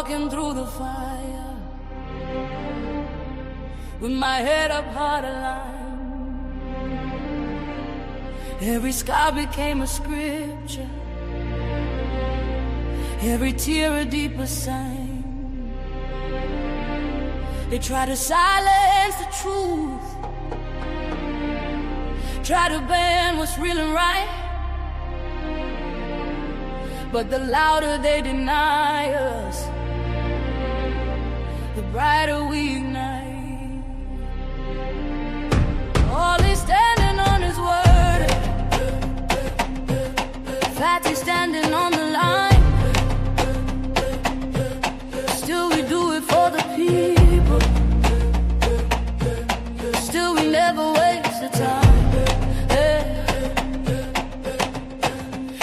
walking through the fire with my head up hard aligned. Every scar became a scripture, every tear a deeper sign. They try to silence the truth, try to ban what's real and right, but the louder they deny us, the brighter we ignite. All is standing on his word, Fatty standing on the line. Still we do it for the people, still we never waste the time.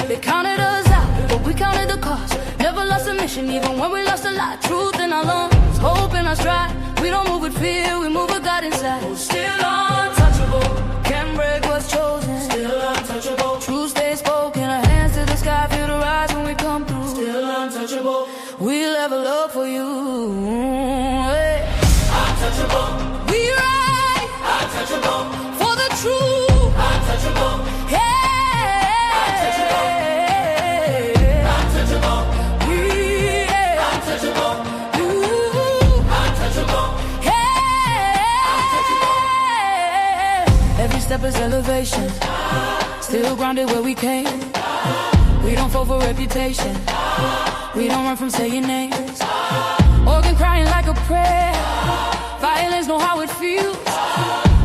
They counted us out, but we counted the cost. Never lost a mission, even when we lost a lot. Truth in our lungs, hope in our stride. We don't move with fear, we move with God inside. Oh, still untouchable, can't break what's chosen. Still untouchable, truth stays spoken. Our hands to the sky, feel the rise when we come through. Still untouchable, we level up for you. Hey. Untouchable, we ride. Untouchable, for the truth. Untouchable, hey. Step is elevation, still grounded where we came. We don't fall for reputation, we don't run from saying names. Organ crying like a prayer, violence know how it feels.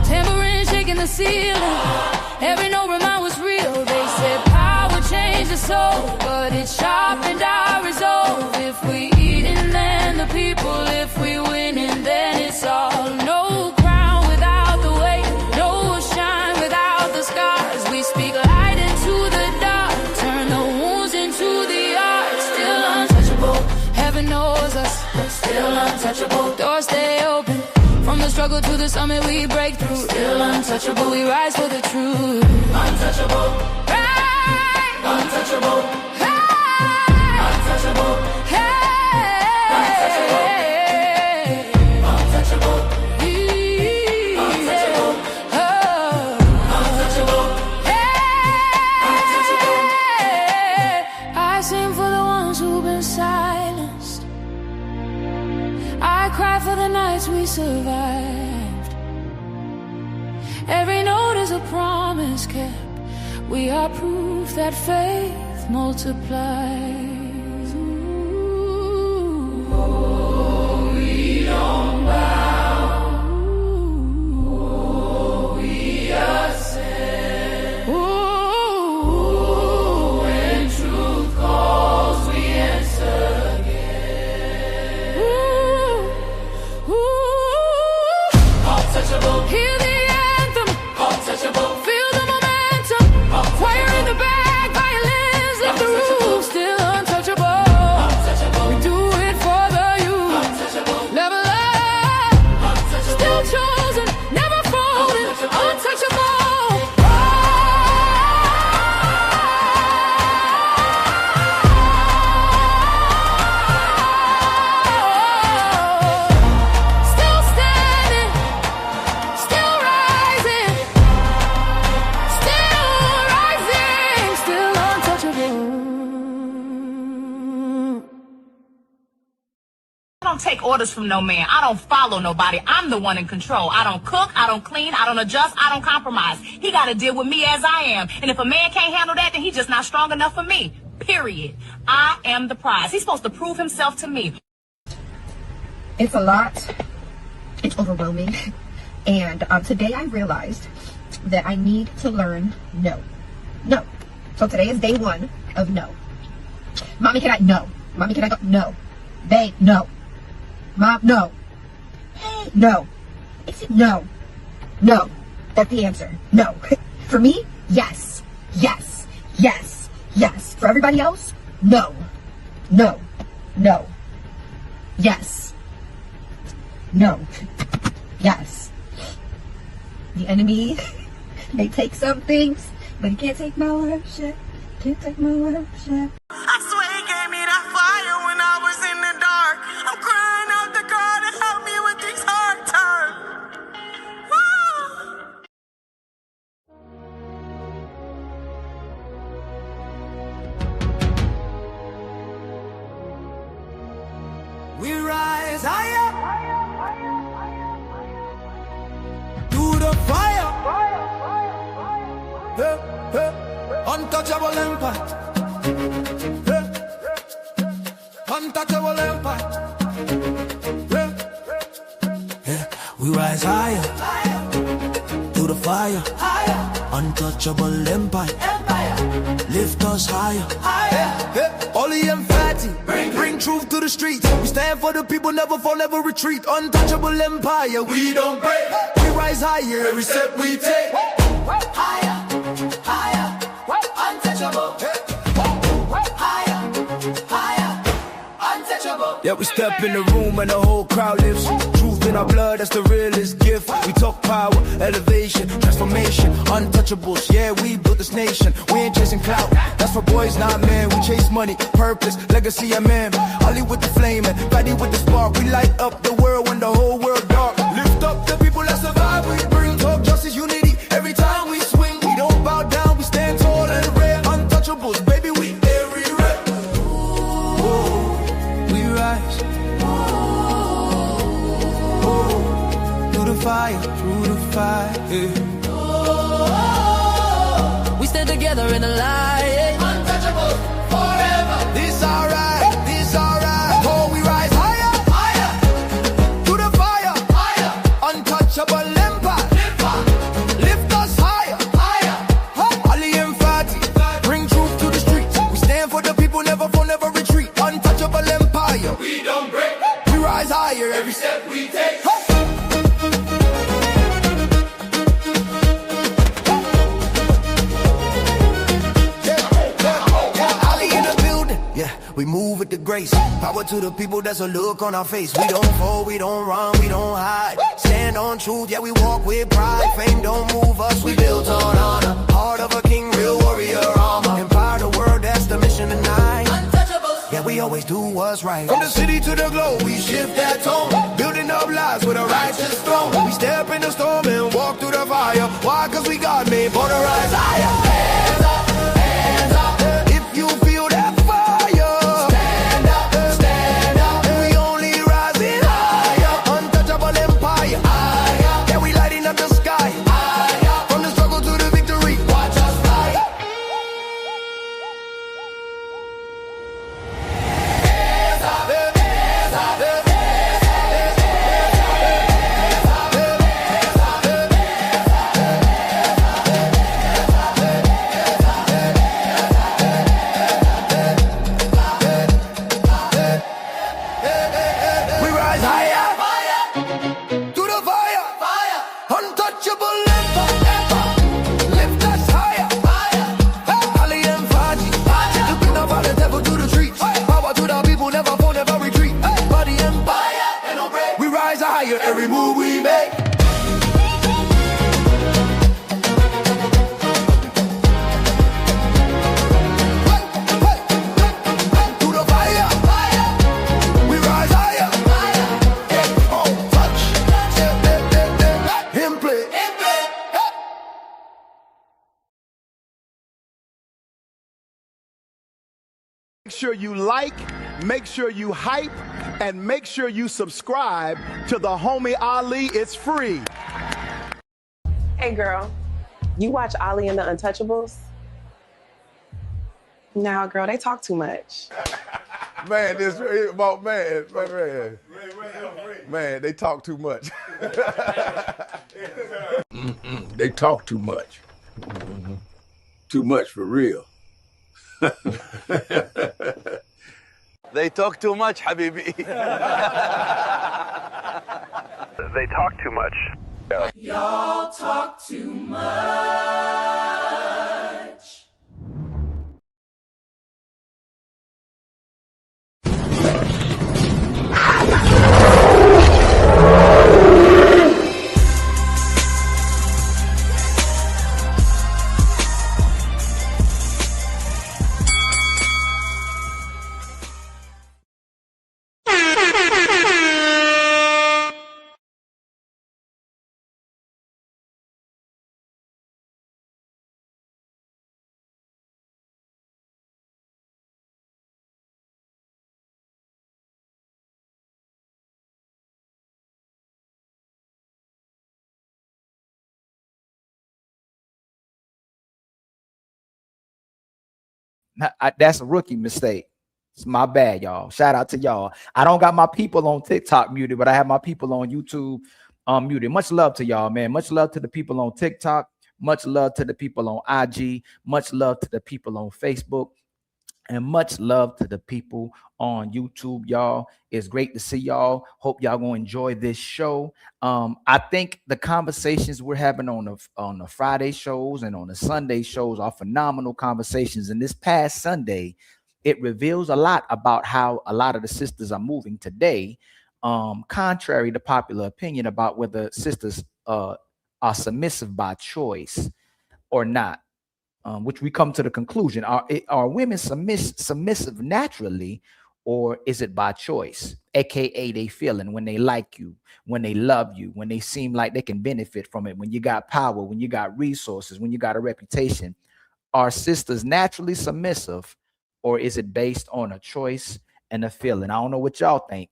Tambourine shaking the ceiling, every note remind what's real. They said power changed the soul, but it sharpened our resolve. If we eating, then the people. If we winning, then it's all. No crown without the weight, no shine without the scars. We speak light into the dark, turn the wounds into the art. Still untouchable, heaven knows us. Still untouchable, doors stay open. From the struggle to the summit we break through. Still untouchable, we rise for the truth. Untouchable, right. Untouchable, right. Untouchable, hey. Untouchable, untouchable, untouchable, untouchable, hey. I sing for the ones who've been silenced, I cry for the nights we survived. Every note is a promise kept. We are proof that faith multiplies. Ooh. Oh, we don't bow. Oh, we ascend. Ooh. When truth calls, we answer again. Ooh. Untouchable. Hear the anthem. Untouchable. Feel the momentum. Choir in the back, violins lift the roof. Still untouchable. Untouchable. We do it for the youth. Untouchable. Never left. Untouchable. Still chosen, never folded. Untouchable. Still standing, still rising, still rising, still untouchable. I don't take orders from no man. I don't follow nobody. I'm the one in control. I don't cook, I don't clean, I don't adjust, I don't compromise. He got to deal with me as I am. And if a man can't handle that, then he's just not strong enough for me. Period. I am the prize. He's supposed to prove himself to me. It's a lot. It's overwhelming. And today I realized that I need to learn no. No. So today is day one of no. Mommy, can I? No. Mommy, can I go? No. Babe, no. Mom, no. Hey, no. Is it no? No. That's the answer. No. For me, yes. Yes. Yes. Yes. For everybody else, no. No. No. Yes. No. Yes. The enemy may take some things, but he can't take my worship. Can't take my worship. I swear he gave me that fire when I was in the dark. Untouchable empire. Untouchable empire. Yeah. We rise higher, through the fire. Untouchable empire. Lift us higher. Ollie and Fatty, bring truth to the streets. We stand for the people, never fall, never retreat. Untouchable empire, we don't break. We rise higher, every step we take. Higher, higher, untouchable. Higher, higher, untouchable. Yeah, we step in the room and the whole crowd lifts. Truth in our blood, that's the realest gift. We talk power, elevation, transformation, untouchables. Yeah, we built this nation. We ain't chasing clout, that's for boys, not men. We chase money, purpose, legacy, amen. Ollie with the flame and Fatty with the spark. We light up the world when the whole world dark. Lift up the people that survive. We bring talk, justice, unity. Every time we swing, we don't bow down. We stand tall and rare. Untouchables, baby, we everywhere. We rise. Through the fire, through the fire. We stand together in the light. Untouchable forever. This alright, this alright. Oh, we rise higher, higher. Through the fire, higher. Untouchable empire. Lift us higher, higher. Ollie and Fatty, bring truth to the streets. We stand for the people, never fall, never retreat. Untouchable empire. We don't break. We rise higher every step we take. We move with the grace. Power to the people, that's a look on our face. We don't fall, we don't run, we don't hide. Stand on truth, yeah, we walk with pride. Fame don't move us, we built on honor. Heart of a king, real warrior armor. Empower the world, that's the mission tonight. Untouchable. Yeah, we always do what's right. From the city to the globe, we shift that tone. Building up lives with a righteous throne. We step in the storm and walk through the fire. Why? Cause we got made for the rise higher. Hands up, hands up. If you feel that every move we make. Through the fire, we rise higher. Oh, touch, him play. Make sure you like, make sure you hype, and make sure you subscribe to the Homie Ali. It's free. Hey girl, you watch Ali and the Untouchables? Nah, girl, they talk too much. Man, this about man, they talk too much. They talk too much. Too much for real. They talk too much, Habibi. They talk too much. Y'all talk too much. That's a rookie mistake. It's my bad, y'all. Shout out to y'all. I don't got my people on TikTok muted, but I have my people on YouTube muted. Much love to y'all, man. Much love to the people on TikTok. Much love to the people on IG. Much love to the people on Facebook. And much love to the people on YouTube, y'all. It's great to see y'all. Hope y'all gonna enjoy this show. I think the conversations we're having on the Friday shows and on the Sunday shows are phenomenal conversations. And this past Sunday, it reveals a lot about how a lot of the sisters are moving today, contrary to popular opinion about whether sisters are submissive by choice or not. Which we come to the conclusion, are women submissive naturally, or is it by choice? AKA they feeling when they like you, when they love you, when they seem like they can benefit from it, when you got power, when you got resources, when you got a reputation. Are sisters naturally submissive, or is it based on a choice and a feeling? I don't know what y'all think,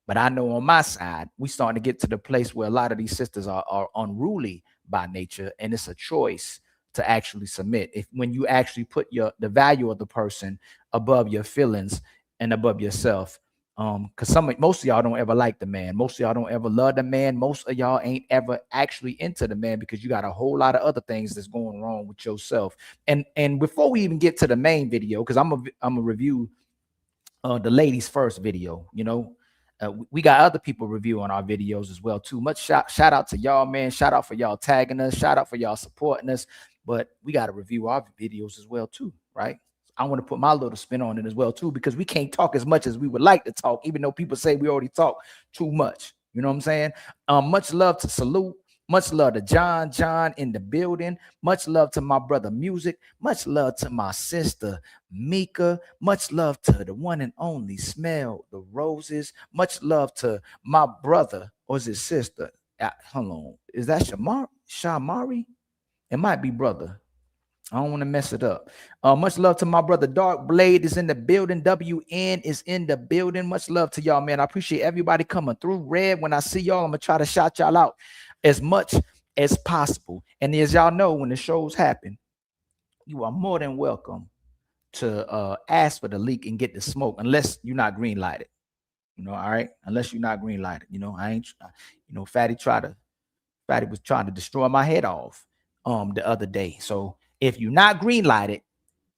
but I know on my side, we starting to get to the place where a lot of these sisters are unruly by nature, and it's a choice to actually submit. If when you actually put the value of the person above your feelings and above yourself, because most of y'all don't ever like the man, most of y'all don't ever love the man, most of y'all ain't ever actually into the man because you got a whole lot of other things that's going wrong with yourself. And before we even get to the main video, because I'm a review the ladies first video, you know. We got other people reviewing our videos as well too. Much shout out to y'all, man. Shout out for y'all tagging us. Shout out for y'all supporting us. But we got to review our videos as well too, right? I want to put my little spin on it as well too, because we can't talk as much as we would like to talk, even though people say we already talk too much. You know what I'm saying? Much love to Salute. Much love to John in the building. Much love to my brother Music. Much love to my sister Mika. Much love to the one and only Smell the Roses. Much love to my brother, or is it sister? Hold on. Is that Shamari? It might be brother. I don't want to mess it up. Much love to my brother Dark Blade is in the building. WN is in the building. Much love to y'all, man. I appreciate everybody coming through. Red, when I see y'all, I'm going to try to shout y'all out as much as possible. And as y'all know, when the shows happen, you are more than welcome to ask for the leak and get the smoke, unless you're not green lighted. You know, all right? Unless you're not green lighted. You know, I ain't, you know, Fatty was trying to destroy my head off the other day. So if you're not green lighted,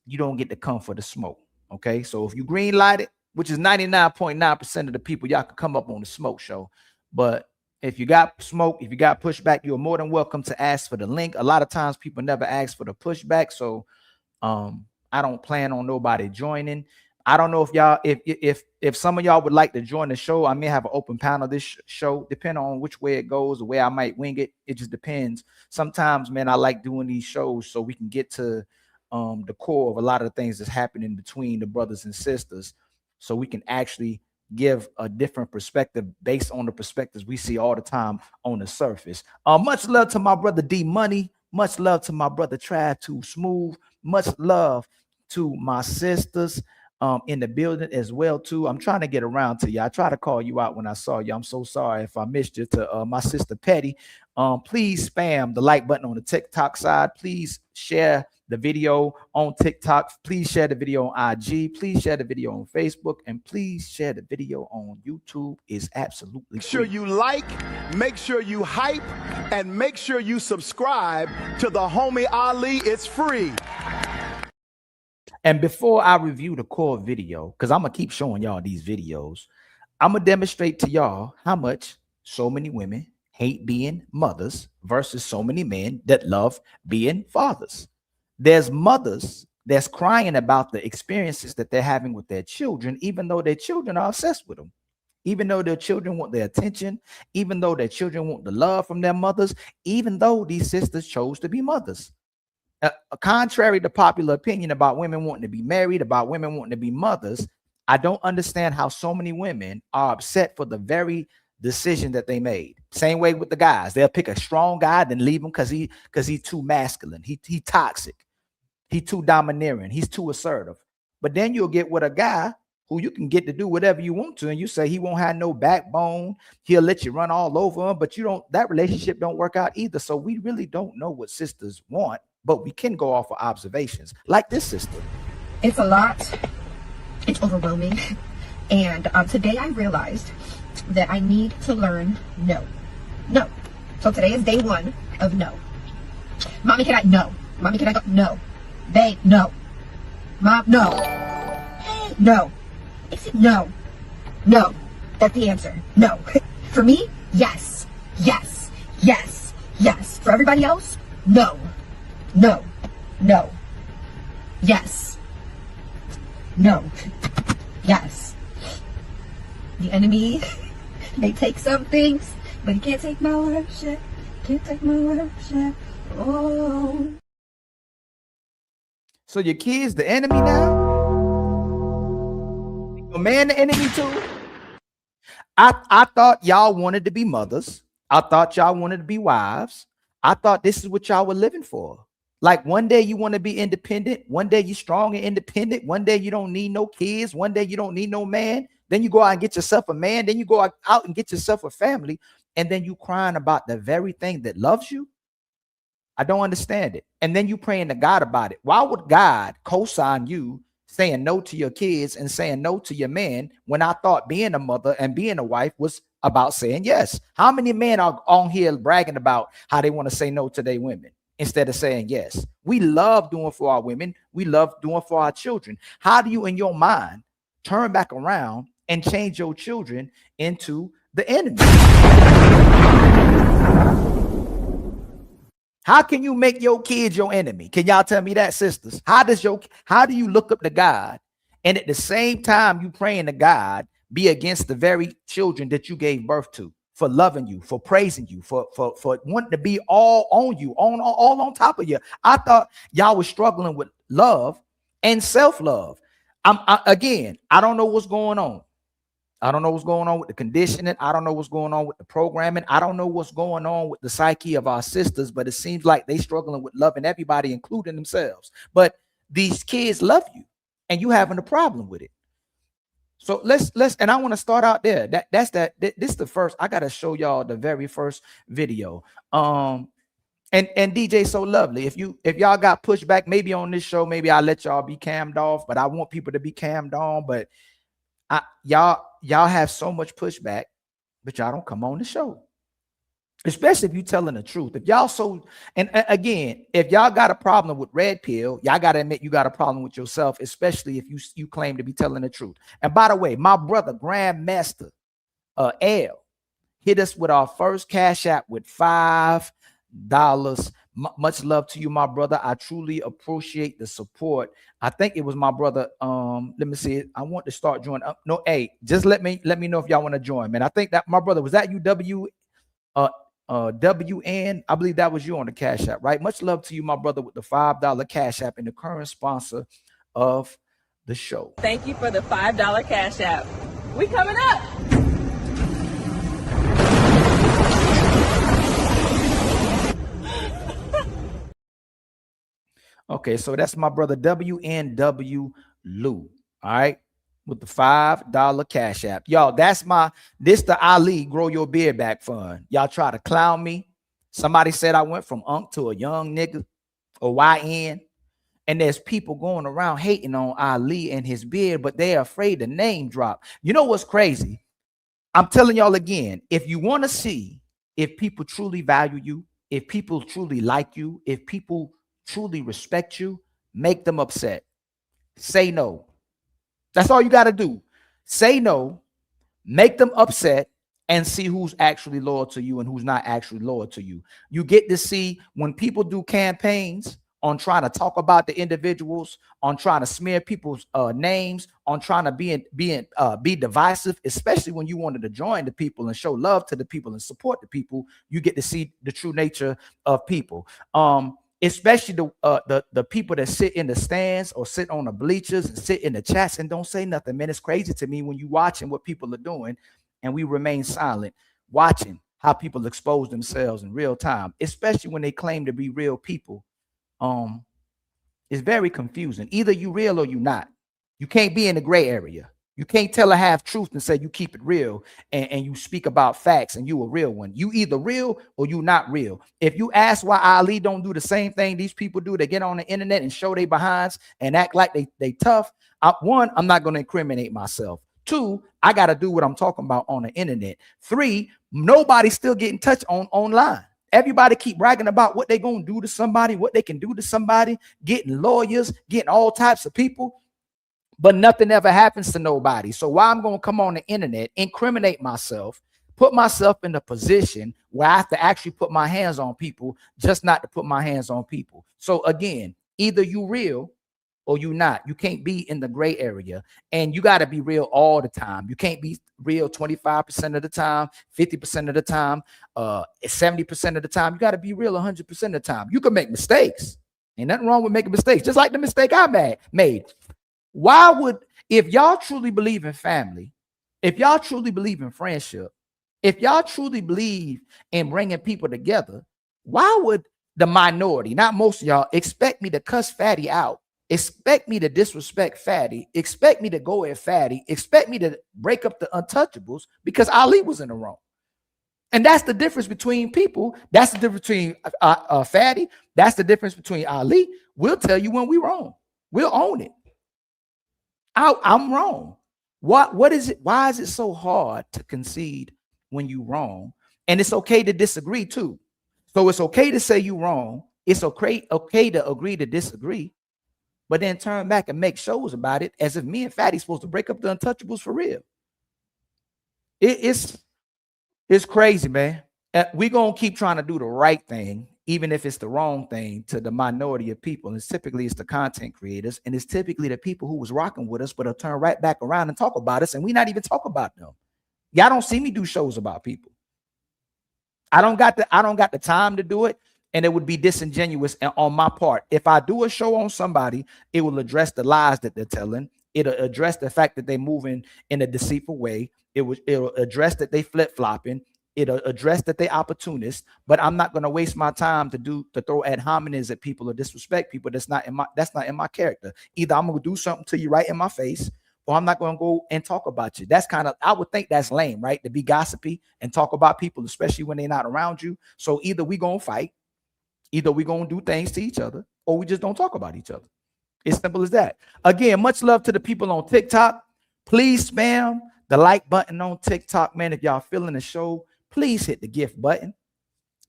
you don't get to come for the smoke. Okay. So if you green lighted, which is 99.9% of the people, y'all can come up on the smoke show. But if you got smoke, if you got pushback, you're more than welcome to ask for the link. A lot of times people never ask for the pushback. So I don't plan on nobody joining. I don't know if y'all, if some of y'all would like to join the show, I may have an open panel this show, depending on which way it goes, the way I might wing it. It just depends. Sometimes, man, I like doing these shows so we can get to the core of a lot of the things that's happening between the brothers and sisters, so we can actually give a different perspective based on the perspectives we see all the time on the surface. Much love to my brother D Money. Much love to my brother Trav Too Smooth. Much love to my sisters in the building as well too. I'm trying to get around to you. I try to call you out when I saw you. I'm so sorry if I missed you. To my sister Petty, please spam the like button on the TikTok side. Please share the video on TikTok. Please share the video on IG. Please share the video on Facebook, and please share the video on YouTube. Is absolutely Make sure you like, make sure you hype, and make sure you subscribe to the Homie Ali. It's free. And before I review the core video, because I'm going to keep showing y'all these videos, I'm going to demonstrate to y'all how much so many women hate being mothers versus so many men that love being fathers. There's mothers that's crying about the experiences that they're having with their children, even though their children are obsessed with them, even though their children want their attention, even though their children want the love from their mothers, even though these sisters chose to be mothers. Contrary to popular opinion about women wanting to be married, about women wanting to be mothers, I don't understand how so many women are upset for the very decision that they made. Same way with the guys. They'll pick a strong guy, then leave him because he's too masculine. He toxic. He's too domineering. He's too assertive. But then you'll get with a guy who you can get to do whatever you want to, and you say he won't have no backbone. He'll let you run all over him, but you don't. That relationship don't work out either. So we really don't know what sisters want. But we can go off of observations, like this sister. It's a lot. It's overwhelming. And today I realized that I need to learn no. No. So today is day one of no. Mommy, can I? No. Mommy, can I go? No. Babe, no. Mom, no. No. No. No. That's the answer. No. For me, yes. Yes. Yes. Yes. For everybody else, no. No. No. Yes. No. Yes. The enemy may take some things, but he can't take my worship. Can't take my worship. Oh. So your kids the enemy now? Your man the enemy too? I thought y'all wanted to be mothers. I thought y'all wanted to be wives. I thought this is what y'all were living for. Like one day you want to be independent. One day you're strong and independent. One day you don't need no kids. One day you don't need no man. Then you go out and get yourself a man. Then you go out and get yourself a family. And then you crying about the very thing that loves you. I don't understand it. And then you praying to God about it. Why would God co-sign you saying no to your kids and saying no to your man when I thought being a mother and being a wife was about saying yes? How many men are on here bragging about how they want to say no to their women instead of saying yes? We love doing for our women. We love doing for our children. How do you in your mind turn back around and change your children into the enemy? How can you make your kids your enemy? Can y'all tell me that, sisters? How do you look up to God and at the same time you praying to God be against the very children that you gave birth to, for loving you, for praising you, for wanting to be all on you, all on top of you? I thought y'all was struggling with love and self-love. Again, I don't know what's going on. I don't know what's going on with the conditioning. I don't know what's going on with the programming. I don't know what's going on with the psyche of our sisters, but it seems like they struggling with loving everybody, including themselves. But these kids love you and you having a problem with it. So let's and I want to start out there. This is the first. I got to show y'all the very first video. And DJ So Lovely, if y'all got pushback maybe on this show, maybe I'll let y'all be cammed off, but I want people to be cammed on. But y'all have so much pushback, but y'all don't come on the show, especially if you telling the truth. If y'all and again, if y'all got a problem with Red Pill, y'all got to admit you got a problem with yourself, especially if you claim to be telling the truth. And by the way, my brother Grandmaster L hit us with our first Cash App with $5. Much love to you, my brother. I truly appreciate the support. I think it was my brother. Let me see it. I want to start joining up. No, hey, just let me know if y'all want to join, man. I think that my brother, was that you, WN? I believe that was you on the Cash App, right? Much love to you, my brother, with the $5 Cash App and the current sponsor of the show. Thank you for the $5 Cash App. We coming up. Okay, so that's my brother WNW Lou. All right, with the $5 Cash App. Y'all, this the Ali Grow Your Beard Back Fund. Y'all try to clown me. Somebody said I went from unk to a young nigga or YN. And there's people going around hating on Ali and his beard, but they're afraid to name drop. You know what's crazy? I'm telling y'all again, if you want to see if people truly value you, if people truly like you, if people truly respect you, make them upset. Say no. That's all you got to do. Say no, make them upset, and see who's actually loyal to you and who's not actually loyal to you. You get to see when people do campaigns on trying to talk about the individuals, on trying to smear people's names, on trying to be divisive, especially when you wanted to join the people and show love to the people and support the people. You get to see the true nature of people. Especially the people that sit in the stands or sit on the bleachers and sit in the chats and don't say nothing. Man, it's crazy to me when you watching what people are doing and we remain silent, watching how people expose themselves in real time, especially when they claim to be real people. It's very confusing. Either you real or you not. You can't be in the gray area. You can't tell a half truth and say you keep it real and you speak about facts and you a real one. You either real or you not real. If you ask why Ali don't do the same thing these people do, they get on the internet and show their behinds and act like they tough. One, I'm not going to incriminate myself. Two, I got to do what I'm talking about on the internet. Three, nobody's still getting touched online. Everybody keep bragging about what they're going to do to somebody, what they can do to somebody, getting lawyers, getting all types of people. But nothing ever happens to nobody. So why I'm going to come on the internet, incriminate myself, put myself in a position where I have to actually put my hands on people, just not to put my hands on people. So again, either you real or you not. You can't be in the gray area, and you got to be real all the time. You can't be real 25% of the time, 50% of the time, 70% of the time. You got to be real 100% of the time. You can make mistakes. Ain't nothing wrong with making mistakes, just like the mistake I made. Why would, if y'all truly believe in family, if y'all truly believe in friendship, if y'all truly believe in bringing people together, why would the minority, not most of y'all, expect me to cuss Fatty out, expect me to disrespect Fatty, expect me to go at Fatty, expect me to break up the Untouchables because Ali was in the wrong? And that's the difference between people. That's the difference between Fatty. That's the difference between Ali. We'll tell you when we're wrong. We'll own it. I'm wrong. What is it? Why is it so hard to concede when you're wrong? And it's okay to disagree too. So it's okay to say you're wrong. It's okay to agree to disagree, but then turn back and make shows about it as if me and Fatty's supposed to break up the Untouchables for real. It's crazy, man. We're going to keep trying to do the right thing, even if it's the wrong thing to the minority of people. And typically it's the content creators, and it's typically the people who was rocking with us, but will turn right back around and talk about us, and we not even talk about them. Y'all don't see me do shows about people. I don't got the time to do it, and it would be disingenuous on my part. If I do a show on somebody, it will address the lies that they're telling. It'll address the fact that they're moving in a deceitful way. It'll address that they flip-flopping. It'll address that they opportunists, but I'm not going to waste my time to throw ad hominems at people or disrespect people. That's not in my character. Either I'm going to do something to you right in my face, or I'm not going to go and talk about you. That's kind of, I would think that's lame, right? To be gossipy and talk about people, especially when they're not around you. So either we going to fight, either we going to do things to each other, or we just don't talk about each other. It's simple as that. Again, much love to the people on TikTok. Please spam the like button on TikTok, man. If y'all feeling the show, please hit the gift button.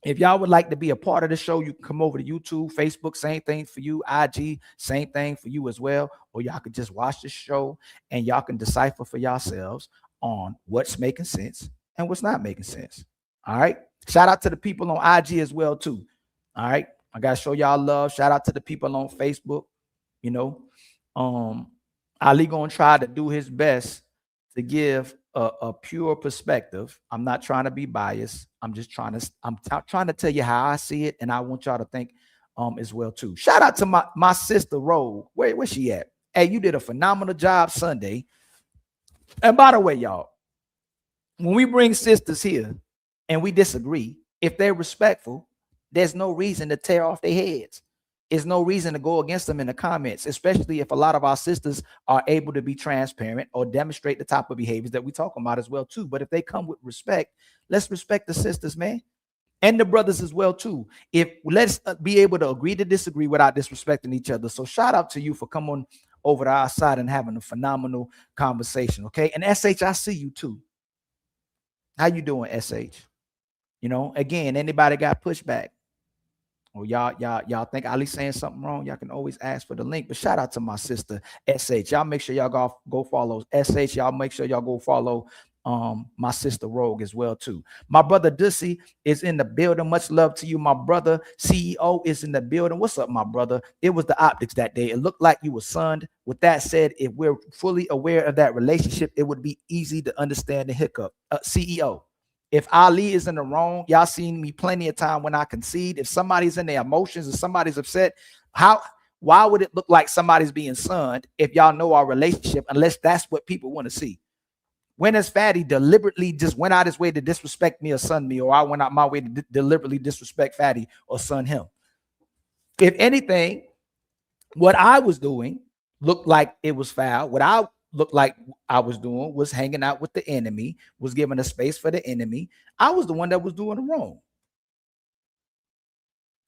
If y'all would like to be a part of the show, you can come over to YouTube, Facebook, same thing for you, IG, same thing for you as well. Or y'all can just watch the show and y'all can decipher for yourselves on what's making sense and what's not making sense. All right. Shout out to the people on IG as well, too. All right. I got to show y'all love. Shout out to the people on Facebook. You know, Ali gonna try to do his best to give a pure perspective. I'm not trying to be biased. I'm trying to tell you how I see it, and I want y'all to think as well too. Shout out to my sister Rogue. Where's she at? Hey, you did a phenomenal job Sunday. And by the way, y'all, when we bring sisters here and we disagree, if they're respectful, there's no reason to tear off their heads. There's no reason to go against them in the comments, especially if a lot of our sisters are able to be transparent or demonstrate the type of behaviors that we talk about as well too. But if they come with respect, let's respect the sisters, man, and the brothers as well too. Let's be able to agree to disagree without disrespecting each other. So shout out to you for coming over to our side and having a phenomenal conversation. Okay, and SH, I see you too. How you doing, SH? You know, again, anybody got pushback? Or y'all think Ali's saying something wrong, y'all can always ask for the link. But shout out to my sister SH. Y'all make sure y'all go follow SH. Y'all make sure y'all go follow my sister Rogue as well too. My brother Dussy is in the building. Much love to you. My brother CEO is in the building. What's up, my brother? It was the optics that day. It looked like you were sunned. With that said, if we're fully aware of that relationship, it would be easy to understand the hiccup. CEO. If Ali is in the wrong, y'all seen me plenty of time when I concede. If somebody's in their emotions and somebody's upset, why would it look like somebody's being sunned if y'all know our relationship, unless that's what people want to see? When has Fatty deliberately just went out his way to disrespect me or sun me, or I went out my way to deliberately disrespect Fatty or sun him? If anything, what I was doing looked like it was foul. What I looked like I was doing was hanging out with the enemy, was giving a space for the enemy. I was the one that was doing the wrong.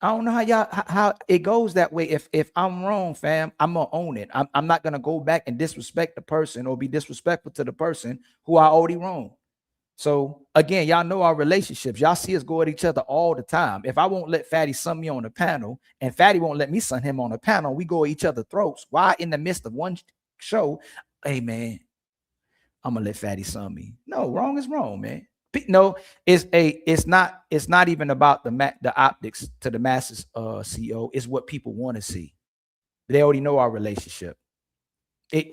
I don't know how it goes that way. If I'm wrong, fam, I'm gonna own it. I'm not gonna go back and disrespect the person or be disrespectful to the person who I already wronged. So again, y'all know our relationships. Y'all see us go at each other all the time. If I won't let Fatty sun me on the panel and Fatty won't let me sun him on the panel, we go at each other's throats. Why in the midst of one show? Hey man, I'm gonna let Fatty sun me. No, wrong is wrong, man. No, it's not even about the optics to the masses, CEO. It's what people want to see. They already know our relationship.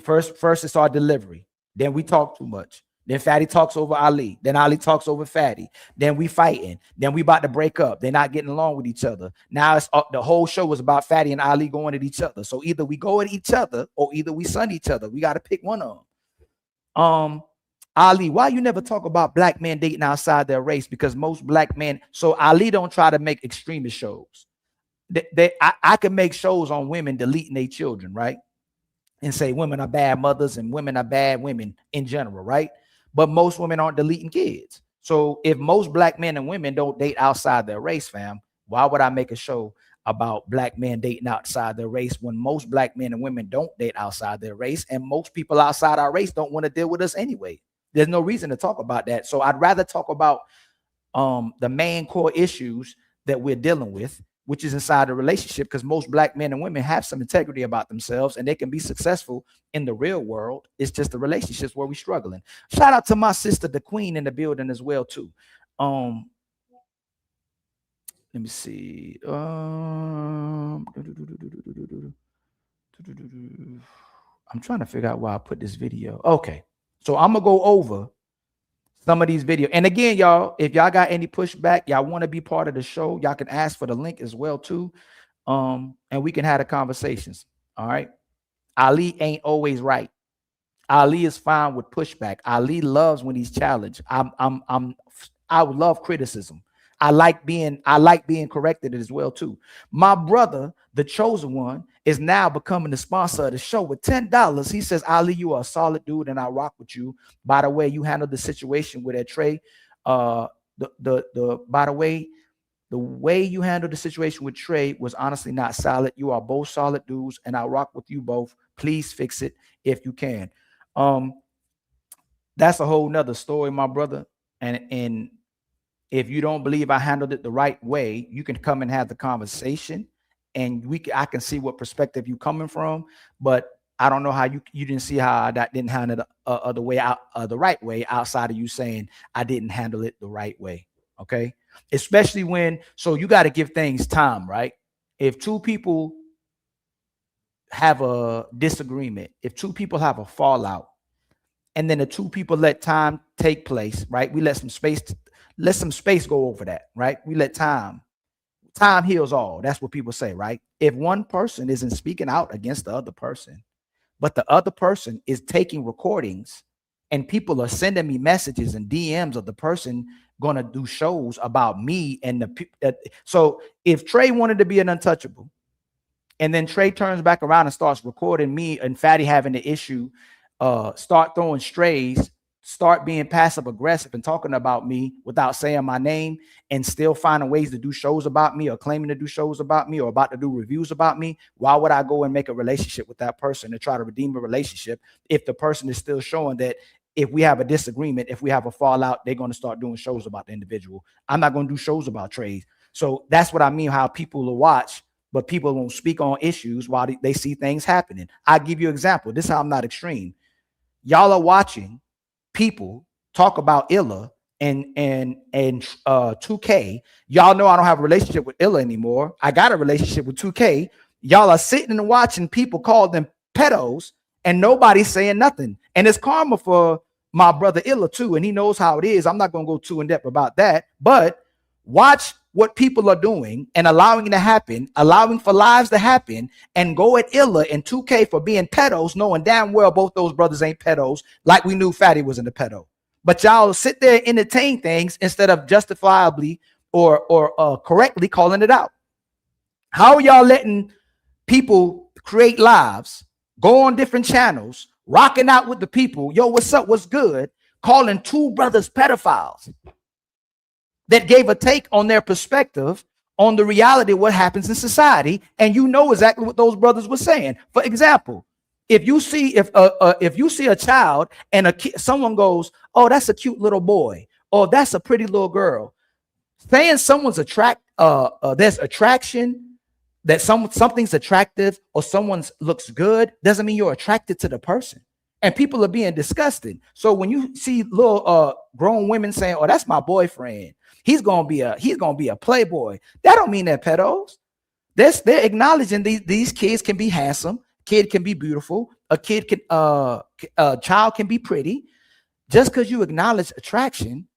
First it's our delivery. Then we talk too much. Then Fatty talks over Ali. Then Ali talks over Fatty. Then we fighting. Then we about to break up. They're not getting along with each other. Now it's the whole show was about Fatty and Ali going at each other. So either we go at each other or either we sun each other. We got to pick one of them. Ali, why you never talk about black men dating outside their race? Because most black men, so Ali don't try to make extremist shows. I can make shows on women deleting their children, right? And say women are bad mothers and women are bad women in general, right? But most women aren't deleting kids. So if most black men and women don't date outside their race, fam, why would I make a show about black men dating outside their race when most black men and women don't date outside their race and most people outside our race don't want to deal with us anyway? There's no reason to talk about that. So I'd rather talk about the main core issues that we're dealing with, which is inside the relationship, because most black men and women have some integrity about themselves and they can be successful in the real world. It's just the relationships where we're struggling. Shout out to my sister, the queen, in the building as well, too. Let me see. I'm trying to figure out why I put this video. Okay. So I'm going to go over some of these videos. And again, y'all, if y'all got any pushback, y'all want to be part of the show, y'all can ask for the link as well, too. And we can have the conversations. All right. Ali ain't always right. Ali is fine with pushback. Ali loves when he's challenged. I would love criticism. I like being corrected as well, too. My brother, the chosen one, is now becoming the sponsor of the show with $10. He says, Ali, you are a solid dude and I rock with you. By the way, you handled the situation with that Trey. By the way, the way you handled the situation with Trey was honestly not solid. You are both solid dudes and I rock with you both. Please fix it if you can. That's a whole nother story, my brother. And if you don't believe I handled it the right way, you can come and have the conversation and I can see what perspective you coming from, but I don't know how you didn't see how I didn't handle it the right way outside of you saying I didn't handle it the right way. Okay. Especially when, so you got to give things time, right? If two people have a disagreement, if two people have a fallout, and then the two people let time take place, right? We let some space go over that, right? We let time heals all. That's what people say, right? If one person isn't speaking out against the other person, but the other person is taking recordings and people are sending me messages and DMs of the person going to do shows about me and so if Trey wanted to be an untouchable and then Trey turns back around and starts recording me and Fatty having the issue, start throwing strays, start being passive aggressive and talking about me without saying my name and still finding ways to do shows about me or claiming to do shows about me or about to do reviews about me, why would I go and make a relationship with that person to try to redeem a relationship if the person is still showing that if we have a disagreement, if we have a fallout, they're going to start doing shows about the individual. I'm not going to do shows about trades. So that's what I mean, how people will watch, but people won't speak on issues while they see things happening. I'll give you an example. This is how I'm not extreme. Y'all are watching people talk about Illa and 2K. Y'all know I don't have a relationship with Illa anymore. I got a relationship with 2K. Y'all are sitting and watching people call them pedos and nobody's saying nothing. And it's karma for my brother Illa too. And he knows how it is. I'm not going to go too in depth about that, but watch what people are doing and allowing it to happen, allowing for lives to happen, and go at Illa and 2K for being pedos, knowing damn well both those brothers ain't pedos, like we knew Fatty was in the pedo. But y'all sit there and entertain things instead of justifiably or correctly calling it out. How are y'all letting people create lives, go on different channels, rocking out with the people. Yo, what's up? What's good? Calling two brothers pedophiles that gave a take on their perspective on the reality of what happens in society. And you know exactly what those brothers were saying. For example, if you see a child and someone goes, oh, that's a cute little boy, or that's a pretty little girl, saying someone's there's attraction, that something's attractive or someone's looks good doesn't mean you're attracted to the person. And people are being disgusted. So when you see little grown women saying, oh, that's my boyfriend, he's gonna be a playboy, that don't mean they're pedos. They're acknowledging these kids can be handsome, kid can be beautiful, a child can be pretty. Just because you acknowledge attraction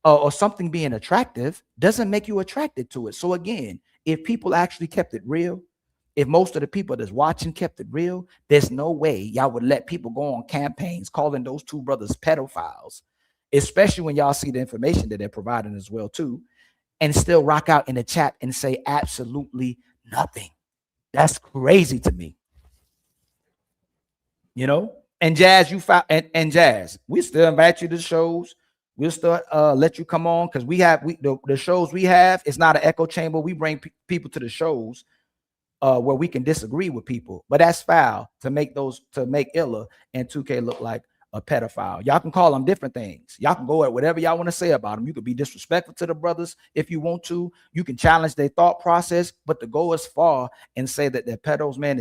or something being attractive doesn't make you attracted to it. So again, if people actually kept it real, if most of the people that's watching kept it real, there's no way y'all would let people go on campaigns calling those two brothers pedophiles, especially when y'all see the information that they're providing as well too, and still rock out in the chat and say absolutely nothing. That's crazy to me. You know, and Jazz, and Jazz, we still invite you to the shows. We'll still let you come on because the shows we have, it's not an echo chamber. We bring people to the shows where we can disagree with people, but that's foul to make Illa and 2K look like a pedophile. Y'all can call them different things. Y'all can go at whatever y'all want to say about them. You could be disrespectful to the brothers if you want to. You can challenge their thought process, but to go as far and say that they're pedos, man,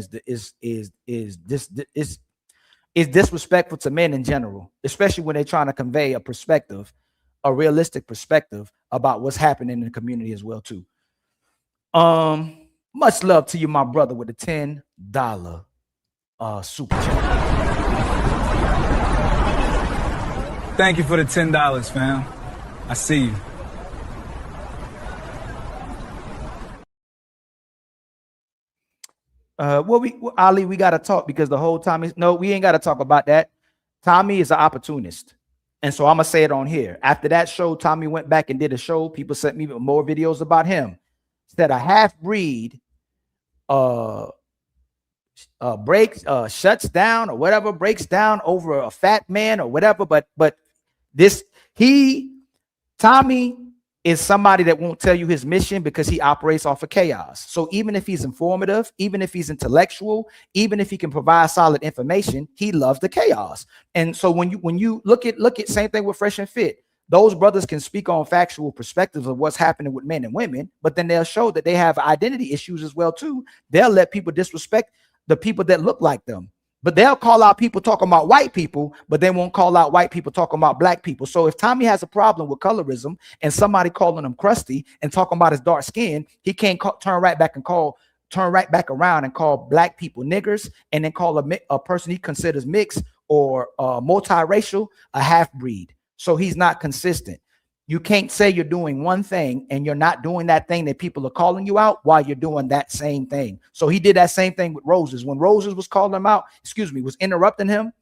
is disrespectful to men in general, especially when they're trying to convey a perspective, a realistic perspective about what's happening in the community as well too. Much love to you, my brother, with the $10 super chat. Thank you for the $10, fam. I see you. Ali, we got to talk because the whole time we ain't got to talk about that. Tommy is an opportunist. And so I'm going to say it on here. After that show, Tommy went back and did a show. People sent me more videos about him. Said a half-breed shuts down or whatever, breaks down over a fat man or whatever. But Tommy is somebody that won't tell you his mission because he operates off of chaos. So even if he's informative, even if he's intellectual, even if he can provide solid information, he loves the chaos. And so when you look at same thing with Fresh and Fit, those brothers can speak on factual perspectives of what's happening with men and women, but then they'll show that they have identity issues as well too. They'll let people disrespect the people that look like them. But they'll call out people talking about white people, but they won't call out white people talking about black people. So if Tommy has a problem with colorism and somebody calling him crusty and talking about his dark skin, he can't turn right back around and call black people niggers and then call a person he considers mixed or multiracial a half-breed. So he's not consistent. You can't say you're doing one thing and you're not doing that thing that people are calling you out while you're doing that same thing. So he did that same thing with Roses. When Roses was calling him out, was interrupting him,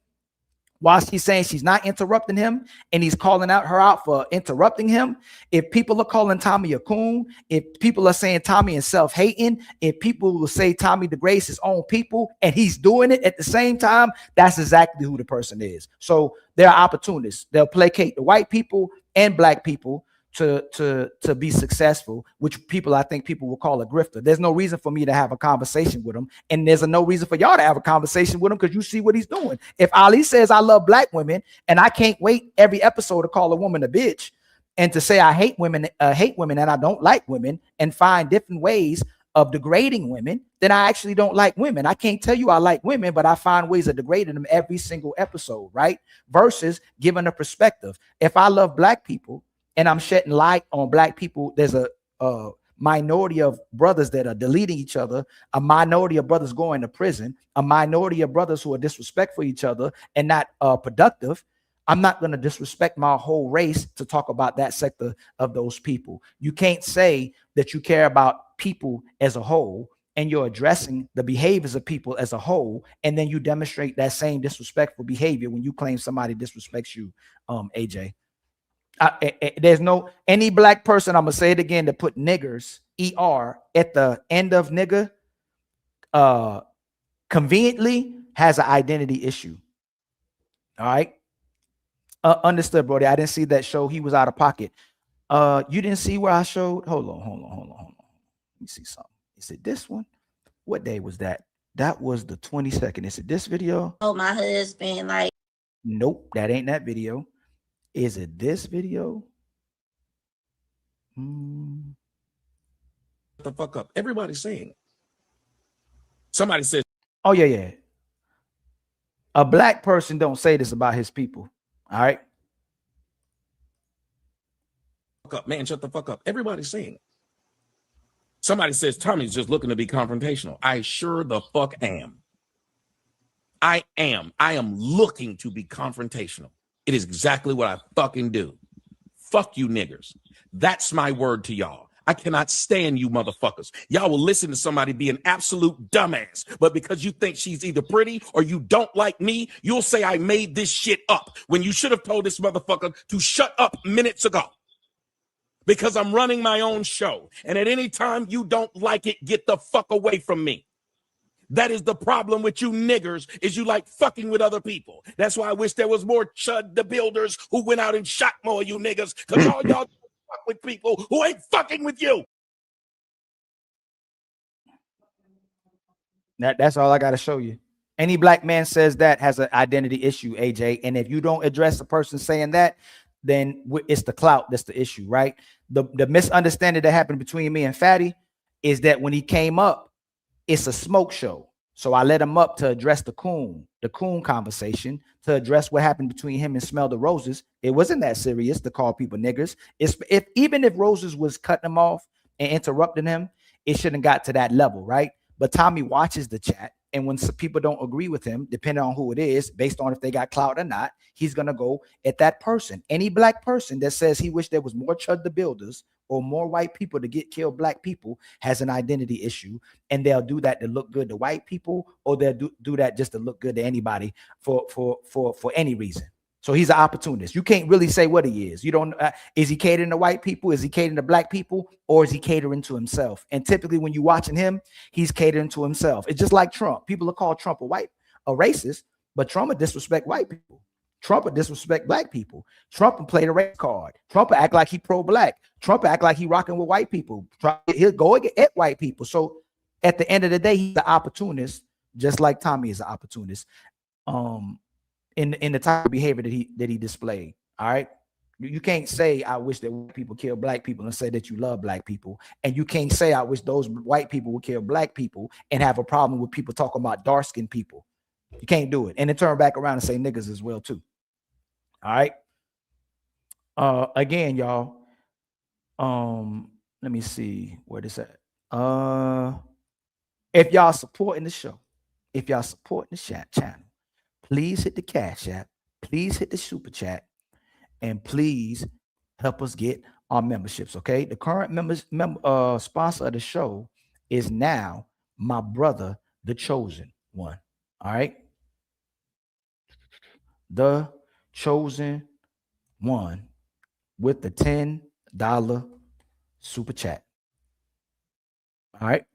while he's saying she's not interrupting him, and he's calling her out for interrupting him. If people are calling Tommy a coon, if people are saying Tommy is self-hating, if people will say Tommy degrades his own people, and he's doing it at the same time, that's exactly who the person is. So they're opportunists. They'll placate the white people and black people to be successful, which I think people will call a grifter. There's no reason for me to have a conversation with him, and there's no reason for y'all to have a conversation with him because you see what he's doing. If Ali says I love black women and I can't wait every episode to call a woman a bitch and to say I hate women and I don't like women and find different ways of degrading women, then I actually don't like women. I can't tell you I like women, but I find ways of degrading them every single episode, right? Versus giving a perspective. If I love black people and I'm shedding light on black people, there's a minority of brothers that are deleting each other, a minority of brothers going to prison, a minority of brothers who are disrespectful each other and not productive. I'm not going to disrespect my whole race to talk about that sector of those people. You can't say that you care about people as a whole and you're addressing the behaviors of people as a whole, and then you demonstrate that same disrespectful behavior when you claim somebody disrespects you, AJ. There's no any black person, I'm gonna say it again, to put niggers ER at the end of nigger conveniently has an identity issue. All right. Understood, Brody. I didn't see that show. He was out of pocket. You didn't see where I showed? Hold on. Let me see something. Is it this one? What day was that? That was the 22nd. Is it this video? Oh, my husband, like. Nope, that ain't that video. Is it this video? Shut the fuck up. Everybody's saying it. Somebody says, oh, yeah. A black person don't say this about his people. All right. Fuck up, man, shut the fuck up. Everybody's saying it. Somebody says Tommy's just looking to be confrontational. I sure the fuck am. I am looking to be confrontational. It is exactly what I fucking do. Fuck you niggers. That's my word to y'all. I cannot stand you motherfuckers. Y'all will listen to somebody be an absolute dumbass, but because you think she's either pretty or you don't like me, you'll say I made this shit up when you should have told this motherfucker to shut up minutes ago. Because I'm running my own show, and at any time you don't like it, get the fuck away from me. That is the problem with you niggers, is you like fucking with other people. That's why I wish there was more Chud the Builders who went out and shot more of you niggas, because all y'all fuck with people who ain't fucking with you. That's all I got to show you. Any black man says that has an identity issue, AJ. And if you don't address the person saying that, then it's the clout that's the issue, right? The misunderstanding that happened between me and Fatty is that when he came up, it's a smoke show. So I let him up to address the coon conversation, to address what happened between him and Smell the Roses. It wasn't that serious to call people niggers. Even if Roses was cutting him off and interrupting him, it shouldn't got to that level, right? But Tommy watches the chat, and when some people don't agree with him, depending on who it is, based on if they got clout or not, he's gonna go at that person. Any black person that says he wished there was more Chud the Builders or more white people to get killed black people has an identity issue, and they'll do that to look good to white people, or they'll do that just to look good to anybody for any reason. So he's an opportunist. You can't really say what he is. You don't. Is he catering to white people? Is he catering to black people? Or is he catering to himself? And typically when you're watching him, he's catering to himself. It's just like Trump. People will call Trump a racist, but Trump will disrespect white people. Trump will disrespect black people. Trump will play the race card. Trump will act like he pro-black. Trump will act like he rocking with white people. He'll go at white people. So at the end of the day, he's an opportunist, just like Tommy is an opportunist. In the type of behavior that he displayed. All right. You can't say I wish that white people kill black people and say that you love black people. And you can't say I wish those white people would kill black people and have a problem with people talking about dark-skinned people. You can't do it. And then turn back around and say niggas as well too. All right. Again, y'all. Let me see where this at. If y'all supporting the show, if y'all supporting the chat channel, please hit the Cash App, please hit the Super Chat, and please help us get our memberships, okay? The current sponsor of the show is now my brother, The Chosen One, all right? The Chosen One with the $10 Super Chat, all right?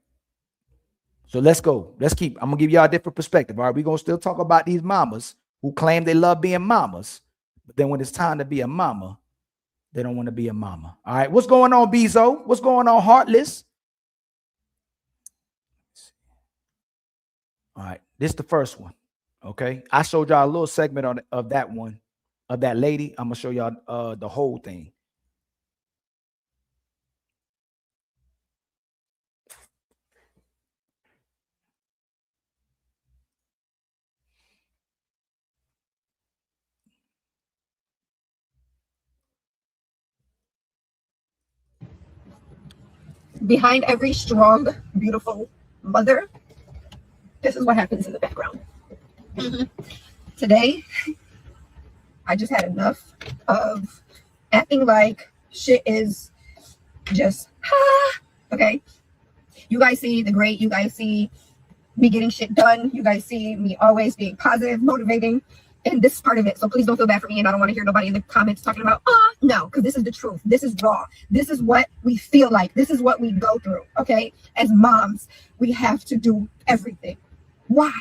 So let's go. I'm going to give y'all a different perspective. All right. We're going to still talk about these mamas who claim they love being mamas. But then when it's time to be a mama, they don't want to be a mama. All right. What's going on, Bezo? What's going on, Heartless? All right. This is the first one. Okay. I showed y'all a little segment of that one, of that lady. I'm going to show y'all the whole thing. Behind every strong, beautiful mother, this is what happens in the background. Today, I just had enough of acting like shit is just, okay? You guys see the great, you guys see me getting shit done, you guys see me always being positive, motivating, and this is part of it. So please don't feel bad for me, and I don't want to hear nobody in the comments talking about, no, because this is the truth. This is raw. This is what we feel like. This is what we go through, okay? As moms, we have to do everything. Why?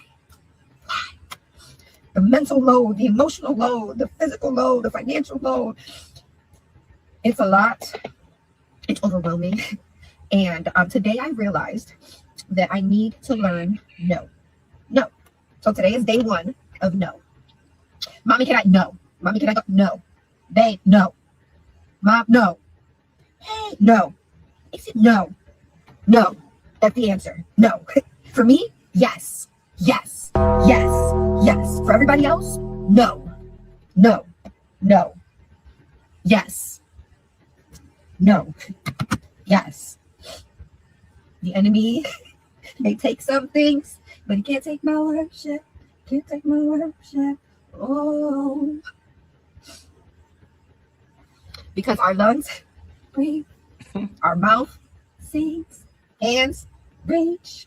the mental load, the emotional load, the physical load, the financial load. It's a lot. It's overwhelming. And today I realized that I need to learn no. No. So today is day one of no. Mommy, can I? No. Mommy, can I go? No. Babe, no. Mom, no. Hey, no. Is it no? No. That's the answer. No. For me, yes. Yes. Yes. Yes. For everybody else, no. No. No. Yes. No. Yes. The enemy may take some things, but he can't take my worship. Can't take my worship. Oh. Because our lungs breathe, our mouth sings, hands reach.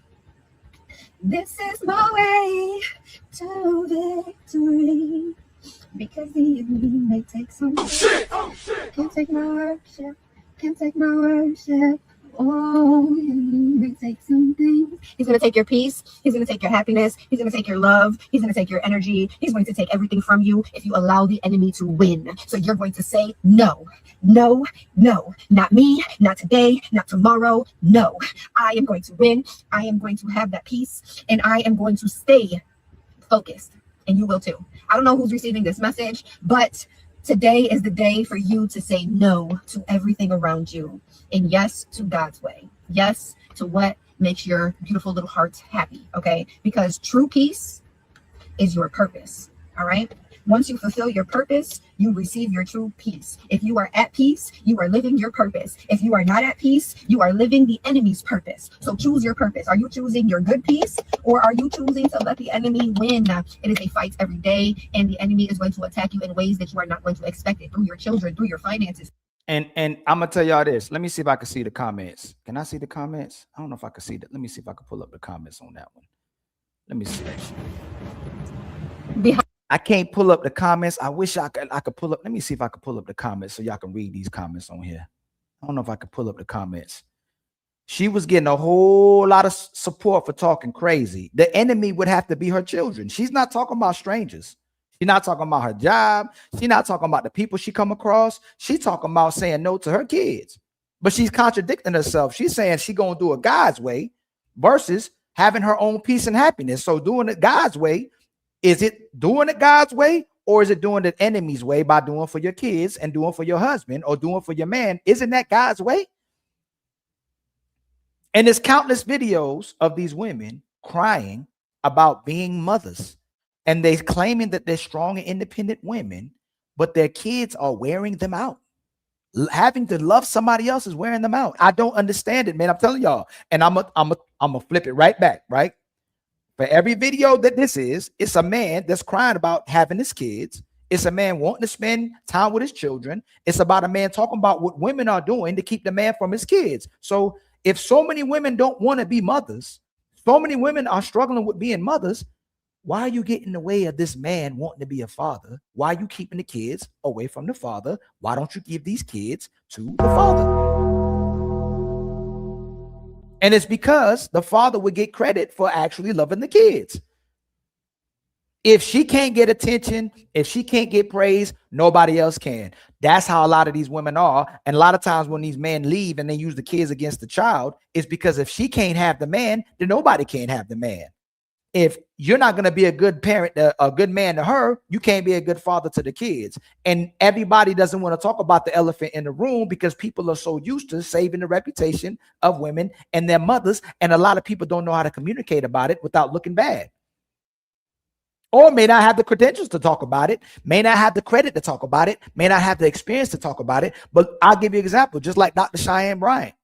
This is my way to victory. Because the enemy may take some. Oh shit! Oh shit! Can't take my worship. Can't take my worship. Oh, the enemy may take some things. He's going to take your peace. He's going to take your happiness. He's going to take your love. He's going to take your energy. He's going to take everything from you if you allow the enemy to win. So you're going to say no. No, no, not me, not today, not tomorrow. No, I am going to win. I am going to have that peace, and I am going to stay focused, and you will too. I don't know who's receiving this message, but today is the day for you to say no to everything around you, and yes to God's way. Yes to what makes your beautiful little heart happy, okay? Because true peace is your purpose, all right? Once you fulfill your purpose, you receive your true peace. If you are at peace, you are living your purpose. If you are not at peace, you are living the enemy's purpose. So choose your purpose. Are you choosing your good peace, or are you choosing to let the enemy win? It is a fight every day, and the enemy is going to attack you in ways that you are not going to expect it, through your children, through your finances. And I'm gonna tell y'all this. Let me see if I can see the comments. Can I see the comments? I don't know if I can see that. Let me see if I can pull up the comments on that one. Let me see. I can't pull up the comments. I wish I could pull up. Let me see if I could pull up the comments so y'all can read these comments on here. I don't know if I could pull up the comments. She was getting a whole lot of support for talking crazy. The enemy would have to be her children. She's not talking about strangers. She's not talking about her job. She's not talking about the people she come across. She's talking about saying no to her kids. But she's contradicting herself. She's saying she's going to do it God's way versus having her own peace and happiness. So doing it God's way, is it doing it God's way, or is it doing the enemy's way by doing for your kids and doing for your husband or doing for your man? Isn't that God's way? And there's countless videos of these women crying about being mothers, and they're claiming that they're strong and independent women, but their kids are wearing them out. Having to love somebody else is wearing them out. I don't understand it, man. I'm telling y'all, and I'm gonna flip it right back, right? For every video that this is, it's a man that's crying about having his kids. It's a man wanting to spend time with his children. It's about a man talking about what women are doing to keep the man from his kids. So if so many women don't want to be mothers, so many women are struggling with being mothers, why are you getting in the way of this man wanting to be a father? Why are you keeping the kids away from the father? Why don't you give these kids to the father? And it's because the father would get credit for actually loving the kids. If she can't get attention, if she can't get praise, nobody else can. That's how a lot of these women are. And a lot of times when these men leave and they use the kids against the child, it's because if she can't have the man, then nobody can have the man. If you're not going to be a good parent, a good man to her, you can't be a good father to the kids. And everybody doesn't want to talk about the elephant in the room because people are so used to saving the reputation of women and their mothers. And a lot of people don't know how to communicate about it without looking bad. Or may not have the credentials to talk about it, may not have the credit to talk about it, may not have the experience to talk about it. But I'll give you an example, just like Dr. Cheyenne Bryant.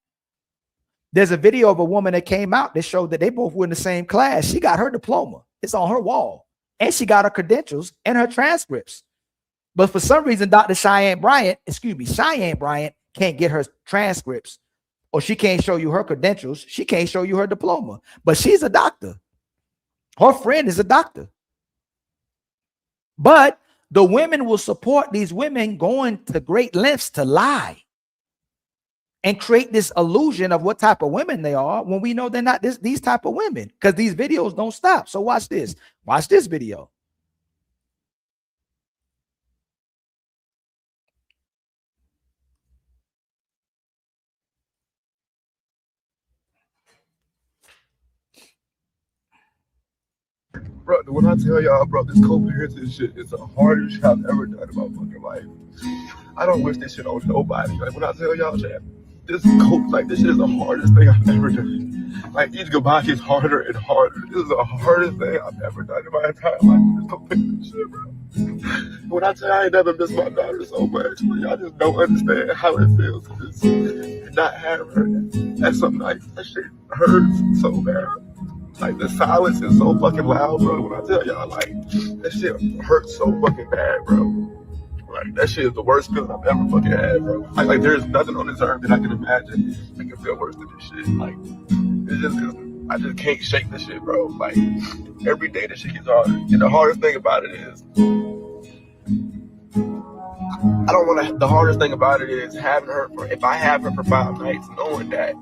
There's a video of a woman that came out that showed that they both were in the same class. She got her diploma. It's on her wall. And she got her credentials and her transcripts. But for some reason, Dr. Cheyenne Bryant can't get her transcripts, or she can't show you her credentials. She can't show you her diploma. But she's a doctor. Her friend is a doctor. But the women will support these women going to great lengths to lie and create this illusion of what type of women they are when we know they're not these type of women, because these videos don't stop. So watch this. Watch this video. But when I tell y'all, bro, this co-parenting shit is the hardest shit I've ever done in my fucking life. I don't wish this shit on nobody. Like when I tell y'all, chat, this shit is the hardest thing I've ever done. Like each goodbye gets harder and harder. This is the hardest thing I've ever done in my entire life. This co-parenting shit, bro. When I tell you I ain't never missed my daughter so much, y'all just don't understand how it feels to just not have her at some nights. That shit hurts so bad. Like the silence is so fucking loud, bro. When I tell y'all, like that shit hurts so fucking bad, bro. Like that shit is the worst feeling I've ever fucking had, bro. Like there's nothing on this earth that I can imagine that can feel worse than this shit. Like it's just cause I just can't shake this shit, bro. Like every day this shit gets harder. And the hardest thing about it is the hardest thing about it is having her if I have her for 5 nights, knowing that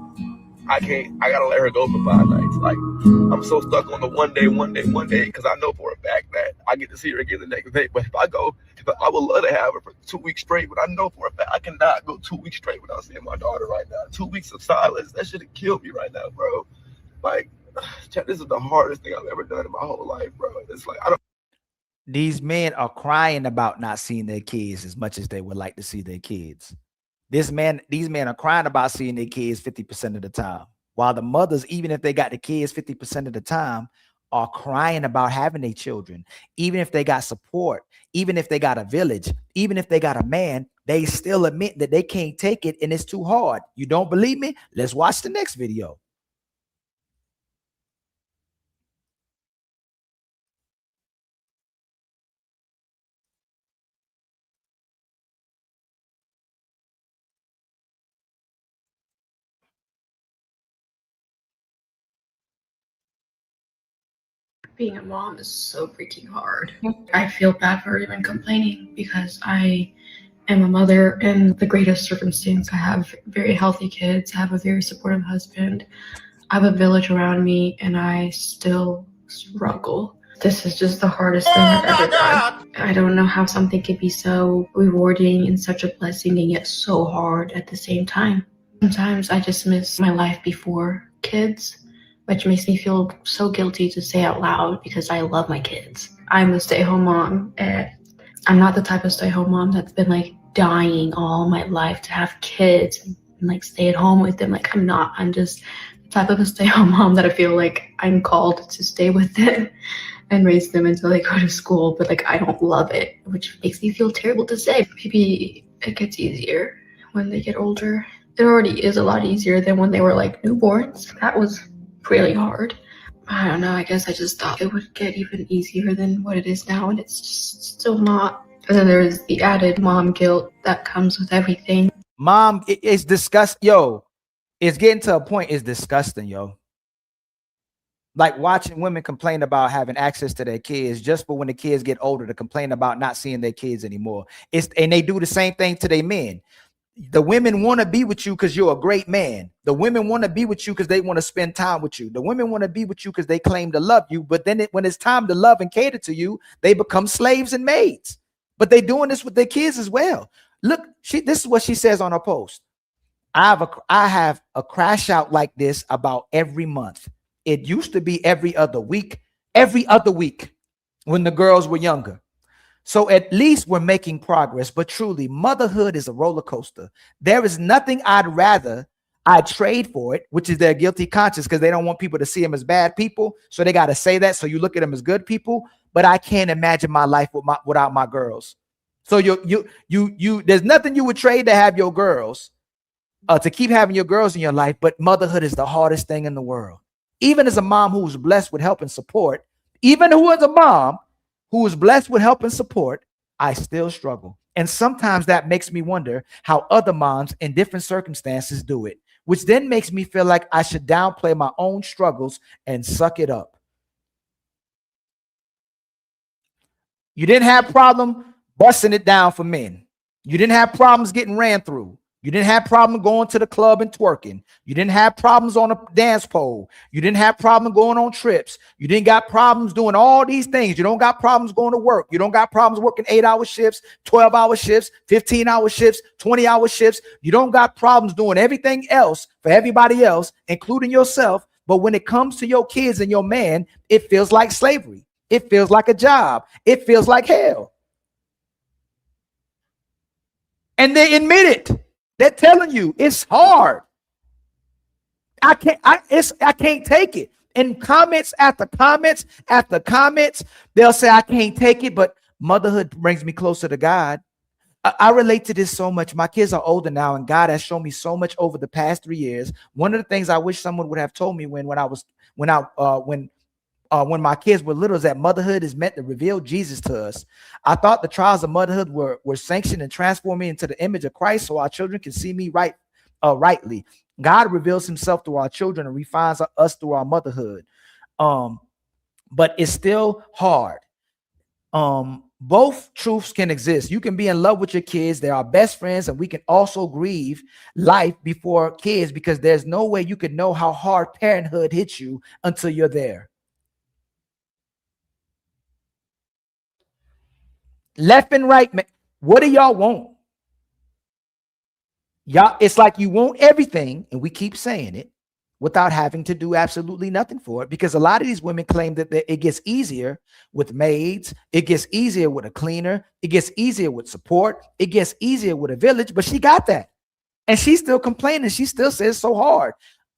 I gotta let her go for 5 nights. Like I'm so stuck on the one day, because I know for a fact that I get to see her again the next day. But if I would love to have her for 2 weeks straight, but I know for a fact I cannot go 2 weeks straight without seeing my daughter right now. 2 weeks of silence, that should have killed me right now, bro. Like, this is the hardest thing I've ever done in my whole life, bro. It's like, These men are crying about not seeing their kids as much as they would like to see their kids. These men are crying about seeing their kids 50% of the time, while the mothers, even if they got the kids 50% of the time, are crying about having their children. Even if they got support, even if they got a village, even if they got a man, they still admit that they can't take it and it's too hard. You don't believe me? Let's watch the next video. Being a mom is so freaking hard. I feel bad for even complaining because I am a mother in the greatest circumstance. I have very healthy kids. I have a very supportive husband. I have a village around me, and I still struggle. This is just the hardest thing I've ever done. I don't know how something could be so rewarding and such a blessing and yet so hard at the same time. Sometimes I just miss my life before kids, which makes me feel so guilty to say out loud because I love my kids. I'm a stay-at-home mom, and I'm not the type of stay-at-home mom that's been like dying all my life to have kids and like stay at home with them. Like I'm not. I'm just the type of a stay-at-home mom that I feel like I'm called to stay with them and raise them until they go to school, but like I don't love it, which makes me feel terrible to say. Maybe it gets easier when they get older. It already is a lot easier than when they were like newborns. That was really hard. I don't know, I guess I just thought it would get even easier than what it is now, and it's just still not. And then there's the added mom guilt that comes with everything. Mom, it's disgusting. Yo, it's getting to a point, it's disgusting, yo. Like watching women complain about having access to their kids just for when the kids get older to complain about not seeing their kids anymore. And they do the same thing to their men. The women want to be with you because you're a great man. The women want to be with you because they want to spend time with you. The women want to be with you because they claim to love you. But then when it's time to love and cater to you, they become slaves and maids. But they're doing this with their kids as well. Look, this is what she says on her post. I have a crash out like this about every month. It used to be every other week when the girls were younger. So at least we're making progress, but truly motherhood is a roller coaster. There is nothing I'd trade for it, which is their guilty conscience, because they don't want people to see them as bad people. So they got to say that. So you look at them as good people, but I can't imagine my life without my girls. So there's nothing you would trade to have your girls, to keep having your girls in your life. But motherhood is the hardest thing in the world. Even as a mom who's blessed with help and support, even who is a mom who is blessed with help and support, I still struggle. And sometimes that makes me wonder how other moms in different circumstances do it, which then makes me feel like I should downplay my own struggles and suck it up. You didn't have problem busting it down for men. You didn't have problems getting ran through. You didn't have problem going to the club and twerking. You didn't have problems on a dance pole. You didn't have problem going on trips. You didn't got problems doing all these things. You don't got problems going to work. You don't got problems working 8-hour shifts, 12-hour shifts, 15-hour shifts, 20-hour shifts. You don't got problems doing everything else for everybody else, including yourself. But when it comes to your kids and your man, it feels like slavery. It feels like a job. It feels like hell. And they admit it. They're telling you it's hard. I can't take it. In comments after comments after comments, they'll say, I can't take it, but motherhood brings me closer to God. I relate to this so much. My kids are older now, and God has shown me so much over the past 3 years. One of the things I wish someone would have told me when my kids were little is that motherhood is meant to reveal Jesus to us. I thought the trials of motherhood were sanctioned and transformed me into the image of Christ, so our children can see me rightly. God reveals himself through our children and refines us through our motherhood. But it's still hard. Both truths can exist. You can be in love with your kids. They're our best friends, and we can also grieve life before kids, because there's no way you could know how hard parenthood hits you until you're there. Left and right, man. What do y'all want? Y'all, it's like you want everything, and we keep saying it without having to do absolutely nothing for it, because a lot of these women claim that it gets easier with maids, it gets easier with a cleaner, it gets easier with support, it gets easier with a village, but she got that. And she's still complaining. She still says it's so hard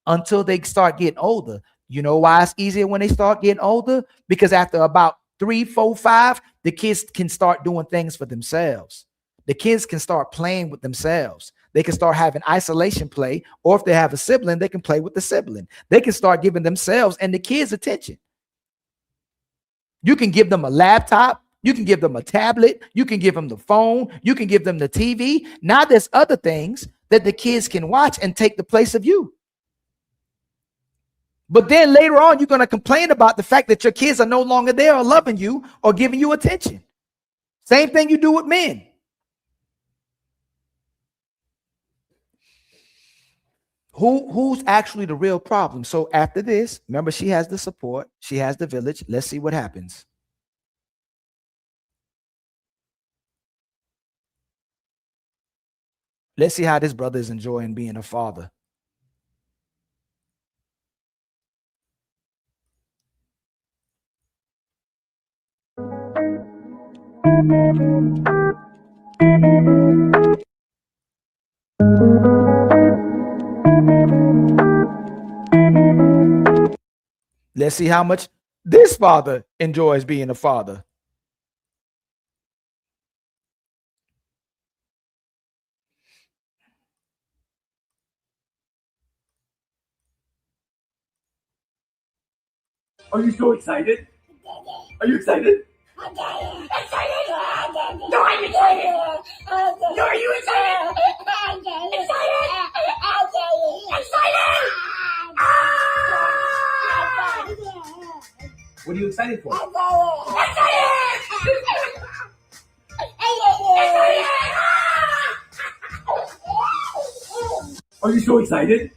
until they start getting older. You know why it's easier when they start getting older? Because after about 3, 4, 5, the kids can start doing things for themselves. The kids can start playing with themselves. They can start having isolation play, or if they have a sibling, they can play with the sibling. They can start giving themselves and the kids attention. You can give them a laptop. You can give them a tablet. You can give them the phone. You can give them the TV. Now there's other things that the kids can watch and take the place of you. But then later on, you're going to complain about the fact that your kids are no longer there or loving you or giving you attention. Same thing you do with men. Who's actually the real problem? So after this, remember, she has the support. She has the village. Let's see what happens. Let's see how this brother is enjoying being a father. Let's see how much this father enjoys being a father. Are you so excited? Are you excited? Excited? No, I'm excited. No, are you excited? Excited? Excited? What are you excited for? Are you so excited?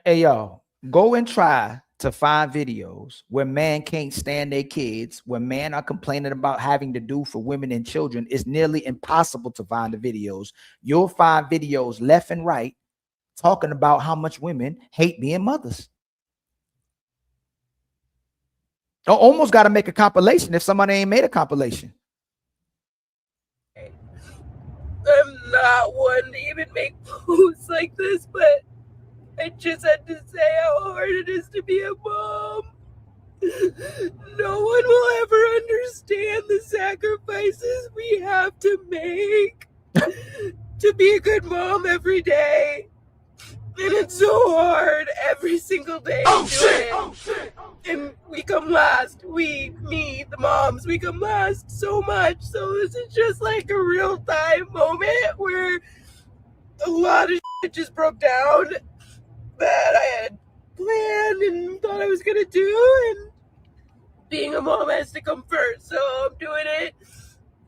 Hey, y'all, go and try to find videos where man can't stand their kids, where men are complaining about having to do for women and children. It's nearly impossible to find the videos. You'll find videos left and right talking about how much women hate being mothers. I almost got to make a compilation if somebody ain't made a compilation. I'm not one to even make posts like this, but I just had to say how hard it is to be a mom. No one will ever understand the sacrifices we have to make to be a good mom every day. And it's so hard every single day. Oh, shit! Oh, shit! And we come last. Me, the moms, we come last so much. So this is just like a real-time moment where a lot of shit just broke down that I had planned and thought I was gonna do, and being a mom has to come first, so I'm doing it,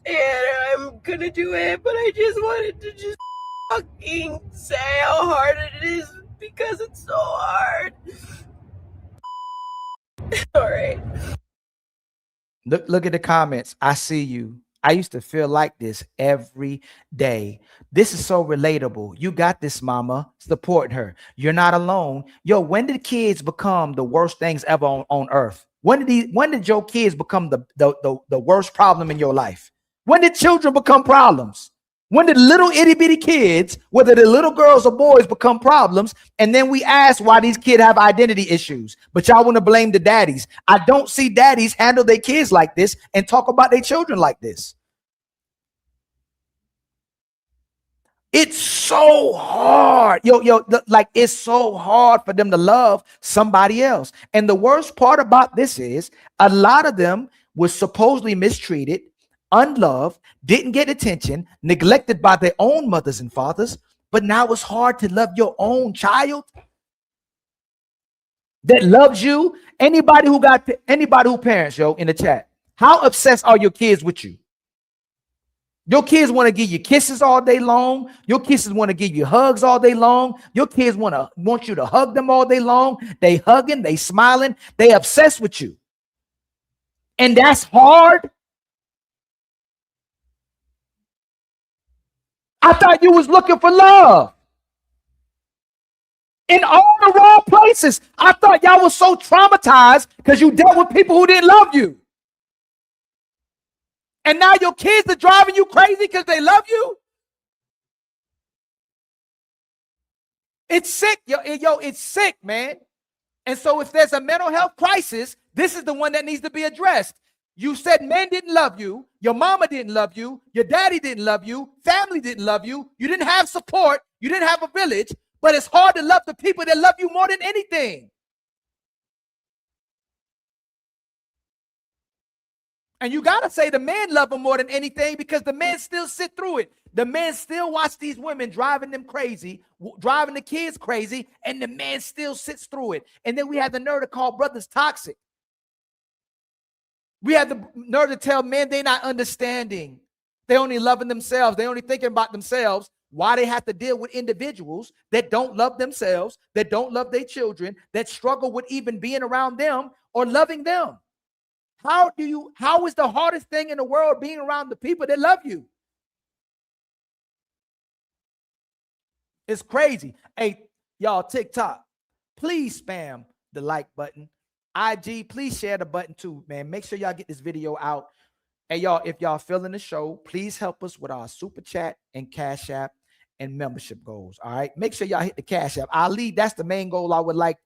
and I'm gonna do it, but I just wanted to just fucking say how hard it is, because it's so hard. All right. Look at the comments. I see you. I used to feel like this every day. This is so relatable. You got this, mama. Support her. You're not alone. Yo, when did kids become the worst things ever on earth? When did your kids become the worst problem in your life? When did children become problems? When did little itty bitty kids, whether they're little girls or boys, become problems? And then we ask why these kids have identity issues, but y'all want to blame the daddies. I don't see daddies handle their kids like this and talk about their children like this. It's so hard. It's so hard for them to love somebody else. And the worst part about this is a lot of them were supposedly mistreated, unloved, didn't get attention, neglected by their own mothers and fathers. But now it's hard to love your own child that loves you. Anybody who parents, in the chat, how obsessed are your kids with you? Your kids want to give you kisses all day long. Your kids want to give you hugs all day long. Your kids want you to hug them all day long. They hugging, they smiling, they obsessed with you. And that's hard. I thought you was looking for love in all the wrong places. I thought y'all was so traumatized because you dealt with people who didn't love you. And now your kids are driving you crazy because they love you. It's sick, it's sick, man. And so if there's a mental health crisis, this is the one that needs to be addressed. You said men didn't love you, your mama didn't love you, your daddy didn't love you, family didn't love you, you didn't have support, you didn't have a village, but it's hard to love the people that love you more than anything. And you got to say the men love them more than anything because the men still sit through it. The men still watch these women driving them crazy, driving the kids crazy, and the man still sits through it. And then we have the nerve to call brothers toxic. We have the nerve to tell men they're not understanding. They're only loving themselves. They're only thinking about themselves. Why they have to deal with individuals that don't love themselves, that don't love their children, that struggle with even being around them or loving them. How is the hardest thing in the world being around the people that love you? It's crazy. Hey, y'all, TikTok, please spam the like button. IG, please share the button too, man. Make sure y'all get this video out. Hey, y'all, if y'all feeling the show, please help us with our super chat and Cash App and membership goals. All right. Make sure y'all hit the Cash App. Ali, that's the main goal I would like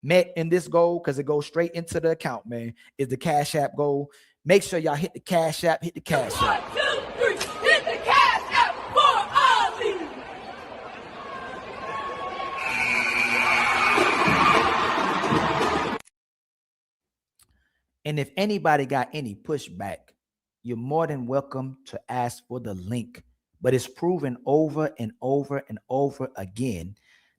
met in this goal, because it goes straight into the account, man, is the Cash App goal. Make sure y'all hit the Cash App, hit the Cash App. 1, 2, 3, hit the Cash App for Ali. And if anybody got any pushback, you're more than welcome to ask for the link. But it's proven over and over and over again.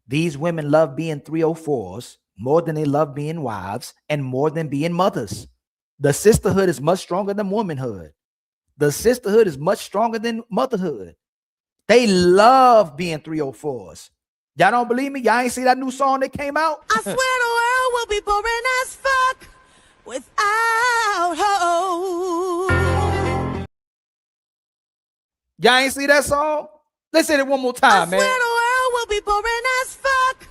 These women love being 304s more than they love being wives and more than being mothers. The sisterhood is much stronger than womanhood. The sisterhood is much stronger than motherhood. They love being 304s. Y'all don't believe me? Y'all ain't see that new song that came out? I swear the world will be boring as fuck without hoes. Y'all ain't see that song? Let's hit it one more time, man. I swear the world will be boring as fuck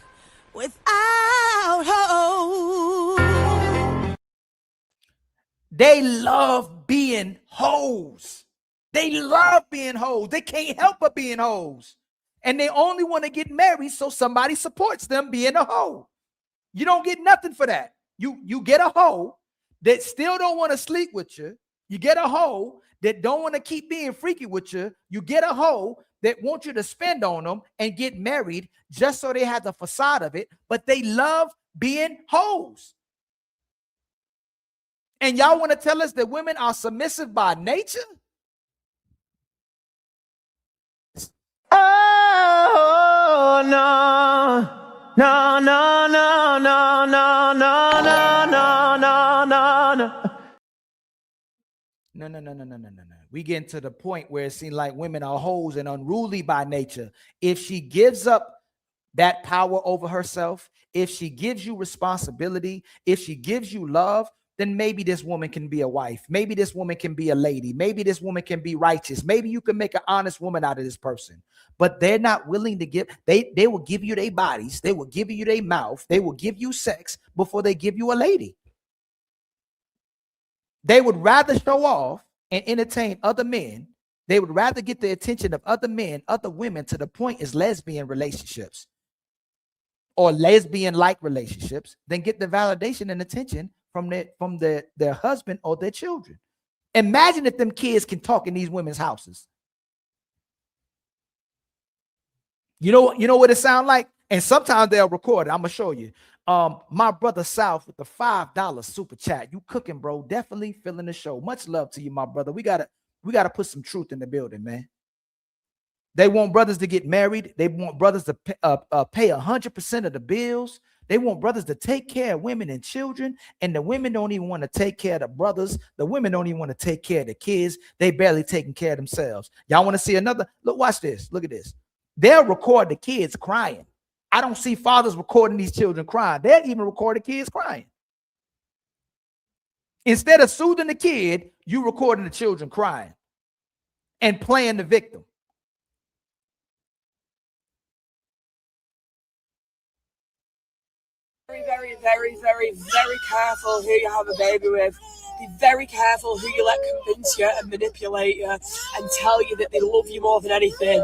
without hoes. They love being hoes. They love being hoes. They can't help but being hoes. And they only want to get married so somebody supports them being a hoe. You don't get nothing for that. You get a hoe that still don't want to sleep with you. You get a hoe that don't want to keep being freaky with you. You get a hoe that want you to spend on them and get married just so they have the facade of it, but they love being hoes. And y'all want to tell us that women are submissive by nature? Oh, no. No, no, no, no, no, no, no, no, no, no, no. No. We get to the point where it seems like women are hoes and unruly by nature. If she gives up that power over herself, if she gives you responsibility, if she gives you love, then maybe this woman can be a wife. Maybe this woman can be a lady. Maybe this woman can be righteous. Maybe you can make an honest woman out of this person. But they're not willing to give. They will give you their bodies. They will give you their mouth. They will give you sex before they give you a lady. They would rather show off and entertain other men. They would rather get the attention of other men, other women, to the point is lesbian relationships or lesbian-like relationships, than get the validation and attention from their husband or their children. Imagine if them kids can talk in these women's houses. You know what it sounds like? And sometimes they'll record it. I'm gonna show you. My brother South with the $5 super chat. You cooking, bro. Definitely feeling the show. Much love to you, my brother. We gotta put some truth in the building, man. They want brothers to get married. They want brothers to pay 100% of the bills. They want brothers to take care of women and children, and the women don't even want to take care of the brothers. The women don't even want to take care of the kids. They barely taking care of themselves. Y'all want to see another? Look, watch this. Look at this. They'll record the kids crying. I don't see fathers recording these children crying. They'll even record the kids crying. Instead of soothing the kid, you recording the children crying and playing the victim. Very, very, very, very careful who you have a baby with. Be very careful who you let convince you and manipulate you and tell you that they love you more than anything.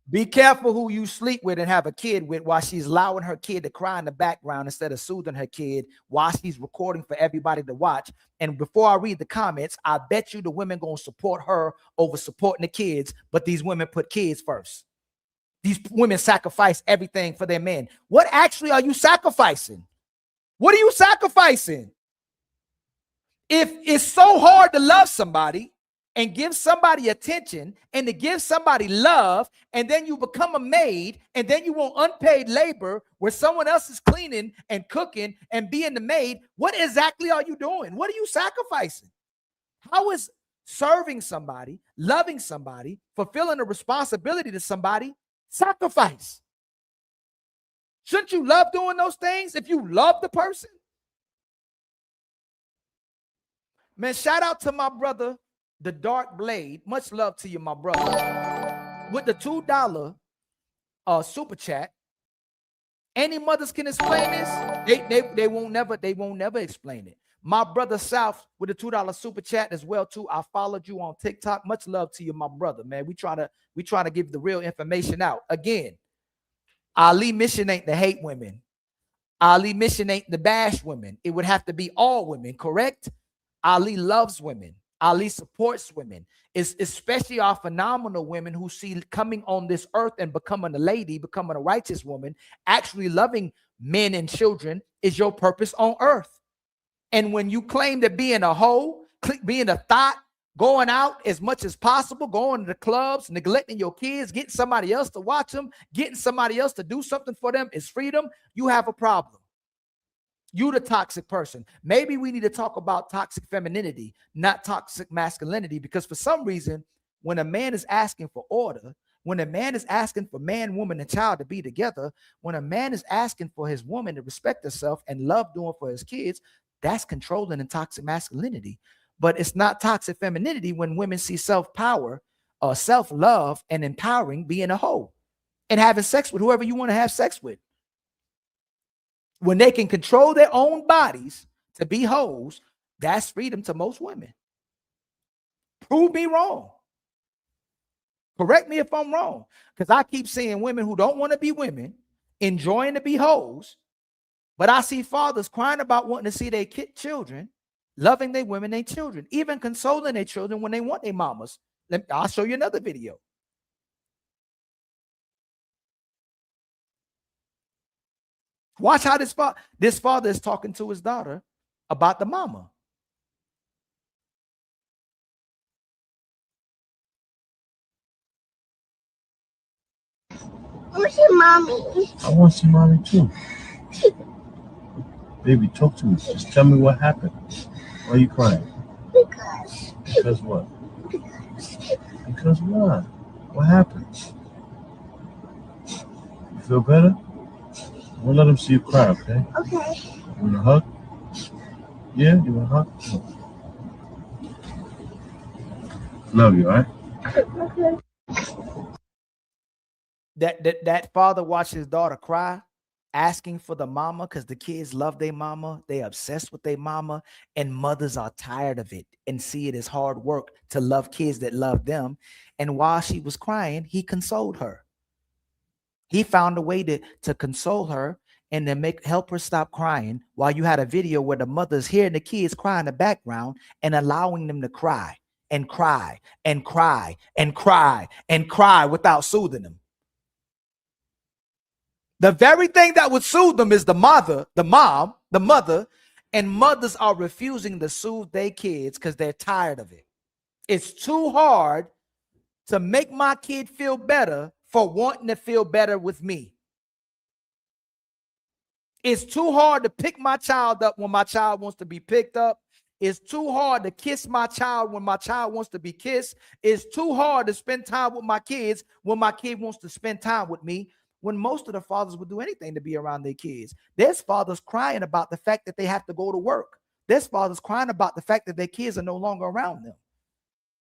Be careful who you sleep with and have a kid with while she's allowing her kid to cry in the background instead of soothing her kid while she's recording for everybody to watch. And before I read the comments, I bet you the women gonna support her over supporting the kids, but these women put kids first. These women sacrifice everything for their men. What actually are you sacrificing? What are you sacrificing? If it's so hard to love somebody and give somebody attention and to give somebody love, and then you become a maid, and then you want unpaid labor where someone else is cleaning and cooking and being the maid, what exactly are you doing? What are you sacrificing? How is serving somebody, loving somebody, fulfilling a responsibility to somebody sacrifice? Shouldn't you love doing those things if you love the person? Man, shout out to my brother, the Dark Blade. Much love to you, my brother. With the $2 super chat. Any mothers can explain this. They won't never explain it. My brother South with the $2 super chat as well too. I followed you on TikTok. Much love to you, my brother, man. We trying to give the real information out. Again, Ali mission ain't to hate women. Ali mission ain't to bash women. It would have to be all women, correct? Ali loves women. Ali supports women. It's especially our phenomenal women who see coming on this earth and becoming a lady, becoming a righteous woman, actually loving men and children is your purpose on earth. And when you claim that being a hoe, being a thought, going out as much as possible, going to the clubs, neglecting your kids, getting somebody else to watch them, getting somebody else to do something for them is freedom, you have a problem. You the toxic person. Maybe we need to talk about toxic femininity, not toxic masculinity, because for some reason, when a man is asking for order, when a man is asking for man, woman, and child to be together, when a man is asking for his woman to respect herself and love doing for his kids, that's controlling and toxic masculinity. But it's not toxic femininity when women see self-power or self-love and empowering being a hoe and having sex with whoever you want to have sex with. When they can control their own bodies to be hoes, that's freedom to most women. Prove me wrong. Correct me if I'm wrong. Because I keep seeing women who don't want to be women, enjoying to be hoes, but I see fathers crying about wanting to see their children, loving their women, their children, even consoling their children when they want their mamas. I'll show you another video. Watch how this father is talking to his daughter about the mama. I want to see mommy. I want to see mommy too. Baby, talk to me. Just tell me what happened. Why are you crying? Because what? Because what? What happened? You feel better? We'll let him see you cry, okay? Okay. You want a hug? Yeah? You want a hug? Love you, all right? That father watched his daughter cry asking for the mama because the kids love their mama. They obsessed with their mama, and mothers are tired of it and see it as hard work to love kids that love them. And while she was crying, he consoled her. He found a way to console her and to help her stop crying, while you had a video where the mother's hearing the kids cry in the background and allowing them to cry and cry and cry and cry and cry without soothing them. The very thing that would soothe them is the mother, and mothers are refusing to soothe their kids because they're tired of it. It's too hard to make my kid feel better for wanting to feel better with me. It's too hard to pick my child up when my child wants to be picked up. It's too hard to kiss my child when my child wants to be kissed. It's too hard to spend time with my kids when my kid wants to spend time with me, when most of the fathers would do anything to be around their kids. There's fathers crying about the fact that they have to go to work. There's fathers crying about the fact that their kids are no longer around them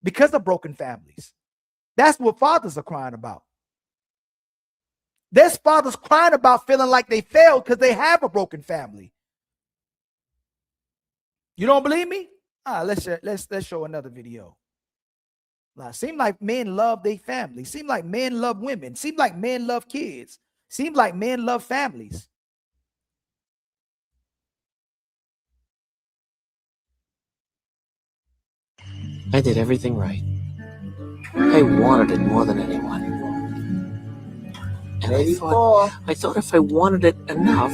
because of broken families. That's what fathers are crying about. There's fathers crying about feeling like they failed because they have a broken family. You don't believe me? Let's show another video. Now, seem like men love their family. Seem like men love women. Seem like men love kids. Seem like men love families. I did everything right. I wanted it more than anyone. And I thought if I wanted it enough,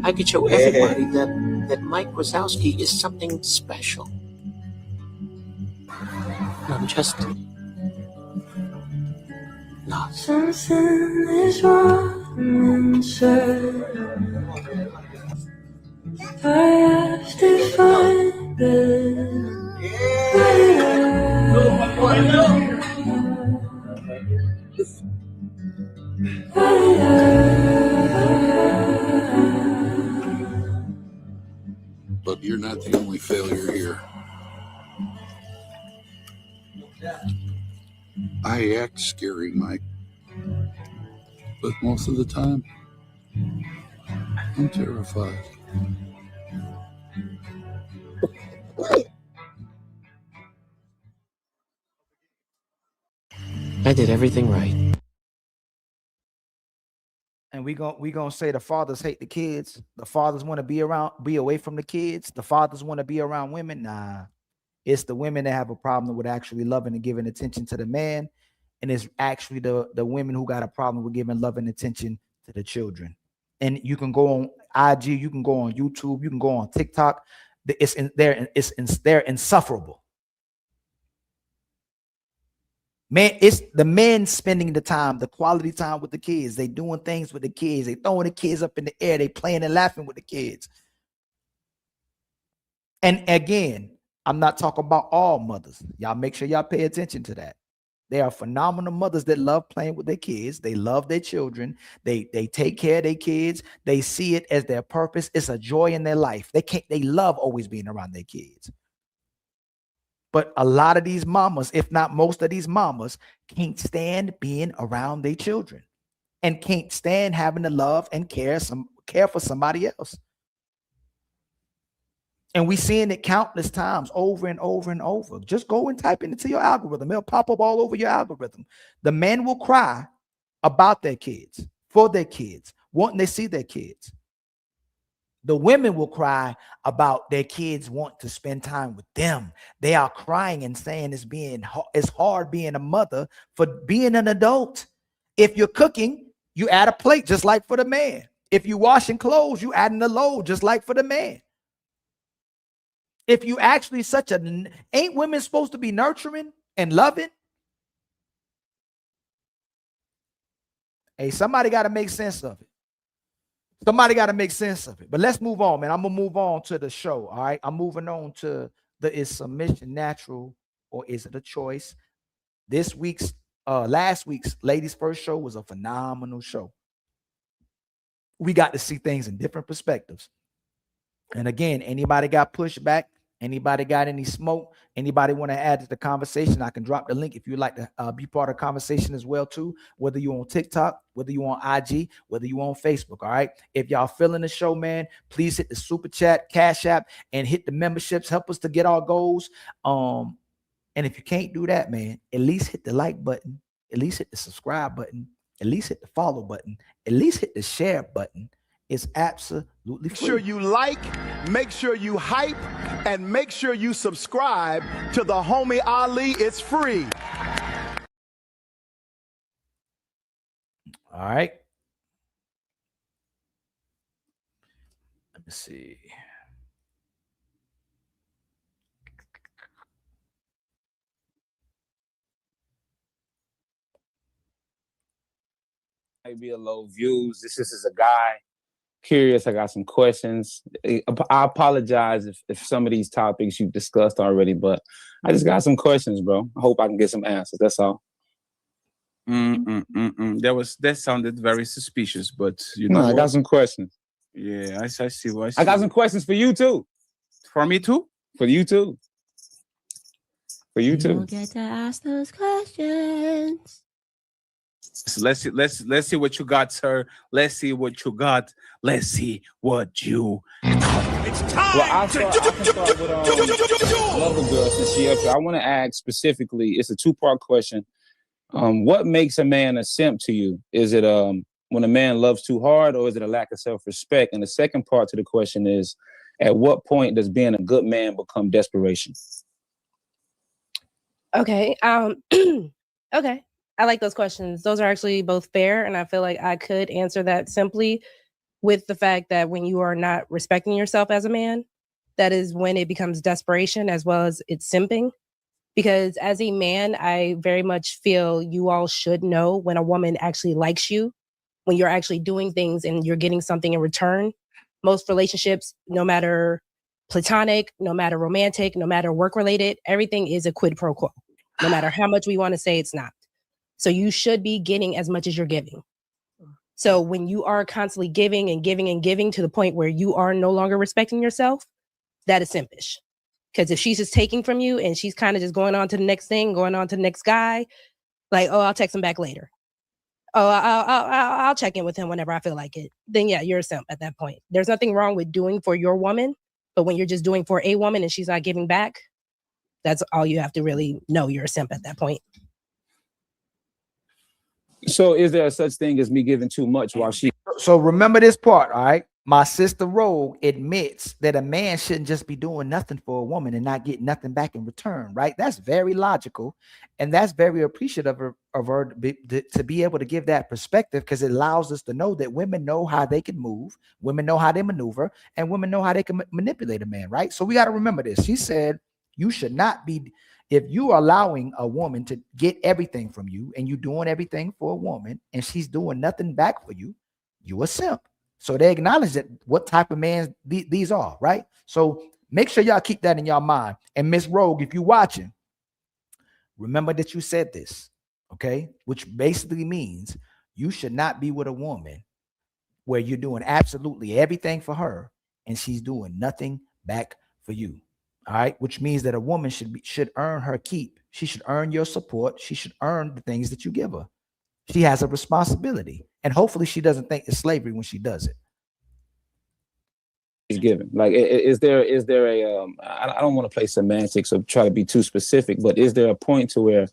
I could show everybody that Mike Wazowski is something special. Not just not. Something is wrong inside. I have to find it. But you're not the only failure here. I act scary, Mike. But most of the time, I'm terrified. I did everything right. And we gonna say the fathers hate the kids. The fathers want to be away from the kids. The fathers want to be around women. Nah, it's the women that have a problem with actually loving and giving attention to the man. And it's actually the women who got a problem with giving love and attention to the children. And you can go on IG, you can go on YouTube, you can go on TikTok. They're insufferable. Man, it's the men spending the time, the quality time with the kids. They doing things with the kids. They throwing the kids up in the air. They playing and laughing with the kids. And again, I'm not talking about all mothers. Y'all make sure y'all pay attention to that. They are phenomenal mothers that love playing with their kids. They love their children. They take care of their kids. They see it as their purpose. It's a joy in their life. They love always being around their kids. But a lot of these mamas, if not most of these mamas, can't stand being around their children and can't stand having to love and care for somebody else. And we seeing it countless times over and over and over. Just go and type it into your algorithm. It'll pop up all over your algorithm. The men will cry about their kids, for their kids, wanting to see their kids. The women will cry about their kids want to spend time with them. They are crying and saying it's hard being a mother for being an adult. If you're cooking, you add a plate just like for the man. If you washing clothes, you adding a load just like for the man. If you actually ain't women supposed to be nurturing and loving? Hey, somebody got to make sense of it. Somebody got to make sense of it. But let's move on, man. I'm going to move on to the show, all right? I'm moving on to is submission natural or is it a choice? Last week's Ladies First show was a phenomenal show. We got to see things in different perspectives. And again, anybody got pushback, Anybody got any smoke? Anybody want to add to the conversation? I can drop the link if you'd like to be part of the conversation as well too. Whether you're on TikTok, whether you're on IG, whether you're on Facebook. All right. If y'all feeling the show, man, please hit the super chat, Cash App, and hit the memberships. Help us to get our goals. And if you can't do that, man, at least hit the like button. At least hit the subscribe button. At least hit the follow button. At least hit the share button. It's absolutely free. Make sure you like, make sure you hype, and make sure you subscribe to the Homie Ali. It's free. All right. Let me see. Maybe a low views. This is a guy curious. I got some questions. I apologize if some of these topics you've discussed already, but I just got some questions, bro. I hope I can get some answers. That's all. That sounded very suspicious, but you know, I got some questions. Yeah, I see. I got some questions for you too. For me too? For you too. For you too. Don't get to ask those questions. So let's see what you got, sir. Let's see what you got. Let's see what you got. It's time. Well, I can start with Lover Girl since she up here. I want to ask specifically. It's a two-part question. What makes a man a simp to you? Is it when a man loves too hard, or is it a lack of self-respect? And the second part to the question is, at what point does being a good man become desperation? Okay. Okay. I like those questions. Those are actually both fair, and I feel like I could answer that simply with the fact that when you are not respecting yourself as a man, that is when it becomes desperation as well as it's simping. Because as a man, I very much feel you all should know when a woman actually likes you, when you're actually doing things and you're getting something in return. Most relationships, no matter platonic, no matter romantic, no matter work-related, everything is a quid pro quo. No matter how much we want to say it's not. So you should be getting as much as you're giving. So when you are constantly giving and giving and giving to the point where you are no longer respecting yourself, that is simpish. Because if she's just taking from you and she's kind of just going on to the next thing, going on to the next guy, like, oh, I'll text him back later. Oh, I'll check in with him whenever I feel like it. Then yeah, you're a simp at that point. There's nothing wrong with doing for your woman, but when you're just doing for a woman and she's not giving back, that's all you have to really know. You're a simp at that point. So is there such thing as me giving too much while she... So remember this part, all right? My sister Rogue admits that a man shouldn't just be doing nothing for a woman and not get nothing back in return, right? That's very logical. And that's very appreciative of her to be able to give that perspective, because it allows us to know that women know how they can move, women know how they maneuver, and women know how they can manipulate a man, right? So we got to remember this. She said, you should not be... If you are allowing a woman to get everything from you and you're doing everything for a woman and she's doing nothing back for you, you're a simp. So they acknowledge that what type of man these are, right? So make sure y'all keep that in your mind. And Miss Rogue, if you're watching, remember that you said this, okay? Which basically means you should not be with a woman where you're doing absolutely everything for her and she's doing nothing back for you. All right, which means that a woman should earn her keep. She should earn your support. She should earn the things that you give her. She has a responsibility, and hopefully, she doesn't think it's slavery when she does it. Is given. Like, is there a? I don't want to play semantics or try to be too specific, but is there a point to where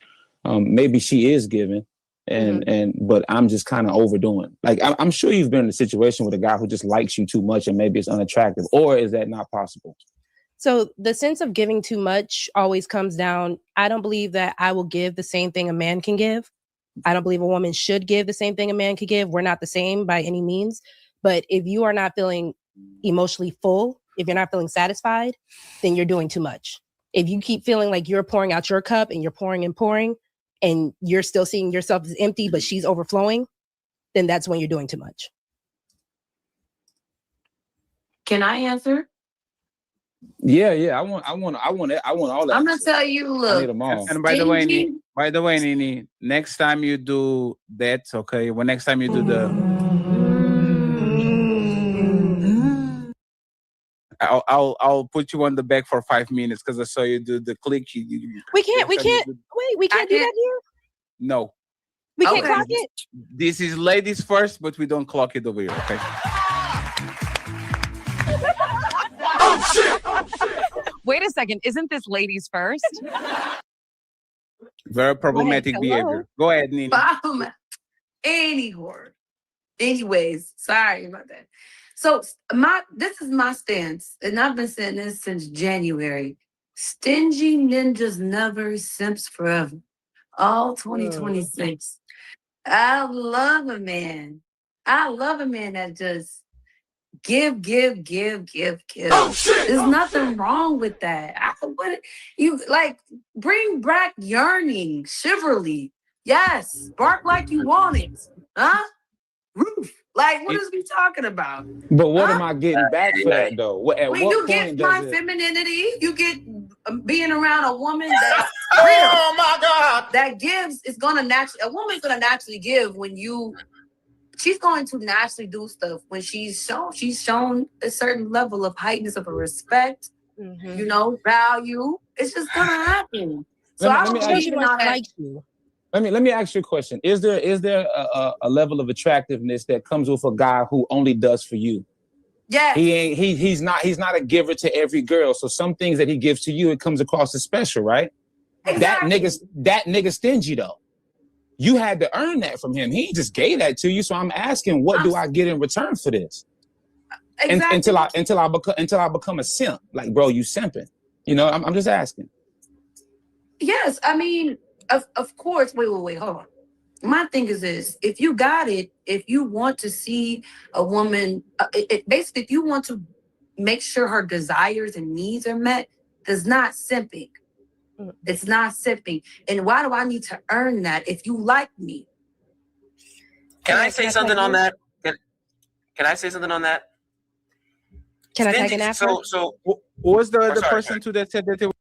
maybe she is given, but I'm just kind of overdoing? Like, I'm sure you've been in a situation with a guy who just likes you too much, and maybe it's unattractive, or is that not possible? So the sense of giving too much always comes down. I don't believe that I will give the same thing a man can give. I don't believe a woman should give the same thing a man could give. We're not the same by any means. But if you are not feeling emotionally full, if you're not feeling satisfied, then you're doing too much. If you keep feeling like you're pouring out your cup and you're pouring and you're still seeing yourself as empty, but she's overflowing, then that's when you're doing too much. Can I answer? Yeah. I want all that. I'm gonna tell you, look. I need them all. And by the way, Nini, next time you do that, okay? Well, next time you do the, I'll put you on the back for 5 minutes because I saw you do the click. We can't do that here. No. We can't clock it. This is ladies first, but we don't clock it over here. Okay. Wait a second. Isn't this ladies first? Very problematic behavior. Go ahead, Nina. Anyways, sorry about that. So this is my stance, and I've been saying this since January. Stingy ninjas never, simps forever. All 2026. I love a man. I love a man that just give. There's nothing wrong with that. Bring back yearning, chivalry. Yes, bark like you want it. Huh? Roof. Like, what is we talking about? But what am I getting back for that though? When you get my femininity, you get being around a woman that's Oh my God! that gives is gonna naturally. A woman's gonna naturally give when she's going to naturally do stuff when she's shown a certain level of heightness of a respect, value. It's just gonna happen. So let me ask you a question. Is there a level of attractiveness that comes with a guy who only does for you? Yeah. He's not a giver to every girl. So some things that he gives to you, it comes across as special, right? Exactly. That nigga stingy though. You had to earn that from him. He just gave that to you. So I'm asking, what do I get in return for this? Exactly. Until I become a simp. Like, bro, you simping. I'm just asking. Yes, I mean, of course. Wait, hold on. My thing is this: if you got it, if you want to see a woman, basically, if you want to make sure her desires and needs are met, that's not simping. It's not simping. And why do I need to earn that if you like me? Can I say something on that? Can I say something on that? Can I take an after? So who was the person to that said that they were?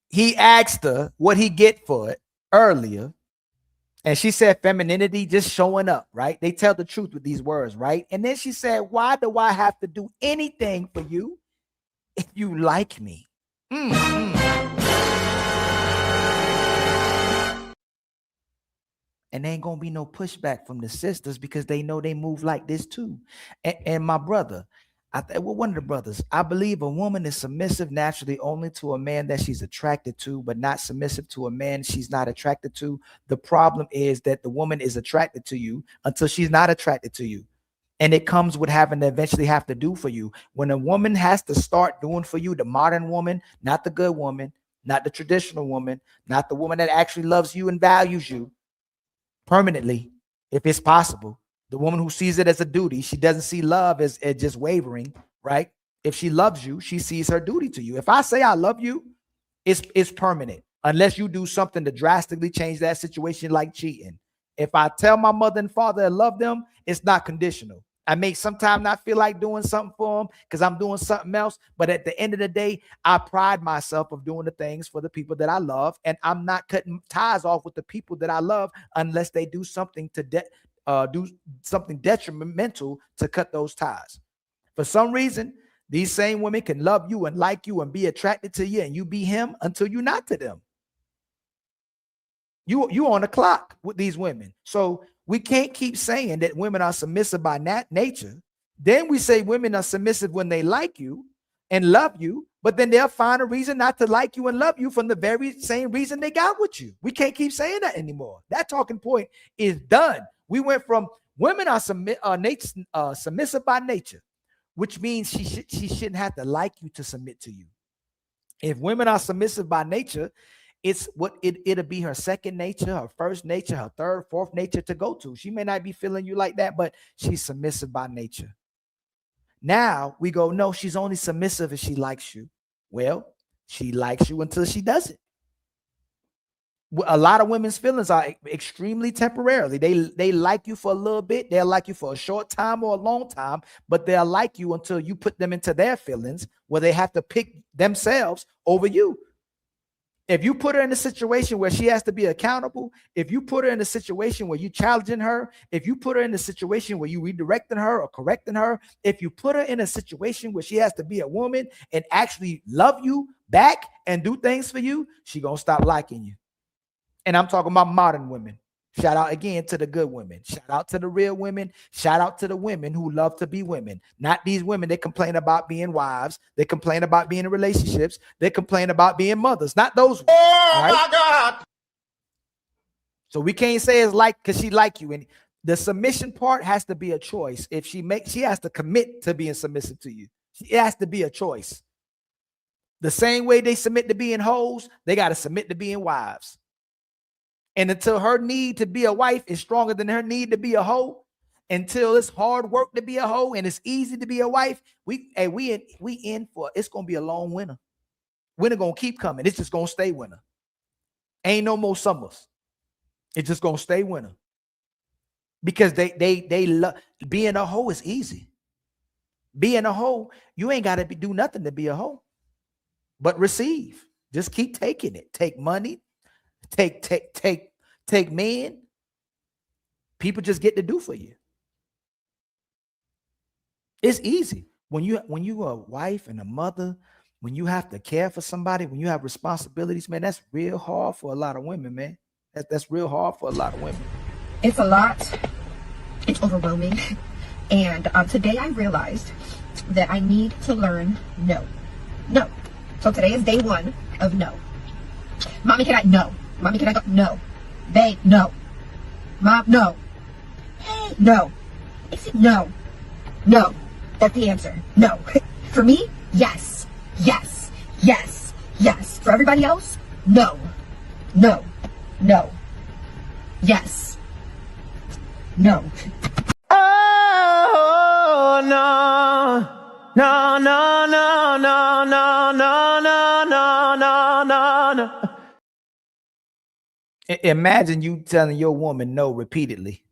He asked her what he get for it earlier. And she said femininity, just showing up, right? They tell the truth with these words, right? And then she said, why do I have to do anything for you if you like me? And there ain't gonna be no pushback from the sisters because they know they move like this too. And my brother, one of the brothers, I believe a woman is submissive naturally only to a man that she's attracted to, but not submissive to a man she's not attracted to. The problem is that the woman is attracted to you until she's not attracted to you. And it comes with having to eventually have to do for you. When a woman has to start doing for you, the modern woman, not the good woman, not the traditional woman, not the woman that actually loves you and values you permanently, if it's possible. The woman who sees it as a duty, she doesn't see love as just wavering, right? If she loves you, she sees her duty to you. If I say I love you, it's permanent, unless you do something to drastically change that situation, like cheating. If I tell my mother and father I love them, it's not conditional. I may sometimes not feel like doing something for them because I'm doing something else, but at the end of the day, I pride myself of doing the things for the people that I love, and I'm not cutting ties off with the people that I love unless they do something to do something detrimental to cut those ties. For some reason, these same women can love you and like you and be attracted to you, and you be him until you're not to them. You on the clock with these women. So we can't keep saying that women are submissive by nature. Then we say women are submissive when they like you and love you, but then they'll find a reason not to like you and love you from the very same reason they got with you. We can't keep saying that anymore. That talking point is done. We went from women are submissive by nature, which means she shouldn't have to like you to submit to you. If women are submissive by nature, it's what it'll be her second nature, her first nature, her third, fourth nature to go to. She may not be feeling you like that, but she's submissive by nature. Now we go, no, she's only submissive if she likes you. Well, she likes you until she doesn't. A lot of women's feelings are extremely temporarily. They like you for a little bit. They'll like you for a short time or a long time, but they'll like you until you put them into their feelings where they have to pick themselves over you. If you put her in a situation where she has to be accountable, if you put her in a situation where you challenging her, if you put her in a situation where you redirecting her or correcting her, if you put her in a situation where she has to be a woman and actually love you back and do things for you, she gonna stop liking you. And I'm talking about modern women. Shout out again to the good women. Shout out to the real women. Shout out to the women who love to be women. Not these women that complain about being wives. They complain about being in relationships. They complain about being mothers. Not those ones. Oh my God. So we can't say it's like because she like you. And the submission part has to be a choice. If she has to commit to being submissive to you. It has to be a choice. The same way they submit to being hoes, they got to submit to being wives. And until her need to be a wife is stronger than her need to be a hoe, until it's hard work to be a hoe and it's easy to be a wife, we in for it's gonna be a long winter. Winter gonna keep coming. It's just gonna stay winter. Ain't no more summers. It's just gonna stay winter. Because they love being a hoe is easy. Being a hoe, you ain't gotta do nothing to be a hoe, but receive. Just keep taking it. Take money. Take men. People just get to do for you. It's easy when you are a wife and a mother, when you have to care for somebody, when you have responsibilities, man. That's real hard for a lot of women, man. That's real hard for a lot of women. It's a lot. It's overwhelming. And today I realized that I need to learn no. No. So today is day one of no. Mommy, can I? No. Mommy, can I go? No. Babe, no. Mom, no. Hey, no. No. No. That's the answer. No. For me, yes. Yes. Yes. Yes. For everybody else, no. No. No. Yes. No. Oh, no. No, no, no, no, no, no, no, no, no, no, no. Imagine you telling your woman no repeatedly.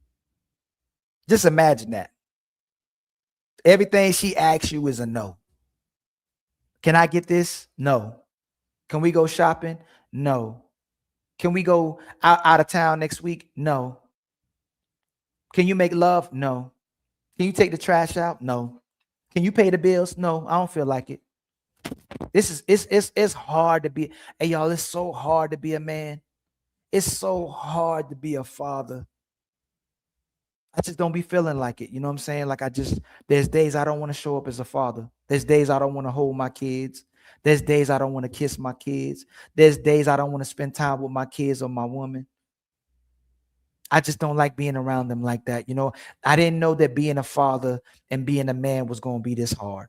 Just imagine that. Everything she asks you is a no. Can I get this? No. Can we go shopping? No. Can we go out of town next week? No. Can you make love? No. Can you take the trash out? No. Can you pay the bills? No, I don't feel like it. It's hard to be. Hey, y'all, it's so hard to be a man. It's so hard to be a father. I just don't be feeling like it. You know what I'm saying? Like there's days I don't want to show up as a father. There's days I don't want to hold my kids. There's days I don't want to kiss my kids. There's days I don't want to spend time with my kids or my woman. I just don't like being around them like that. You know, I didn't know that being a father and being a man was going to be this hard.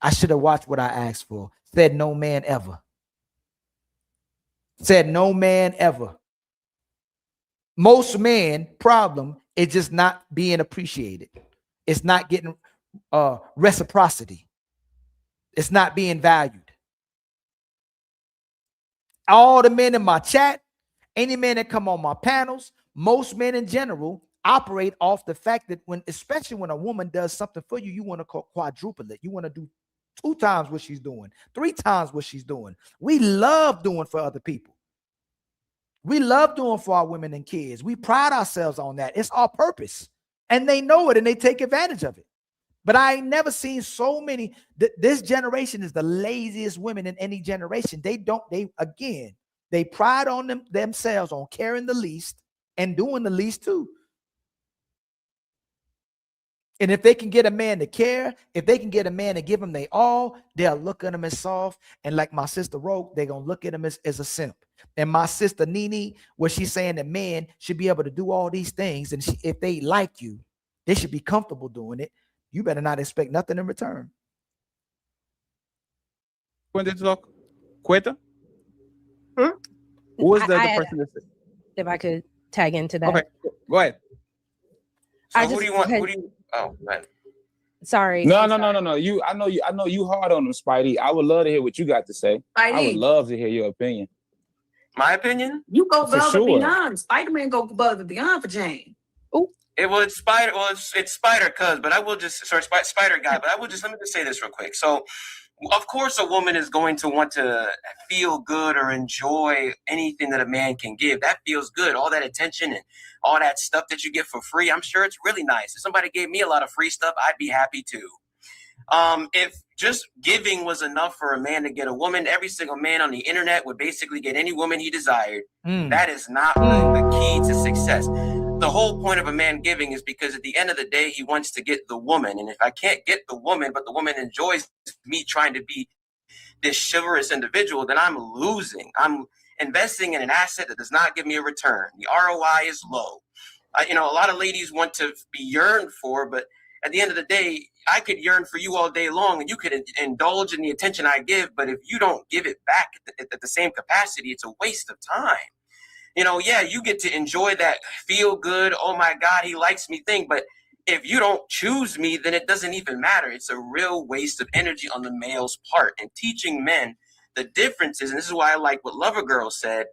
I should have watched what I asked for. Said no man ever. Said no man ever. Most men problem is just not being appreciated. It's not getting reciprocity. It's not being valued. All the men in my chat, any man that come on my panels, most men in general operate off the fact that especially when a woman does something for you, you want to quadruple it. You want to do 2 times what she's doing, 3 times what she's doing. We love doing for other people. We love doing for our women and kids. We pride ourselves on that. It's our purpose. And they know it and they take advantage of it. But I ain't never seen so many. This generation is the laziest women in any generation. They pride on themselves on caring the least and doing the least too. And if they can get a man to care, if they can get a man to give them they all, they'll look at him as soft. And like my sister wrote, they're going to look at him as a simp. And my sister Nene, where she's saying that men should be able to do all these things. And if they like you, they should be comfortable doing it. You better not expect nothing in return. When did you talk? Queta? Hmm? Who was the person that said? If I could tag into that. Okay, go ahead. So who do you want? Oh, man. Sorry. No. I know you hard on them, Spidey. I would love to hear what you got to say. Spidey. I would love to hear your opinion. My opinion? You go For above sure. and beyond. Spider-Man go above and beyond for Jane. It's Spider. Well, it's Spider Cuz, but I will just Spider Guy. But I will just let me just say this real quick. So, Of course, a woman is going to want to feel good or enjoy anything that a man can give. That feels good. All that attention and all that stuff that you get for free, I'm sure it's really nice. If somebody gave me a lot of free stuff, I'd be happy too. If just giving was enough for a man to get a woman, every single man on the internet would basically get any woman he desired. That is not the key to success. The whole point of a man giving is because at the end of the day, he wants to get the woman. And if I can't get the woman, but the woman enjoys me trying to be this chivalrous individual, then I'm losing. I'm investing in an asset that does not give me a return. The ROI is low. A lot of ladies want to be yearned for, but at the end of the day, I could yearn for you all day long and you could indulge in the attention I give, but if you don't give it back at the same capacity, it's a waste of time. Yeah, you get to enjoy that feel good, oh my God, he likes me thing, but if you don't choose me, then it doesn't even matter. It's a real waste of energy on the male's part. And teaching men the differences, and this is why I like what Lover Girl said,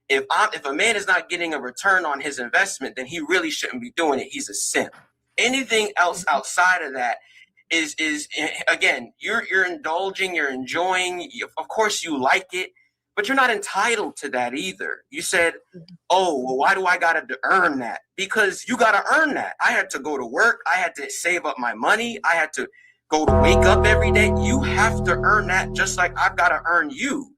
if a man is not getting a return on his investment, then he really shouldn't be doing it. He's a simp. Anything else outside of that is again, you're indulging, you're enjoying, of course you like it, but you're not entitled to that either. You said, oh, well, why do I got to earn that? Because you got to earn that. I had to go to work. I had to save up my money. I had to go to wake up every day. You have to earn that just like I've got to earn you.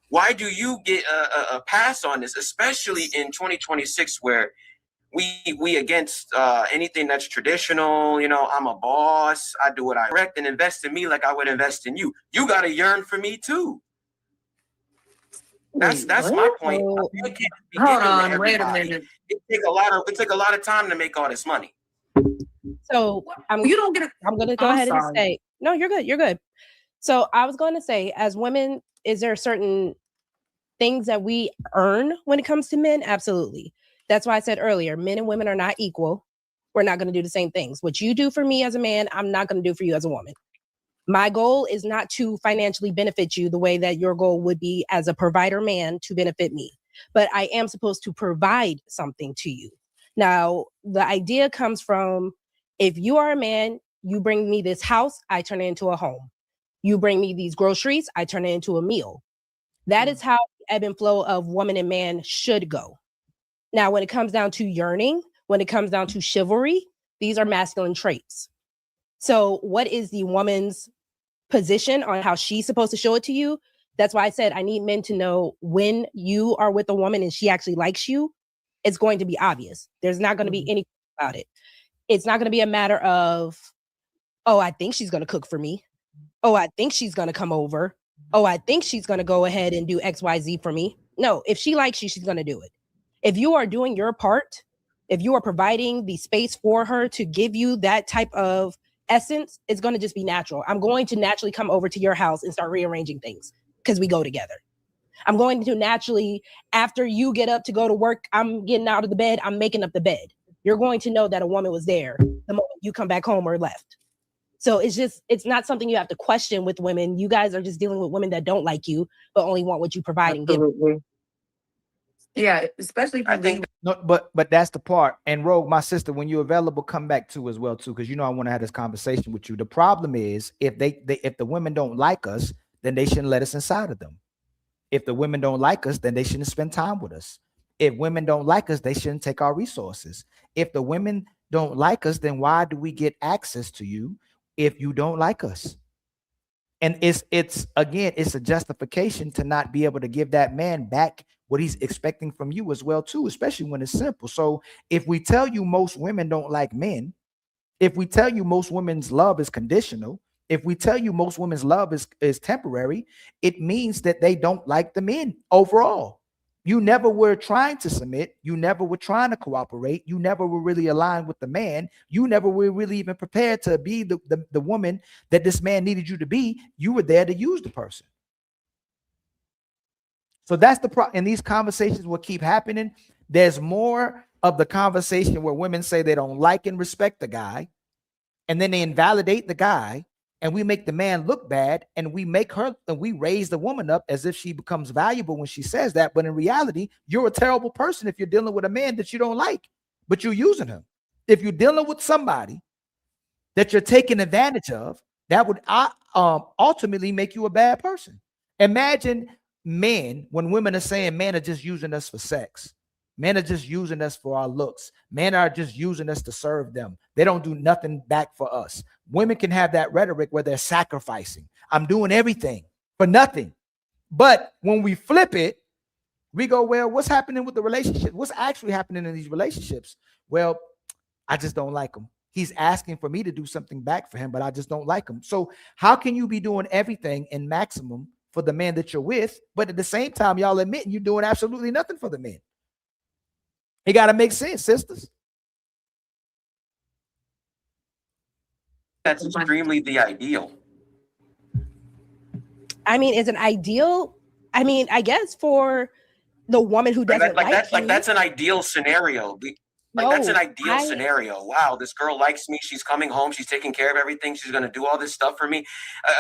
Why do you get a pass on this, especially in 2026 where we against anything that's traditional? I'm a boss. I do what I direct and invest in me like I would invest in you. You got to yearn for me too. That's my point. Hold on, wait a minute. It takes a lot of time to make all this money. So I'm you don't get it. I'm gonna go ahead and say, no, you're good. You're good. So I was going to say, as women, is there certain things that we earn when it comes to men? Absolutely. That's why I said earlier, men and women are not equal. We're not going to do the same things. What you do for me as a man, I'm not going to do for you as a woman. My goal is not to financially benefit you the way that your goal would be as a provider man to benefit me. But I am supposed to provide something to you. Now, the idea comes from, if you are a man, you bring me this house, I turn it into a home. You bring me these groceries, I turn it into a meal. That is how the ebb and flow of woman and man should go. Now, when it comes down to yearning, when it comes down to chivalry, these are masculine traits. So what is the woman's position on how she's supposed to show it to you? That's why I said I need men to know when you are with a woman and she actually likes you, it's going to be obvious. There's not going to be anything about it. It's not going to be a matter of, oh, I think she's going to cook for me. Oh, I think she's going to come over. Oh, I think she's going to go ahead and do XYZ for me. No, if she likes you, she's going to do it. If you are doing your part, if you are providing the space for her to give you that type of essence, it's going to just be natural. I'm going to naturally come over to your house and start rearranging things because we go together. I'm going to naturally, after you get up to go to work, I'm getting out of the bed, I'm making up the bed. You're going to know that a woman was there the moment you come back home or left. So it's not something you have to question with women. You guys are just dealing with women that don't like you, but only want what you provide and give. Yeah, especially if I think no, but that's the part. And Rogue, my sister, when you're available, come back too as well too, because I want to have this conversation with you. The problem is if the women don't like us, then they shouldn't let us inside of them. If the women don't like us, then they shouldn't spend time with us. If women don't like us, they shouldn't take our resources. If the women don't like us, then why do we get access to you if you don't like us? And it's a justification to not be able to give that man back what he's expecting from you as well too, especially when it's simple. So if we tell you most women don't like men, if we tell you most women's love is conditional, if we tell you most women's love is temporary, it means that they don't like the men overall. You never were trying to submit. You never were trying to cooperate. You never were really aligned with the man. You never were really even prepared to be the woman that this man needed you to be. You were there to use the person. So that's the problem. And these conversations will keep happening. There's more of the conversation where women say they don't like and respect the guy, and then they invalidate the guy, and we make the man look bad, and we raise the woman up as if she becomes valuable when she says that. But in reality, you're a terrible person if you're dealing with a man that you don't like, but you're using him. If you're dealing with somebody that you're taking advantage of, ultimately make you a bad person. Imagine men, when women are saying men are just using us for sex, men are just using us for our looks, men are just using us to serve them, they don't do nothing back for us. Women can have that rhetoric where they're sacrificing. I'm doing everything for nothing. But when we flip it, we go, well, what's happening with the relationship? What's actually happening in these relationships? Well, I just don't like him. He's asking for me to do something back for him, but I just don't like him. So how can you be doing everything in maximum for the man that you're with, but at the same time, y'all admitting you're doing absolutely nothing for the men? It got to make sense, sisters. That's extremely the ideal. I mean, is an ideal? I mean, I guess for the woman who doesn't that's an ideal scenario. That's an ideal scenario. Wow, this girl likes me. She's coming home. She's taking care of everything. She's going to do all this stuff for me.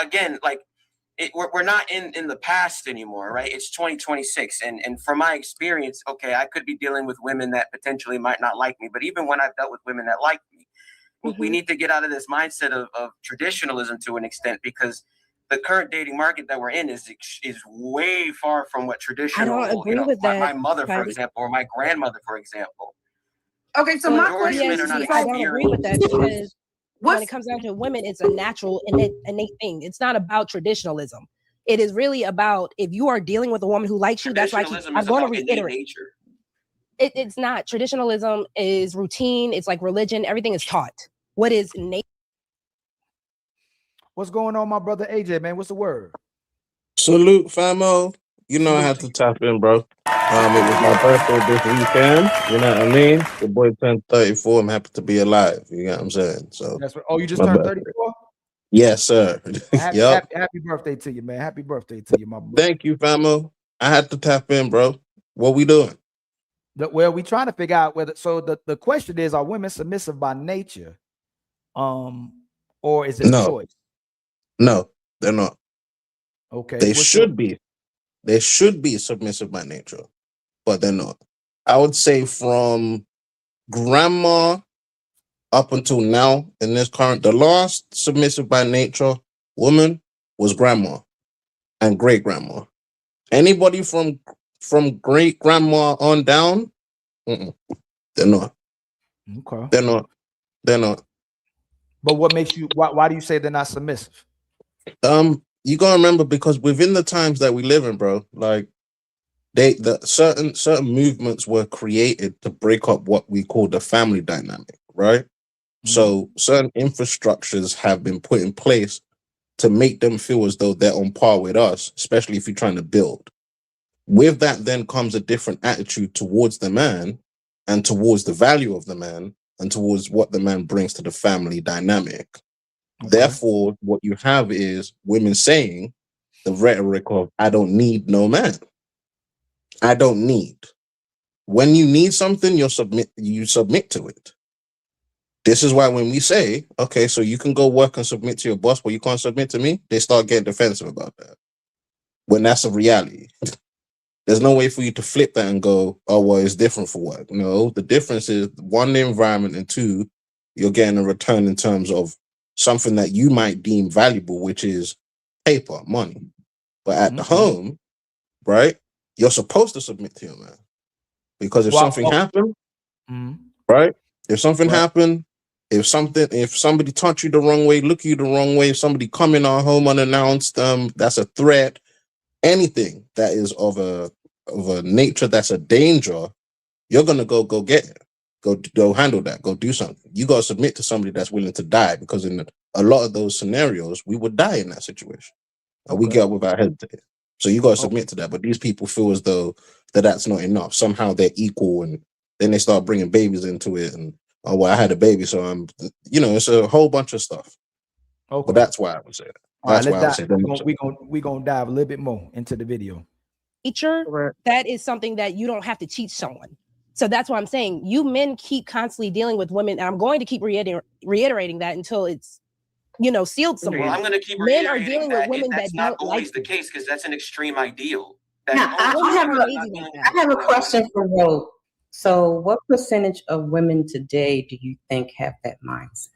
Again, like we're not in the past anymore, right? It's 2026. And from my experience, okay, I could be dealing with women that potentially might not like me. But even when I've dealt with women that like me, we need to get out of this mindset of traditionalism to an extent, because the current dating market that we're in is way far from what traditional, I don't agree with that, my mother, for Patty. example, or my grandmother, for example. Okay, so my Majority question of men are is, not I don't agree with that, because when What's- it comes down to women, it's a natural innate thing. It's not about traditionalism. It is really about, if you are dealing with a woman who likes you, that's why Traditionalism I'm is going to about innate reiterate. nature. It's not. Traditionalism is routine. It's like religion. Everything is taught. What is innate? What's going on, my brother AJ, man? What's the word? Salute, famo. You know I had to tap in, bro. It was my birthday this weekend. You know what I mean? The boy turned 34. I'm happy to be alive. You know what I'm saying? So That's what. Oh, you just my turned birthday. 34? Yes, sir. Yep. Happy birthday to you, man. Happy birthday to you, my brother. Thank you, famo. I had to tap in, bro. What we doing? Well, we trying to figure out whether, so the question is, are women submissive by nature? Or is it a No. choice? No, they're not. Okay. They what's should be. They should be submissive by nature, but they're not. I would say from grandma up until now in this current, the last submissive by nature woman was grandma and great grandma. Anybody from great grandma on down, they're not. Okay. They're not. They're not. But what makes you, why do you say they're not submissive? You gotta remember, because within the times that we live in, bro, like certain movements were created to break up what we call the family dynamic, right? So certain infrastructures have been put in place to make them feel as though they're on par with us, especially if you're trying to build. With that then comes a different attitude towards the man and towards the value of the man and towards what the man brings to the family dynamic. Therefore, what you have is women saying the rhetoric of, I don't need no man. I don't need. When you need something, you submit to it. This is why when we say, okay, so you can go work and submit to your boss, but you can't submit to me, they start getting defensive about that. When that's a reality. There's no way for you to flip that and go, oh, well, it's different for work. No, the difference is, one, the environment, and two, you're getting a return in terms of something that you might deem valuable, which is paper, money. But at the home, right, you're supposed to submit to your man. Because if something happened, right, if something happened, if somebody touched you the wrong way, look at you the wrong way, if somebody come in our home unannounced, that's a threat. Anything that is of a nature that's a danger, you're gonna go get it. Go handle that. Go do something. You gotta submit to somebody that's willing to die, because in a lot of those scenarios, we would die in that situation, and we get up with our head there. So you gotta submit to that. But these people feel as though that's not enough. Somehow they're equal, and then they start bringing babies into it, and oh well, I had a baby, so I'm, it's a whole bunch of stuff. Okay. But that's why I would say that. All right, That's why I would say that. we're gonna dive a little bit more into the video. Nature, that is something that you don't have to teach someone. So that's why I'm saying, you men keep constantly dealing with women, and I'm going to keep reiterating that until it's, sealed somewhere. Well, I'm going to keep Men are reiterating dealing with women that's that not don't always like the case, because that's an extreme ideal. Now, I have a question for Ro. So what percentage of women today do you think have that mindset?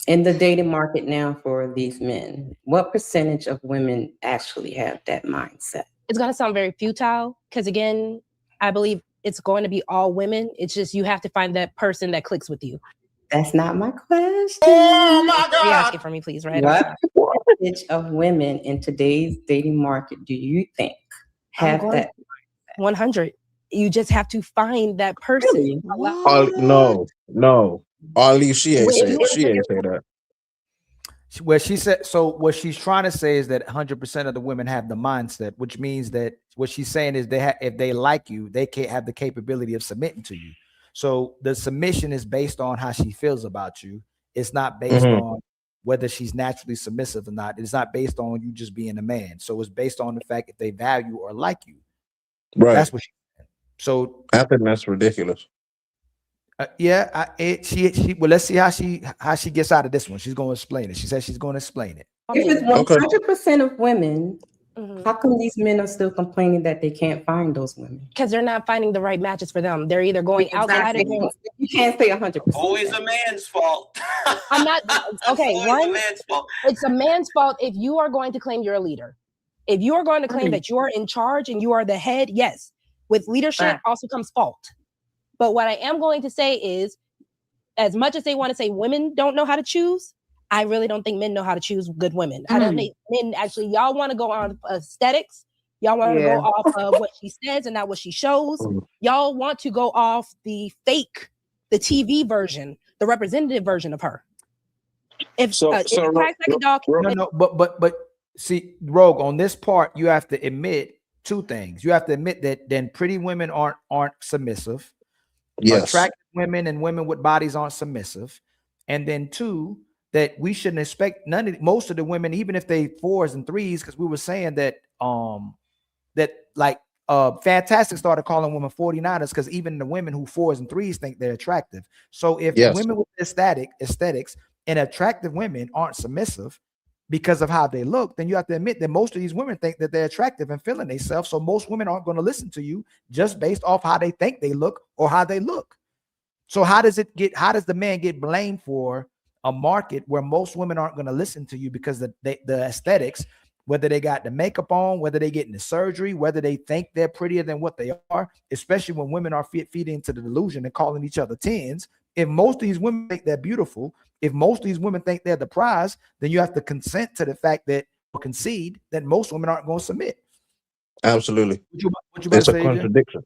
In the dating market now for these men, what percentage of women actually have that mindset? It's going to sound very futile because, again, I believe it's going to be all women. It's just you have to find that person that clicks with you. That's not my question. Oh my God. Ask it for me, please, right? What percentage of women in today's dating market do you think have that? 100. You just have to find that person. No. Ali, she ain't say that. Where she said, so what she's trying to say is that 100% of the women have the mindset, which means that what she's saying is if they like you, they can't have the capability of submitting to you. So the submission is based on how she feels about you. It's not based on whether she's naturally submissive or not. It's not based on you just being a man. So it's based on the fact if they value or like you. Right. That's what she said. So I think that's ridiculous. Well, let's see how she gets out of this one. She's going to explain it. She says she's going to explain it. If it's 100% of women, how come these men are still complaining that they can't find those women? Because they're not finding the right matches for them. They're either going outside of it. You can't say 100%. Always a man's fault. I'm not okay. Always One, a man's fault. it's a man's fault if you are going to claim you're a leader. If you are going to claim that you are in charge and you are the head, yes. With leadership also comes fault. But what I am going to say is, as much as they want to say women don't know how to choose, I really don't think men know how to choose good women. I don't think men actually, y'all want to go on aesthetics. Y'all want to go off of what she says and not what she shows. Y'all want to go off the fake, the TV version, the representative version of her. If but see, Rogue, on this part, you have to admit two things. You have to admit that then pretty women aren't submissive. Yes. Attractive women and women with bodies aren't submissive. And then two, that we shouldn't expect most of the women, even if they 4s and 3s, because we were saying that Fantastic started calling women 49ers because even the women who 4s and 3s think they're attractive. So if women with aesthetics and attractive women aren't submissive because of how they look, then you have to admit that most of these women think that they're attractive and feeling themselves. So most women aren't going to listen to you just based off how they think they look or how they look. So how does the man get blamed for a market where most women aren't going to listen to you because the aesthetics, whether they got the makeup on, whether they getting the surgery, whether they think they're prettier than what they are, especially when women are feeding into the delusion and calling each other 10s. If most of these women think they're beautiful, if most of these women think they're the prize, then you have to consent to the fact that, or concede that most women aren't going to submit. Absolutely. What you about It's to a say, contradiction.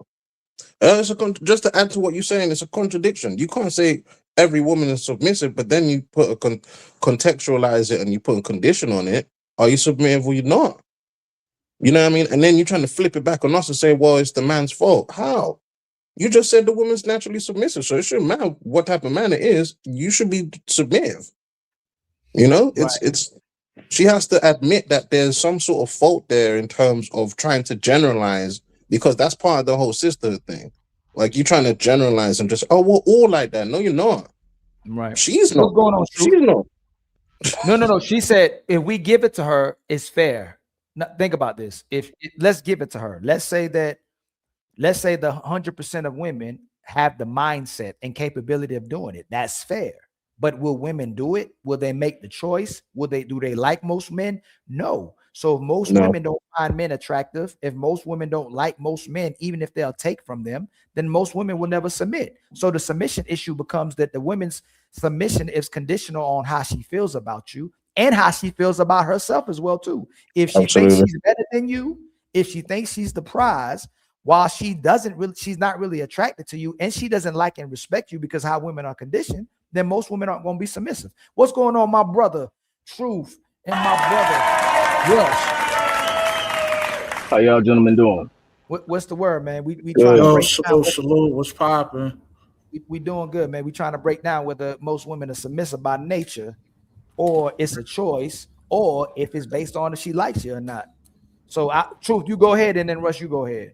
Just to add to what you're saying, it's a contradiction. You can't say every woman is submissive, but then you put contextualize it and you put a condition on it. Are you submissive or you're not? You know what I mean? And then you're trying to flip it back on us and say, well, it's the man's fault. How? You just said the woman's naturally submissive, so it shouldn't matter what type of man it is. You should be submissive. You know, it's she has to admit that there's some sort of fault there in terms of trying to generalize, because that's part of the whole sisterhood thing. Like you're trying to generalize and just, oh, we're all like that. No, you're not. Right. She's not. What's going on? She's not. No. She said if we give it to her, it's fair. Now, think about this. Let's give it to her. Let's say the 100% of women have the mindset and capability of doing it. That's fair. But will women do it? Will they make the choice? Do they like most men? No. So if most women don't find men attractive, if most women don't like most men, even if they'll take from them, then most women will never submit. So the submission issue becomes that the women's submission is conditional on how she feels about you and how she feels about herself as well too. If she thinks she's better than you, if she thinks she's the prize, while she's not really attracted to you and she doesn't like and respect you because how women are conditioned, then most women aren't going to be submissive. What's going on, my brother Truth and my brother Rush? How y'all gentlemen doing? What's the word, man? We trying to break down. Salute. What's popping? We doing good, man. We trying to break down whether most women are submissive by nature, or it's a choice, or if it's based on if she likes you or not. So, Truth, you go ahead, and then Rush, you go ahead.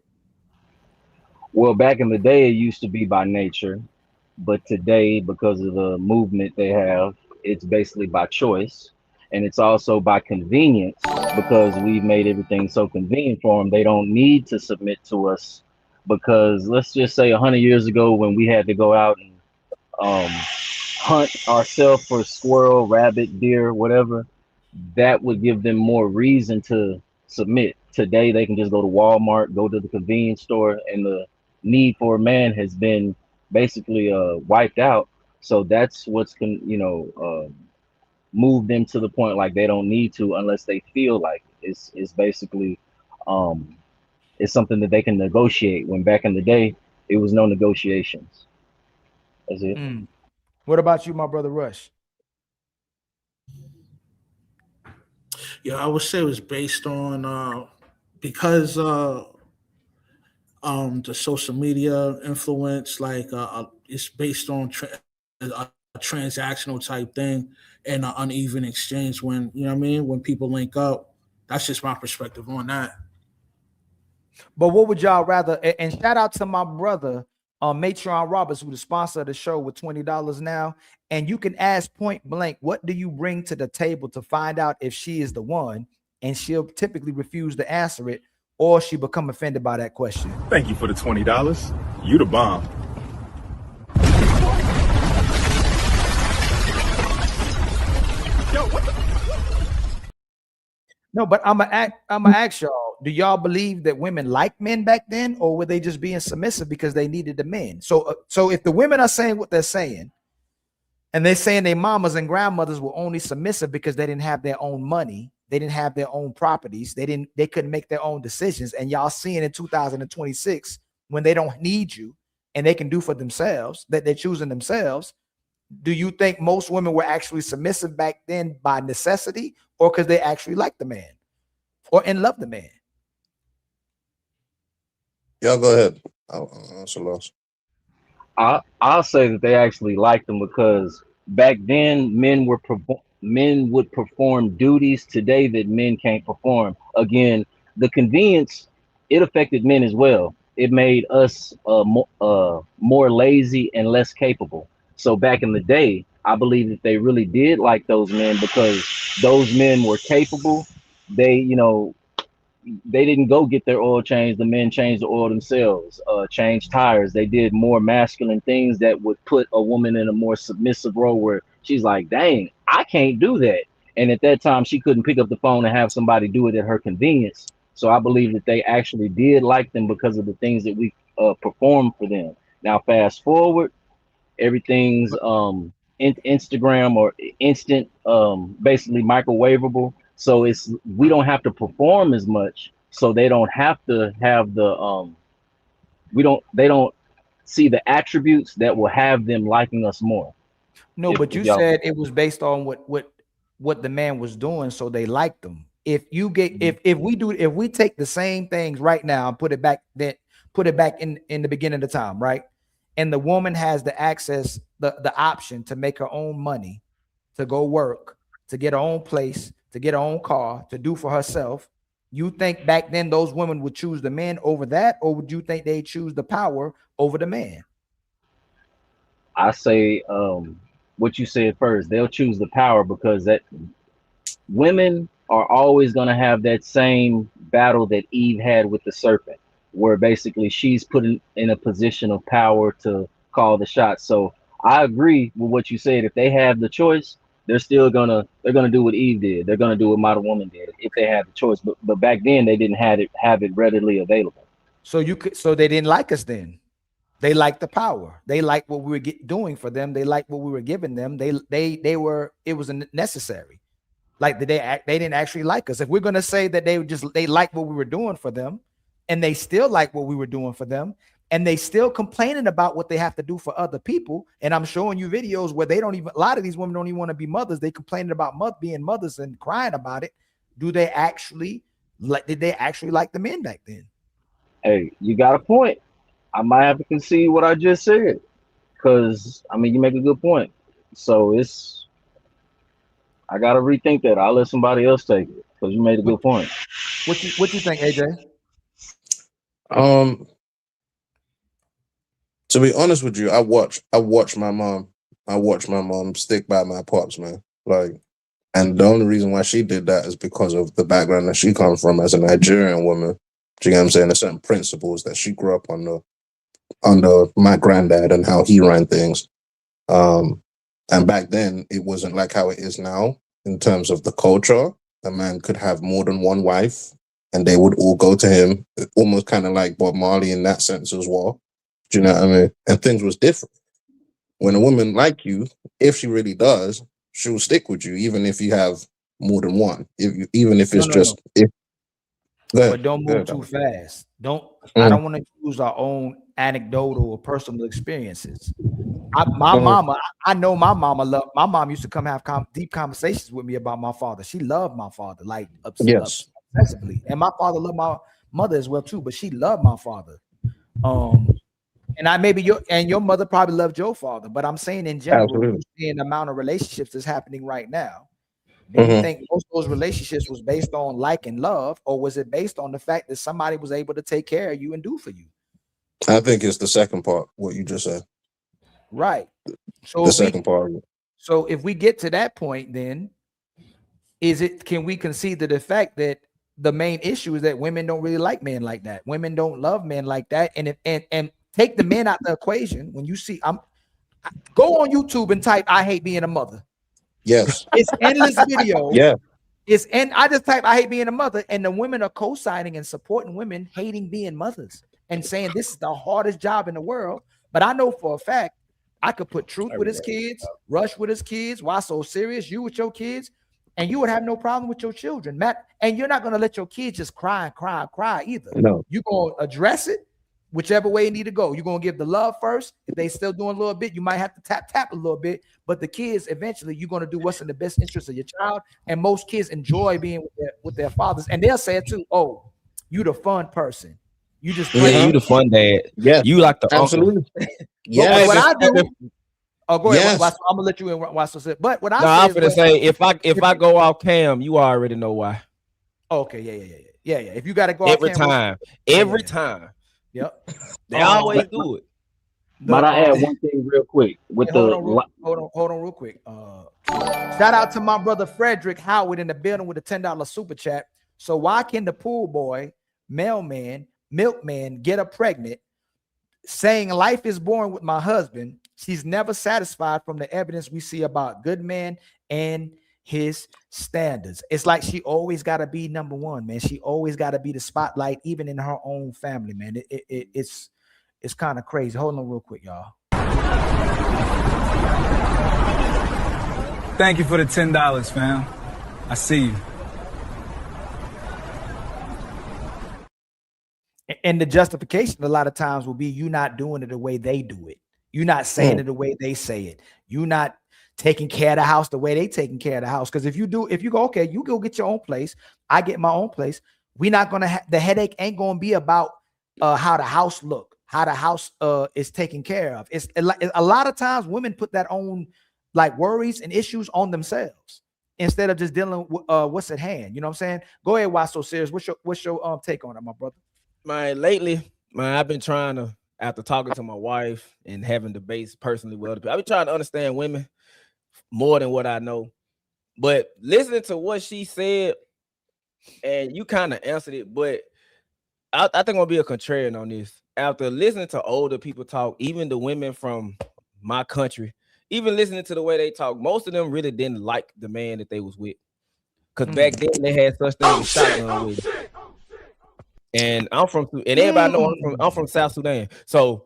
Well, back in the day, it used to be by nature, but today, because of the movement they have, it's basically by choice, and it's also by convenience, because we've made everything so convenient for them. They don't need to submit to us, because let's just say 100 years ago when we had to go out and hunt ourselves for squirrel, rabbit, deer, whatever, that would give them more reason to submit. Today, they can just go to Walmart, go to the convenience store, and the need for a man has been basically wiped out. So that's what's moved them to the point like they don't need to unless they feel like it. It's basically it's something that they can negotiate. When back in the day, it was no negotiations. That's it. What about you, my brother Rush? Yeah, I would say it was based on because the social media influence, like it's based on a transactional type thing and an uneven exchange. When you know what I mean, when people link up, that's just my perspective on that. But what would y'all rather? And shout out to my brother, Matron Roberts, who's the sponsor of the show with $20 now. And you can ask point blank, what do you bring to the table to find out if she is the one? And she'll typically refuse to answer it, or she become offended by that question. Thank you for the $20. You the bomb. Yo, what the? No, but I'm gonna ask y'all, do y'all believe that women like men back then, or were they just being submissive because they needed the men? So if the women are saying what they're saying, and they're saying their mamas and grandmothers were only submissive because they didn't have their own money, they didn't have their own properties, they couldn't make their own decisions, and y'all seeing in 2026 when they don't need you and they can do for themselves, that they're choosing themselves, do you think most women were actually submissive back then by necessity, or because they actually liked the man or and loved the man? Y'all go ahead. I'll lost. I'll say that they actually liked them because back then men would perform duties today that men can't perform. Again, the convenience, it affected men as well. It made us more lazy and less capable. So back in the day, I believe that they really did like those men because those men were capable. They didn't go get their oil changed. The men changed the oil themselves, changed tires. They did more masculine things that would put a woman in a more submissive role where she's like, dang, I can't do that. And at that time, she couldn't pick up the phone and have somebody do it at her convenience. So I believe that they actually did like them because of the things that we performed for them. Now, fast forward, everything's Instagram or instant, basically microwavable. So we don't have to perform as much. So they don't have to have the they don't see the attributes that will have them liking us more. No, but you said it was based on what the man was doing, so they liked them. If you get if we take the same things right now and put it back in the beginning of the time, right? And the woman has the access, the option to make her own money, to go work, to get her own place, to get her own car, to do for herself. You think back then those women would choose the man over that, or would you think they choose the power over the man? I say what you said first. They'll choose the power because that women are always going to have that same battle that Eve had with the serpent, where basically she's put in a position of power to call the shots. So I agree with what you said. If they have the choice, they're gonna do what Eve did. They're gonna do what Model Woman did if they had the choice. But back then they didn't have it readily available. So they didn't like us then. They liked the power. They liked what we were doing for them. They liked what we were giving them. It was necessary. Like they didn't actually like us. If we're gonna say that they liked what we were doing for them, and they still like what we were doing for them, and they still complaining about what they have to do for other people. And I'm showing you videos where a lot of these women don't even want to be mothers. They complaining about being mothers and crying about it. Did they actually like the men back then? Hey, you got a point. I might have to concede what I just said, because I mean you make a good point. So I gotta rethink that. I'll let somebody else take it because you made a good point. What you think, AJ? To be honest with you, I watch my mom stick by my pops, man. Like, and the only reason why she did that is because of the background that she comes from as a Nigerian woman. Do you know what I'm saying? There's certain principles that she grew up under my granddad and how he ran things. And back then, it wasn't like how it is now in terms of the culture. A man could have more than one wife, and they would all go to him, almost kind of like Bob Marley in that sense as well. Do you know what I mean? And things was different. When a woman like you, if she really does, she'll stick with you, even if you have more than one. Even if it's just. If, but don't move too fast. I don't want to use our own anecdotal or personal experiences. My mama, I know my mom used to come have deep conversations with me about my father. She loved my father, like obsessively. And my father loved my mother as well too, but she loved my father. And your mother probably loved your father, but I'm saying in general, seeing the amount of relationships that's happening right now. Do you think most of those relationships was based on like and love, or was it based on the fact that somebody was able to take care of you and do for you? I think it's the second part, what you just said. Right. So the second part. So if we get to that point, then can we concede to the fact that the main issue is that women don't really like men like that? Women don't love men like that. And take the men out the equation. When you see, go on YouTube and type "I hate being a mother." Yes. It's endless videos. Yeah. I just type "I hate being a mother," and the women are co-signing and supporting women hating being mothers and saying this is the hardest job in the world. But I know for a fact I could put Truth with his kids, Rush with his kids, Why So Serious, you with your kids, and you would have no problem with your children, Matt. And you're not going to let your kids just cry either. No. You're going to address it whichever way you need to go. You're going to give the love first. If they still doing a little bit, you might have to tap a little bit. But the kids, eventually, you're going to do what's in the best interest of your child. And most kids enjoy being with their fathers. And they'll say it too, oh, you the fun person. You just you the fun dad. Yeah, you like the absolutely. Yeah, what I do. Oh, go ahead. I'm gonna let you in. But what I'm gonna say, if I go off cam, you already know why. Okay, yeah. If you gotta go every off camera, every time. Yep. They always do it. Might I add one thing real quick with hold on real quick. Shout out to my brother Frederick Howard in the building with a $10 super chat. So why can the pool boy, mailman, milkman get her pregnant, saying life is boring with my husband? She's never satisfied from the evidence we see about good man and his standards. It's like she always got to be number one, man. She always got to be the spotlight, even in her own family, man. It's kind of crazy. Hold on real quick, y'all. Thank you for the $10, fam. I see you. And the justification a lot of times will be you not doing it the way they do it. You're not saying it the way they say it. You're not taking care of the house the way they taking care of the house. Because if you go, okay, you go get your own place, I get my own place. We're not gonna the headache ain't gonna be about how the house look, how the house is taken care of. It's a lot of times women put that own like worries and issues on themselves instead of just dealing with what's at hand. You know what I'm saying? Go ahead, Why So Serious? What's your take on it, my brother? Lately, I've been trying to, after talking to my wife and having debates personally with other people, I've been trying to understand women more than what I know. But listening to what she said, and you kind of answered it, but I think I'm gonna be a contrarian on this. After listening to older people talk, even the women from my country, even listening to the way they talk, most of them really didn't like the man that they was with. Because back then they had such things as shotgun with. And everybody know I'm from South Sudan. So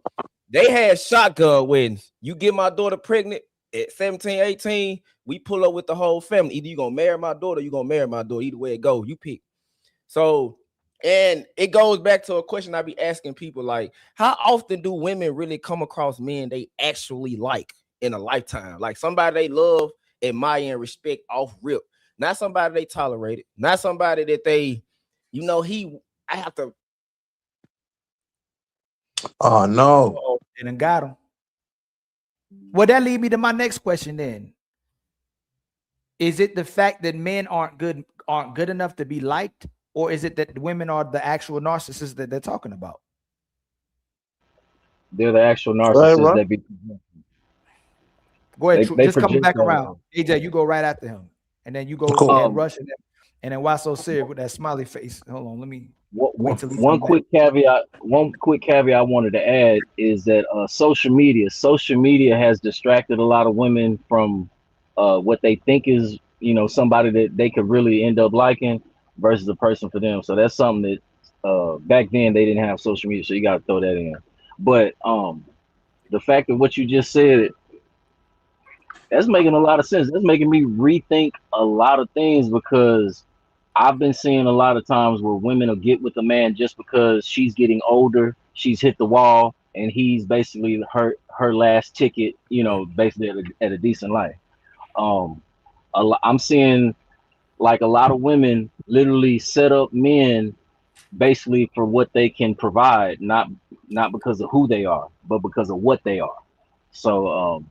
they had shotgun weddings. You get my daughter pregnant at 17, 18, we pull up with the whole family. Either you're gonna marry my daughter, or you're gonna marry my daughter. Either way it goes, you pick. So, and it goes back to a question I be asking people, like, how often do women really come across men they actually like in a lifetime? Like somebody they love, admire, and respect off rip. Not somebody they tolerated, not somebody that they, I have to. Oh no! And got him. Well, that lead me to my next question. Then, is it the fact that men aren't good enough to be liked, or is it that women are the actual narcissists that they're talking about? They're the actual narcissists that be. Go ahead. Just coming back around. AJ, you go right after him, and then you go and Rush, and then Why So Serious with that smiley face. Hold on, let me. One quick caveat I wanted to add is that social media has distracted a lot of women from what they think is, somebody that they could really end up liking versus a person for them. So that's something that back then they didn't have social media, so you got to throw that in. But the fact of what you just said, that's making a lot of sense. That's making me rethink a lot of things, because I've been seeing a lot of times where women will get with a man just because she's getting older, she's hit the wall, and he's basically her last ticket, basically at a decent life. I'm seeing like a lot of women literally set up men basically for what they can provide, not because of who they are, but because of what they are. So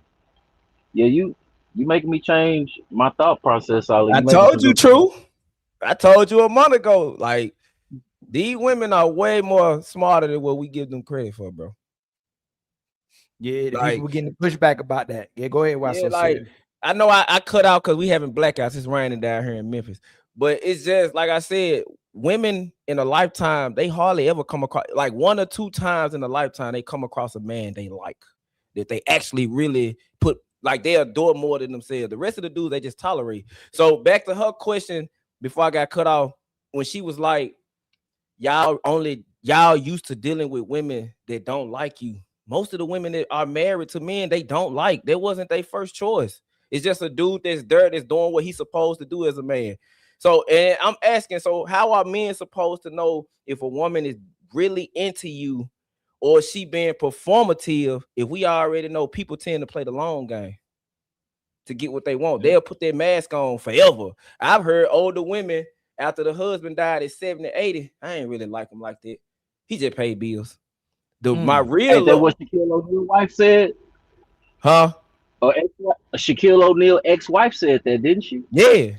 yeah, you making me change my thought process, Ali. I told you, True. I told you a month ago. Like, these women are way more smarter than what we give them credit for, bro. Yeah, people were getting pushback about that. Yeah, go ahead. I know I cut out because we having blackouts. It's raining down here in Memphis. But it's just, like I said, women in a lifetime, they hardly ever come across, like 1 or 2 times in a lifetime, they come across a man they like, that they actually really put, like, they adore more than themselves. The rest of the dudes, they just tolerate. So back to her question, before I got cut off, when she was like, y'all used to dealing with women that don't like you. Most of the women that are married to men they don't like, that wasn't their first choice. It's just a dude that's doing what he's supposed to do as a man. So, and I'm asking, so how are men supposed to know if a woman is really into you, or is she being performative, if we already know people tend to play the long game to get what they want? They'll put their mask on forever. I've heard older women, after the husband died at 70, 80, I ain't really like him like that. He just paid bills. My real Ain't that what Shaquille O'Neal's wife said? Huh? Shaquille O'Neal ex-wife said that, didn't she? Yeah.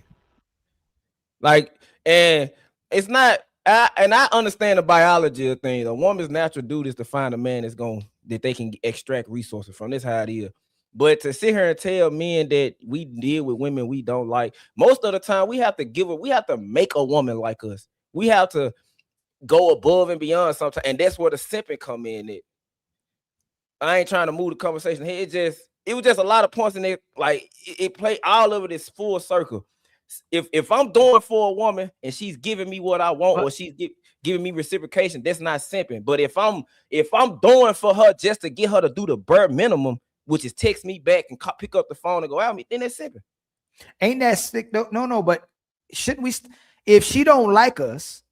Like, and it's not, and I understand the biology of things. A woman's natural duty is to find a man that they can extract resources from. This how it is. But to sit here and tell men that we deal with women we don't like, most of the time we have to make a woman like us. We have to go above and beyond sometimes, and that's where the simping come in. I ain't trying to move the conversation here. It was just a lot of points in it. Like, it played all of it is full circle. If I'm doing for a woman and she's giving me what I want, or she's giving me reciprocation, that's not simping. But if I'm doing for her just to get her to do the bare minimum, which is text me back and pick up the phone and go out me, then that's simping. Ain't that sick? No, but shouldn't we? If she don't like us,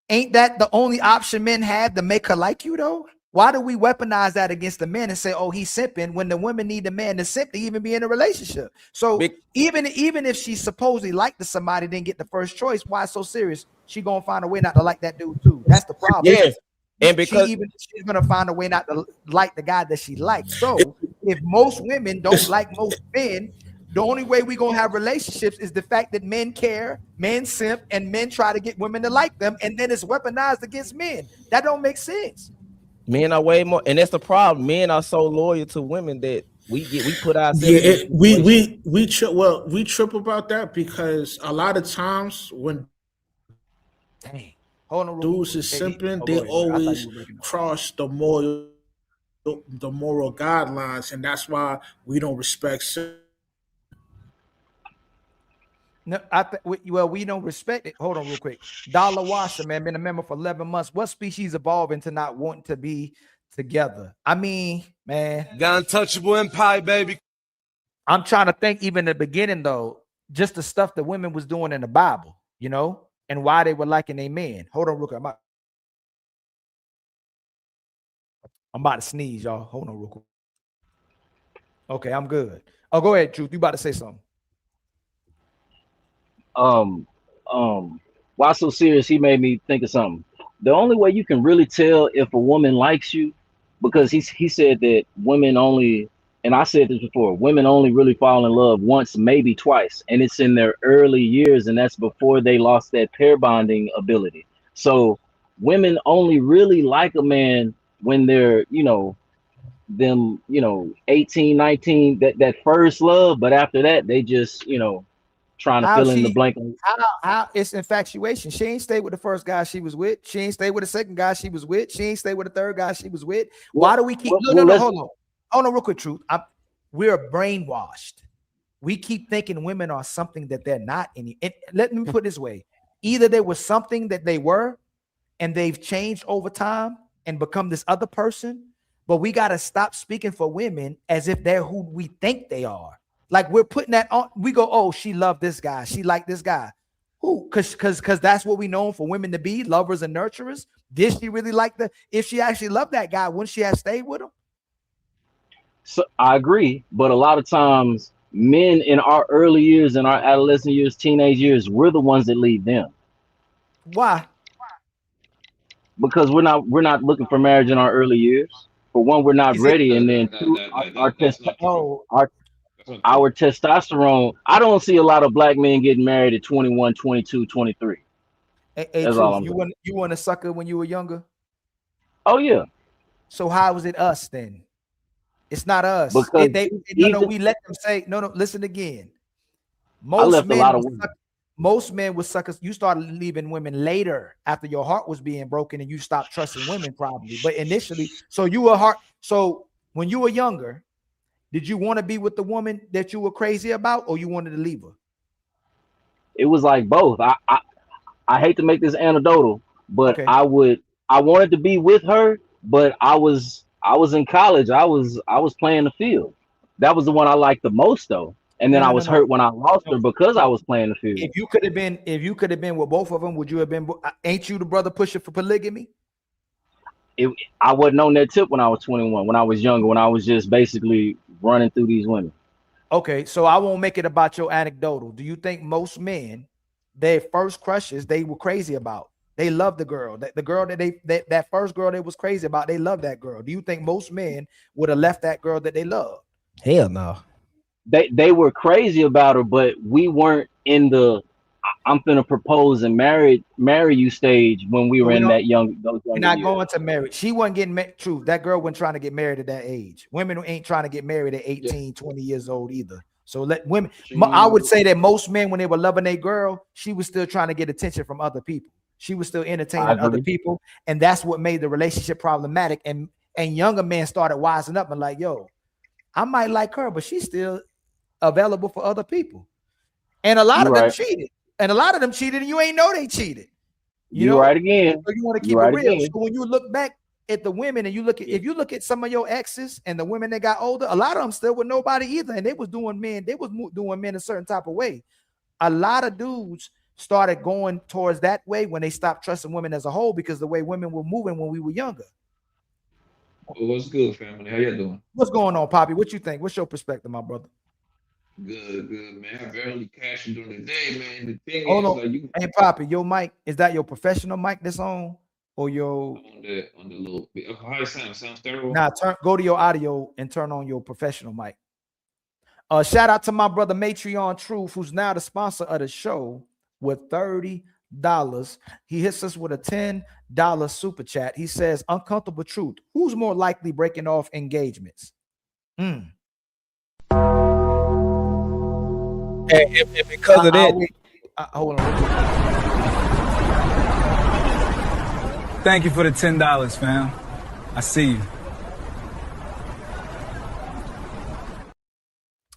ain't that the only option men have to make her like you though? Why do we weaponize that against the men and say, oh, he's simping, when the women need the man to simp to even be in a relationship? So even if she supposedly liked somebody, didn't get the first choice, why so serious? She gonna find a way not to like that dude too. That's the problem. Yes. And because she's gonna find a way not to like the guy that she likes. So if most women don't like most men, the only way we're gonna have relationships is the fact that men care, men simp, and men try to get women to like them, and then it's weaponized against men. That don't make sense. Men are way more, and that's the problem. Men are so loyal to women that we put ourselves. Yeah, we trip about that, because a lot of times when dudes is simping, they always cross the moral guidelines, and that's why we don't respect simp. No, we don't respect it. Hold on real quick. Dollar Washer, man, been a member for 11 months. What species evolved into not wanting to be together? I mean, man. Got untouchable empire, baby. I'm trying to think, even in the beginning, though, just the stuff that women was doing in the Bible, and why they were liking a man. Hold on real quick. I'm about to sneeze, y'all. Hold on real quick. Okay, I'm good. Oh, go ahead, Truth. You about to say something. Why so serious? He made me think of something. The only way you can really tell if a woman likes you, because he said that women only, and I said this before, women only really fall in love once, maybe twice, and it's in their early years, and that's before they lost that pair bonding ability. So women only really like a man when they're, 18, 19, that first love, but after that, they just, trying to How fill in the she blank. how it's infatuation. She ain't stayed with the first guy she was with. She ain't stayed with the second guy she was with. She ain't stayed with the third guy she was with. Why do we keep no, hold on, real quick, Truth. We're brainwashed. We keep thinking women are something that they're not. And let me put it this way: either they were something that they were, and they've changed over time and become this other person. But we got to stop speaking for women as if they're who we think they are. Like we're putting that on. We go, oh, she loved this guy. She liked this guy. Who? Because that's what we know for women to be, lovers and nurturers. Did she really like if she actually loved that guy, wouldn't she have stayed with him? So I agree, but a lot of times men in our early years, in our adolescent years, teenage years, we're the ones that leave them. Why? Because we're not looking for marriage in our early years. For one, we're not ready, and then two, our testosterone. I don't see a lot of black men getting married at 21, 22, 23. Hey, That's all I'm you want a sucker when you were younger? Oh yeah. So how was it us then? It's not us. Because we let them say no. Listen again. Most men were suckers. You started leaving women later after your heart was being broken and you stopped trusting women probably. But initially, so when you were younger, did you want to be with the woman that you were crazy about, or you wanted to leave her? It was like both. I hate to make this anecdotal, but Okay. I wanted to be with her, but I was in college. I was playing the field. That was the one I liked the most though. And then I was hurt when I lost her because I was playing the field. If you could have been with both of them, would you have been? Ain't you the brother pushing for polygamy? I wasn't on that tip when I was 21. When I was younger, when I was just basically running through these women. Okay, so I won't make it about your anecdotal. Do you think most men, their first crushes, they were crazy about? They loved the girl. The girl that first girl they was crazy about, they loved that girl. Do you think most men would have left that girl that they loved? Hell no. They were crazy about her, but we weren't in the I'm finna propose and marry you stage when we were in that young. You're not going to marry. She wasn't getting married. True, that girl wasn't trying to get married at that age. Women ain't trying to get married at 18, 20 years old either. So let women. I would say that most men, when they were loving a girl, she was still trying to get attention from other people. She was still entertaining other people, and that's what made the relationship problematic. And younger men started wising up and like, yo, I might like her, but she's still available for other people. And a lot of them cheated. And a lot of them cheated, and you ain't know they cheated. You know, right again. So you want to keep it real. So when you look back at the women and you look at, if you look at some of your exes and the women that got older, a lot of them still with nobody either, and they was doing men a certain type of way. A lot of dudes started going towards that way when they stopped trusting women as a whole because the way women were moving when we were younger. Well, what's good, family? How you doing? What's going on, Poppy? What you think? What's your perspective, my brother? Good, man. I barely cashed during the day, man. The thing Hold is, on. like, you Hey, Poppy, your mic, is that your professional mic that's on? Or your on the little bit. How it sounds terrible. Nah, go to your audio and turn on your professional mic. Shout out to my brother Matreon Truth, who's now the sponsor of the show with $30. He hits us with a $10 super chat. He says, uncomfortable truth. Who's more likely breaking off engagements? And because of that, hold on. Thank you for the $10, fam. I see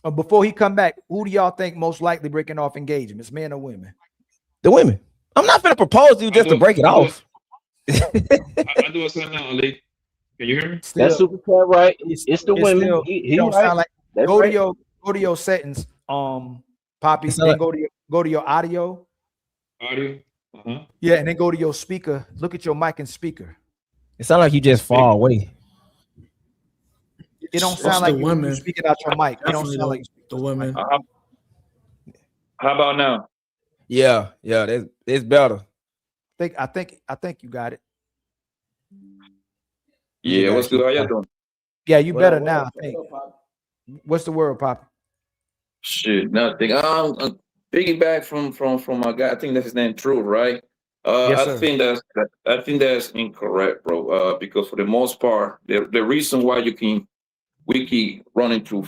you. Before he come back, who do y'all think most likely breaking off engagements, men or women? The women. I'm not gonna propose to you just to break it off. I do it something now, Ali. Can you hear me? That's super clear, right? It's the women. Still, he don't right. sound like That's go right. to your settings, Poppy. Then go to your audio. Yeah, and then go to your speaker. Look at your mic and speaker. It sounds like you just far away. It don't sound like you're speaking out your mic. It don't sound like the women. How about now? Yeah, it's better. I think you got it. Yeah, what's good? How y'all doing? Yeah, you better now. I think. What's the word, Poppy? Shit, nothing. Piggyback from my guy. I think that's his name, True, right? Yes, I sir. think that's incorrect, bro. Because for the most part, the reason why we keep running through,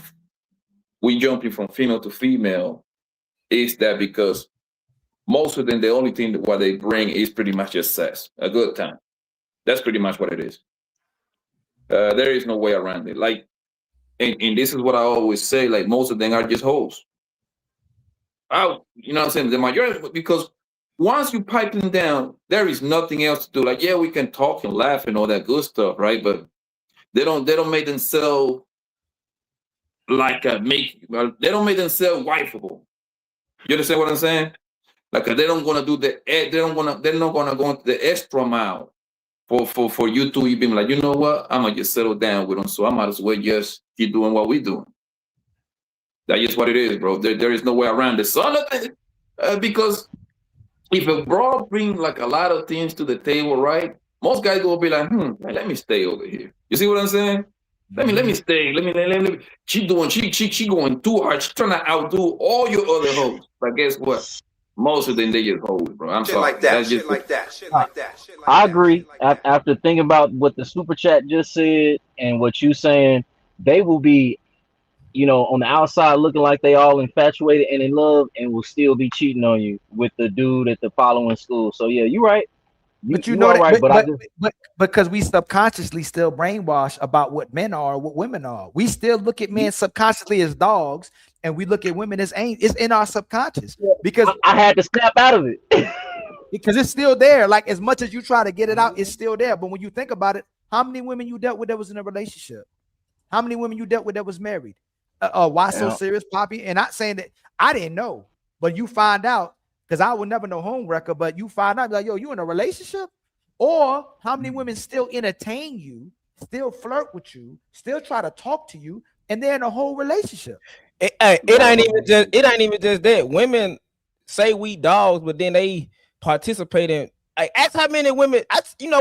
we jumping from female to female, is that because most of them, the only thing that what they bring is pretty much just sex, a good time. That's pretty much what it is. There is no way around it. Like, and this is what I always say, like most of them are just hoes. You know what I'm saying? The majority, because once you pipe them down, there is nothing else to do. Like, yeah, we can talk and laugh and all that good stuff, right? But they don't make themselves like they don't make themselves wifeable. You understand what I'm saying? Like they don't gonna do they're not gonna go into the extra mile for you to even like, you know what? I'm gonna just settle down with them, so I might as well just keep doing what we're doing. That's just what it is, bro. There is no way around it. So because if a bro bring like a lot of things to the table, right? Most guys will be like, let me stay over here. You see what I'm saying? Let me stay. Let me. She going too hard. She's trying to outdo all your other hoes. But guess what? Most of them they just hoes, bro. I'm sorry. Like that. That's Shit just like that. Shit like that. Shit like I that. agree. After thinking about what the super chat just said and what you saying, they will be, on the outside looking like they all infatuated and in love, and will still be cheating on you with the dude at the following school. So yeah, you're right. But you are right. But because we subconsciously still brainwash about what men are, what women are, we still look at men subconsciously as dogs, and we look at women as angels. It's in our subconscious because I had to snap out of it because it's still there. Like as much as you try to get it out, it's still there. But when you think about it, how many women you dealt with that was in a relationship? How many women you dealt with that was married? Why so serious, Poppy? And not saying that I didn't know, but you find out. Because I would never know home record, but you find out like, yo, you in a relationship? Or how many women still entertain you, still flirt with you, still try to talk to you, and they're in a whole relationship? It ain't even just that. Women say we dogs, but then they participate in. Like, ask how many women.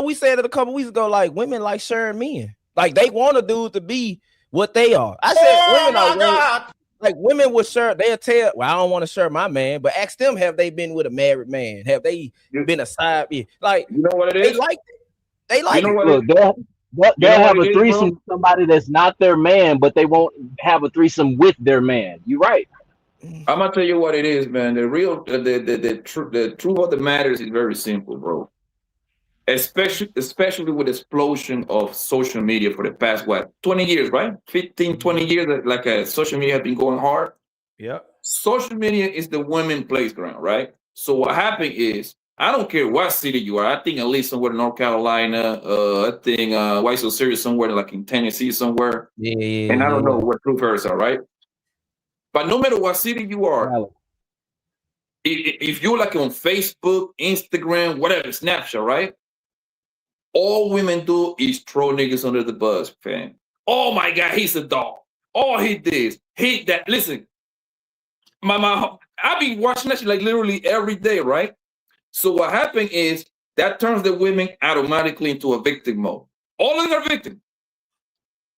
We said it a couple weeks ago. Like women like sharing men. Like they want a dude to be what they are. I said women are. God. Like women will share, they'll tell, well, I don't want to share my man, but ask them, have they been with a married man? Have they been a side? Like, you know what it is? They like it. They like it. Look, they'll have a threesome with somebody that's not their man, but they won't have a threesome with their man. You're right. I'm gonna tell you what it is, man. The real, the truth of the matter is very simple, bro. Especially with the explosion of social media for the past 20 years, right? 15, 20 years, like social media has been going hard. Yeah. Social media is the women playground, right? So what happened is, I don't care what city you are. I think at least somewhere in North Carolina. I think Why So Serious somewhere like in Tennessee somewhere. Yeah. And I don't know where Truth Hurts are, right? But no matter what city you are, if you're like on Facebook, Instagram, whatever, Snapchat, right? All women do is throw niggas under the bus, fam. Oh my God, he's a dog. Oh, he this, he that. Listen, I be watching that shit like literally every day, right? So what happened is that turns the women automatically into a victim mode. All of them are victims.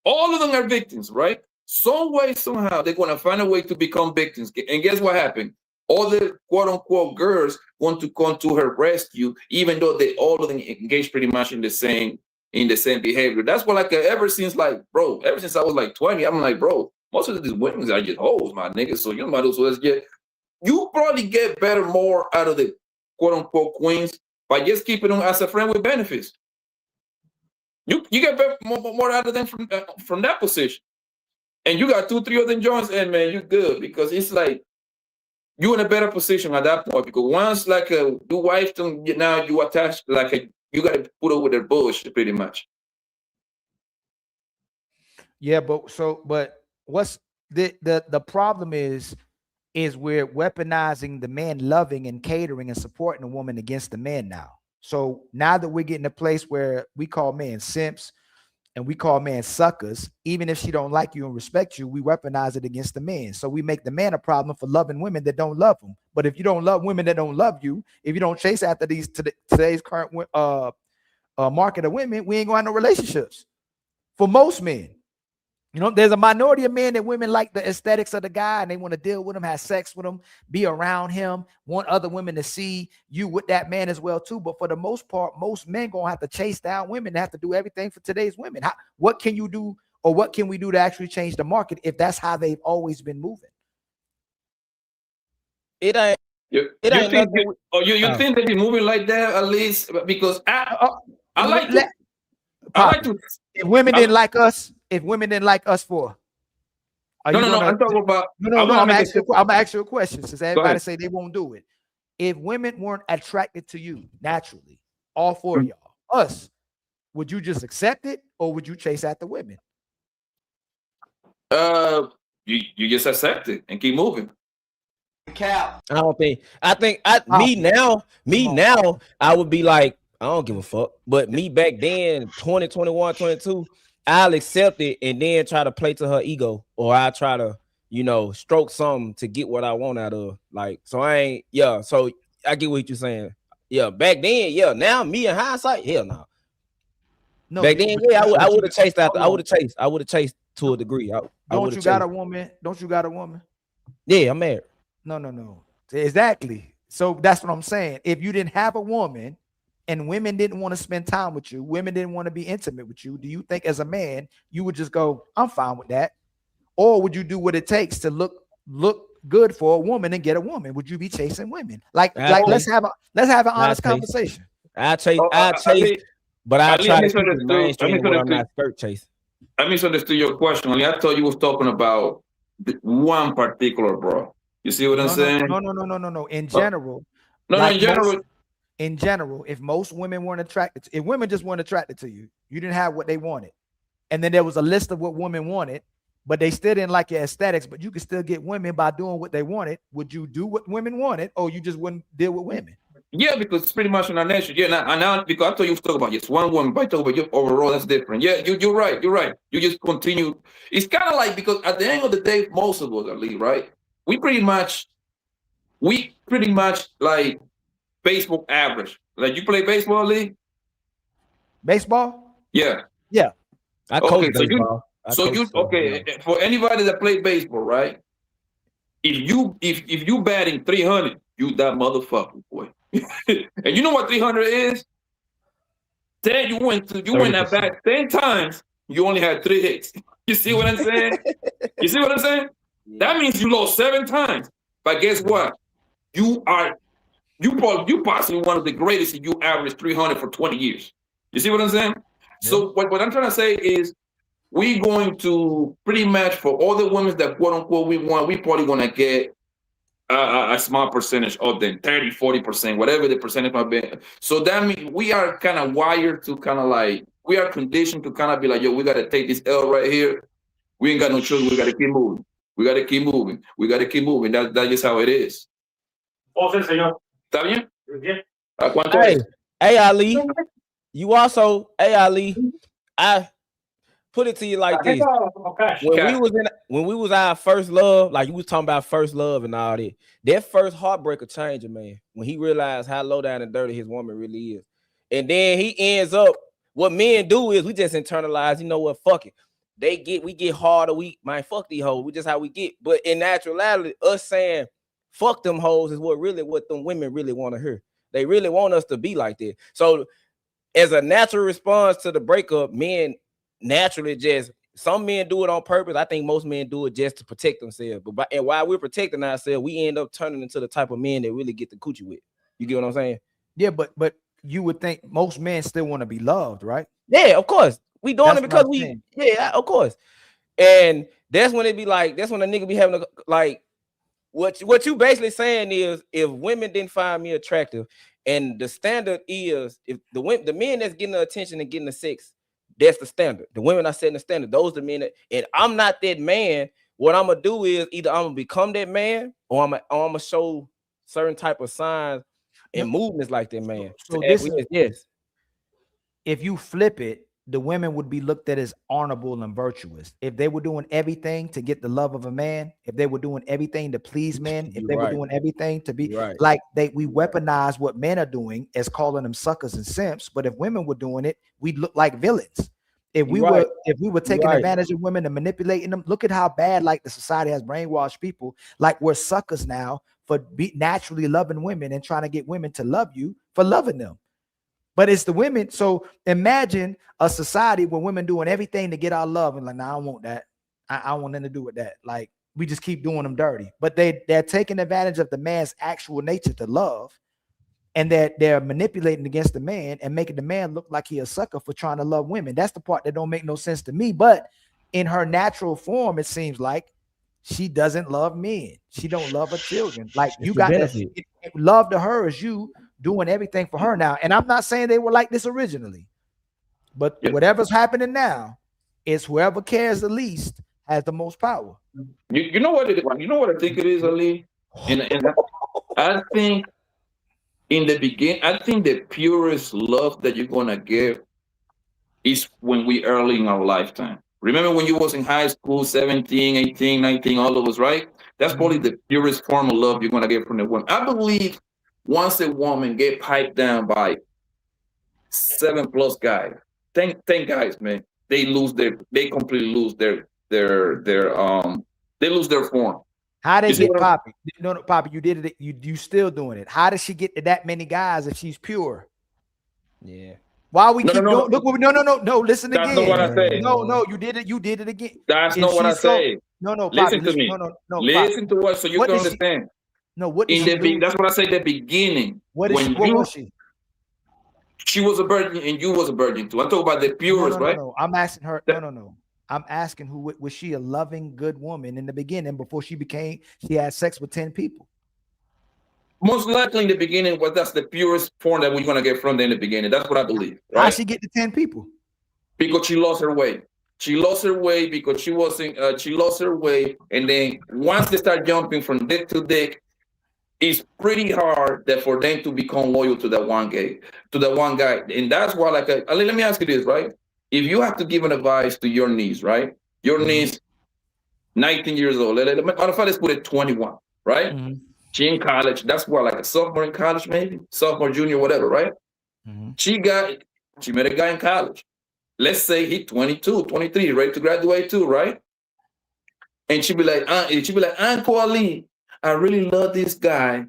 All of them are victims, right? Some way, somehow, they're gonna find a way to become victims. And guess what happened? All the quote unquote girls want to come to her rescue, even though they all of them engage pretty much in the same behavior. That's why, like, ever since I was like 20, I'm like, bro, most of these women are just hoes, my nigga. So you might as well you probably get more out of the quote unquote queens by just keeping them as a friend with benefits. You get more out of them from that position, and you got 2-3 of them joints, and man, you good because it's like. You're in a better position at that point because once your wife, now you attached you got to put up with their bullshit pretty much. Yeah, but what's the problem is we're weaponizing the man loving and catering and supporting a woman against the man now. So now that we're getting a place where we call men simps and we call men suckers, even if she don't like you and respect you, we weaponize it against the men. So we make the man a problem for loving women that don't love him. But if you don't love women that don't love you, if you don't chase after today's current market of women, we ain't gonna have no relationships. For most men, there's a minority of men that women like the aesthetics of the guy and they want to deal with him, have sex with him, be around him, want other women to see you with that man as well too. But for the most part, most men gonna have to chase down women, have to do everything for today's women. What can you do, or what can we do to actually change the market if that's how they've always been moving? It ain't. You ain't think nothing. you think they be moving like that at least because I like to. I like to. If women didn't like us, for. No. I'm talking about. I'm gonna ask you a question since everybody say they won't do it. If women weren't attracted to you naturally, all four of y'all, us, would you just accept it or would you chase after women? You just accept it and keep moving. I don't think. I think me now, I would be like, I don't give a fuck. But me back then, 20, 21, 22, I'll accept it and then try to play to her ego, or I try to, stroke something to get what I want out of. Like, so I ain't, so I get what you're saying. Yeah, back then, yeah. Now me in hindsight, hell no. No, back then, I would have chased after. I would have chased to a degree. Don't you got a woman? Don't you got a woman? Yeah, I'm married. No. Exactly. So that's what I'm saying. If you didn't have a woman and women didn't want to spend time with you, women didn't want to be intimate with you, do you think as a man you would just go, I'm fine with that? Or would you do what it takes to look good for a woman and get a woman? Would you be chasing women? Like let's have an honest conversation. I chase, but I try to keep it mainstream when I'm not skirt chasing. I misunderstood your question. I thought you was talking about one particular bro. You see what I'm saying? No. In general. In general, if most women weren't attracted, if women just weren't attracted to you, you didn't have what they wanted. And then there was a list of what women wanted, but they still didn't like your aesthetics, but you could still get women by doing what they wanted. Would you do what women wanted, or you just wouldn't deal with women? Yeah, because it's pretty much in our nature. Yeah, now because I thought you was talking about just one woman, but I talk about you overall, that's different. Yeah, you're right. You just continue. It's kind of like, because at the end of the day, most of us, at least, right? We pretty much like baseball average. Like, you play baseball, Lee? Baseball? Yeah. Yeah. I coach baseball. For anybody that played baseball, right? If you batting 300, you that motherfucker, boy. And you know what 300 is? Then you went at bat 10 times, you only had 3 hits. You see what I'm saying? That means you lost 7 times. But guess what? You possibly one of the greatest if you average 300 for 20 years. You see what I'm saying? Yeah. So what I'm trying to say is, we're going to pretty much, for all the women that quote unquote we want, we probably going to get a small percentage of them, 30, 40%, whatever the percentage might be. So that means we are kind of wired to kind of like, we are conditioned to kind of be like, yo, we got to take this L right here. We ain't got no choice. We got to keep moving. That's just how it is. ¿Está bien? Hey, Ali. You also, Ali, I put it to you like this. When we was our first love, like you was talking about first love and all that first heartbreaker changed a man when he realized how low down and dirty his woman really is. And then he ends up, what men do is we just internalize, you know what, fuck it. We get harder, fuck these hoes, we just how we get. But in actuality, us saying fuck them hoes is what them women really want to hear. They really want us to be like that. So as a natural response to the breakup, men naturally some men do it on purpose. I think most men do it just to protect themselves. And while we're protecting ourselves, we end up turning into the type of men that really get the coochie with. You get what I'm saying? Yeah, but you would think most men still want to be loved, right? Yeah, of course. We doing it because of course. And that's when it be like, that's when a nigga be having what you basically saying is, if women didn't find me attractive, and the standard is, if the men that's getting the attention and getting the sex, that's the standard. The women are setting the standard. Those are the men and I'm not that man. What I'm gonna do is either I'm gonna become that man, or I'm gonna show certain type of signs and movements like that man. So this is, yes. If you flip it, the women would be looked at as honorable and virtuous. If they were doing everything to get the love of a man, if they were doing everything to please men, if they were doing everything to be like we weaponize what men are doing as calling them suckers and simps. But if women were doing it, we'd look like villains. If we were taking advantage of women and manipulating them, look at how bad like the society has brainwashed people. Like we're suckers now for naturally loving women and trying to get women to love you for loving them. But it's the women. So imagine a society where women doing everything to get our love and like, nah, I don't want that. I don't want nothing to do with that. Like We just keep doing them dirty. But they're taking advantage of the man's actual nature to love, and they're manipulating against the man and making the man look like he a sucker for trying to love women. That's the part that don't make no sense to me. But in her natural form, it seems like she doesn't love men. She don't love her children. Like you got to love to her is you doing everything for her now. And I'm not saying they were like this originally, but whatever's happening now is whoever cares the least has the most power. You know what I think it is, Ali? And I think in the beginning, I think the purest love that you're gonna get is when we early in our lifetime. Remember when you was in high school, 17, 18, 19, all of us, right? That's probably the purest form of love you're gonna get from the woman. I believe once a woman get piped down by 7+ guys, 10 guys, man, they completely lose their they lose their form. How they get Poppy? No, Poppy, you did it. You still doing it. How does she get to that many guys if she's pure? Yeah. Why we keep doing? Look, no. Listen That's again. not what I say. No, you did it. You did it again. That's not what I say. No, Listen Poppy, to me. No, listen to what so you can understand. What in the that's what I say. The beginning. What was she? She was a virgin, and you was a virgin too. I'm talking about the purest, right? No. I'm asking her. No. I'm asking who was she a loving, good woman in the beginning before she had sex with 10 people? Most likely in the beginning, that's the purest form that we're gonna get from there in the beginning. That's what I believe. Right? How she get to 10 people? Because she lost her way. She lost her way because she wasn't. She lost her way, and then once they start jumping from dick to dick, it's pretty hard that for them to become loyal to that one guy. And that's why, like, let me ask you this, right? If you have to give an advice to your niece, right? Your niece, 19 years old. Let's put it 21, right? Mm-hmm. She in college. That's what, like a sophomore in college, maybe sophomore, junior, whatever, right? Mm-hmm. She met a guy in college. Let's say he's 22, 23, ready to graduate too, right? And she'd be like, Uncle Ali, I really love this guy.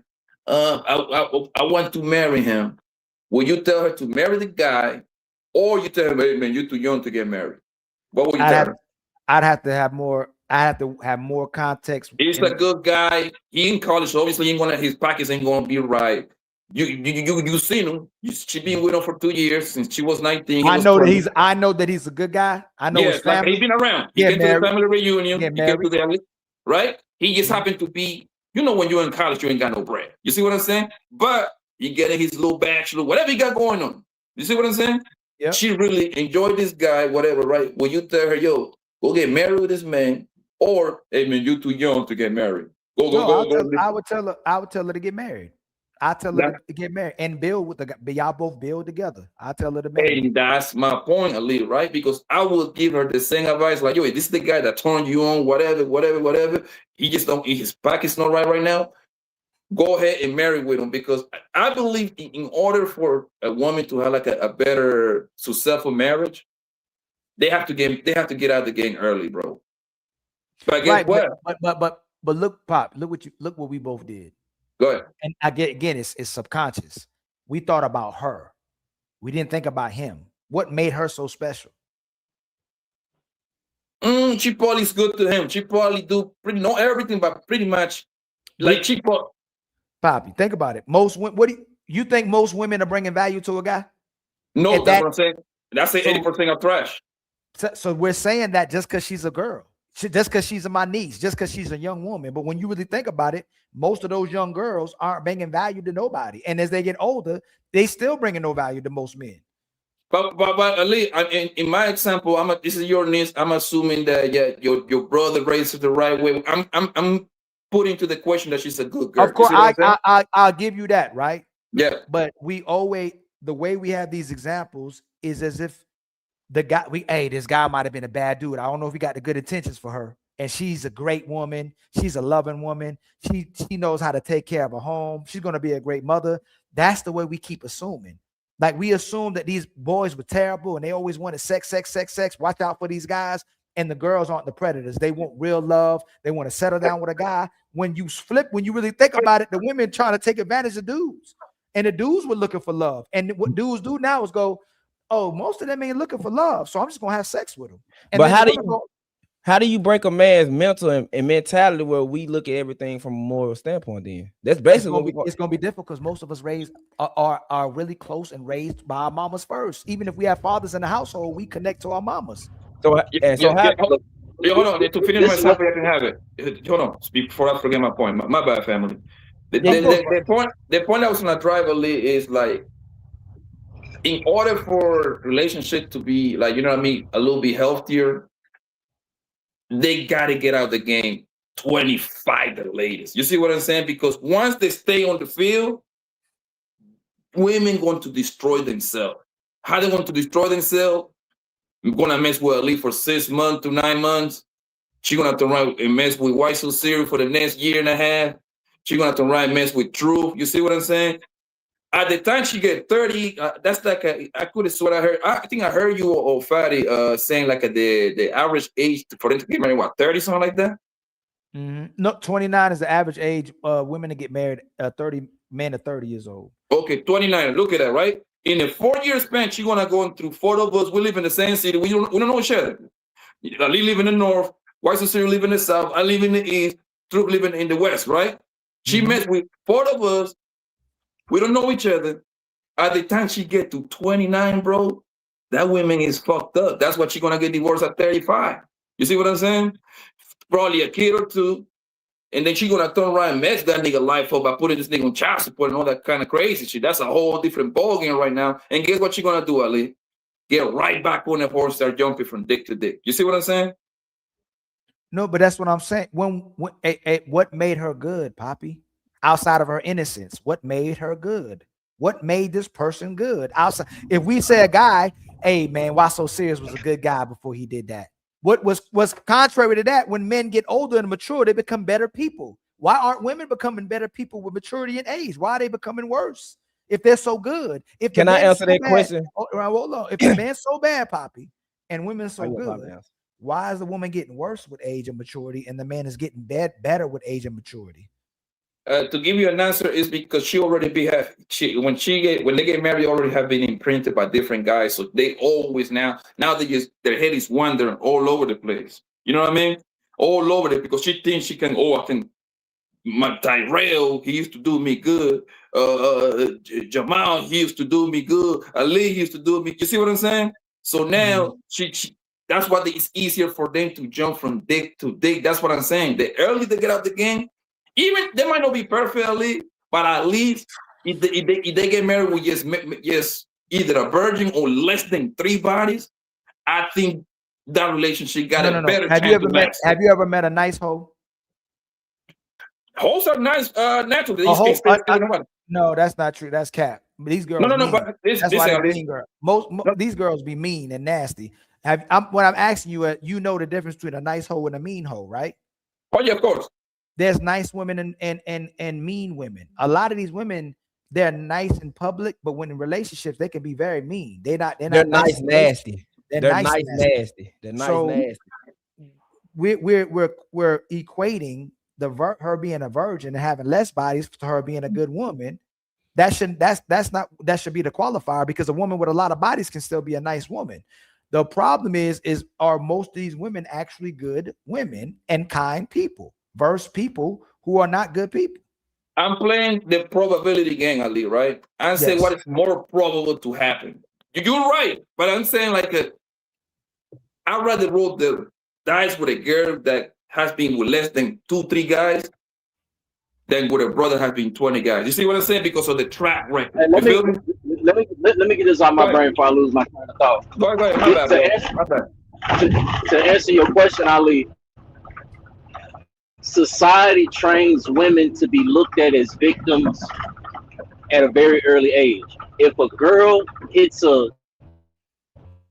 I want to marry him. Will you tell her to marry the guy, or you tell her, hey, man, you're too young to get married? What would you tell her? I'd have to have more context. He's a good guy. He in college, so obviously his pockets ain't gonna be right. You seen him. She been with him for 2 years since she was 19. I know that he's a good guy. I know his family. Like he's been around. He came to the family reunion. He came to the right. He just happened to be. When you're in college, you ain't got no bread. You see what I'm saying? But he getting his little bachelor, whatever he got going on. You see what I'm saying? Yeah. She really enjoyed this guy, whatever, right? Will you tell her, yo, go get married with this man, or hey man, you're too young to get married? Go. I would tell her to get married. I tell her to get married and build with y'all both build together. I tell her to marry. And that's my point, Ali, right? Because I will give her the same advice, like, yo, this is the guy that turned you on, whatever. He just don't his pocket's not right now. Go ahead and marry with him, because I believe in order for a woman to have like a better successful marriage, they have to get out of the game early, bro. But guess what? But look, Pop, look what we both did. Go ahead. And it's subconscious. We thought about her. We didn't think about him. What made her so special? She probably is good to him. She probably not everything, but pretty much like she probably. Poppy, think about it. What do you think most women are bringing value to a guy? No, that's what I'm saying. That's 80% of trash. So we're saying that just because she's a girl, just because she's my niece, just because she's a young woman. But when you really think about it, most of those young girls aren't bringing value to nobody. And as they get older, they still bringing no value to most men. But Ali, in my example, this is your niece. I'm assuming that your brother raised her the right way. I'm putting to the question that she's a good girl. Of course, I'll give you that, right? Yeah. But the way we have these examples is as if this guy might have been a bad dude. I don't know if he got the good intentions for her. And she's a great woman. She's a loving woman. She knows how to take care of a home. She's going to be a great mother. That's the way we keep assuming. Like we assume that these boys were terrible and they always wanted sex. Watch out for these guys. And the girls aren't the predators. They want real love. They want to settle down with a guy. When you really think about it, the women trying to take advantage of dudes. And the dudes were looking for love. And what dudes do now is go, oh, most of them ain't looking for love. So I'm just going to have sex with them. And but how do you... How do you break a man's mental and mentality where we look at everything from a moral standpoint? Then that's basically it's gonna be difficult because most of us raised are really close and raised by our mamas first. Even if we have fathers in the household, we connect to our mamas. So hold on. To finish my sample, I can have it. Hold on, before I forget my point. My bad, family. The point I was gonna drive is like, in order for relationship to be like, you know what I mean, a little bit healthier, they gotta get out the game 25 the latest. You see what I'm saying? Because once they stay on the field, women going to destroy themselves. How they want to destroy themselves? I'm gonna mess with Ali for 6 months to 9 months. She's gonna have to run and mess with White Soul Cereal for the next year and a half. She's gonna have to run and mess with Truth. You see what I'm saying? At the time she get 30, that's like I could have sworn I heard. I think I heard you or Fatty saying like the average age for them to get married, what, 30, something like that? No, 29 is the average age. Women to get married. 30 men are 30 years old. Okay, 29. Look at that, right? In a 4-year span, she's gonna go through 4 of us. We live in the same city. We don't know each other. Ali live in the north, White Soul Cereal live in the south. I live in the east. Truth living in the west, right? She met with 4 of us. We don't know each other. At the time she get to 29, bro, that woman is fucked up. That's why she's gonna get divorced at 35. You see what I'm saying? Probably a kid or two. And then she's gonna turn around and mess that nigga life up by putting this nigga on child support and all that kind of crazy shit. That's a whole different ballgame right now. And guess what she's gonna do, Ali? Get right back on the horse, start jumping from dick to dick. You see what I'm saying? No, but that's what I'm saying. What made her good, Poppy? Outside of her innocence, what made her good? What made this person good? Outside, if we say a guy, hey man, Why So Serious was a good guy before he did that. What was contrary to that? When men get older and mature, they become better people. Why aren't women becoming better people with maturity and age? Why are they becoming worse if they're so good? If can I answer that question? Hold on. If the man's so bad, Poppy, and women so good, why is the woman getting worse with age and maturity, and the man is getting better with age and maturity? To give you an answer is because she already when they get married, already have been imprinted by different guys. So they always now they just, their head is wandering all over the place. You know what I mean? All over it, because she thinks she can, my Tyrell, he used to do me good. Jamal, he used to do me good. Ali used to do me. You see what I'm saying? So now she that's why it's easier for them to jump from dick to dick. That's what I'm saying. The early they get out the game, even they might not be perfectly, but at least if they get married with just either a virgin or less than 3 bodies, I think that relationship got a better chance. Have you ever met a nice hoe? Hoes are nice, naturally. No, that's not true. That's cap. These girls. No. But that's why they're mean girl. These girls be mean and nasty. When I'm asking you, you know the difference between a nice hoe and a mean hoe, right? Oh yeah, of course. There's nice women and mean women. A lot of these women, they're nice in public, but when in relationships, they can be very mean. They're nice, nasty. They're nice, nasty. They're nice, nasty. We're equating her being a virgin and having less bodies to her being a good woman. That should be the qualifier, because a woman with a lot of bodies can still be a nice woman. The problem is are most of these women actually good women and kind people versus people who are not good people? I'm playing the probability game, Ali, right? I'm saying what is more probable to happen. You're right, but I'm saying I'd rather roll the dice with a girl that has been with less than 2-3 guys than with a brother has been 20 guys. You see what I'm saying? Because of the track record. Hey, let me get this out of my brain before I lose my train of thought. Go ahead. To answer your question, Ali, society trains women to be looked at as victims at a very early age. If a girl hits the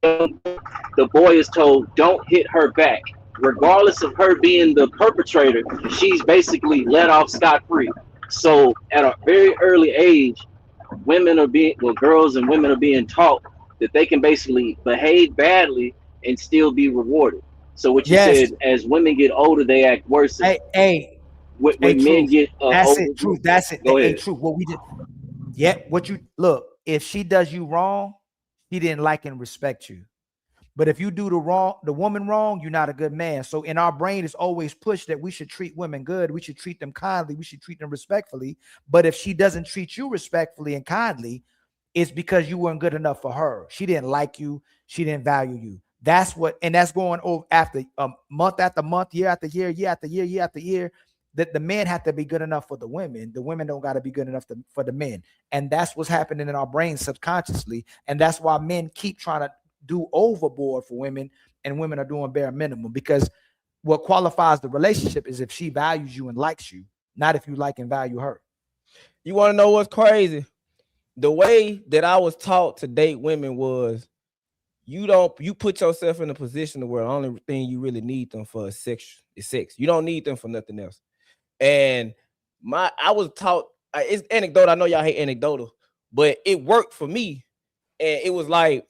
boy is told, don't hit her back. Regardless of her being the perpetrator, she's basically let off scot-free. So at a very early age, girls and women are being taught that they can basically behave badly and still be rewarded. So what you said, as women get older, they act worse. When men get older, Truth. That's it. Go ahead. Truth. What we did. Yeah. What you look. If she does you wrong, she didn't like and respect you. But if you do the woman wrong, you're not a good man. So in our brain, it's always pushed that we should treat women good. We should treat them kindly. We should treat them respectfully. But if she doesn't treat you respectfully and kindly, it's because you weren't good enough for her. She didn't like you. She didn't value you. That's going over after month after month, year after year, year after year, year after year. That the men have to be good enough for the women. The women don't got to be good enough for the men. And that's what's happening in our brains subconsciously. And that's why men keep trying to do overboard for women, and women are doing bare minimum, because what qualifies the relationship is if she values you and likes you, not if you like and value her. You want to know what's crazy? The way that I was taught to date women was you put yourself in a position where the only thing you really need them for is sex. You don't need them for nothing else. And I was taught, it's anecdotal. I know y'all hate anecdotal, but it worked for me. And it was like,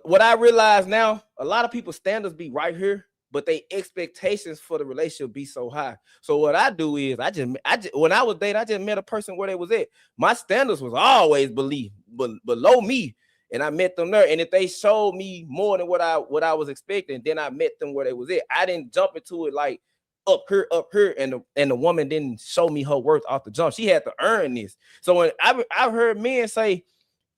what I realize now, a lot of people's standards be right here, but they expectations for the relationship be so high. So what I do is I just when I was dating, I just met a person where they was at. My standards was always below me, and I met them there. And if they showed me more than what I was expecting, then I met them where they was at. I didn't jump into it like up here, and the woman didn't show me her worth off the jump. She had to earn this. So when I've heard men say,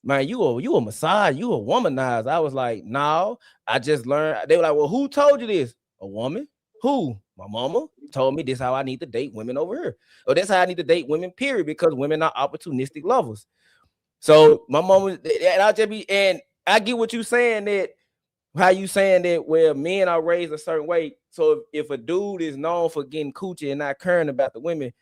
man, you a massage, you a womanizer. I was like, no, I just learned. They were like, well, who told you this? A woman? Who? My mama told me this is how I need to date women over here. Or that's how I need to date women, period, because women are opportunistic lovers. So my mama, and I get what you saying, that how you saying that where men are raised a certain way. So if a dude is known for getting coochie and not caring about the women,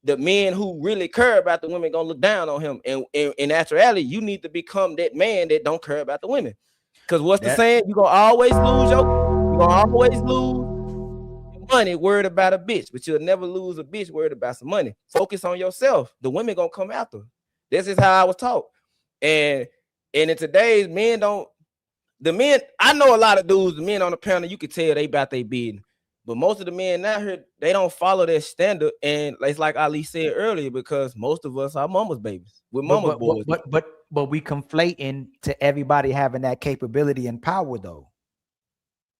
the men who really care about the women gonna look down on him. And in actuality, you need to become that man that don't care about the women. Because what's the saying? You're gonna always lose money worried about a bitch, but you'll never lose a bitch worried about some money. Focus on yourself. The women gonna come after. This is how I was taught. And in today's I know a lot of dudes, the men on the panel, you can tell they about they business. But most of the men out here, they don't follow their standard. And it's like Ali said earlier, because most of us are mama's babies. We're mama's boys. But we conflate into everybody having that capability and power, though.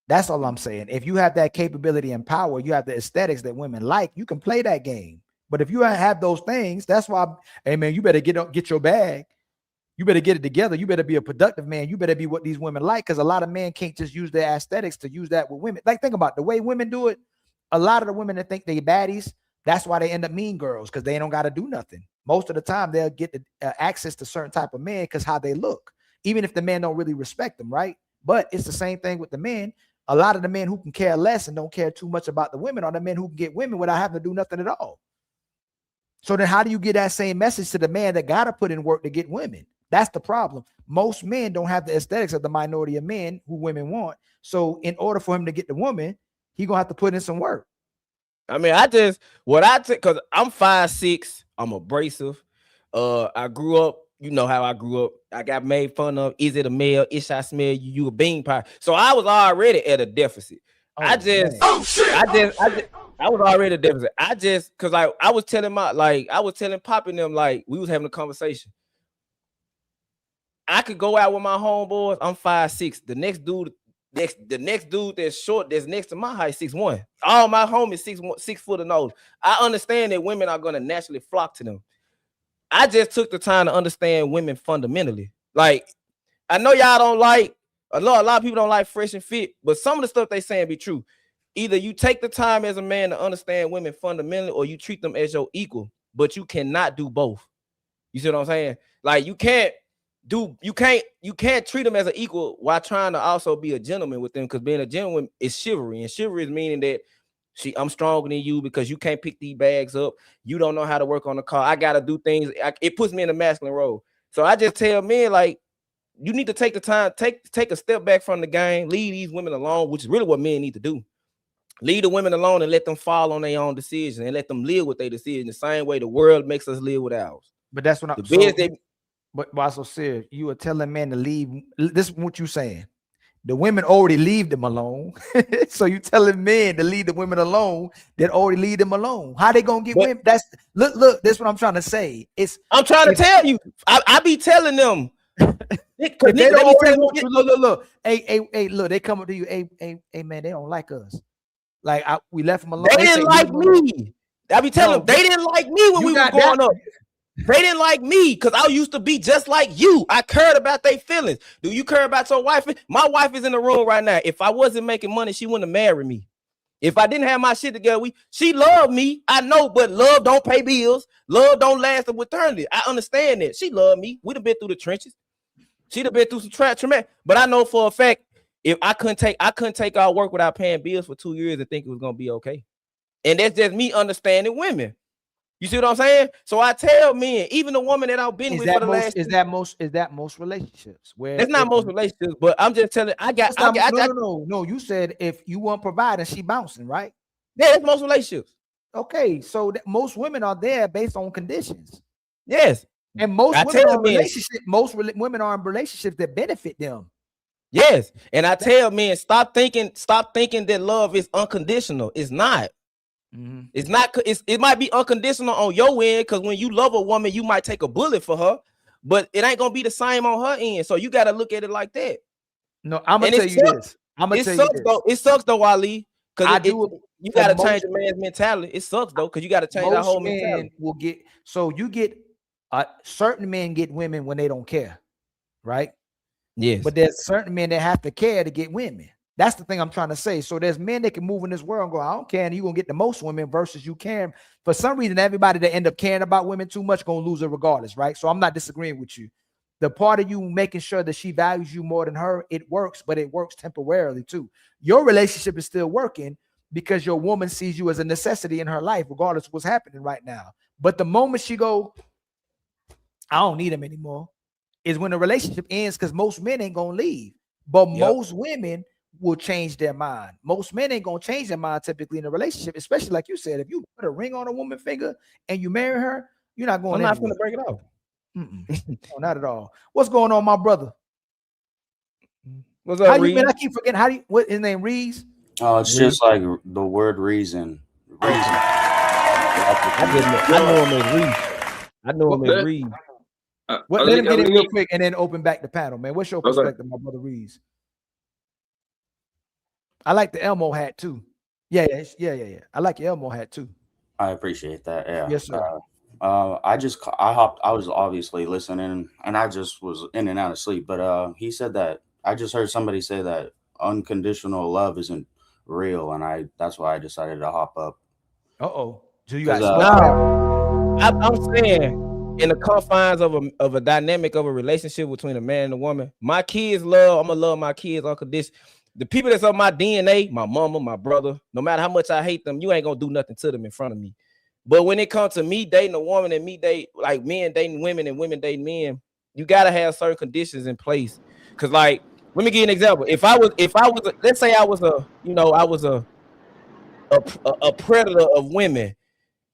That's all I'm saying. If you have that capability and power, you have the aesthetics that women like, you can play that game. But if you have those things, that's why, hey man, you better get your bag. You better get it together. You better be a productive man. You better be what these women like, because a lot of men can't just use their aesthetics to use that with women. Like, think about the way women do it. A lot of the women that think they baddies, that's why they end up mean girls, because they don't got to do nothing. Most of the time, they'll get the, access to certain type of men because how they look, even if the man don't really respect them, right? But it's the same thing with the men. A lot of the men who can care less and don't care too much about the women are the men who can get women without having to do nothing at all. So then how do you get that same message to the man that got to put in work to get women? That's the problem. Most men don't have the aesthetics of the minority of men who women want. So in order for him to get the woman, he gonna have to put in some work. I mean, because I'm 5'6", I'm abrasive. I grew up, you know how I grew up. I got made fun of. Is it a male? Ish, I smell you. You a bean pie. So I was already at a deficit. I was already a deficit. Because I was telling Pop and them, like, we was having a conversation. I could go out with my homeboys. I'm 5'6". The next dude that's short, that's next to my height, 6'1". All my homies 6 foot and older. I understand that women are gonna naturally flock to them. I just took the time to understand women fundamentally. Like, I know y'all don't like a lot of people don't like Fresh and Fit, but some of the stuff they saying be true. Either you take the time as a man to understand women fundamentally, or you treat them as your equal, but you cannot do both. You see what I'm saying? Like, you can't treat them as an equal while trying to also be a gentleman with them, because being a gentleman is chivalry, and chivalry is meaning that I'm stronger than you because you can't pick these bags up. You don't know how to work on the car. I got to do things. It puts me in a masculine role. So I just tell men, like, you need to take the time, take a step back from the game, leave these women alone, which is really what men need to do. Leave the women alone and let them fall on their own decisions and let them live with their decision the same way the world makes us live with ours. But that's what But also, Sir, you are telling men to leave. This is what you saying. The women already leave them alone. So you telling men to leave the women alone that already leave them alone. How they gonna get women? That's look, that's what I'm trying to say. I'm trying to tell you. I be telling them, If they don't already want you, look. Hey, look, they come up to you. Hey, man, they don't like us. Like we left them alone. They didn't like me. I be telling them they didn't like me when we was growing up. They didn't like me because I used to be just like you. I cared about their feelings. Do you care about your wife? My wife is in the room right now. If I wasn't making money, she wouldn't have married me. If I didn't have my shit together, she loved me. I know, but love don't pay bills. Love don't last an eternity. I understand that. She loved me. We'd have been through the trenches. She'd have been through some traumatic. But I know for a fact, if I couldn't take out work without paying bills for 2 years and think it was gonna be okay. And that's just me understanding women. You see what I'm saying? So I tell men, even the woman that I've been with for the last is that most relationships where it's not most relationships, but I'm just telling no, you said if you weren't providing, she bouncing, right? Yeah, it's most relationships. Okay, so most women are there based on conditions. Yes. And most women are in relationships that benefit them. Yes. And I tell men, stop thinking that love is unconditional. It's not. Mm-hmm. It's not. It might be unconditional on your end because when you love a woman, you might take a bullet for her, but it ain't gonna be the same on her end. So you got to look at it like that. No, I'm gonna tell you this. It sucks though, Ali, because you got to change the man's mentality. It sucks though because you got to change that whole mentality. Certain men get women when they don't care, right? Yes. But there's certain men that have to care to get women. That's the thing I'm trying to say. So there's men that can move in this world and go, I don't care, and you're gonna get the most women versus you caring. For some reason, everybody that end up caring about women too much gonna lose it regardless, right? So I'm not disagreeing with you. The part of you making sure that she values you more than her, it works, but it works temporarily too. Your relationship is still working because your woman sees you as a necessity in her life, regardless of what's happening right now. But the moment she go, I don't need him anymore, is when the relationship ends, because most men ain't gonna leave, but most women will change their mind. Most men ain't gonna change their mind typically in a relationship, especially like you said, if you put a ring on a woman's finger and you marry her, you're not going. I'm not gonna break it off. No, not at all. What's going on, my brother? What's up, how you Reed? been? I keep forgetting. What his name? Reeds? Oh, it's just like the word reason. I know him as Reed. I know him as Reed. Let him get in real quick and then open back the panel, man. What's your perspective, my brother Reeds? I like the Elmo hat too. Yeah. I like your Elmo hat too. I appreciate that. Yeah. Yes, sir. I was obviously listening and I just was in and out of sleep. But he said that I just heard somebody say that unconditional love isn't real, and that's why I decided to hop up. Do you guys? I'm saying in the confines of a dynamic of a relationship between a man and a woman, my kids I'm gonna love my kids unconditional. The people that's on my DNA, my mama, my brother, no matter how much I hate them, you ain't gonna do nothing to them in front of me. But when it comes to me dating a woman and like men dating women and women dating men, you gotta have certain conditions in place. Cause like, let me give you an example. If I was, let's say I was a predator of women.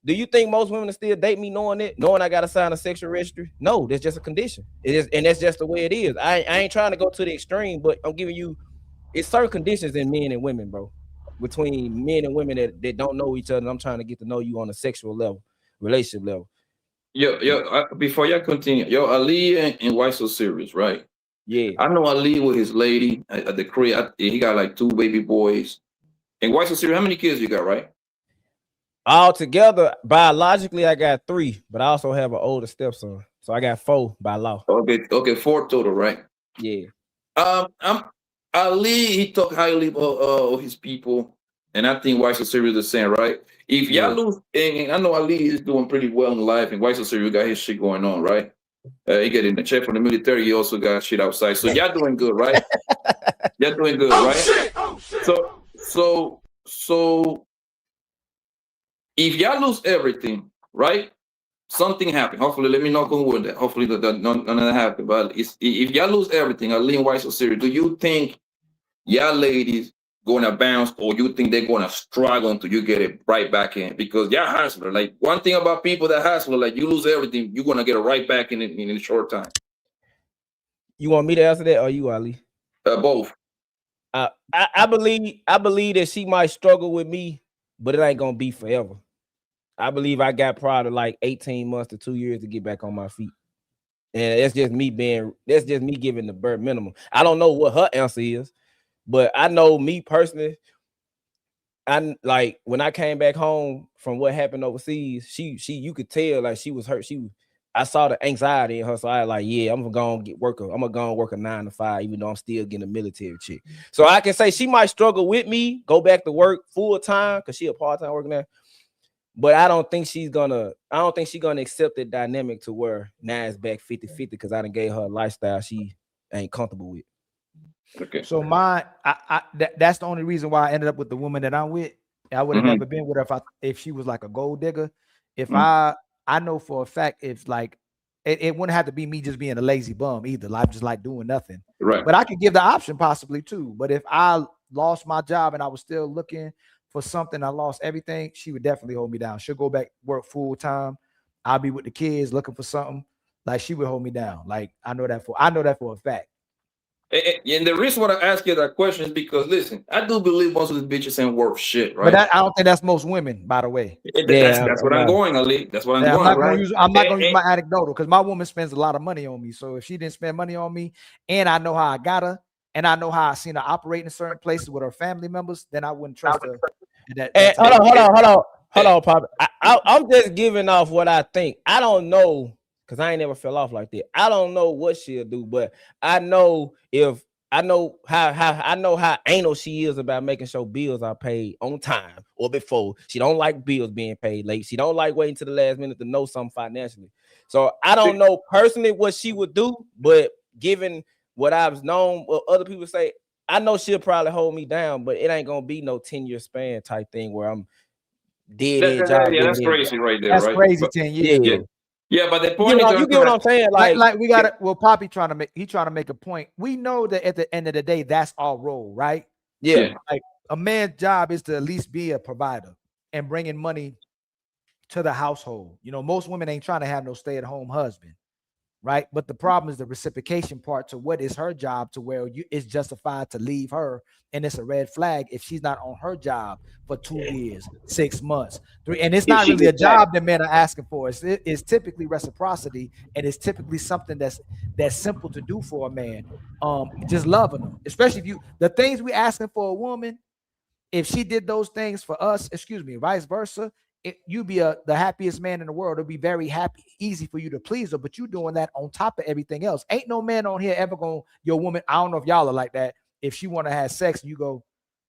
Do you think most women still date me knowing I gotta sign a sexual registry? No, that's just a condition. It is, and that's just the way it is. I ain't trying to go to the extreme, but I'm giving you. It's certain conditions in men and women, bro. Between men and women that don't know each other. And I'm trying to get to know you on a sexual level, relationship level. Before y'all continue, Ali and Why So Serious, right? Yeah. I know Ali with his lady at the crib. He got like 2 baby boys. And Why So Serious, how many kids you got, right? All together, biologically, I got 3, but I also have an older stepson. So I got 4 by law. Okay, 4 total, right? Yeah. Ali, he talk highly of his people, and I think Why So Serious the same, right? If y'all lose, and I know Ali is doing pretty well in life, and Why So Serious got his shit going on, right? He getting the check from the military. He also got shit outside. So y'all doing good, right? Y'all doing good, right? Oh, shit. So if y'all lose everything, right? Something happened. Hopefully, let me not go with that. Hopefully, none of that happened. But if y'all lose everything, Ali and Why So Serious, do you think y'all ladies gonna bounce, or you think they're gonna struggle until you get it right back in? Because y'all hustler. Like, one thing about people that hustle, like, you lose everything, you're gonna get it right back in a short time. You want me to answer that, or you, Ali? Both. I believe that she might struggle with me, but it ain't gonna be forever. I believe I got probably like 18 months to 2 years to get back on my feet. And that's just me giving the bare minimum. I don't know what her answer is, but I know me personally. I like when I came back home from what happened overseas, she you could tell like she was hurt. I saw the anxiety in her, so I was like, yeah, I'm gonna work a 9 to 5, even though I'm still getting a military check. So I can say she might struggle with me, go back to work full time because she a part-time working there. But I don't think she's gonna accept the dynamic to where now it's back 50-50 because I done gave her a lifestyle she ain't comfortable with. Okay. So that's the only reason why I ended up with the woman that I'm with. I would have never been with her if she was like a gold digger. If I know for a fact if like it wouldn't have to be me just being a lazy bum either. I'm just like doing nothing. Right. But I could give the option possibly too. But if I lost my job and I was still looking for something, I lost everything, she would definitely hold me down. She'll go back work full time. I'll be with the kids looking for something. Like she would hold me down. Like I know that for a fact. And the reason why I ask you that question is because listen, I do believe most of these bitches ain't worth shit, right? But I don't think that's most women, by the way. That's what I'm going, Ali. That's what I'm going. I'm not gonna use my anecdotal because my woman spends a lot of money on me. So if she didn't spend money on me, and I know how I got her, and I know how I seen her operate in certain places with her family members, then I wouldn't trust her. Hold on, Pop. I'm just giving off what I think. I don't know. Cause I ain't never fell off like that. I don't know what she'll do, but I know how anal she is about making sure bills are paid on time or before. She don't like bills being paid late. She don't like waiting to the last minute to know something financially. So I don't know personally what she would do, but given what I've known, what other people say, I know she'll probably hold me down, but it ain't gonna be no 10-year span type thing where I'm dead. That's crazy right there. That's right? crazy. But, 10 years. Yeah, but the point you get what I'm saying? Like we got it. Well, Poppy trying to make a point. We know that at the end of the day, that's our role, right? Yeah. Like a man's job is to at least be a provider and bringing money to the household. You know, most women ain't trying to have no stay-at-home husband, right? But the problem is the reciprocation part to what is her job to where it's justified to leave her, and it's a red flag if she's not on her job for 2 years, 6 months, 3. And it's not really a job that men are asking for. It's typically reciprocity, and it's typically something that's simple to do for a man. Just loving them, especially if the things we asking for a woman, if she did those things for us, vice versa, you'd be the happiest man in the world. It'll be very easy for you to please her, but you doing that on top of everything else. Ain't no man on here ever going, your woman, I don't know if y'all are like that. If she want to have sex, you go,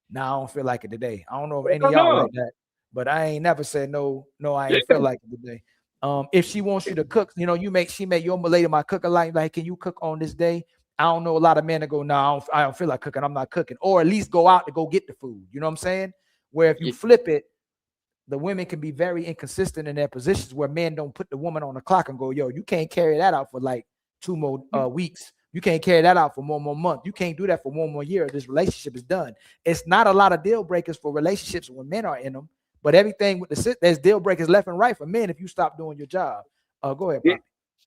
nah, I don't feel like it today. I don't know if any of y'all like that, but I ain't never said no, I ain't feel like it today. If she wants you to cook, she make your lady my cooker like, can you cook on this day? I don't know a lot of men that go, no, I don't feel like cooking. I'm not cooking, or at least go out to go get the food. You know what I'm saying? Where if you flip it, the women can be very inconsistent in their positions where men don't put the woman on the clock and go, yo, you can't carry that out for like 2 more weeks. You can't carry that out for 1 more month. You can't do that for 1 more year. This relationship is done. It's not a lot of deal breakers for relationships when men are in them, but everything with there's deal breakers left and right for men if you stop doing your job. Go ahead, Poppy.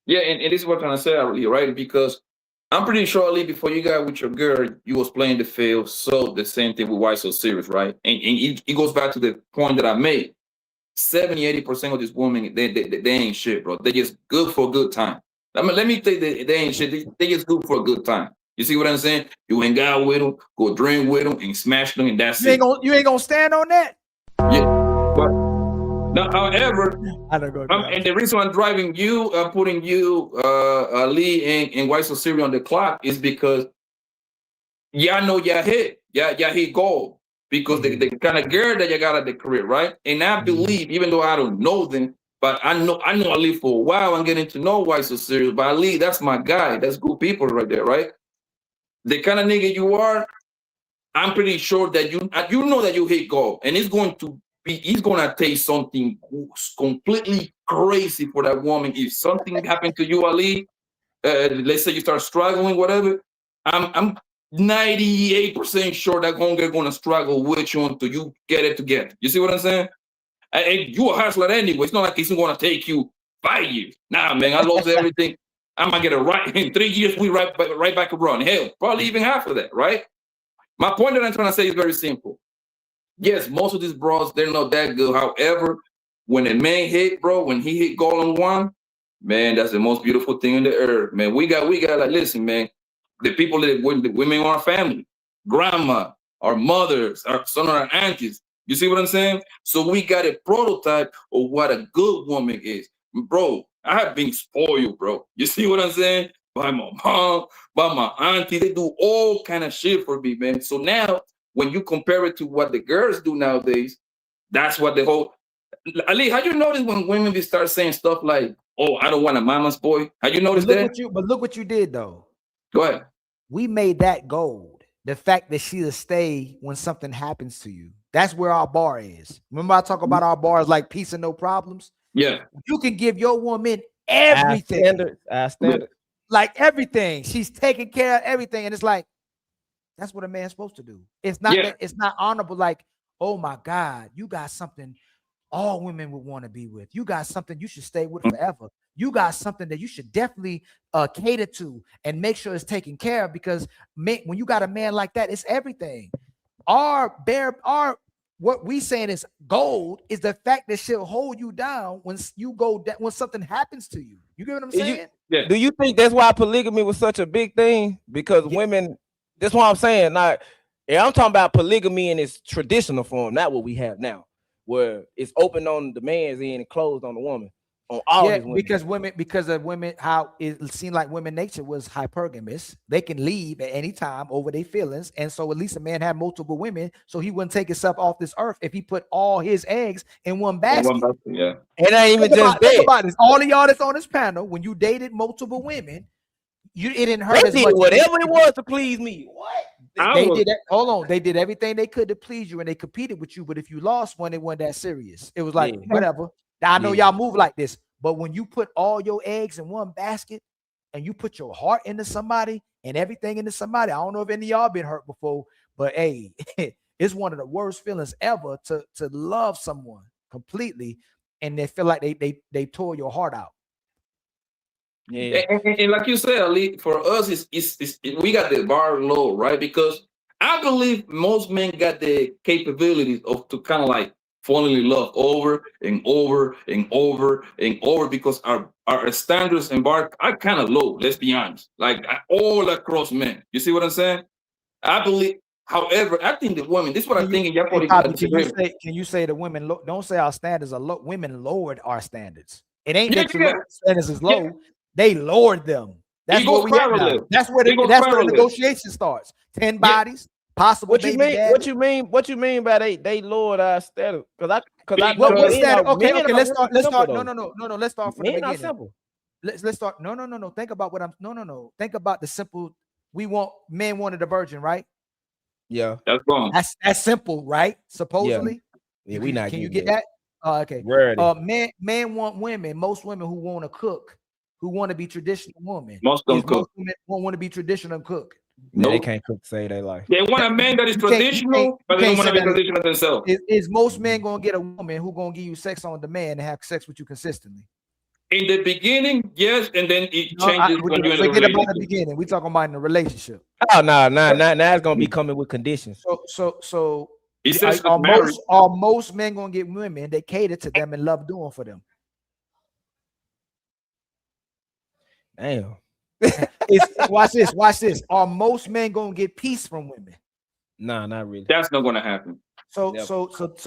Yeah, and this is what I'm trying to say, Ali, right? Because I'm pretty sure, Ali, before you got with your girl, you was playing the field. So the same thing with Why So Serious, right? And it goes back to the point that I made. 70-80% of these women, they ain't shit, bro. They just good for a good time. Let me tell you, they ain't shit. They just good for a good time. You see what I'm saying? You hang out with them, go drink with them, and smash them, and that's it. You ain't gonna stand on that. Yeah, but now, however, and the reason I'm driving you, putting you, Lee, and Why So Serious on the clock is because y'all know y'all hit gold. Because the kind of girl that you got at the career, right? And I believe, even though I don't know them, but I know Ali for a while. I'm getting to know Why So Serious. But Ali, that's my guy. That's good people right there, right? The kind of nigga you are, I'm pretty sure that you know that you hit gold, and he's gonna take something completely crazy for that woman. If something happened to you, Ali, let's say you start struggling, whatever, I'm 98% sure that gonna struggle with you until you get it together. You see what I'm saying? And you a hustler anyway. It's not like it's gonna take you 5 years. Nah, man, I lost everything. I'm gonna get it right in 3 years. We right back around. Hell, probably even half of that, right? My point that I'm trying to say is very simple. Yes, most of these bros, they're not that good. However, when a man hit, bro, when he hit goal on one, Man, that's the most beautiful thing in the earth, man. We got like, listen, man, the people the women in our family, grandma, our mothers, some of our aunties. You see what I'm saying? So we got a prototype of what a good woman is. Bro, I have been spoiled, bro. You see what I'm saying? By my mom, by my auntie, they do all kind of shit for me, man. So now, when you compare it to what the girls do nowadays, that's what the whole... Ali, how you notice when women start saying stuff like, "Oh, I don't want a mama's boy"? How you notice that? But look what you did, though. Go ahead. We made that gold. The fact that she'll stay when something happens to you. That's where our bar is. Remember I talk about our bars like peace and no problems? Yeah. You can give your woman everything. Our standard. Like everything. She's taking care of everything. And it's like, that's what a man's supposed to do. It's not that, it's not honorable. Like, oh my God, you got something all women would want to be with. You got something you should stay with forever. You got something that you should definitely cater to and make sure it's taken care of, because when you got a man like that, it's everything. What we saying is gold is the fact that she'll hold you down when you go when something happens to you. You get what I'm saying? Do you think that's why polygamy was such a big thing? Because women, that's what I'm saying. Now, I'm talking about polygamy in its traditional form, not what we have now, where it's open on the man's end and closed on the woman. On all these women. Because of women, how it seemed like women nature was hypergamous. They can leave at any time over their feelings, and so at least a man had multiple women, so he wouldn't take himself off this earth if he put all his eggs in one basket. Yeah, and I even think about this. All of y'all that's on this panel, when you dated multiple women, it didn't hurt as much. Whatever it was to please me. What? They did that. Hold on, they did everything they could to please you, and they competed with you. But if you lost one, it wasn't that serious. It was like whatever. I know y'all move like this, but when you put all your eggs in one basket and you put your heart into somebody and everything into somebody, I don't know if any of y'all been hurt before, but hey, it's one of the worst feelings ever to love someone completely and they feel like they tore your heart out. Yeah, and like you said, Ali, for us, it's we got the bar low, right? Because I believe most men got the capabilities to kind of like falling in love over and over and over and over, because our standards and bar are kind of low, let's be honest, like all across men. You see what I'm saying? I believe, however, I think the women, this is what I'm thinking. Can you say the women, don't say our standards are low, women lowered our standards. It ain't that your standards is low, they lowered them. That's what we have now. That's where the negotiation starts. 10 bodies. Possible. What you mean? What you mean by they lowered our status? Because okay. Let's start. No. Let's start from the beginning. Simple. Let's start. No. Think about what I'm. No. Think about the simple. Men wanted a virgin, right? Yeah, that's wrong. That's simple, right? Supposedly. Yeah, we not. Can you get that? Okay. Men want women. Most women who want to cook, who want to be traditional women. Most don't cook. Most women won't want to be traditional and cook. No, they can't cook to save their life. They want a man that is traditional, but they don't want to be traditional themselves. Is most men gonna get a woman who gonna give you sex on demand and have sex with you consistently? In the beginning, yes, and then it changes when you're in a relationship. About the beginning. We talking about in the relationship. Oh no, now it's gonna be coming with conditions. So are most men gonna get women that cater to them and love doing for them? Damn. Watch this. Are most men gonna get peace from women? Nah, not really. That's not gonna happen. So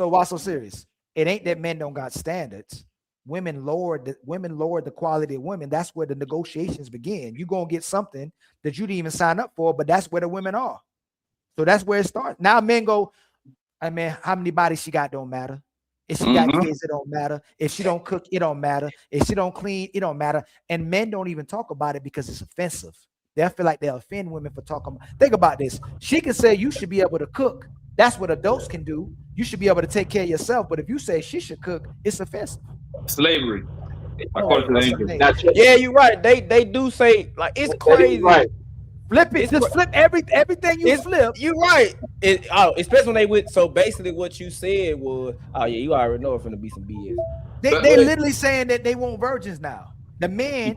why so serious? It ain't that men don't got standards. Women lowered the quality of women. That's where the negotiations begin. You're gonna get something that you didn't even sign up for, but that's where the women are. So that's where it starts. Now men go, I mean, how many bodies she got don't matter. If she got kids, it don't matter. If she don't cook, it don't matter. If she don't clean, it don't matter. And men don't even talk about it because it's offensive. They feel like they offend women for talking. Think about this. She can say you should be able to cook. That's what adults can do. You should be able to take care of yourself. But if you say she should cook, it's offensive. Slavery. Yeah, you're right. They do say, like, it's crazy. Right. Flip it. Just flip everything you flip. You're right. Especially when they went. So basically, what you said was, oh yeah, you already know it's gonna be some BS. They literally saying that they want virgins now. The men,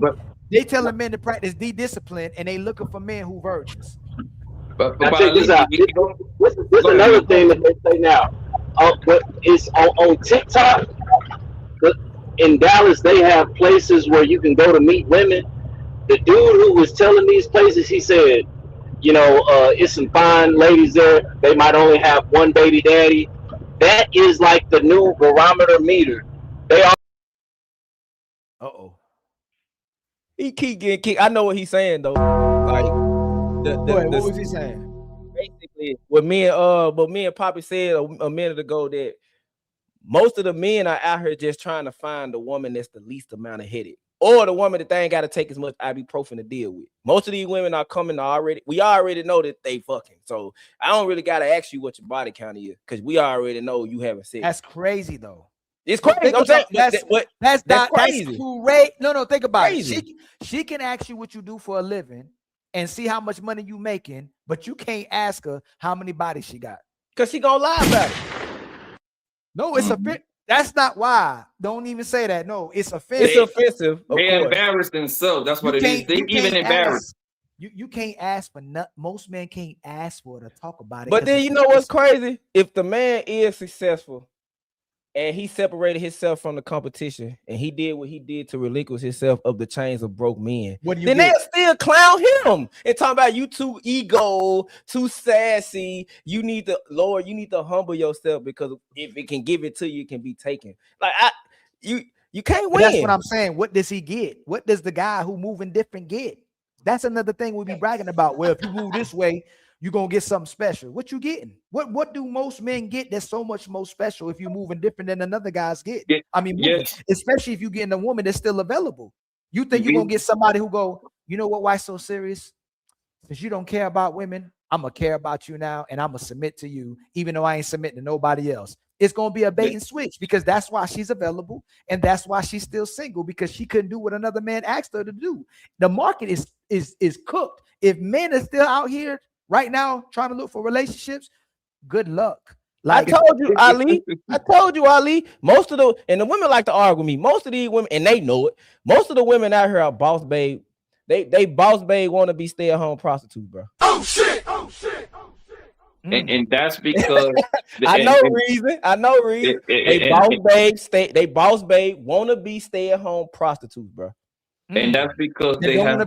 they tell the men to practice discipline, and they looking for men who virgins. But check this out. This is another thing that they say now. But it's on TikTok. in Dallas, they have places where you can go to meet women. The dude who was telling these places, he said, you know, it's some fine ladies there. They might only have one baby daddy. That is like the new barometer meter. They are. He keep getting kicked. I know what he's saying though. Like what was he saying? Basically, what me and Poppy said a minute ago, that most of the men are out here just trying to find the woman that's the least amount of headache, or the woman that they ain't got to take as much ibuprofen to deal with. Most of these women are coming already. We already know that they fucking. So I don't really gotta ask you what your body count is, because we already know you having sex. That's crazy though. It's crazy. I'm saying, that's crazy. That's crazy. No, think about it. She can ask you what you do for a living and see how much money you making, but you can't ask her how many bodies she got, because she gonna lie about it. No, it's offensive. That's not why. Don't even say that. No, it's offensive. It's offensive. They embarrassed themselves. That's what it is. They even embarrassed. You can't ask for nothing. Most men can't ask for her to talk about it. But then you know what's crazy? If the man is successful and he separated himself from the competition and he did what he did to relinquish himself of the chains of broke men, then they'll still clown him and talk about you too ego, too sassy. You need to, Lord, you need to humble yourself, because if it can give it to you, it can be taken. Like you can't win. That's what I'm saying. What does he get? What does the guy who moving different get? That's another thing we be bragging about. Well, if you move this way, you're gonna get something special. What you getting? What do most men get that's so much more special if you're moving different than another guys get? I mean, especially if you're getting a woman that's still available. You think you're gonna get somebody who go, you know what, why so serious? Since you don't care about women, I'm gonna care about you now, and I'm gonna submit to you, even though I ain't submitting to nobody else. It's gonna be a bait and switch, because that's why she's available, and that's why she's still single, because she couldn't do what another man asked her to do. The market is cooked. If men are still out here right now trying to look for relationships, good luck. Like, I told you, Ali. Most of the women like to argue with me. Most of these women, and they know it. Most of the women out here are boss babe. They boss babe want to be stay-at-home prostitutes, bro. Oh shit! And that's because I know reason. They boss babe want to be stay-at-home prostitutes, bro. And that's because they have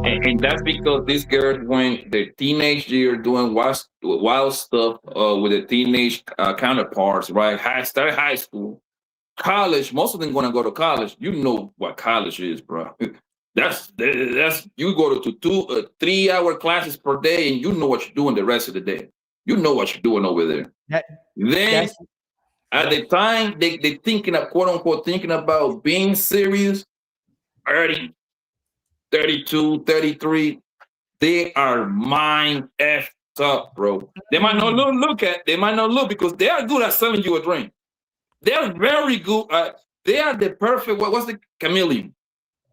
and that's because these girls went their teenage year doing wild stuff with their teenage counterparts, right? Started high school, college. Most of them going to go to college. You know what college is, bro. That's you go to 3 hour classes per day, and you know what you're doing the rest of the day. You know what you're doing over there. Then at the time they thinking of, quote unquote, thinking about being serious, 30, 32, 33, they are mind effed up, bro. They might not look because they are good at selling you a drink. They are very good at, they are the perfect, what's the chameleon?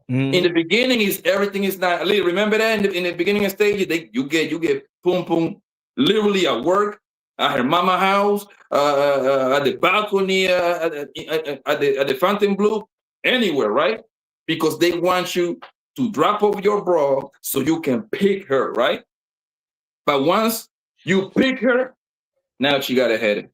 In the beginning, everything is not. Remember that in the beginning of stage, you get boom boom, literally at work, at her mama house, at the balcony, at the Fontainebleau, anywhere, right? Because they want you to drop off your bra so you can pick her, right? But once you pick her, now she got a headache.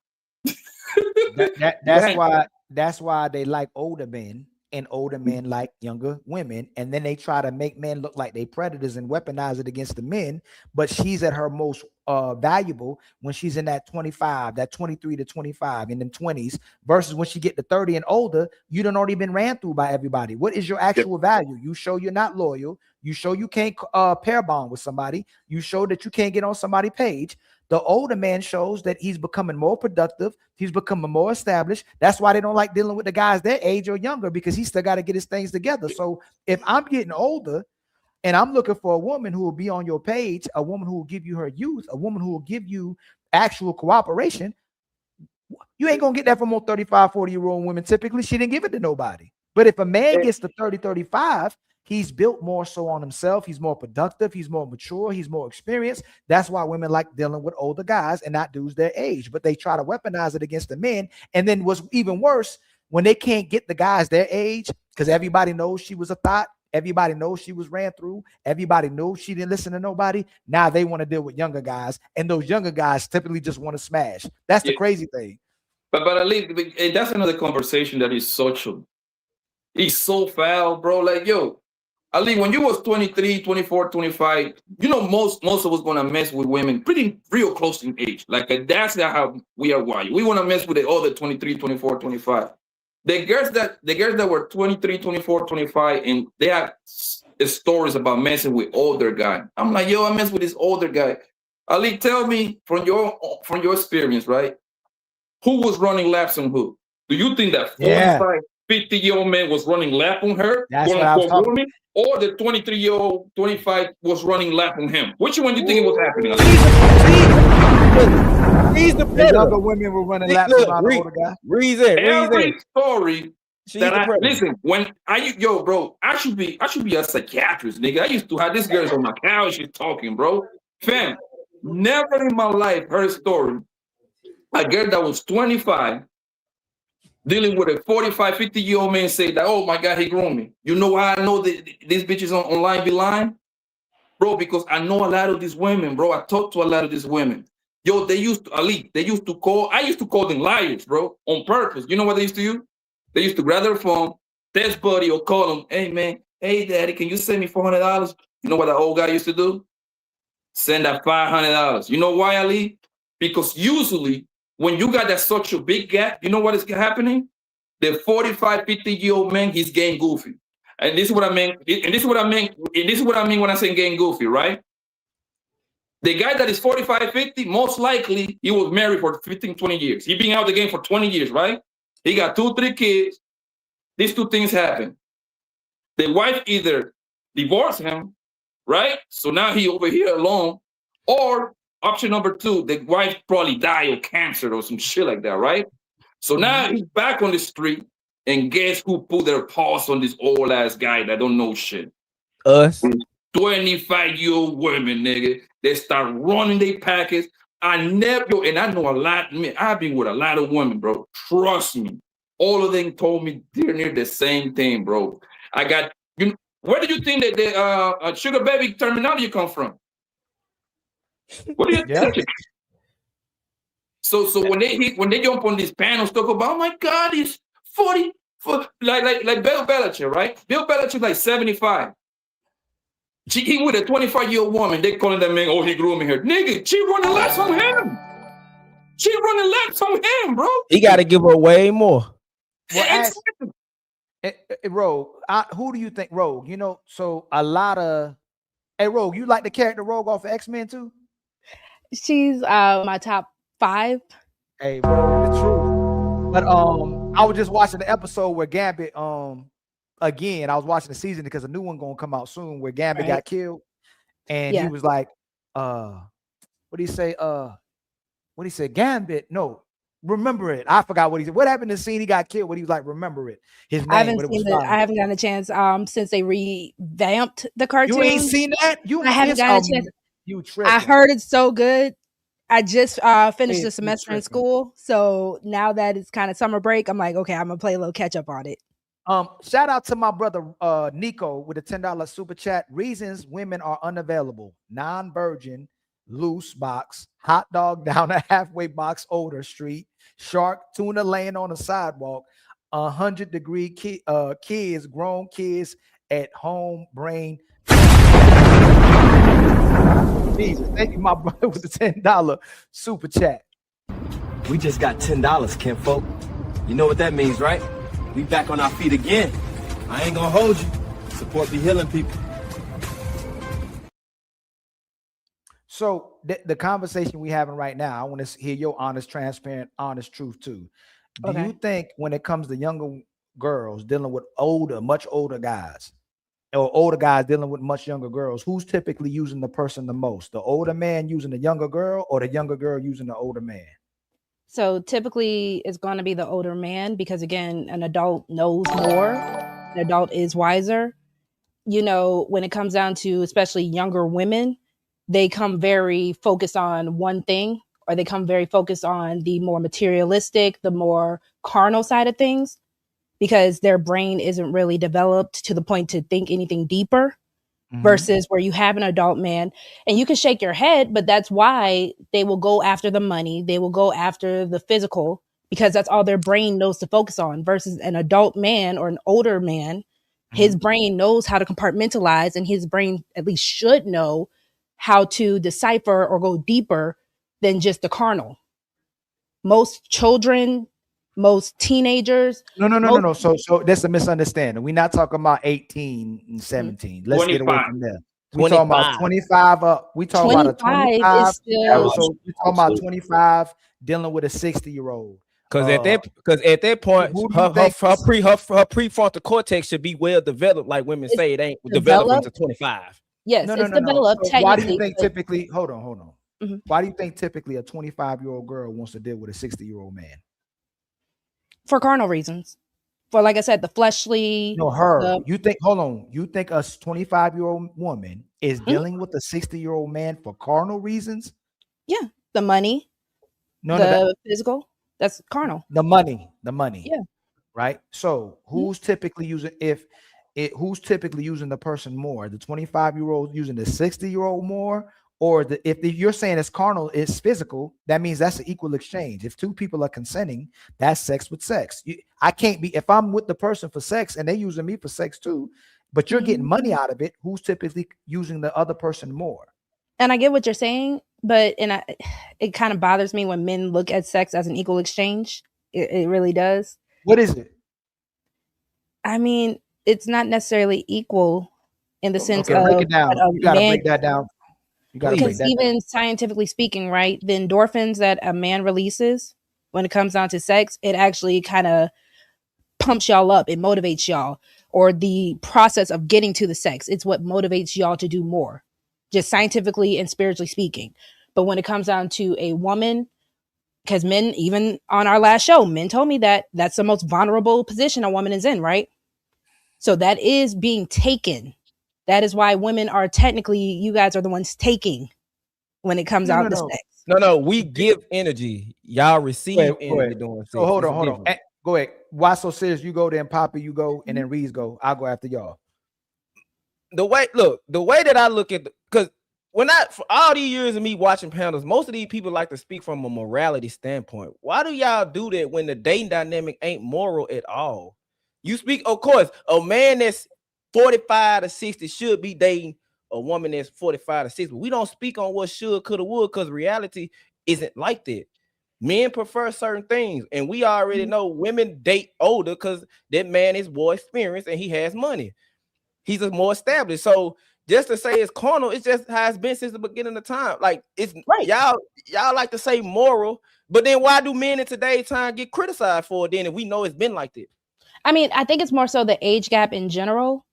That's why they like older men. And older men like younger women, and then they try to make men look like they predators and weaponize it against the men. But she's at her most valuable when she's in that 25, that 23 to 25, in them 20s, versus when she get to 30 and older, you done already been ran through by everybody. What is your actual value? You show you're not loyal. You show you can't pair bond with somebody. You show that you can't get on somebody's page. The older man shows that he's becoming more productive. He's becoming more established. That's why they don't like dealing with the guys their age or younger, because he still got to get his things together. So if I'm getting older and I'm looking for a woman who will be on your page, a woman who will give you her youth, a woman who will give you actual cooperation, you ain't going to get that from more 35, 40-year-old women. Typically, she didn't give it to nobody. But if a man gets to 30, 35, he's built more so on himself. He's more productive. He's more mature. He's more experienced. That's why women like dealing with older guys and not dudes their age. But they try to weaponize it against the men. And then what's even worse, when they can't get the guys their age, because everybody knows she was a thought. Everybody knows she was ran through. Everybody knows she didn't listen to nobody. Now they want to deal with younger guys. And those younger guys typically just want to smash. That's the crazy thing. But at least that's another conversation that is social. It's so foul, bro. Like, yo, Ali, when you was 23, 24, 25, you know, most of us gonna mess with women pretty real close in age. Like that's not how we are wired. We wanna mess with the other 23, 24, 25. The girls that were 23, 24, 25, and they have stories about messing with older guy. I'm like, yo, I mess with this older guy. Ali, tell me from your experience, right? Who was running laps on who? Do you think that 45, 50-year-old man was running lap on her? That's what I was talking woman, or the 23-year-old, 25 was running lap on him? Which one do you think it was happening? He's the The predator. younger women were running laps Look, around the older guy. Reason. Every story She's that the I predator. listen, when bro, I should be a psychiatrist, nigga. I used to have this girl on my couch, she's talking, bro. Fam, never in my life heard a story. A girl that was 25 dealing with a 45, 50-year-old man say that, oh my God, he groomed me. You know why I know that these bitches online be lying? Bro, because I know a lot of these women, bro. I talk to a lot of these women. Yo, they used to call, I used to call them liars, bro, on purpose. You know what they used to do? They used to grab their phone, text buddy or call them, hey man, hey daddy, can you send me $400? You know what the old guy used to do? Send that $500. You know why, Ali? Because usually when you got that such a big gap, you know what is happening? The 45, 50-year-old man, he's getting goofy. And this is what I mean. And this is what I mean. And this is what I mean when I say getting goofy, right? The guy that is 45, 50, most likely he was married for 15, 20 years. He been out of the game for 20 years, right? He got 2, 3 kids. These two things happen. The wife either divorced him, right? So now he over here alone. Or option number 2, the wife probably died of cancer or some shit like that, right? So now he's back on the street, and guess who put their paws on this old ass guy that don't know shit? Us. 25-year-old women, nigga. They start running their packets. And I know a lot, man, I've been with a lot of women, bro. Trust me. All of them told me they're near the same thing, bro. I got, where do you think that the sugar baby terminology come from? What do you think? So when they jump on these panels, talk about, oh my God, he's 40, like Bill Belichick, right? Bill Belichick like 75. He with a 25-year-old woman, they calling that man, oh, he grooming her. Nigga, she running laps on him. She running laps on him, bro. He got to give her way more. Well, Rogue, who do you think, Rogue? You know, so a lot of, hey, Rogue, you like the character Rogue off of X-Men too? She's my top 5. Hey, bro, the truth. But I was just watching the episode where Gambit again, I was watching the season because a new one gonna come out soon where Gambit got killed, and he was like, what did he say? What he said? Gambit, no, remember it. I forgot what he said. What happened in the scene? He got killed. What he was like, remember it. His name. I haven't seen it. I haven't gotten a chance since they revamped the cartoon. You ain't seen that? I haven't gotten a chance. You tripping. I heard it's so good. I just finished the semester in school, so now that it's kind of summer break, I'm like, okay, I'm gonna play a little catch up on it. Shout out to my brother Nico with a $10 super chat. Reasons women are unavailable: non-virgin, loose box, hot dog down a halfway box, older street, shark, tuna laying on the sidewalk, 100-degree kids, grown kids at home, brain. Jesus, thank you, my brother, with the $10 super chat. We just got $10, kinfolk. You know what that means, right? We back on our feet again. I ain't gonna hold you. Support be healing people. So the conversation we having right now, I want to hear your honest, transparent, honest truth too. Do you think when it comes to younger girls dealing with much older guys, or older guys dealing with much younger girls, who's typically using the person the most? The older man using the younger girl, or the younger girl using the older man? So typically it's going to be the older man because, again, an adult knows more. An adult is wiser. You know, when it comes down to especially younger women, they come very focused on one thing, or they come very focused on the more materialistic, the more carnal side of things, because their brain isn't really developed to the point to think anything deeper. Versus where you have an adult man and you can shake your head, but that's why they will go after the money. They will go after the physical because that's all their brain knows to focus on, versus an adult man or an older man. His brain knows how to compartmentalize, and his brain at least should know how to decipher or go deeper than just the carnal. Most children, most teenagers. No. So that's a misunderstanding. We're not talking about 18 and 17. Let's get away from there. We're talking about 25 up. We talking about a 25. So we're talking about 25 dealing with a 60-year-old. Because at that point, her prefrontal cortex should be well developed, like women say it ain't developed into 25. Yes, it's developed. So why do you think typically? Hold on. Why do you think typically a 25-year-old girl wants to deal with a 60-year-old man? For carnal reasons. For, like I said, the fleshly. No, her. You think? Hold on. You think a 25-year-old woman is dealing with a 60-year-old man for carnal reasons? Yeah, the money. The physical. That's carnal. The money. Yeah. Right. So who's typically using who's typically using the person more? The 25-year-old using the 60-year-old more, or if you're saying it's carnal, it's physical, that means that's an equal exchange. If two people are consenting, that's sex with sex. I can't be, if I'm with the person for sex and they're using me for sex too, but you're getting money out of it, who's typically using the other person more? And I get what you're saying, but it kind of bothers me when men look at sex as an equal exchange. It really does. What is it? I mean, it's not necessarily equal in the sense of break it down. You gotta break that down. Because even scientifically speaking, right, the endorphins that a man releases when it comes down to sex, it actually kind of pumps y'all up. It motivates y'all, or the process of getting to the sex. It's what motivates y'all to do more, just scientifically and spiritually speaking. But when it comes down to a woman, because men, even on our last show, men told me that that's the most vulnerable position a woman is in, right? So that is being taken. That is why women are technically, you guys are the ones taking when it comes out to sex. No, we give energy. Y'all receive energy doing sex. So hold on. Go ahead. Why so serious? You go, then Poppy, you go, and then Reese go. I'll go after y'all. The way that I look at, because for all these years of me watching panels, most of these people like to speak from a morality standpoint. Why do y'all do that when the dating dynamic ain't moral at all? You speak, of course, a man that's 45 to 60 should be dating a woman that's 45 to 60. But we don't speak on what should, could, or would, because reality isn't like that. Men prefer certain things, and we already know women date older because that man is more experienced and he has money. He's more established. So just to say it's carnal, it's just how it's been since the beginning of time. Like, it's right. Y'all like to say moral, but then why do men in today's time get criticized for it then if we know it's been like that? I mean, I think it's more so the age gap in general.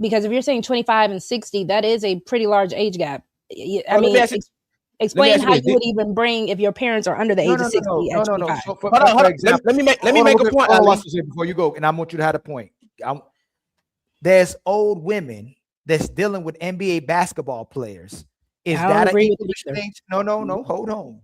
Because if you're saying 25 and 60, that is a pretty large age gap. I mean, explain how you would even bring if your parents are under the age of 60 at 25. So hold on. Let me make a point. Before you go, and I want you to have a point. There's old women that's dealing with NBA basketball players. Is that an equal exchange? No. Hold on.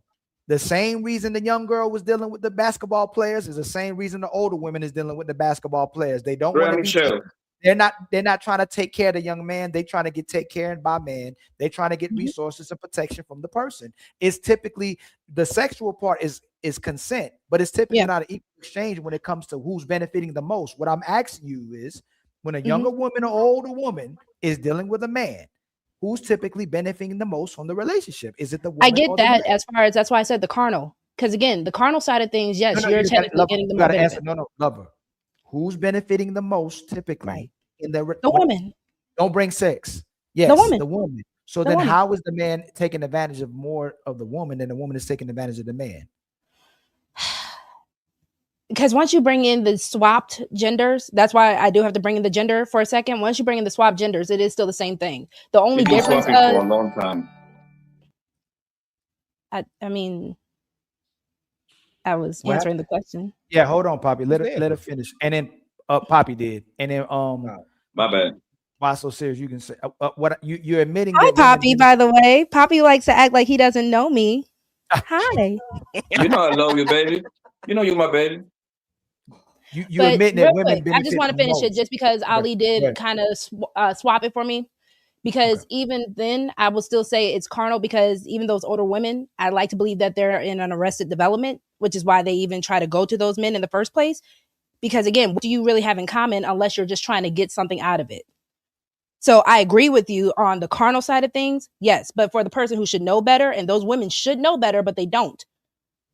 The same reason the young girl was dealing with the basketball players is the same reason the older women is dealing with the basketball players. They don't want to be. They're not trying to take care of the young man. They're trying to get taken care of by man. They're trying to get resources and protection from the person. It's typically the sexual part is consent, but it's typically not an equal exchange when it comes to who's benefiting the most. What I'm asking you is, when a younger woman or older woman is dealing with a man, who's typically benefiting the most from the relationship? Is it the woman? I get that as far as that's why I said the carnal. Because again, the carnal side of things, yes, you're technically getting the more benefit. Lover. Who's benefiting the most typically in the woman? Don't bring sex. Yes, the woman. So then how is the man taking advantage of more of the woman than the woman is taking advantage of the man? Because once you bring in the swapped genders, that's why I do have to bring in the gender for a second. Once you bring in the swapped genders, it is still the same thing. The only difference for a long time. I mean, I was answering the question. Yeah, hold on, Poppy. Let her finish. And then Poppy did. And then my bad. Why so serious? You can say what you're admitting. Hi, Poppy, by the way. Poppy likes to act like he doesn't know me. Hi. You know I love you, baby. You know you're my baby. You admit that women benefit. I just want to finish it just because Ali did kind of swap it for me. Because even then, I will still say it's carnal, because even those older women, I like to believe that they're in an arrested development, which is why they even try to go to those men in the first place. Because again, what do you really have in common unless you're just trying to get something out of it? So I agree with you on the carnal side of things. Yes. But for the person who should know better, and those women should know better, but they don't.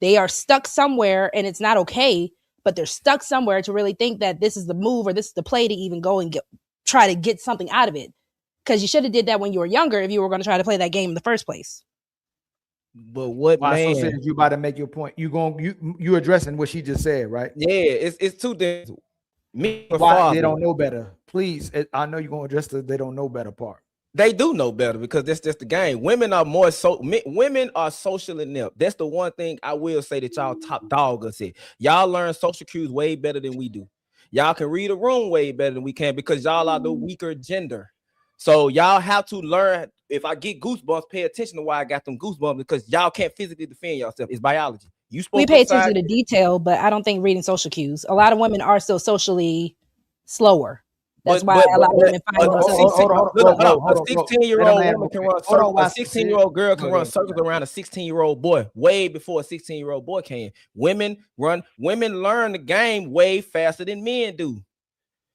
They are stuck somewhere, and it's not okay, but they're stuck somewhere to really think that this is the move or this is the play to even go and try to get something out of it. Because you should have did that when you were younger if you were going to try to play that game in the first place. But what man? So you about to make your point? You addressing what she just said, right? Yeah, it's two things. Me, why they don't know better? Please, I know you're going to address the they don't know better part. They do know better, because that's just the game. Women are more women are social inept. That's the one thing I will say that y'all top dog us at. Y'all learn social cues way better than we do. Y'all can read a room way better than we can, because y'all are the weaker gender. So y'all have to learn. If I get goosebumps, pay attention to why I got them goosebumps, because y'all can't physically defend yourself. It's biology. We pay attention to detail, but I don't think reading social cues. A lot of women are still socially slower. That's why a lot of women find themselves. A 16-year-old woman can run circles. A 16-year-old girl can run circles around a 16-year-old boy way before a 16-year-old boy can. Women learn the game way faster than men do.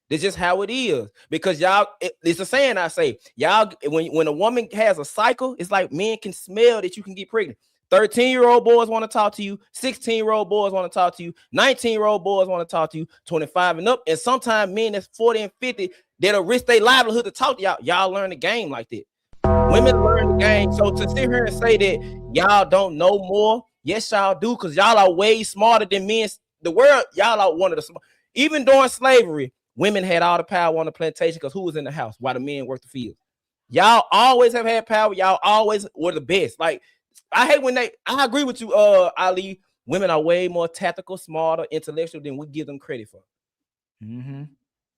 It's just how it is, because y'all, it's a saying I say, y'all, when a woman has a cycle, it's like men can smell that you can get pregnant. 13-year-old boys want to talk to you, 16-year-old boys want to talk to you, 19-year-old boys want to talk to you, 25 and up, and sometimes men that's 40 and 50 that'll risk their livelihood to talk to y'all. Y'all learn the game like that. Women learn the game. So to sit here and say that y'all don't know more, yes, y'all do, because y'all are way smarter than men. The world, y'all are one of the smart. Even during slavery, women had all the power on the plantation, because who was in the house while the men worked the field? Y'all always have had power. Y'all always were the best. Like, I hate when I agree with you, Ali. Women are way more tactical, smarter, intellectual than we give them credit for.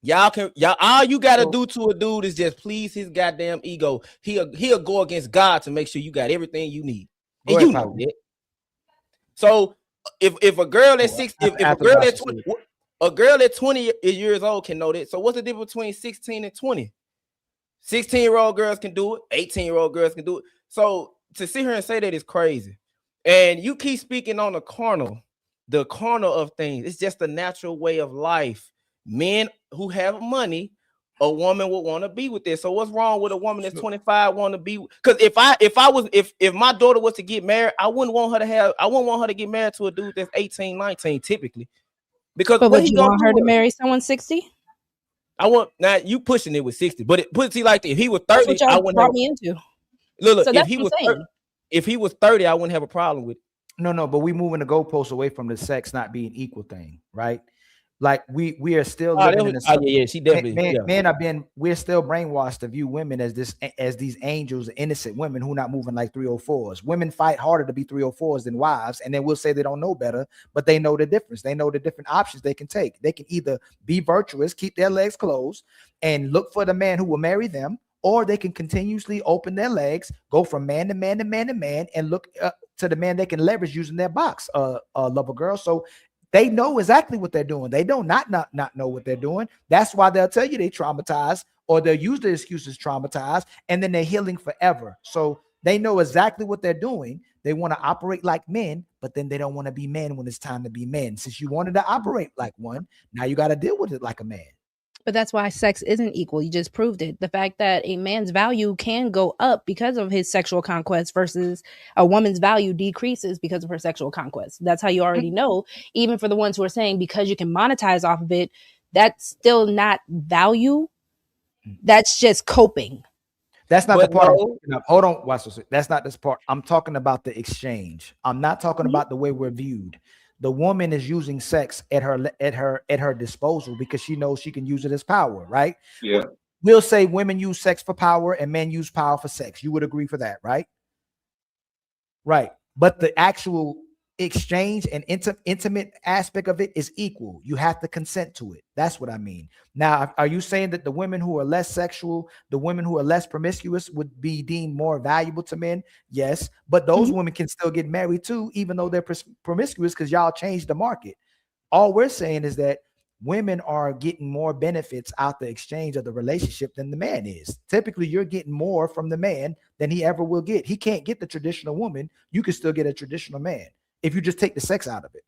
Y'all, all you gotta do to a dude is just please his goddamn ego. He'll go against God to make sure you got everything you need. And you know that. So if a girl that's a girl at 20 years old can know that. So what's the difference between 16 and 20? 16-year-old girls can do it. 18-year-old girls can do it. So to sit here and say that is crazy. And you keep speaking on the carnal of things. It's just a natural way of life. Men who have money, a woman would want to be with this. So what's wrong with a woman that's 25 want to be? Because if my daughter was to get married, I wouldn't want her to get married to a dude that's 18, 19 typically. Because but would you want her to marry someone 60? Now you pushing it with 60, but put it like that. If he was 30, I wouldn't brought me into. Look, so if he was 30, I wouldn't have a problem with it. No, but we moving the goalposts away from the sex not being equal thing, right? Like we are still living in the she definitely we're still brainwashed to view women as these angels, innocent women who not moving like 304s. Women fight harder to be 304s than wives, and then we'll say they don't know better, but they know the difference. They know the different options they can take. They can either be virtuous, keep their legs closed, and look for the man who will marry them, or they can continuously open their legs, go from man to man to man to man, and look to the man they can leverage using their box, love a girl. So they know exactly what they're doing. They don't not know what they're doing. That's why they'll tell you they traumatized, or they'll use the excuses traumatized, and then they're healing forever. So they know exactly what they're doing. They want to operate like men, but then they don't want to be men when it's time to be men. Since you wanted to operate like one, now you got to deal with it like a man. But that's why sex isn't equal. You just proved it. The fact that a man's value can go up because of his sexual conquest versus a woman's value decreases because of her sexual conquest. That's how you already know. Even for the ones who are saying because you can monetize off of it, that's still not value. That's just coping. That's not the part. Hold on, watch this. That's not this part. I'm talking about the exchange. I'm not talking about the way we're viewed. The woman is using sex at her disposal because she knows she can use it as power, right? Yeah. We'll say women use sex for power and men use power for sex. You would agree for that, right? Right. But the actual exchange and intimate aspect of it is equal. You have to consent to it. That's what I mean. Now, are you saying that the women who are less sexual, the women who are less promiscuous would be deemed more valuable to men? Yes, but those women can still get married too, even though they're promiscuous, because y'all changed the market. All we're saying is that women are getting more benefits out the exchange of the relationship than the man is. Typically, you're getting more from the man than he ever will get. He can't get the traditional woman. You can still get a traditional man if you just take the sex out of it.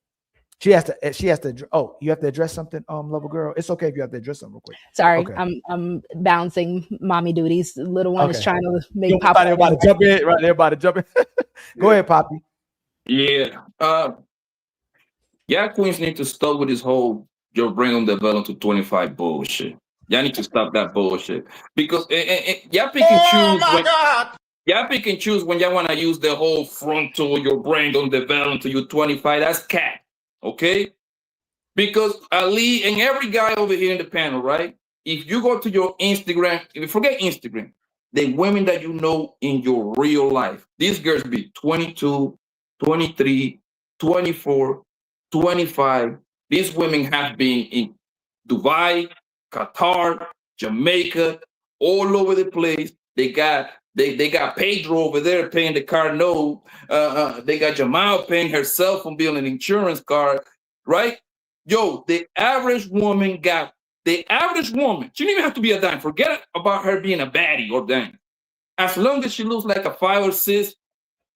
She has to. Oh, you have to address something, Lover Girl. It's okay if you have to address something real quick. Sorry, Okay. I'm bouncing mommy duties. Little one is Okay. trying to make Yo, Papa. they're about to jump in, right? They're about to jump in. Go ahead, Poppy. Yeah. Yeah, queens need to stop with this whole your brain on develop to 25 bullshit. Y'all need to stop that bullshit. Because y'all pick and choose y'all pick and choose when y'all want to use the whole frontal, your brain don't develop until you're 25. That's cat. Okay? Because Ali and every guy over here in the panel, right? If you go to your Instagram, if you forget Instagram, the women that you know in your real life, these girls be 22, 23, 24, 25. These women have been in Dubai, Qatar, Jamaica, all over the place. They got Pedro over there paying the car note. They got Jamal paying her cell phone bill and insurance card, right? Yo, the average woman, she didn't even have to be a dime. Forget about her being a baddie or dime. As long as she looks like a 5 or 6,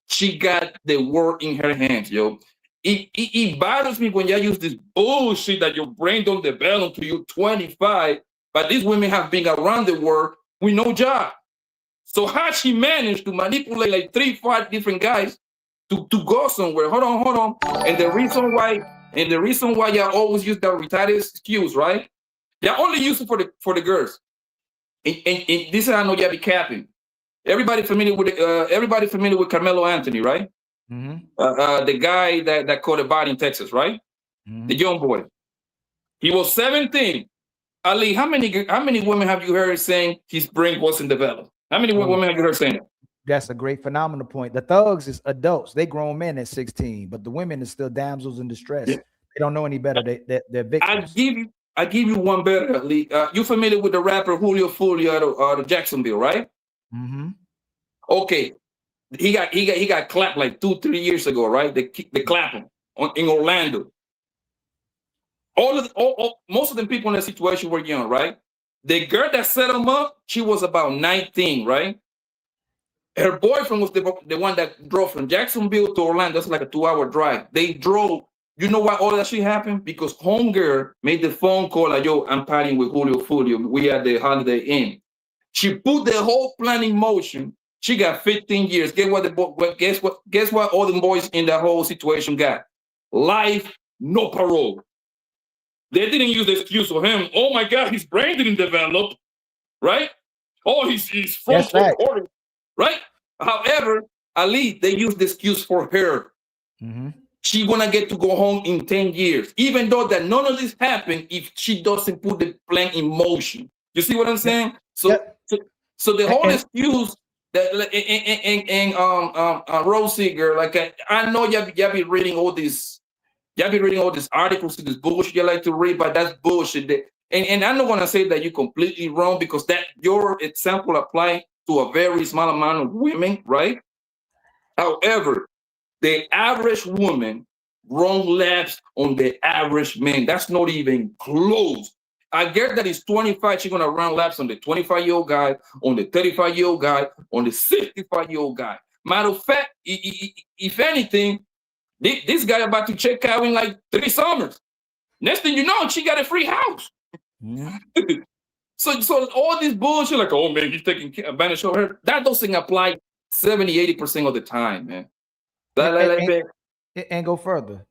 she got the world in her hands, yo. It bothers me when y'all use this bullshit that your brain don't develop until you're 25, but these women have been around the world with no job. So how she managed to manipulate like 3-5 different guys to go somewhere? Hold on. And the reason why y'all always use that retarded excuse, right? Y'all only use it for the girls. And this is I know y'all be capping. Everybody familiar with Carmelo Anthony, right? Mm-hmm. The guy that caught a body in Texas, right? Mm-hmm. The young boy. He was 17. Ali, how many women have you heard saying his brain wasn't developed? How many women have you heard saying that? That's a great phenomenal point. The thugs is adults. They grown men at 16, but the women is still damsels in distress. Yeah. They don't know any better. They're victims. I give you one better, Ali. You familiar with the rapper Julio Fulio out of Jacksonville, right? Mm-hmm. Okay. He got clapped like 2-3 years ago, right? They clapped him in Orlando. Most of the people in that situation were young, right? The girl that set him up, she was about 19, right? Her boyfriend was the one that drove from Jacksonville to Orlando. That's like a 2-hour drive. They drove. You know why all that shit happened? Because homegirl made the phone call like, yo, I'm partying with Julio Fulio. We at the Holiday Inn. She put the whole plan in motion. She got 15 years. Guess what all the boys in that whole situation got? Life, no parole. They didn't use the excuse for him. Oh my God, his brain didn't develop, right? Oh, he's frontal cortex, right? However, Ali, they used the excuse for her. Mm-hmm. She's gonna get to go home in 10 years, even though that none of this happened if she doesn't put the plan in motion. You see what I'm saying? So the whole excuse that Rosie girl, like I know y'all be reading all these articles and this bullshit you like to read, but that's bullshit. And I'm not gonna say that you're completely wrong because that your example applies to a very small amount of women, right? However, the average woman run laps on the average man. That's not even close. I get that he's 25, she's gonna run laps on the 25-year-old guy, on the 35-year-old guy, on the 65-year-old guy. Matter of fact, if anything, this guy about to check out in like 3 summers. Next thing you know, she got a free house. Mm-hmm. So all this bullshit, like, oh man, he's taking advantage of her, that doesn't apply 70-80% of the time, man. And go further.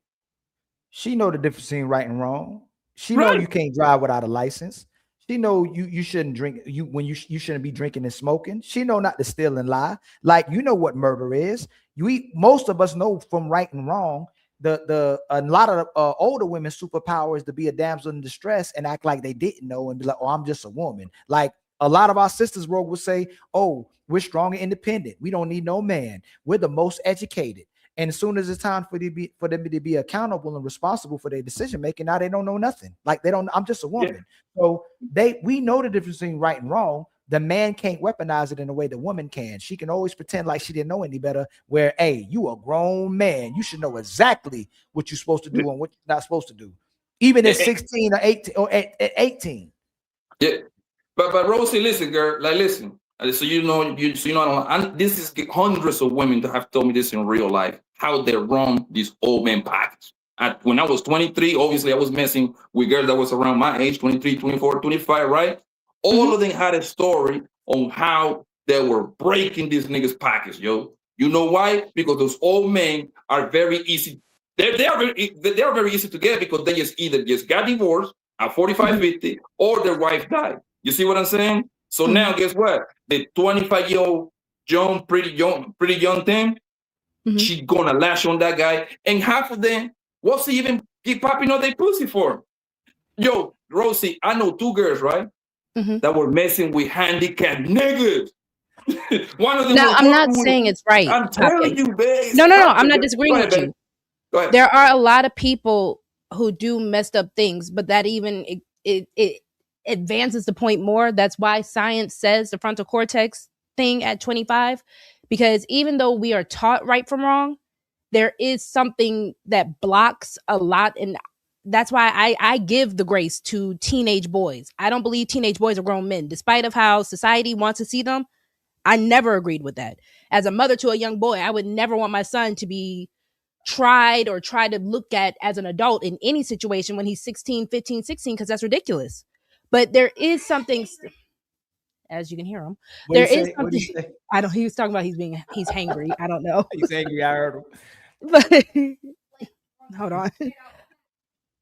She know the difference between right and wrong. She know you can't drive without a license. She know you shouldn't drink you shouldn't be drinking and smoking. She know not to steal and lie. Like, you know what murder is. Most of us know from right and wrong. A lot of older women's superpower is to be a damsel in distress and act like they didn't know and be like, oh, I'm just a woman. Like a lot of our sisters would say, oh, we're strong and independent. We don't need no man. We're the most educated. And as soon as it's time for them to be accountable and responsible for their decision making, now they don't know nothing. Like I'm just a woman. Yeah. So we know the difference between right and wrong. The man can't weaponize it in the way the woman can. She can always pretend like she didn't know any better. Where, hey, you a grown man, you should know exactly what you're supposed to do and what you're not supposed to do. even at 16 or 18 or at 18. Yeah, but Rosie, listen, girl, like listen. So this is hundreds of women that have told me this in real life, how they run this old man package. When I was 23, obviously I was messing with girls that was around my age, 23, 24, 25, right? All of them had a story on how they were breaking this nigga's package, yo. You know why? Because those old men are very easy. They are very easy to get because they either got divorced at 45, 50, or their wife died. You see what I'm saying? So now guess what? The 25-year-old pretty young thing, she gonna lash on that guy. And half of them, what's he even keep popping on their pussy for? Yo, Rosie, I know 2 girls, right? That were messing with handicapped niggas. One of them. Now, I'm not saying it's right. I'm telling you, babe. No, I'm not disagreeing with you. Go ahead. There are a lot of people who do messed up things, but that even it advances the point more. That's why science says the frontal cortex thing at 25, because even though we are taught right from wrong, there is something that blocks a lot. And that's why I give the grace to teenage boys. I don't believe teenage boys are grown men, despite of how society wants to see them. I never agreed with that. As a mother to a young boy, I would never want my son to be tried or try to look at as an adult in any situation when he's 16, 15, 16, because that's ridiculous. But there is something, as you can hear him, there is something. He was talking about he's hangry. I don't know. He's angry. I heard him. But hold on.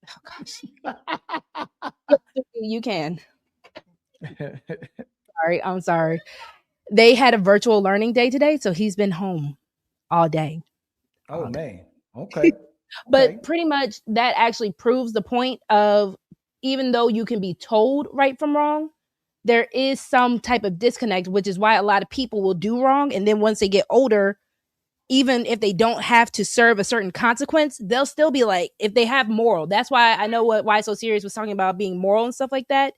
Oh gosh. You can. I'm sorry. They had a virtual learning day today, so he's been home all day. Oh man. Okay. But pretty much that actually proves the point of, even though you can be told right from wrong, there is some type of disconnect, which is why a lot of people will do wrong. And then once they get older, even if they don't have to serve a certain consequence, they'll still be like, if they have moral. That's why I know why So Serious was talking about being moral and stuff like that.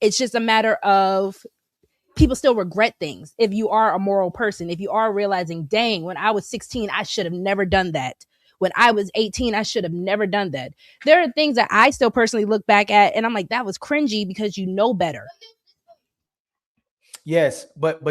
It's just a matter of people still regret things. If you are a moral person, if you are realizing, dang, when I was 16, I should have never done that. When I was 18, I should have never done that. There are things that I still personally look back at and I'm like, that was cringy, because you know better. Yes, but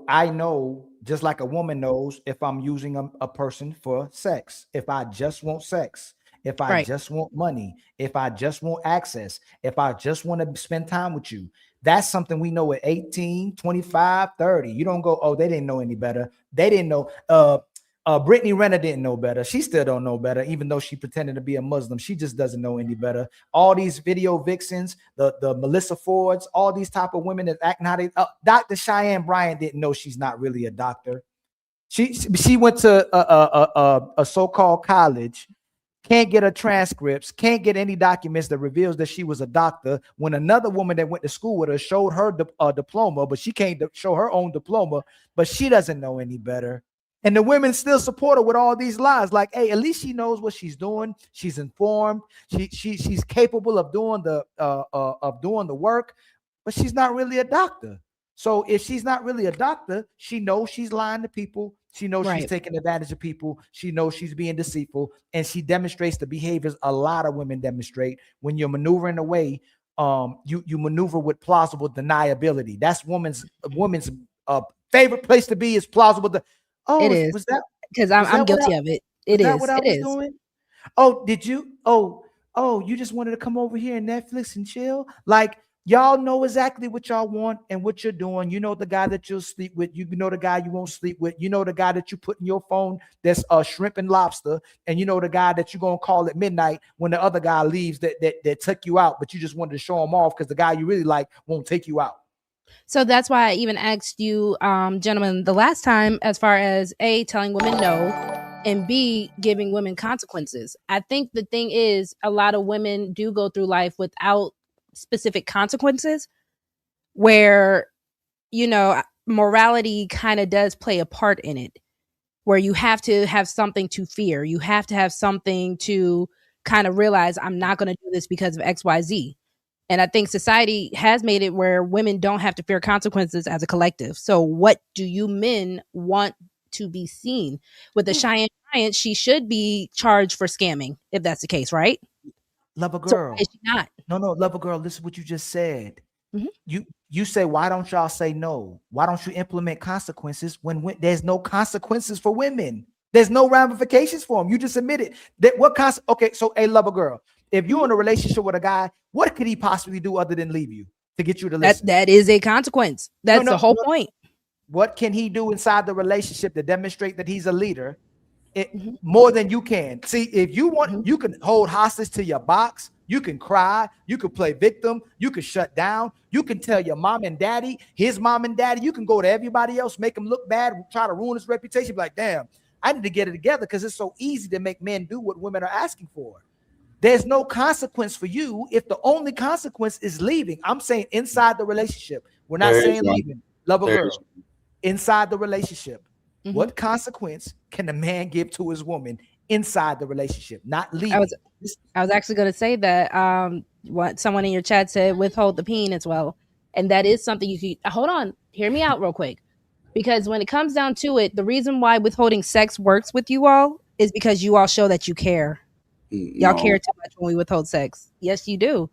I know, just like a woman knows, if I'm using a person for sex, if I just want sex, if I just want money, if I just want access, if I just want to spend time with you, that's something we know at 18, 25, 30. You don't go, oh, they didn't know any better. They didn't know. Brittany Renner didn't know better. She still don't know better, even though she pretended to be a Muslim. She just doesn't know any better. All these video vixens, the Melissa Fords, all these type of women that acting how they. Dr. Cheyenne Bryant didn't know she's not really a doctor. She went to a so-called college, can't get her transcripts, can't get any documents that reveals that she was a doctor, when another woman that went to school with her showed her diploma, but she can't show her own diploma, but she doesn't know any better. And the women still support her with all these lies. Like, hey, at least she knows what she's doing. She's informed. She's capable of doing the work, but she's not really a doctor. So if she's not really a doctor, she knows she's lying to people. She knows she's taking advantage of people. She knows she's being deceitful, and she demonstrates the behaviors a lot of women demonstrate. When you're maneuvering away, you maneuver with plausible deniability. That's woman's favorite place to be, is plausible. Oh, it is. Was that because I'm guilty of it? It is. What I was doing? Oh, did you? Oh, you just wanted to come over here and Netflix and chill? Like, y'all know exactly what y'all want and what you're doing. You know the guy that you'll sleep with. You know the guy you won't sleep with. You know the guy that you put in your phone that's shrimp and lobster. And you know the guy that you're going to call at midnight when the other guy leaves that took you out, but you just wanted to show him off because the guy you really like won't take you out. So that's why I even asked you, gentlemen, the last time, as far as A, telling women no, and B, giving women consequences. I think the thing is, a lot of women do go through life without specific consequences, where, you know, morality kind of does play a part in it, where you have to have something to fear. You have to have something to kind of realize, I'm not going to do this because of XYZ. And I think society has made it where women don't have to fear consequences as a collective. So what do you men want to be seen? With the Cheyenne Bryant, she should be charged for scamming, if that's the case, right? Love a So girl. why is she not? No, love a girl. Listen what you just said. Mhm. You say, why don't y'all say no? Why don't you implement consequences when there's no consequences for women? There's no ramifications for them. You just admitted that okay, so a love a girl. If you're in a relationship with a guy, what could he possibly do other than leave you to get you to listen? That is a consequence. That's the whole point. What can he do inside the relationship to demonstrate that he's a leader? More than you can. See, if you want, you can hold hostage to your box. You can cry. You can play victim. You can shut down. You can tell your mom and daddy, his mom and daddy. You can go to everybody else, make him look bad, try to ruin his reputation. Be like, damn, I need to get it together because it's so easy to make men do what women are asking for. There's no consequence for you if the only consequence is leaving. I'm saying inside the relationship. We're not saying leaving. Love a girl. Inside the relationship. What consequence can a man give to his woman inside the relationship? Not leaving. I was actually going to say that what someone in your chat said, withhold the peen as well. And that is something you can hold on, hear me out real quick. Because when it comes down to it, the reason why withholding sex works with you all is because you all show that you care. Y'all care too much when we withhold sex. Yes, you do.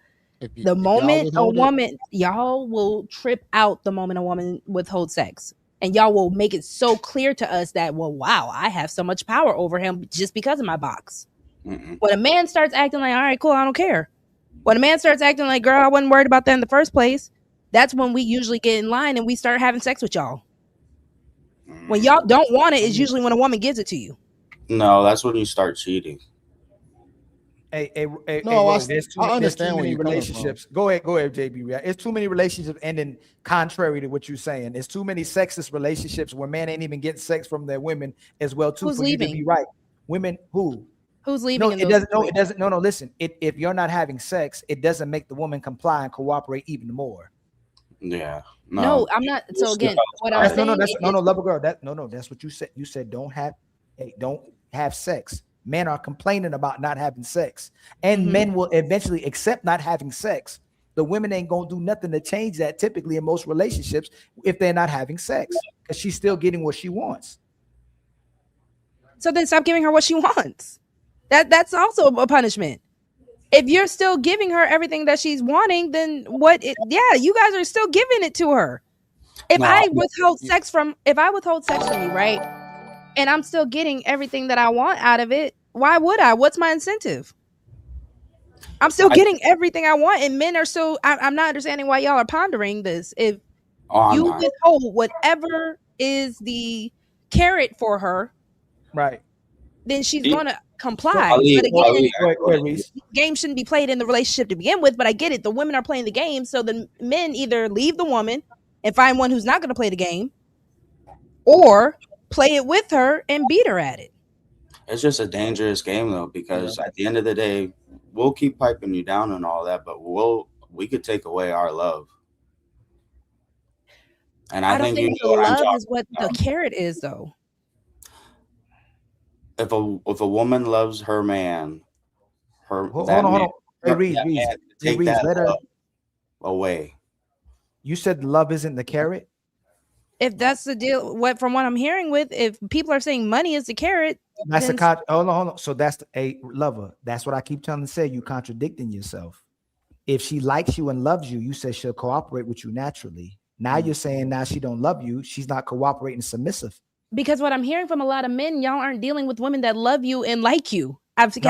The moment a woman, y'all will trip out the moment a woman withholds sex. And y'all will make it so clear to us that, well, wow, I have so much power over him just because of my box. When a man starts acting like, all right, cool, I don't care. When a man starts acting like, girl, I wasn't worried about that in the first place, that's when we usually get in line and we start having sex with y'all. When y'all don't want it, is usually when a woman gives it to you. No, that's when you start cheating. There's too many relationships. Go ahead, JB. It's too many relationships ending contrary to what you're saying. It's too many sexist relationships where men ain't even getting sex from their women as well too. Who's leaving? You to be right. Women who? Who's leaving? No, it doesn't. No, listen. If you're not having sex, it doesn't make the woman comply and cooperate even more. Yeah. No, I'm not. So again, what I'm saying love a girl. That's what you said. You said don't have sex. Men are complaining about not having sex, and men will eventually accept not having sex. The women ain't gonna do nothing to change that. Typically, in most relationships, if they're not having sex, because she's still getting what she wants. So then, stop giving her what she wants. That's also a punishment. If you're still giving her everything that she's wanting, then you guys are still giving it to her. If I withhold sex from you, right, and I'm still getting everything that I want out of it, why would I? What's my incentive? I'm still getting everything I want, and men are still. I'm not understanding why y'all are pondering this. If you withhold whatever is the carrot for her, right, then she's gonna comply. But again, game shouldn't be played in the relationship to begin with. But I get it. The women are playing the game, so the men either leave the woman and find one who's not going to play the game, or play it with her and beat her at it. It's just a dangerous game though, because at the end of the day, we'll keep piping you down and all that, but we could take away our love. And I don't think the love is what the carrot is, though. If a woman loves her man, hold on. Hey, Reese, take that love away. You said love isn't the carrot. If that's the deal, from what I'm hearing, if people are saying money is the carrot, that's hold on. So that's a lover. That's what I keep telling to say. You contradicting yourself. If she likes you and loves you, you said she'll cooperate with you naturally. Now you're saying now she don't love you. She's not cooperating, submissive. Because what I'm hearing from a lot of men, y'all aren't dealing with women that love you and like you. I've been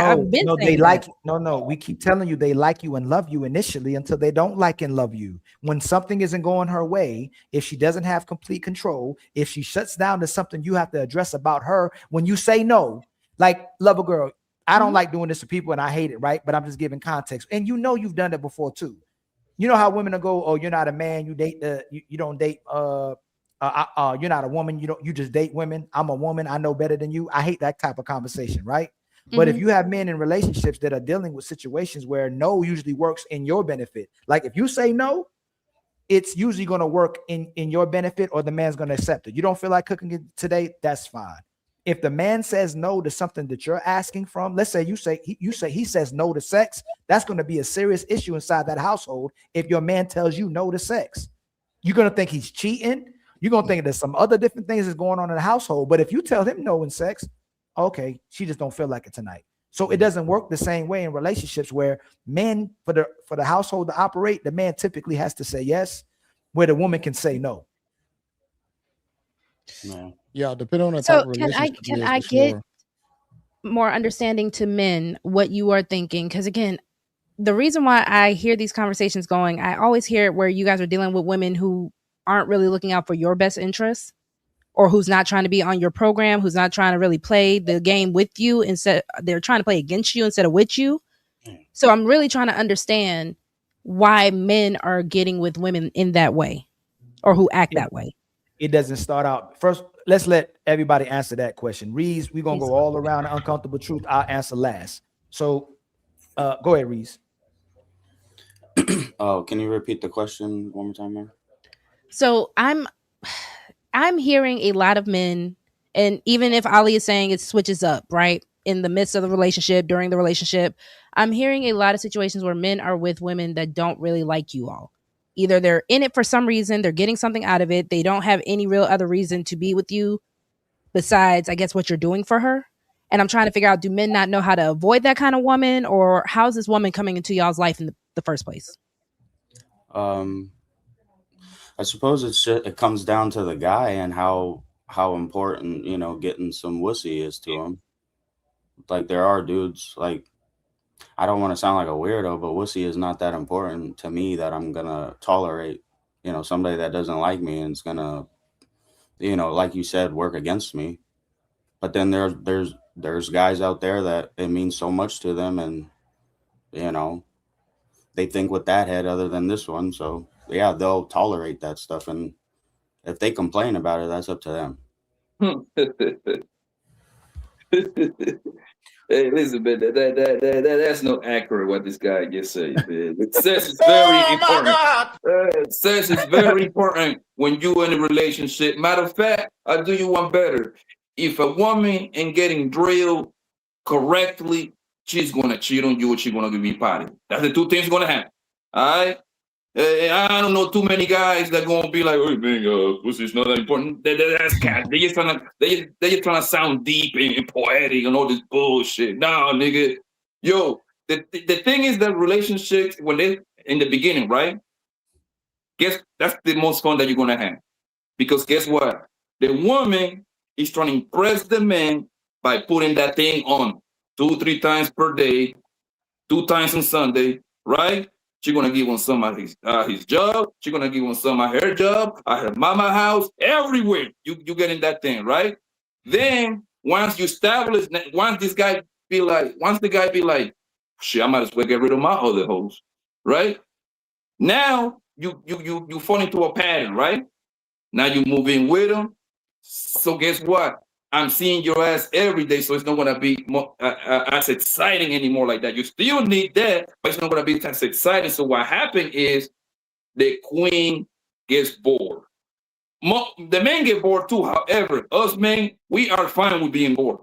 saying we keep telling you they like you and love you initially until they don't like and love you. When something isn't going her way, if she doesn't have complete control, if she shuts down to something you have to address about her, when you say no, like love a girl, I don't like doing this to people and I hate it, right? But I'm just giving context. And you've done it before too. You know how women will go, oh, you're not a man, you date you don't date you're not a woman, you just date women. I'm a woman, I know better than you. I hate that type of conversation, right? But if you have men in relationships that are dealing with situations where no usually works in your benefit, like if you say no, it's usually going to work in your benefit, or the man's going to accept it. You don't feel like cooking it today, that's fine. If the man says no to something that you're asking from, let's say he says no to sex, that's going to be a serious issue inside that household. If your man tells you no to sex, you're going to think he's cheating. You're going to think there's some other different things that's going on in the household. But if you tell him no in sex, okay, she just don't feel like it tonight. So it doesn't work the same way in relationships where men, for the household to operate, the man typically has to say yes, where the woman can say no. No. Yeah, depending on the So type of can relationship it is, I for get sure. more understanding to men what you are thinking? Because again, the reason why I hear these conversations going, I always hear it where you guys are dealing with women who aren't really looking out for your best interests, or who's not trying to be on your program, who's not trying to really play the game with you. Instead, they're trying to play against you instead of with you. So I'm really trying to understand why men are getting with women in that way, or who act that way. It doesn't start out first. Let's let everybody answer that question. Reese, we're gonna go all around the uncomfortable truth. I'll answer last. So go ahead, Reese. Oh, can you repeat the question one more time, man? So I'm hearing a lot of men, and even if Ali is saying it switches up, right? In the midst of the relationship, during the relationship, I'm hearing a lot of situations where men are with women that don't really like you all. Either they're in it for some reason, they're getting something out of it. They don't have any real other reason to be with you besides, I guess, what you're doing for her. And I'm trying to figure out, do men not know how to avoid that kind of woman, or how's this woman coming into y'all's life in the first place? I suppose it comes down to the guy and how important, you know, getting some wussy is to him. Like there are dudes, like, I don't want to sound like a weirdo, but wussy is not that important to me that I'm gonna tolerate, you know, somebody that doesn't like me and is gonna, you know, like you said, work against me. But then there's guys out there that it means so much to them, and you know, they think with that head other than this one. So yeah, they'll tolerate that stuff, and if they complain about it, that's up to them. Hey, listen, man, that's not accurate what this guy just said. Sex is very important. Sex is very important when you're in a relationship. Matter of fact, I'll do you one better. If a woman ain't getting drilled correctly, she's gonna cheat on you, or she's gonna give you party. That's the two things gonna happen. All right. I don't know too many guys that gonna be like, "Hey man, pussy's not that important." That's cat. They just trying to sound deep and poetic and all this bullshit. Nah, nigga. Yo, the thing is that relationships, when they in the beginning, right? Guess that's the most fun that you're gonna have, because guess what? The woman is trying to impress the man by putting that thing on 2-3 times per day, 2 times on Sunday, right? She's gonna give him some of his job. She's gonna give him some of her job, at her mama house, everywhere. You getting that thing, right? Then once you establish, once the guy be like, shit, I might as well get rid of my other hoes, right? Now you fall into a pattern, right? Now you move in with him. So guess what? I'm seeing your ass every day, so it's not gonna be as exciting anymore like that. You still need that, but it's not gonna be as exciting. So what happened is the queen gets bored. The men get bored too. However, us men, we are fine with being bored.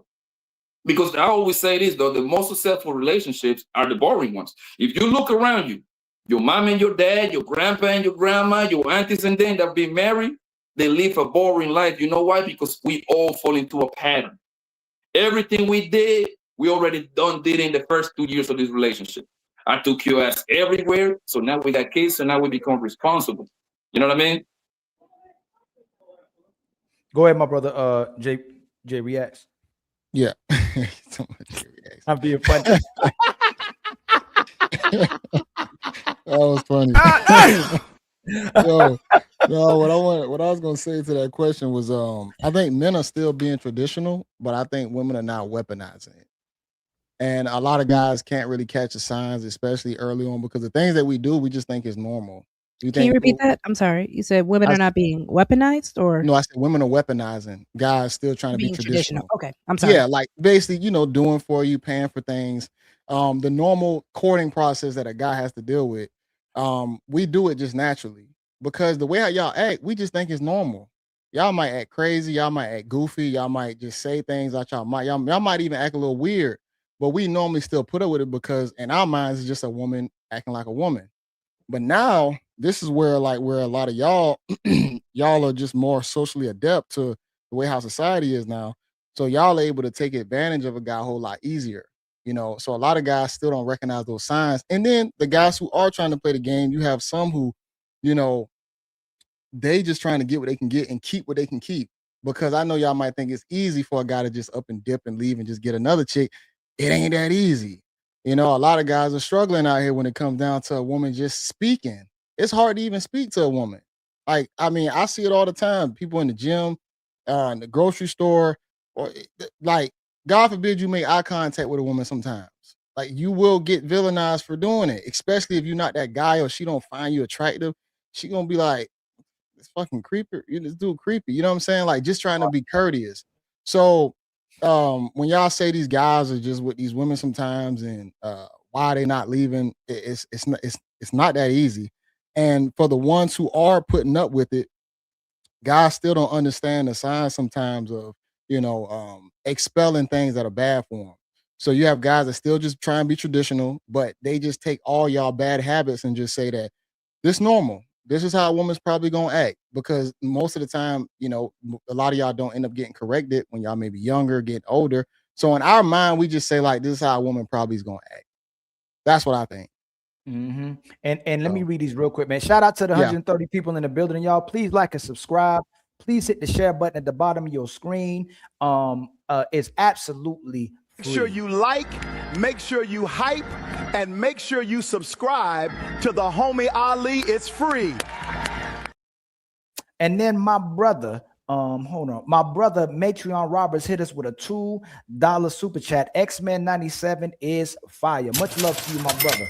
Because I always say this, though, the most successful relationships are the boring ones. If you look around you, your mom and your dad, your grandpa and your grandma, your aunties and them that have been married, they live a boring life. You know why? Because we all fall into a pattern. Everything we did, we already did in the first 2 years of this relationship. I took your ass everywhere, so now we got kids, so now we become responsible. You know what I mean? Go ahead, my brother. Jay reacts. Yeah. I'm being funny. That was funny. Yo, no, what I was gonna say to that question was, I think men are still being traditional, but I think women are now weaponizing it. And a lot of guys can't really catch the signs, especially early on, because the things that we do, we just think is normal. Can you repeat that? I'm sorry. You said women are not being weaponized, or no? I said women are weaponizing. Guys still trying to be traditional. Okay, I'm sorry. Yeah, like basically, doing for you, paying for things. The normal courting process that a guy has to deal with. We do it just naturally because the way how y'all act, we just think it's normal. Y'all might act crazy, y'all might act goofy, y'all might just say things out y'all might even act a little weird, but we normally still put up with it because in our minds it's just a woman acting like a woman. But now this is where a lot of y'all are just more socially adept to the way how society is now. So y'all are able to take advantage of a guy a whole lot easier. You know, so a lot of guys still don't recognize those signs. And then the guys who are trying to play the game, you have some who, you know, they just trying to get what they can get and keep what they can keep. Because I know y'all might think it's easy for a guy to just up and dip and leave and just get another chick. It ain't that easy. You know, a lot of guys are struggling out here when it comes down to a woman just speaking. It's hard to even speak to a woman. Like, I mean, I see it all the time. People in the gym, in the grocery store, or like, God forbid you make eye contact with a woman sometimes. Like, you will get villainized for doing it, especially if you're not that guy or she don't find you attractive. She gonna be like, this fucking creeper, this dude creepy. You know what I'm saying? Like, just trying to be courteous. So when y'all say these guys are just with these women sometimes and why they not leaving, it's not that easy. And for the ones who are putting up with it, guys still don't understand the signs sometimes of, you know, expelling things that are bad for them. So you have guys that still just try and be traditional, but they just take all y'all bad habits and just say that this normal. This is how a woman's probably gonna act, because most of the time, you know, a lot of y'all don't end up getting corrected when y'all may be younger, get older. So in our mind, we just say like, this is how a woman probably is gonna act. That's what I think. Mm-hmm. And let me read these real quick, man. Shout out to the 130 people in the building, and y'all please like and subscribe. Please hit the share button at the bottom of your screen. It's absolutely free. Make sure you like, make sure you hype, and make sure you subscribe to the homie Ali. It's free. And then my brother, hold on, my brother Matreon Roberts hit us with a $2 super chat. X-Men 97 is fire. Much love to you, my brother.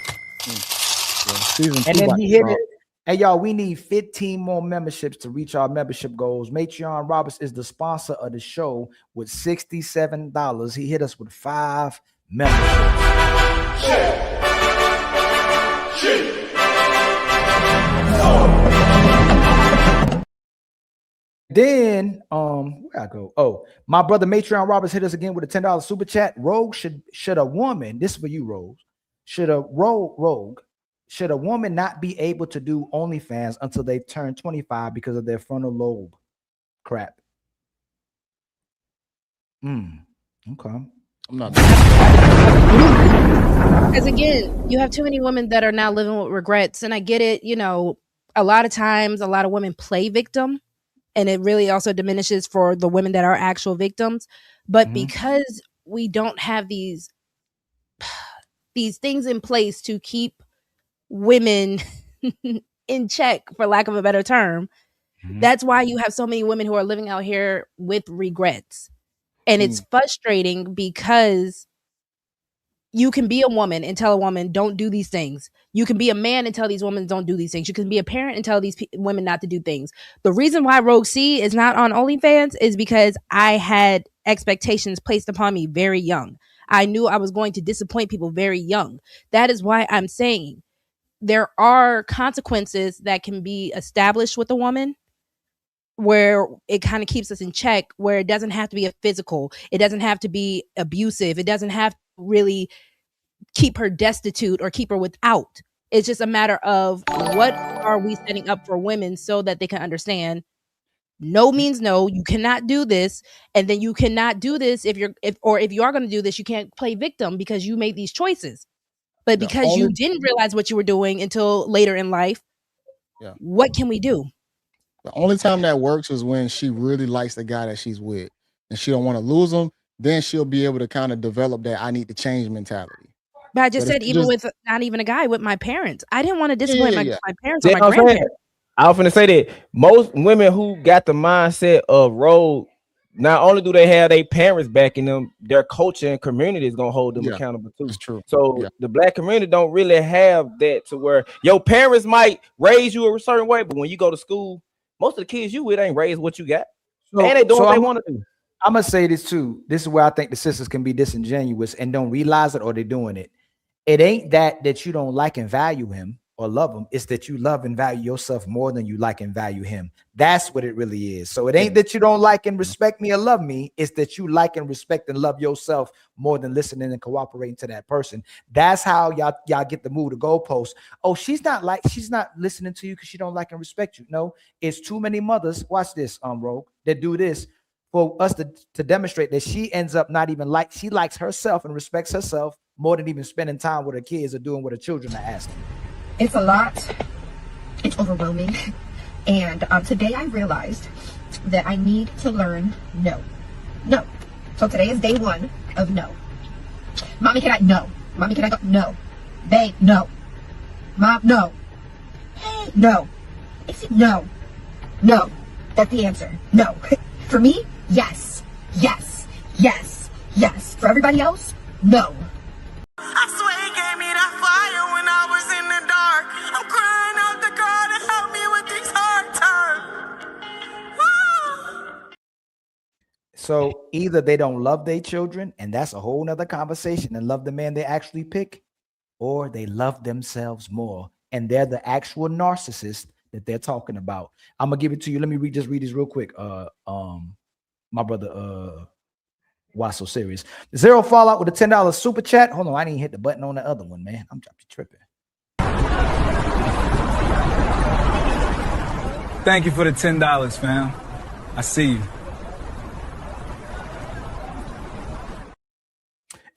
And then he hit it. Hey, y'all, we need 15 more memberships to reach our membership goals. Matreon Roberts is the sponsor of the show with $67. He hit us with 5 memberships. Then, where I go? Oh, my brother Matreon Roberts hit us again with a $10 super chat. Rogue, should a woman, this is for you, Rogue, should a woman not be able to do OnlyFans until they turn 25 because of their frontal lobe crap? Okay. I'm not. Because again, you have too many women that are now living with regrets. And I get it, you know, a lot of times, a lot of women play victim. And it really also diminishes for the women that are actual victims. But because we don't have these things in place to keep women in check, for lack of a better term, that's why you have so many women who are living out here with regrets. And it's frustrating because you can be a woman and tell a woman, don't do these things. You can be a man and tell these women, don't do these things. You can be a parent and tell these women not to do things. The reason why Rogue C is not on OnlyFans is because I had expectations placed upon me very young. I knew I was going to disappoint people very young. That is why I'm saying there are consequences that can be established with a woman where it kind of keeps us in check, where it doesn't have to be a physical. It doesn't have to be abusive. It doesn't have to really keep her destitute or keep her without. It's just a matter of what are we setting up for women so that they can understand no means no. You cannot do this. And then you cannot do this if you are going to do this, you can't play victim because you made these choices. But because you didn't realize what you were doing until later in life, what can we do? The only time that works is when she really likes the guy that she's with and she don't want to lose him. Then she'll be able to kind of develop that I need to change mentality. But I just said, even with not even a guy, with my parents, I didn't want to disappoint my parents or my grandparents. I was going to say that most women who got the mindset of Rogue, not only do they have their parents backing them, their culture and community is going to hold them accountable too. That's true. So the black community don't really have that to where your parents might raise you a certain way, but when you go to school, most of the kids you with ain't raised what you got. And they doing what they want to do. I'm going to say this too. This is where I think the sisters can be disingenuous and don't realize it, or they're doing it. It ain't that you don't like and value him or love him. It's that you love and value yourself more than you like and value him. That's what it really is. So it ain't that you don't like and respect me or love me. It's that you like and respect and love yourself more than listening and cooperating to that person. That's how y'all get the move to goalpost. Oh, she's not listening to you because she don't like and respect you. No, it's too many mothers. Watch this, Rogue, that do this for us to demonstrate that she ends up not even she likes herself and respects herself more than even spending time with her kids or doing what her children are asking? It's a lot. It's overwhelming. And today I realized that I need to learn no. No. So today is day one of no. Mommy, can I? No. Mommy, can I go? No. Babe, no. Mom, no. Hey, no. No. No. That's the answer. No. For me, yes. Yes. Yes. Yes. For everybody else, no. I swear he gave me that fire when I was in the dark. I'm crying out to God to help me with these hard times. So either they don't love their children, and that's a whole nother conversation, and love the man they actually pick, or they love themselves more, and they're the actual narcissist that they're talking about. I'm gonna give it to you. Let me read this real quick. My brother why so serious? Zero Fallout with a $10 super chat. Hold on, I didn't hit the button on the other one, man. I'm tripping. Thank you for the $10, fam. I see you.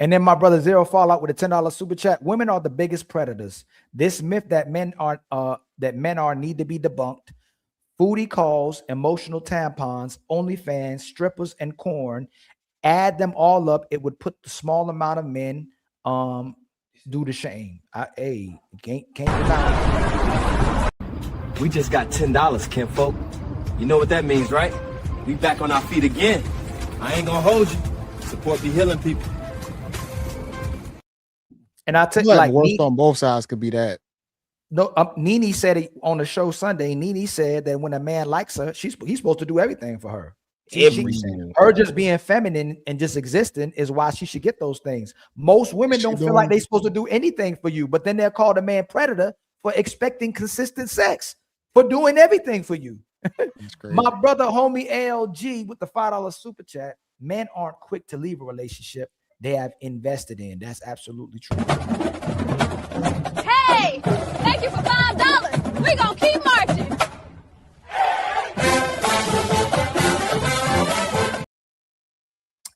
And then my brother Zero Fallout with a $10 super chat. Women are the biggest predators. This myth that men are need to be debunked. Foodie calls, emotional tampons, OnlyFans, strippers, and corn. Add them all up, it would put the small amount of men due to shame. Can't deny. We just got $10, kinfolk. You know what that means, right? We back on our feet again. I ain't gonna hold you. Support the healing people. And I tell you, like worst on both sides could be that. No, Nene said it on the show Sunday. Nene said that when a man likes her, he's supposed to do everything for her. Her just being feminine and just existing is why she should get those things. Most women don't feel like they're supposed to do anything for you, but then they're called a man predator for expecting consistent sex, for doing everything for you. My brother, homie ALG with the $5 super chat. Men aren't quick to leave a relationship they have invested in. That's absolutely true. Hey, thank you for $5. We gonna keep marching.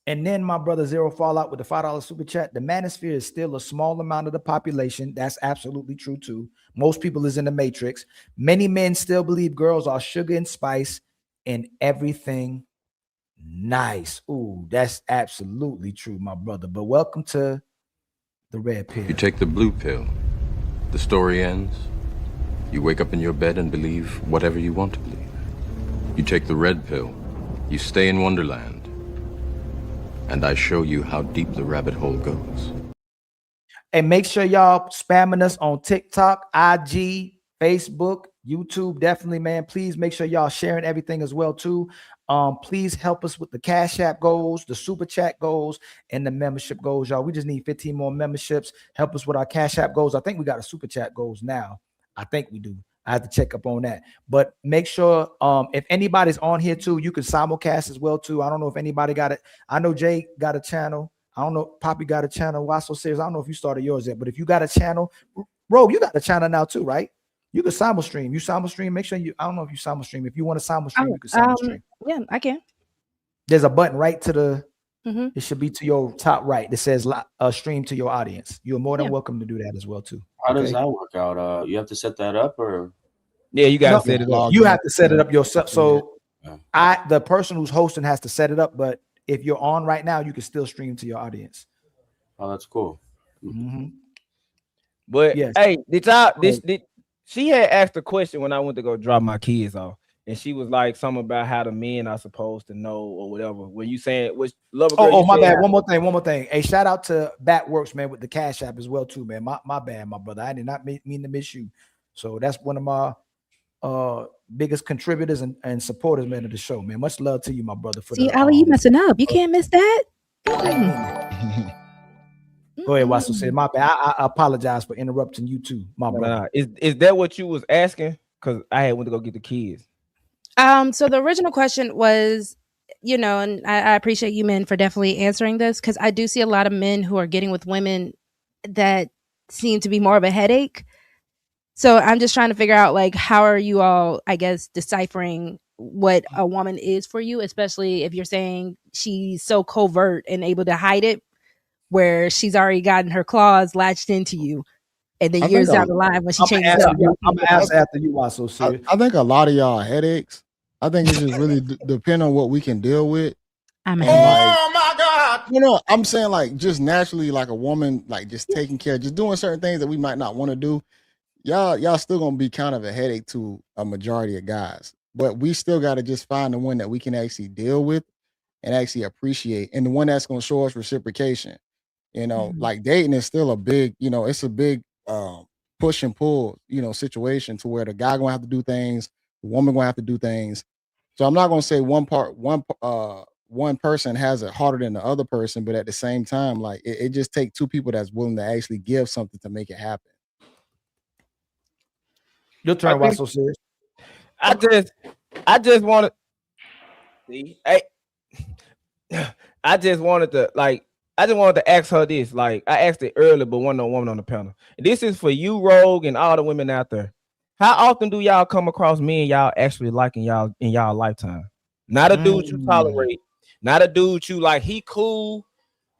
And then my brother Zero Fallout with the $5 super chat. The manosphere is still a small amount of the population. That's absolutely true too. Most people is in the matrix. Many men still believe girls are sugar and spice and everything nice. Ooh, that's absolutely true, my brother. But welcome to the red pill. You take the blue pill. The story ends. You wake up in your bed and believe whatever you want to believe. You take the red pill. You stay in Wonderland. And I show you how deep the rabbit hole goes. And make sure y'all spamming us on TikTok, IG, Facebook, YouTube. Definitely, man. Please make sure y'all sharing everything as well, too. Please help us with the Cash App goals, the Super Chat goals, and the membership goals, y'all. We just need 15 more memberships. Help us with our Cash App goals. I think we got a Super Chat goals now. I think we do. I have to check up on that. But make sure if anybody's on here too, you can simulcast as well too. I don't know if anybody got it. I know Jay got a channel. I don't know. Poppy got a channel. Why so serious? I don't know if you started yours yet, but if you got a channel, Rogue, you got a channel now too, right? You can simul stream. You simul stream. Make sure you. I don't know if you simul stream. If you want to simul stream, you can simul stream. Yeah, I can. There's a button right to the. It should be to your top right that says stream to your audience. You're more than welcome to do that as well too. How does that work out? You have to set that up, or yeah, you gotta set it up. You have to set it up yourself. So the person who's hosting has to set it up. But if you're on right now, you can still stream to your audience. Oh, that's cool. But hey, she had asked a question when I went to go drop my kids off. And she was like something about how the men are supposed to know or whatever. When you saying which love? My bad. One more thing. Hey, shout out to Batworks, man, with the Cash App as well too, man. My bad, my brother. I did not mean to miss you. So that's one of my biggest contributors and supporters, man, of the show, man. Much love to you, my brother. See, Ali, you messing up. You can't miss that. Go ahead, Watson. Said my bad. I apologize for interrupting you too, my brother. Is that what you was asking? Because I had went to go get the kids. So the original question was, and I appreciate you men for definitely answering this, because I do see a lot of men who are getting with women that seem to be more of a headache. So I'm just trying to figure out, like, how are you all, I guess, deciphering what a woman is for you, especially if you're saying she's so covert and able to hide it. where she's already gotten her claws latched into you, and then I years think down the line when she I'm changes gonna up. ask after you are so serious. I think a lot of y'all headaches. I think it's just really depend on what we can deal with. I'm a And headache. like, my God. you know, I'm saying like just naturally, like a woman, like just taking care, just doing certain things that we might not want to do. Y'all still gonna be kind of a headache to a majority of guys. But we still got to just find the one that we can actually deal with and actually appreciate, and the one that's gonna show us reciprocation. You know, like dating is still a big, you know, it's a big push and pull, you know, situation to where the guy gonna have to do things, the woman gonna have to do things. So I'm not gonna say one person has it harder than the other person, but at the same time, like it just takes two people that's willing to actually give something to make it happen. Your turn. Why so serious? I just wanted. See, I just wanted to ask her this. Like I asked it earlier, but wasn't no woman on the panel. This is for you, Rogue, and all the women out there. How often do y'all come across men y'all actually liking y'all in y'all lifetime? Not a dude you tolerate, not a dude you like. He cool,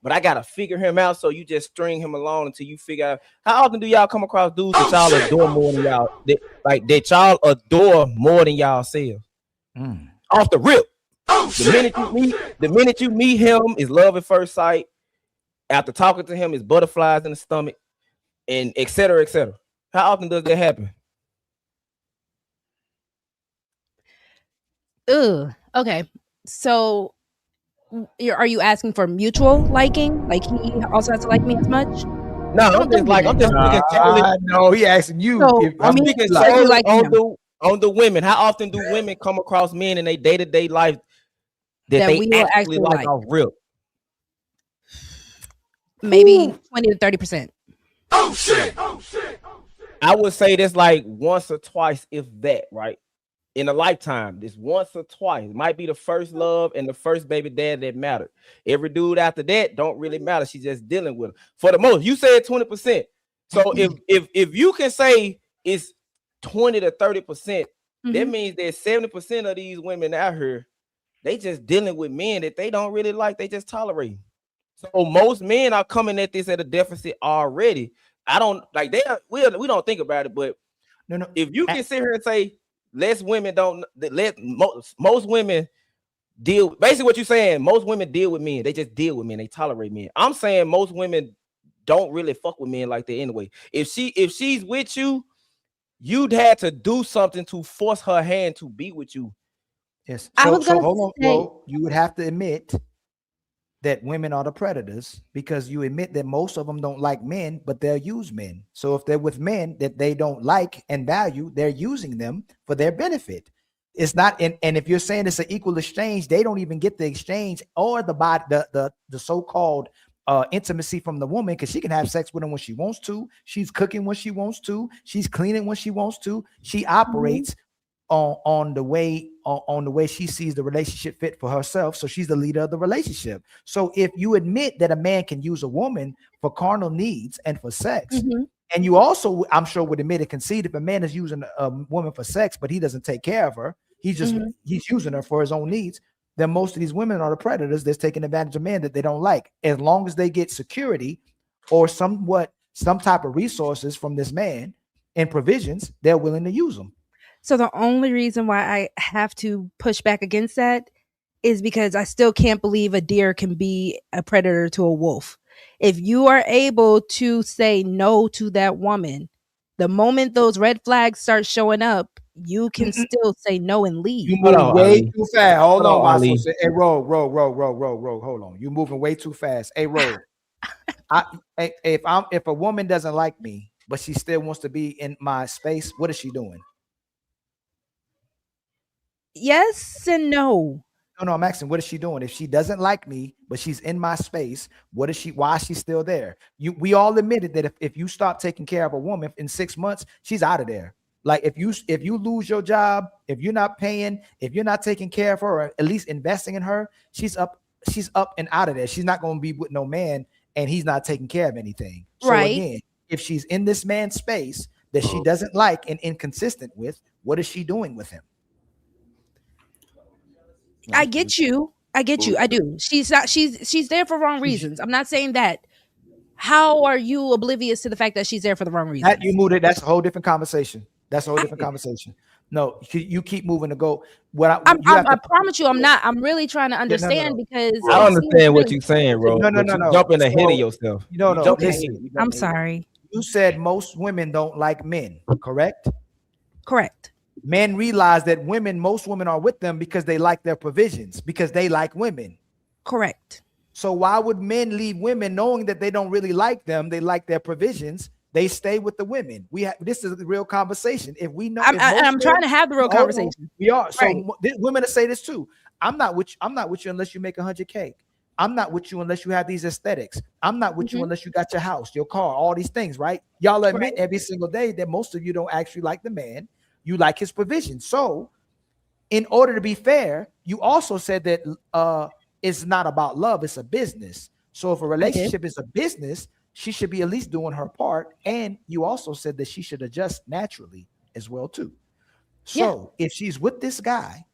but I gotta figure him out. So you just string him along until you figure out. How often do y'all come across dudes that y'all adore more than y'all that y'all adore more than y'all selves? Off the rip. The minute you meet him is love at first sight. After talking to him is butterflies in the stomach, and et cetera, et cetera. How often does that happen? Okay. So are you asking for mutual liking? Like he also has to like me as much? No, I'm just no, he asking you. So, if I'm I'm speaking like you solely like him. on the women. How often do women come across men in their day-to-day life that they we will actually like off rip? Maybe 20 to 30%. Oh shit. I would say that's like once or twice, if that, right? In a lifetime, this once or twice. It might be the first love and the first baby dad that mattered. Every dude after that don't really matter. She's just dealing with him. For the most, you said 20%. So if you can say it's 20 to 30%, that means that 70% of these women out here, they just dealing with men that they don't really like. They just tolerate. So most men are coming at this at a deficit already. I don't like we don't think about it, but no. If you can sit here and say most women deal, basically what you're saying, most women deal with men. They just deal with men. They tolerate men. I'm saying most women don't really fuck with men like that anyway. If she's with you, you'd have to do something to force her hand to be with you. Yes. I was gonna hold on. say- Well, you would have to admit that women are the predators, because you admit that most of them don't like men, but they'll use men. So if they're with men that they don't like and value, they're using them for their benefit. It's not, and if you're saying it's an equal exchange, they don't even get the exchange or the so-called intimacy from the woman, because she can have sex with him when she wants to. She's cooking when she wants to. She's cleaning when she wants to. She operates on the way she sees the relationship fit for herself. So she's the leader of the relationship. So if you admit that a man can use a woman for carnal needs and for sex, and you also, I'm sure, would admit and concede, if a man is using a woman for sex, but he doesn't take care of her, he's using her for his own needs, then most of these women are the predators that's taking advantage of men that they don't like. As long as they get security or some type of resources from this man and provisions, they're willing to use them. So the only reason why I have to push back against that is because I still can't believe a deer can be a predator to a wolf. If you are able to say no to that woman, the moment those red flags start showing up, you can still say no and leave. You move way too fast. Hold on, Ali. Hey, roll. Hold on. You're moving way too fast. Hey, roll. If a woman doesn't like me, but she still wants to be in my space, what is she doing? Yes and no. No, I'm asking, what is she doing? If she doesn't like me, but she's in my space, why is she still there? We all admitted that if you stop taking care of a woman in 6 months, she's out of there. Like if you lose your job, if you're not paying, if you're not taking care of her, or at least investing in her, she's up and out of there. She's not going to be with no man, and he's not taking care of anything. So again, if she's in this man's space that she doesn't like and inconsistent with, what is she doing with him? I get you. I do. She's there for wrong reasons. I'm not saying that. how are you oblivious to the fact that she's there for the wrong reason? That you moved it. That's a whole different conversation. That's a whole different conversation. No, you keep moving to go. I promise you, I'm not. I'm really trying to understand because I understand what you're saying, bro. No. You're jumping ahead of yourself. No. Listen, I'm sorry. You said most women don't like men, correct? Correct. Men realize that most women are with them because they like their provisions, because they like women. Correct. So why would men leave women knowing that they don't really like them? They like their provisions. They stay with the women. This is the real conversation. If we know, I'm trying to have the real conversation. We are. So right. Women will say this too. I'm not with you unless you make 100K. I'm not with you unless you have these aesthetics. I'm not with you unless you got your house, your car, all these things, right? Y'all admit every single day that most of you don't actually like the man. You like his provision. So in order to be fair, you also said that it's not about love, it's a business. So if a relationship is a business, she should be at least doing her part. And you also said that she should adjust naturally as well too. So if she's with this guy,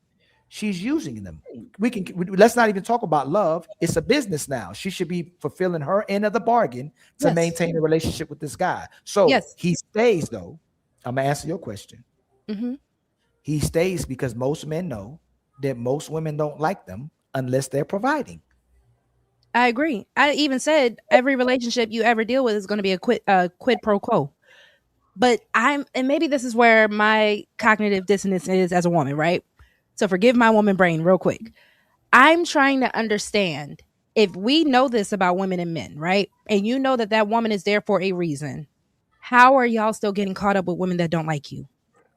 she's using them. Let's not even talk about love. It's a business now. She should be fulfilling her end of the bargain to maintain a relationship with this guy. So he stays though. I'm gonna answer your question. He stays because most men know that most women don't like them unless they're providing. I agree. I even said every relationship you ever deal with is going to be a quid pro quo. But and maybe this is where my cognitive dissonance is as a woman, right? So forgive my woman brain real quick. I'm trying to understand if we know this about women and men, right? And you know that woman is there for a reason. How are y'all still getting caught up with women that don't like you?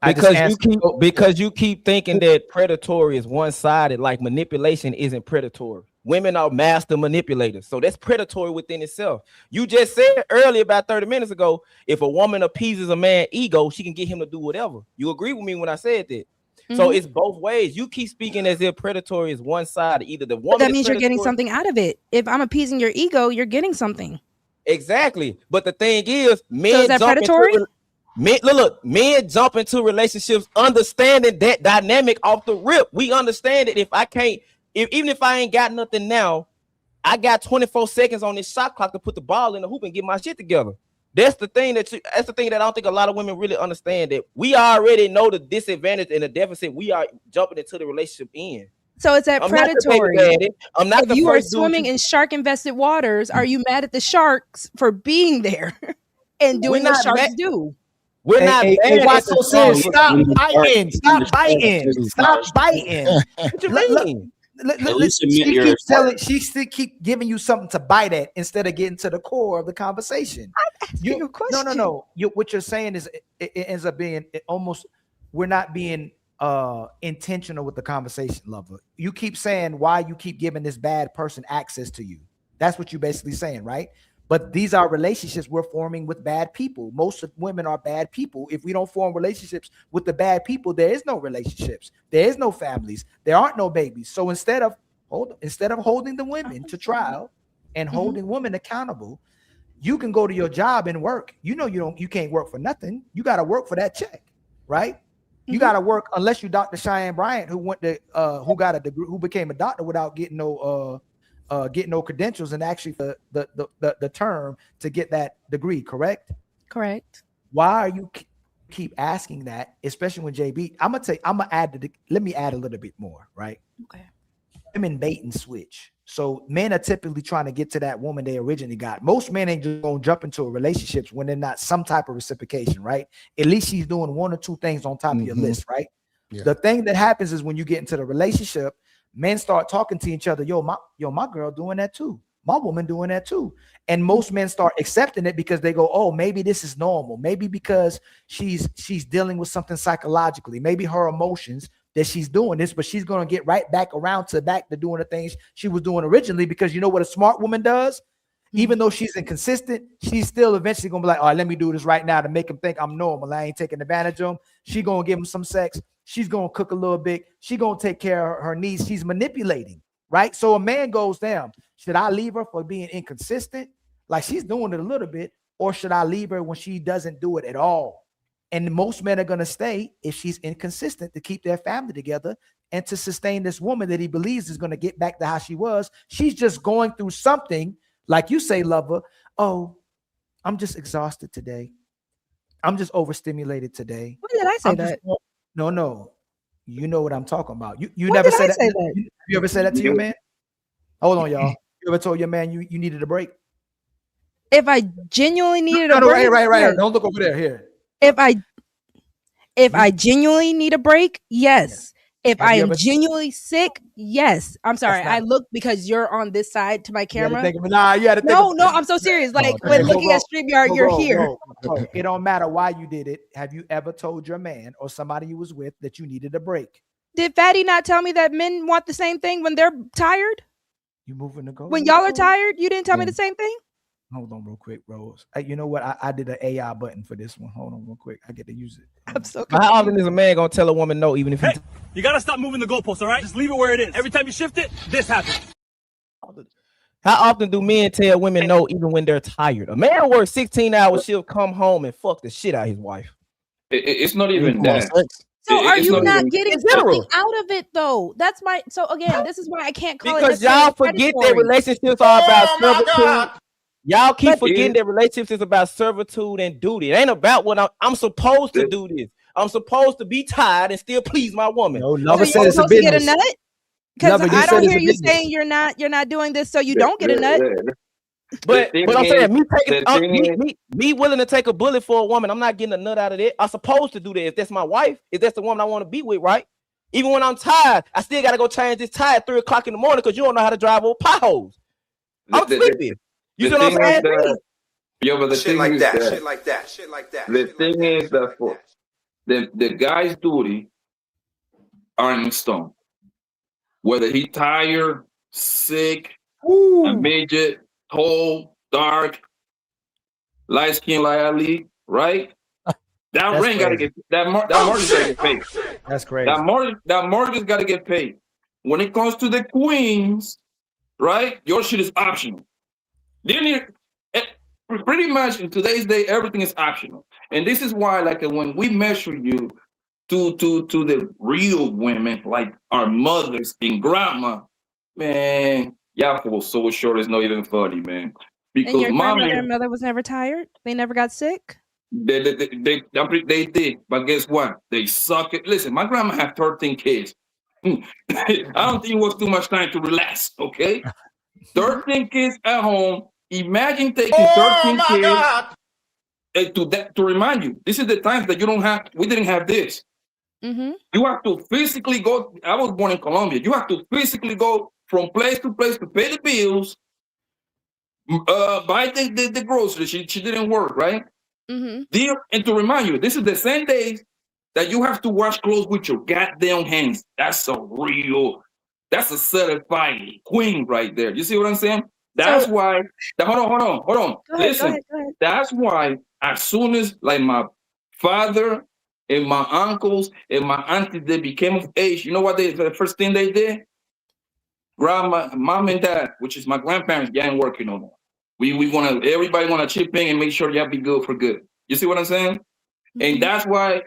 Because you keep thinking that predatory is one-sided, like manipulation isn't predatory. Women are master manipulators, so that's predatory within itself. You just said earlier, about 30 minutes ago, if a woman appeases a man's ego, she can get him to do whatever. You agree with me when I said that? So it's both ways. You keep speaking as if predatory is one-sided. Either the woman. But that means you're getting something out of it. If I'm appeasing your ego, you're getting something. Exactly. But the thing is, men. So is that predatory? Men jump into relationships understanding that dynamic off the rip. We understand that even if I ain't got nothing now, I got 24 seconds on this shot clock to put the ball in the hoop and get my shit together. That's the thing that I don't think a lot of women really understand, that we already know the disadvantage and the deficit we are jumping into the relationship in. So it's that predatory. I'm not. If you are swimming in shark-infested waters, are you mad at the sharks for being there and doing what sharks do? We're not. Stop biting. Stop biting. Stop biting. What you mean? She still keep giving you something to bite at instead of getting to the core of the conversation. I'm asking you a question. No. What you're saying is it ends up being almost, we're not being intentional with the conversation, lover. You keep saying why you keep giving this bad person access to you. That's what you're basically saying, right? But these are relationships we're forming with bad people. Most of women are bad people. If we don't form relationships with the bad people, there is no relationships. There is no families. There aren't no babies. So instead of holding the women to trial and holding women accountable, you can go to your job and work. You know you can't work for nothing. You got to work for that check, right? You got to work unless you Dr. Cheyenne Bryant, who got a degree, who became a doctor without getting no credentials and actually the term to get that degree, correct? Correct. Why are you keep asking that, especially when JB? Let me add a little bit more, right? Okay. Women bait and switch. So men are typically trying to get to that woman they originally got. Most men ain't just gonna jump into a relationship when they're not some type of reciprocation, right? At least she's doing one or two things on top of your list, right? Yeah. The thing that happens is when you get into the relationship, men start talking to each other. My girl doing that too. My woman doing that too. And most men start accepting it because they go, oh, maybe this is normal. Maybe because she's dealing with something psychologically. Maybe her emotions that she's doing this, but she's going to get right back around to doing the things she was doing originally. Because you know what a smart woman does? Even though she's inconsistent, she's still eventually going to be like, all right, let me do this right now to make him think I'm normal. I ain't taking advantage of him. She going to give him some sex. She's going to cook a little bit. She's going to take care of her needs. She's manipulating, right? So a man goes down. Should I leave her for being inconsistent? Like she's doing it a little bit, or should I leave her when she doesn't do it at all? And most men are going to stay if she's inconsistent to keep their family together and to sustain this woman that he believes is going to get back to how she was. She's just going through something, like you say, lover, oh, I'm just exhausted today. I'm just overstimulated today. When did I say that? No. You know what I'm talking about. You When never did said I that. say that? You ever said that to your man? Hold on, y'all. You ever told your man you needed a break? If I genuinely needed a No, break, right. yes. Don't look over there. Here. If I genuinely need a break, yes. If I am genuinely sick, yes. I'm sorry. I look because you're on this side to my camera. No, I'm so serious. Like when looking at StreamYard, you're here. Bro, it don't matter why you did it. Have you ever told your man or somebody you was with that you needed a break? Did Fatty not tell me that men want the same thing when they're tired? You moving to go? When y'all are tired, you didn't tell me the same thing? Hold on real quick, Rose. You know what? I did an AI button for this one. Hold on real quick. I get to use it. I'm so confused. How often is a man gonna tell a woman no, even if he... You gotta stop moving the goalposts, all right? Just leave it where it is. Every time you shift it, this happens. How often do men tell women no, even when they're tired? A man works 16 hours, she'll come home and fuck the shit out of his wife. It's not even that. So are you not even- getting in general. something out of it though? That's my so again, this is why I can't call Because it y'all forget that relationships are about servitude. Y'all keep forgetting that relationships is about servitude and duty. It ain't about what I'm supposed to do this. I'm supposed to be tired and still please my woman. No, Lover said it's a business. Get a nut? Because I don't hear you saying you're not doing this, so you don't get a nut. But I'm saying me willing to take a bullet for a woman, I'm not getting a nut out of it. I'm supposed to do that if that's my wife, if that's the woman I want to be with, right? Even when I'm tired, I still gotta go change this tire at 3 o'clock in the morning because you don't know how to drive over potholes. I'm sleepy. You see what I'm saying? Yeah, but the Shit thing like is that, that shit like that, shit like that. the thing is that for the guy's duty are in stone. Whether he tired, sick, a midget, tall, dark, light skin like Ali, right? That ring gotta get that mortgage gotta get paid. That's crazy. That mortgage gotta get paid. When it comes to the queens, right? Your shit is optional. Pretty much in today's day, everything is optional, and this is why, like, when we measure you to the real women, like our mothers and grandma, man, y'all fall so short. It's not even funny, man. Because And your grandmother mommy, and mother was never tired? They never got sick? they did, but guess what? They suck it. Listen, my grandma had 13 kids. I don't think it was too much time to relax. Okay, 13 kids at home. Imagine taking 13 kids. To remind you, this is the times that we didn't have this. Mm-hmm. You have to physically go. I was born in Colombia. You have to physically go from place to place to pay the bills, buy the groceries. She didn't work, right? Mm-hmm. And to remind you, this is the same days that you have to wash clothes with your goddamn hands. That's a certified queen right there. You see what I'm saying? That's why. Hold on. Go ahead, Listen, go ahead. that's why as soon as like my father and my uncles and my aunties, they became of age, you know what the first thing they did? Grandma, mom and dad, which is my grandparents, they ain't working no more. Everybody wanna chip in and make sure y'all be good for good. You see what I'm saying? Mm-hmm. And that's why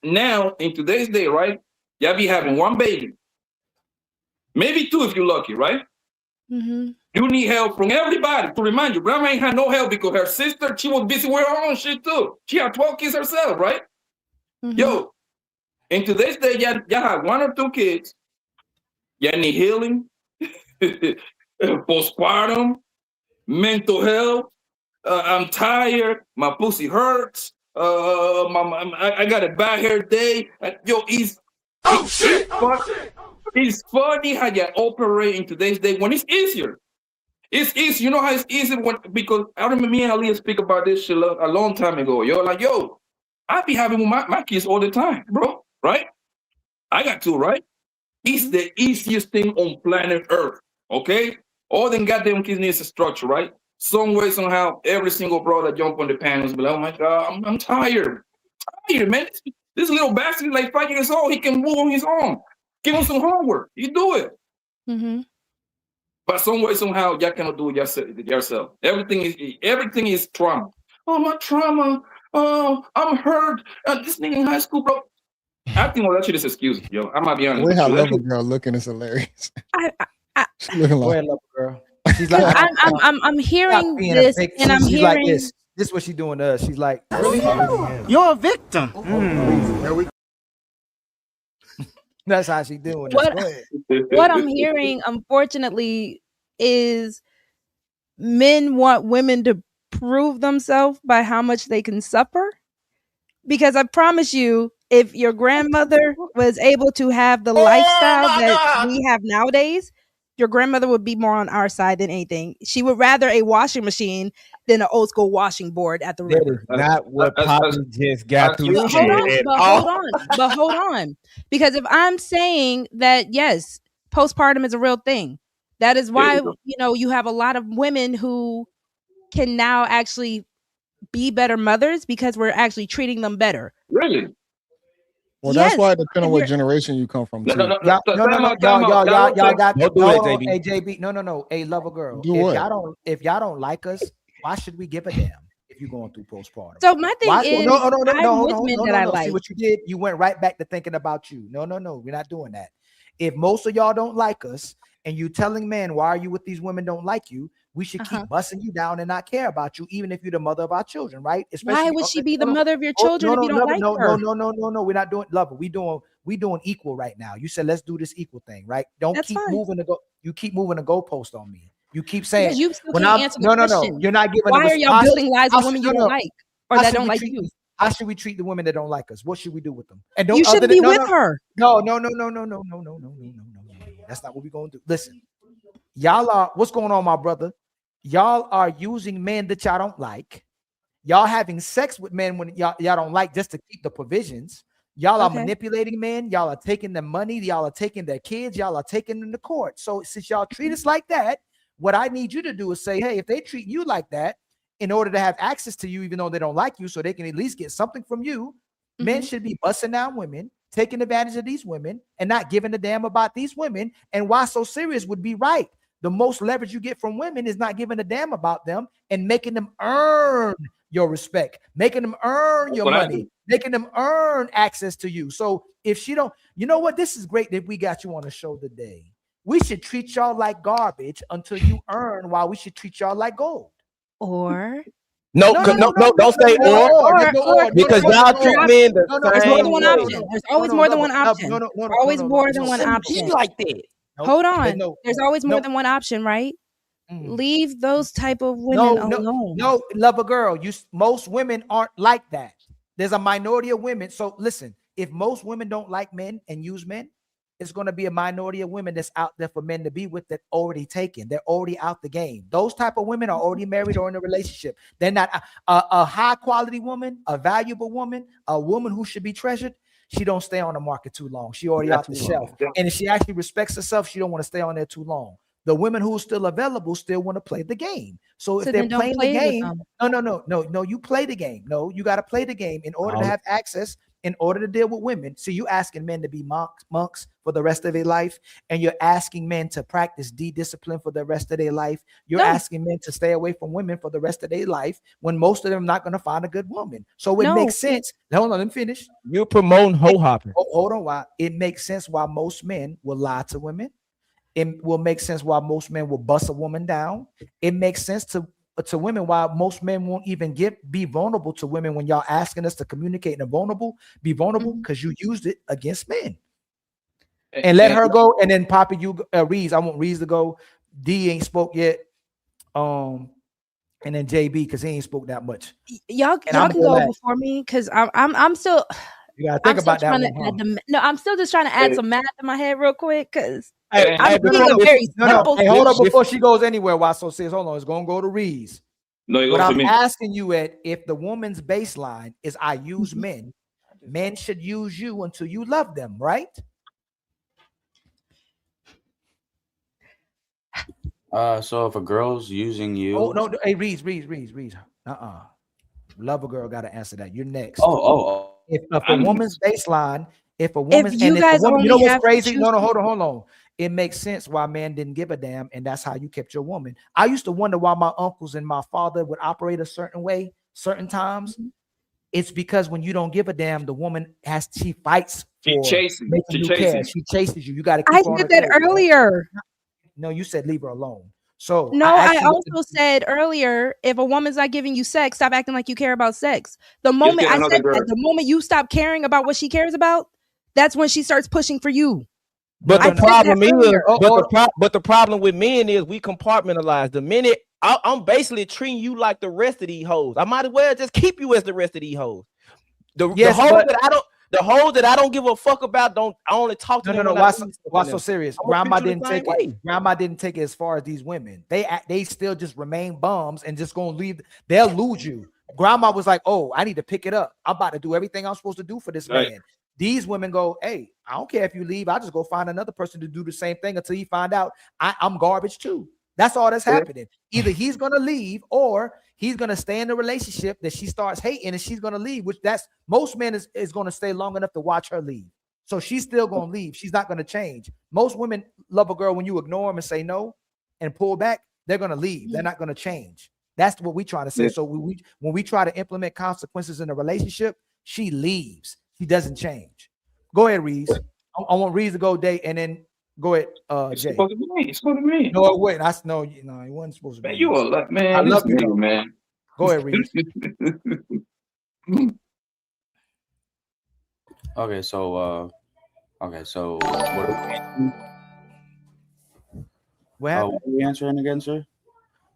now in today's day, right? Y'all be having one baby, maybe two if you're lucky, right? Mm-hmm. You need help from everybody. To remind you, grandma ain't had no help because her sister, she was busy with her own shit too. She had 12 kids herself, right? Mm-hmm. Yo, in today's day, y'all have 1 or 2 kids. Y'all need healing, postpartum, mental health. I'm tired. My pussy hurts. I got a bad hair day. It's funny how you operate in today's day when it's easier. It's easy. You know how it's easy because I remember me and Aaliyah speak about this shit a long time ago. I be having my kids all the time, bro. Right? I got 2, right? It's the easiest thing on planet Earth. Okay? All them goddamn kids needs a structure, right? Some way, somehow, every single bro that jump on the panels be like, oh my God, I'm tired. Tired, man. This little bastard is like 5 years old. He can move on his own. Give him some homework. You do it. Mm-hmm. But some way, somehow, y'all cannot do it yourself. Everything is trauma. Oh, my trauma. Oh, I'm hurt. This nigga in high school, bro. I think that shit is excuses, yo. I might be honest. The way how Lover Girl looking is hilarious. She looking Go like, ahead, Lover Girl. She's like, I don't, I'm stop hearing being a this, victim. and I'm She's hearing like this. This is what she's doing to us. She's like, You're a victim. That's how she doing it. What I'm hearing, unfortunately, is men want women to prove themselves by how much they can suffer. Because I promise you, if your grandmother was able to have the lifestyle that we have nowadays, your grandmother would be more on our side than anything. She would rather a washing machine than an old school washing board at the That river. is not what Poppy just got through But hold on. Because if I'm saying that, yes, postpartum is a real thing, that is why, you have a lot of women who can now actually be better mothers because we're actually treating them better. Really? Well, that's why it depends on what generation you come from. Too. Y'all got Don't do it, JB. Hey, JB, no. Hey, lover girl. Do what? If y'all don't like us, why should we give a damn if you're going through postpartum? So my thing is, no. like. See what you did? You went right back to thinking about you. No. We're not doing that. If most of y'all don't like us, and you telling men, why are you with these women don't like you? We should keep busting you down and not care about you, even if you're the mother of our children, right? Why would she be the mother of your children if you don't like her? No. We're not doing lover. We doing equal right now. You said let's do this equal thing, right? Don't keep moving the go. You keep moving the goalpost on me. You keep saying you still can't answer the question. You're not giving. Why are y'all building lives with women you don't like or that don't like you? How should we treat the women that don't like us? What should we do with them? And you shouldn't be with her. No. That's not what we're gonna do. Listen, y'all are. What's going on, my brother? Y'all are using men that y'all don't like. Y'all having sex with men when y'all don't like just to keep the provisions. Y'all are manipulating men. Y'all are taking their money. Y'all are taking their kids. Y'all are taking them to court. So since y'all treat us like that, what I need you to do is say, hey, if they treat you like that, in order to have access to you, even though they don't like you, so they can at least get something from you, men should be busting down women, taking advantage of these women, and not giving a damn about these women. And why so serious would be right. The most leverage you get from women is not giving a damn about them and making them earn your respect, making them earn your money, making them earn access to you. So if she don't, you know what? This is great that we got you on the show today. We should treat y'all like garbage until you earn, while we should treat y'all like gold. Or no, don't say or because y'all treat men the same. There's more than one option. There's always more than one option. Always more than one option. Like that. Hold on. There's always more than one option, right? Leave those type of women alone. No, lover girl. Most women aren't like that. There's a minority of women. So listen, if most women don't like men and use men, it's going to be a minority of women that's out there for men to be with that already taken. They're already out the game. Those type of women are already married or in a relationship. They're not a high quality woman, a valuable woman, a woman who should be treasured. She don't stay on the market too long. She already out the shelf. And if she actually respects herself, she don't want to stay on there too long. The women who are still available still want to play the game. So if they're playing the game, no, you play the game. No, you got to play the game in order to have access, in order to deal with women. So you asking men to be monks for the rest of their life, and you're asking men to practice discipline for the rest of their life. You're asking men to stay away from women for the rest of their life when most of them are not going to find a good woman. So it makes sense. Hold on, let me finish. You're promoting hoe hopping. Hold on. Why it makes sense why most men will lie to women. It will make sense why most men will bust a woman down. It makes sense to women why most men won't even be vulnerable to women when y'all asking us to communicate and be vulnerable because you used it against men. And let her go, and then Poppy, Reeves. I want Reeves to go. D ain't spoke yet. And then JB because he ain't spoke that much. Y'all can go before me because I'm still. You gotta think about that one. I'm still just trying to add some math in my head real quick because hold on before she goes anywhere. Why so serious? Hold on, it's gonna go to Reeves. No, but I'm asking you if the woman's baseline is I use men, men should use you until you love them, right? So if a girl's using you, oh no, hey Reeves. Love a girl got to answer that. You're next. If a woman's baseline, you know what's crazy? No, hold on. It makes sense why man didn't give a damn, and that's how you kept your woman. I used to wonder why my uncles and my father would operate a certain way, certain times. It's because when you don't give a damn, the woman she fights for she chases you. She chases you. You got to. I said that earlier. No, you said leave her alone. So No, I actually- also said earlier, if a woman's not giving you sex, stop acting like you care about sex. The moment get I another said girl. that, the moment you stop caring about what she cares about, that's when she starts pushing for you. But I the said that problem is, earlier. but the problem with men is we compartmentalize. The minute I'm basically treating you like the rest of these hoes, I might as well just keep you as the rest of these hoes. The hoes that I don't give a fuck about, I only talk to them. No. when I Why need so something. serious? I'm gonna Grandma treat you didn't the take same it. way. Grandma didn't take it as far as these women. They still just remain bums and just gonna leave. They'll lose you. Grandma was like, "Oh, I need to pick it up. I'm about to do everything I'm supposed to do for this Right. man." These women go, "Hey, I don't care if you leave. I'll just go find another person to do the same thing until you find out I'm garbage too." That's all that's happening. Either he's gonna leave or he's gonna stay in the relationship that she starts hating and she's gonna leave, which that's most men is gonna stay long enough to watch her leave. So she's still gonna leave. She's not gonna change. Most women love a girl when you ignore them and say no and pull back, they're gonna leave. They're not gonna change. That's what we try to say. Yeah. So when we try to implement consequences in a relationship, she leaves. She doesn't change. Go ahead, Reeves. I want Reeves to go date and then go ahead, It's Jay. supposed to be me. It's supposed to be me. No, it wasn't. It wasn't supposed to be. Man, you a lot, man. I this love you, nigga, though. man. Go ahead, Reeves. Okay, so what are What happened? what are we answering again, sir?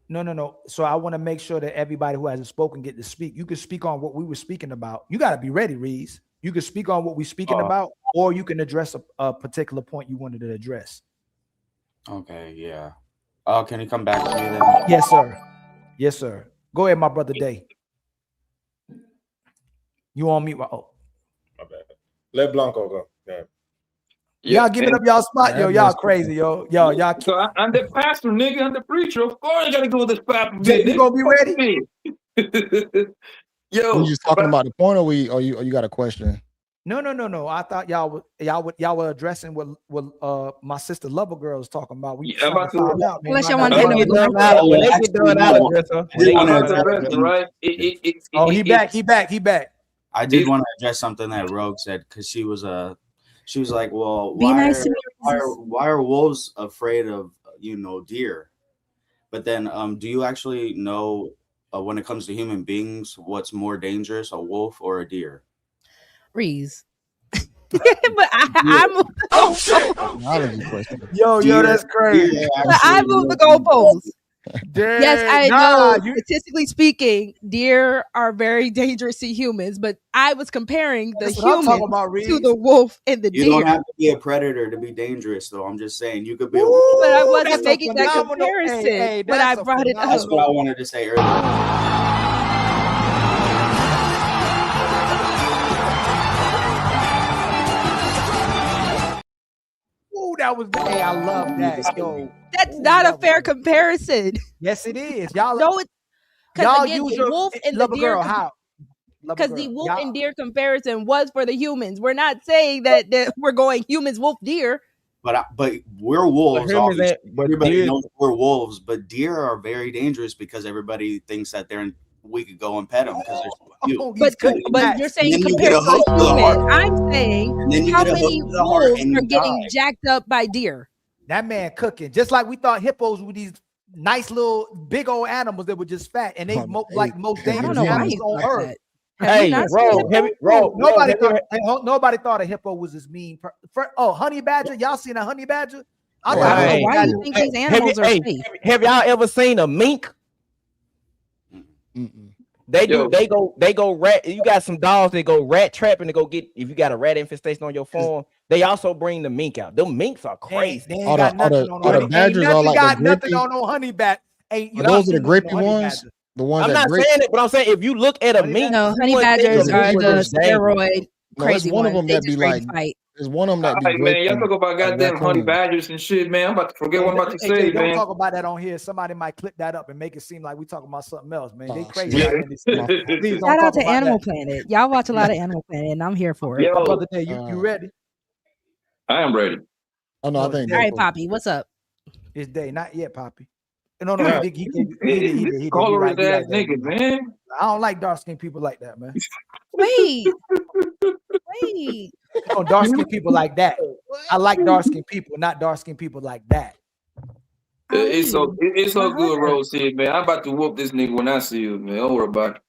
No. So I want to make sure that everybody who hasn't spoken get to speak. You can speak on what we were speaking about. You got to be ready, Reeves. You can speak on what we're speaking about, or you can address a particular point you wanted to address. Okay, yeah. Can you come back to me then? Yes, sir. Yes, sir. Go ahead, my brother Day. You on mute? Oh, My bad. Let Blanco go. Yeah. y'all giving up y'all spot, yo. Y'all crazy, yo. Y'all. So I'm the pastor, nigga. I'm the preacher. Of course, I gotta go with this papa. Jay, you gonna be ready? Yo, We just talking about the point, or you got a question? No. I thought y'all were addressing what my sister Lover Girl is talking about. We I'm about to find out, man. Unless Like, y'all want to when hit they him get with done, When they get done, I'll address her. When they get I'm done, about to I'll address address it, her. right? He back. I did want to address something that Rogue said because she was like, well, Be nice to me, why are wolves afraid of deer? But then do you actually know when it comes to human beings what's more dangerous, a wolf or a deer? Reeves. But I moved the goalpost. Yo, that's crazy. But I moved the goalpost. Yes, I know. Statistically speaking, deer are very dangerous to humans, but I was comparing the That's what I'm talking human about, to Reeves. the wolf and the You deer. don't have to be a predator to be dangerous, though. I'm just saying you could be. But I that's wasn't a making that phenomenal- comparison. hey, but I that's a brought it up. That's what I wanted to say earlier. Ooh, that was hey, I love that. Yo, That's not a fair comparison. yes, it is. Y'all, No, because y'all again, use the your wolf and the Lover deer. Girl. How? Lover Because the Girl, wolf y'all- and deer comparison was for the humans. We're not saying that we're going humans, wolf, deer. But we're wolves. But humans Obviously. ain't- but Everybody deer- knows we're wolves, but deer are very dangerous because everybody thinks that we could go and pet them because they're so cute. But you're saying And then you compared get a to hook a to the heart. human. I'm saying And then you how get a hook many to the heart wolves and you are getting die. jacked up by deer? that man cooking just like we thought hippos were these nice little big old animals that were just fat and they like most I don't dangerous know why animals you on thought earth. that. Have you not seen hippo? Nobody thought a hippo was as mean. Honey badger, y'all seen a honey badger? I Hey, thought hey, why you think these animals are safe? Have y'all ever seen a mink? They go rat. You got some dogs that go rat trapping to go get. If you got a rat infestation on your farm, they also bring the mink out. Them minks are crazy. They ain't got nothing on the badgers are like the nothing grapey- on no honey bat. Ain't Are those are the grapey honey ones? badger. The ones I'm that not grape- saying it, but I'm saying if you look at a mink, No, honey you wouldn't think badgers a are mink the was dangerous. steroid No, crazy it's one of ones. them They that just be ready to like. fight. There's one of them that be. Hey, man, y'all graping talk about like goddamn honey raccoons. badgers and shit, man. I'm about to forget what I'm about to Hey, say, don't man. talk about that on here. Somebody might clip that up and make it seem like we talking about something else, man. They Oh, crazy. shit. out here in this city. Please don't Shout out talk to about Animal that. Planet. Y'all watch a lot of Animal Planet, and I'm here for it. Yo. My brother, Day, you ready? I am ready. Oh no, I think. All right, Poppy, what's up? It's Day, not yet, Poppy. No, Yeah. he did. You Colorless right, you ass right there. nigga, man. I don't like dark skinned people like that, man. Wait. Dark skinned people like that. I like dark skinned people, not dark skinned people like that. It's so Ali. it's so Not good, her. Rosie, man. I'm about to whoop this nigga when I see you, man. Don't worry about it.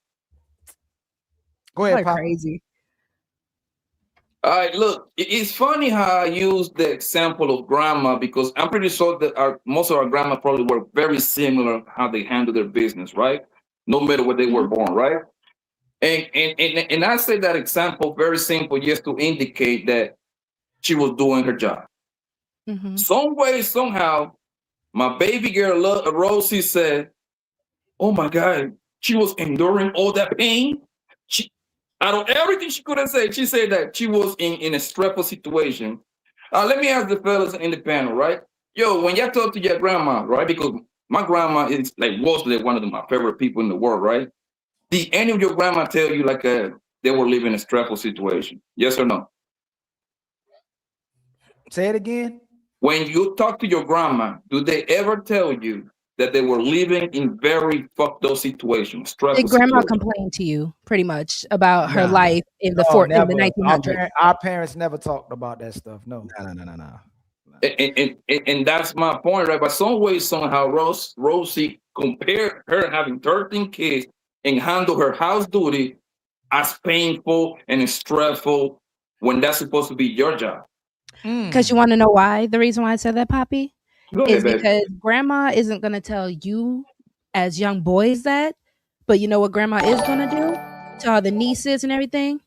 Go Y'all ahead, are Pop. crazy. All right, look, it's funny how I use the example of grandma because I'm pretty sure that most of our grandma probably were very similar how they handle their business, right? No matter where they were born, right? And I say that example very simple just to indicate that she was doing her job. Some way, somehow, my baby girl Rosie said, "Oh my God, she was enduring all that pain." Out of everything she could have said, she said that she was in a stressful situation. Let me ask the fellas in the panel, right? Yo, when y'all talk to your grandma, right? Because my grandma is was one of my favorite people in the world, right? Did any of your grandma tell you they were living a stressful situation? Yes or no? Say it again. When you talk to your grandma, do they ever tell you that they were living in very fucked up situations, stressful Did grandma situations? complain to you pretty much about her Nah. life in the No, in the never. 1900s? Our parents never talked about that stuff. No. No. And that's my point, right? But some way, somehow, Rosie compared her having 13 kids and handle her house duty as painful and stressful when that's supposed to be your job. Because you want to know why? The reason why I said that, Poppy, Go ahead, is baby. because grandma isn't going to tell you as young boys that, but you know what grandma is going to do to all the nieces and everything?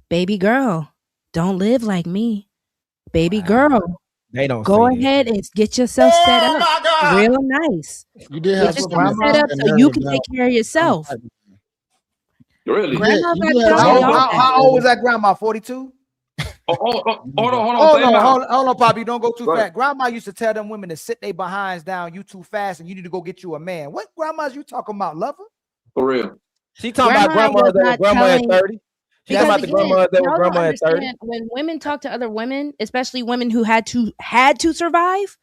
Baby girl, don't live like me. Baby girl, They don't go say that. ahead and get yourself set up real nice. You did Get have yourself some set up so you can take care of yourself. Really? Grandma you got do to have tell some- y'all that. How old was that grandma? 42? Hold on. Hold time out. on, Poppy. Don't go too Right. fast. Grandma used to tell them women to sit their behinds down. You too fast, and you need to go get you a man. What grandmas you talking about, lover? For real. She talking about Grandma grandma was that was not grandma at telling- 30. She talking about the grandma that was y'all don't grandma at 30. understand, when women talk to other women, especially women who had to survive,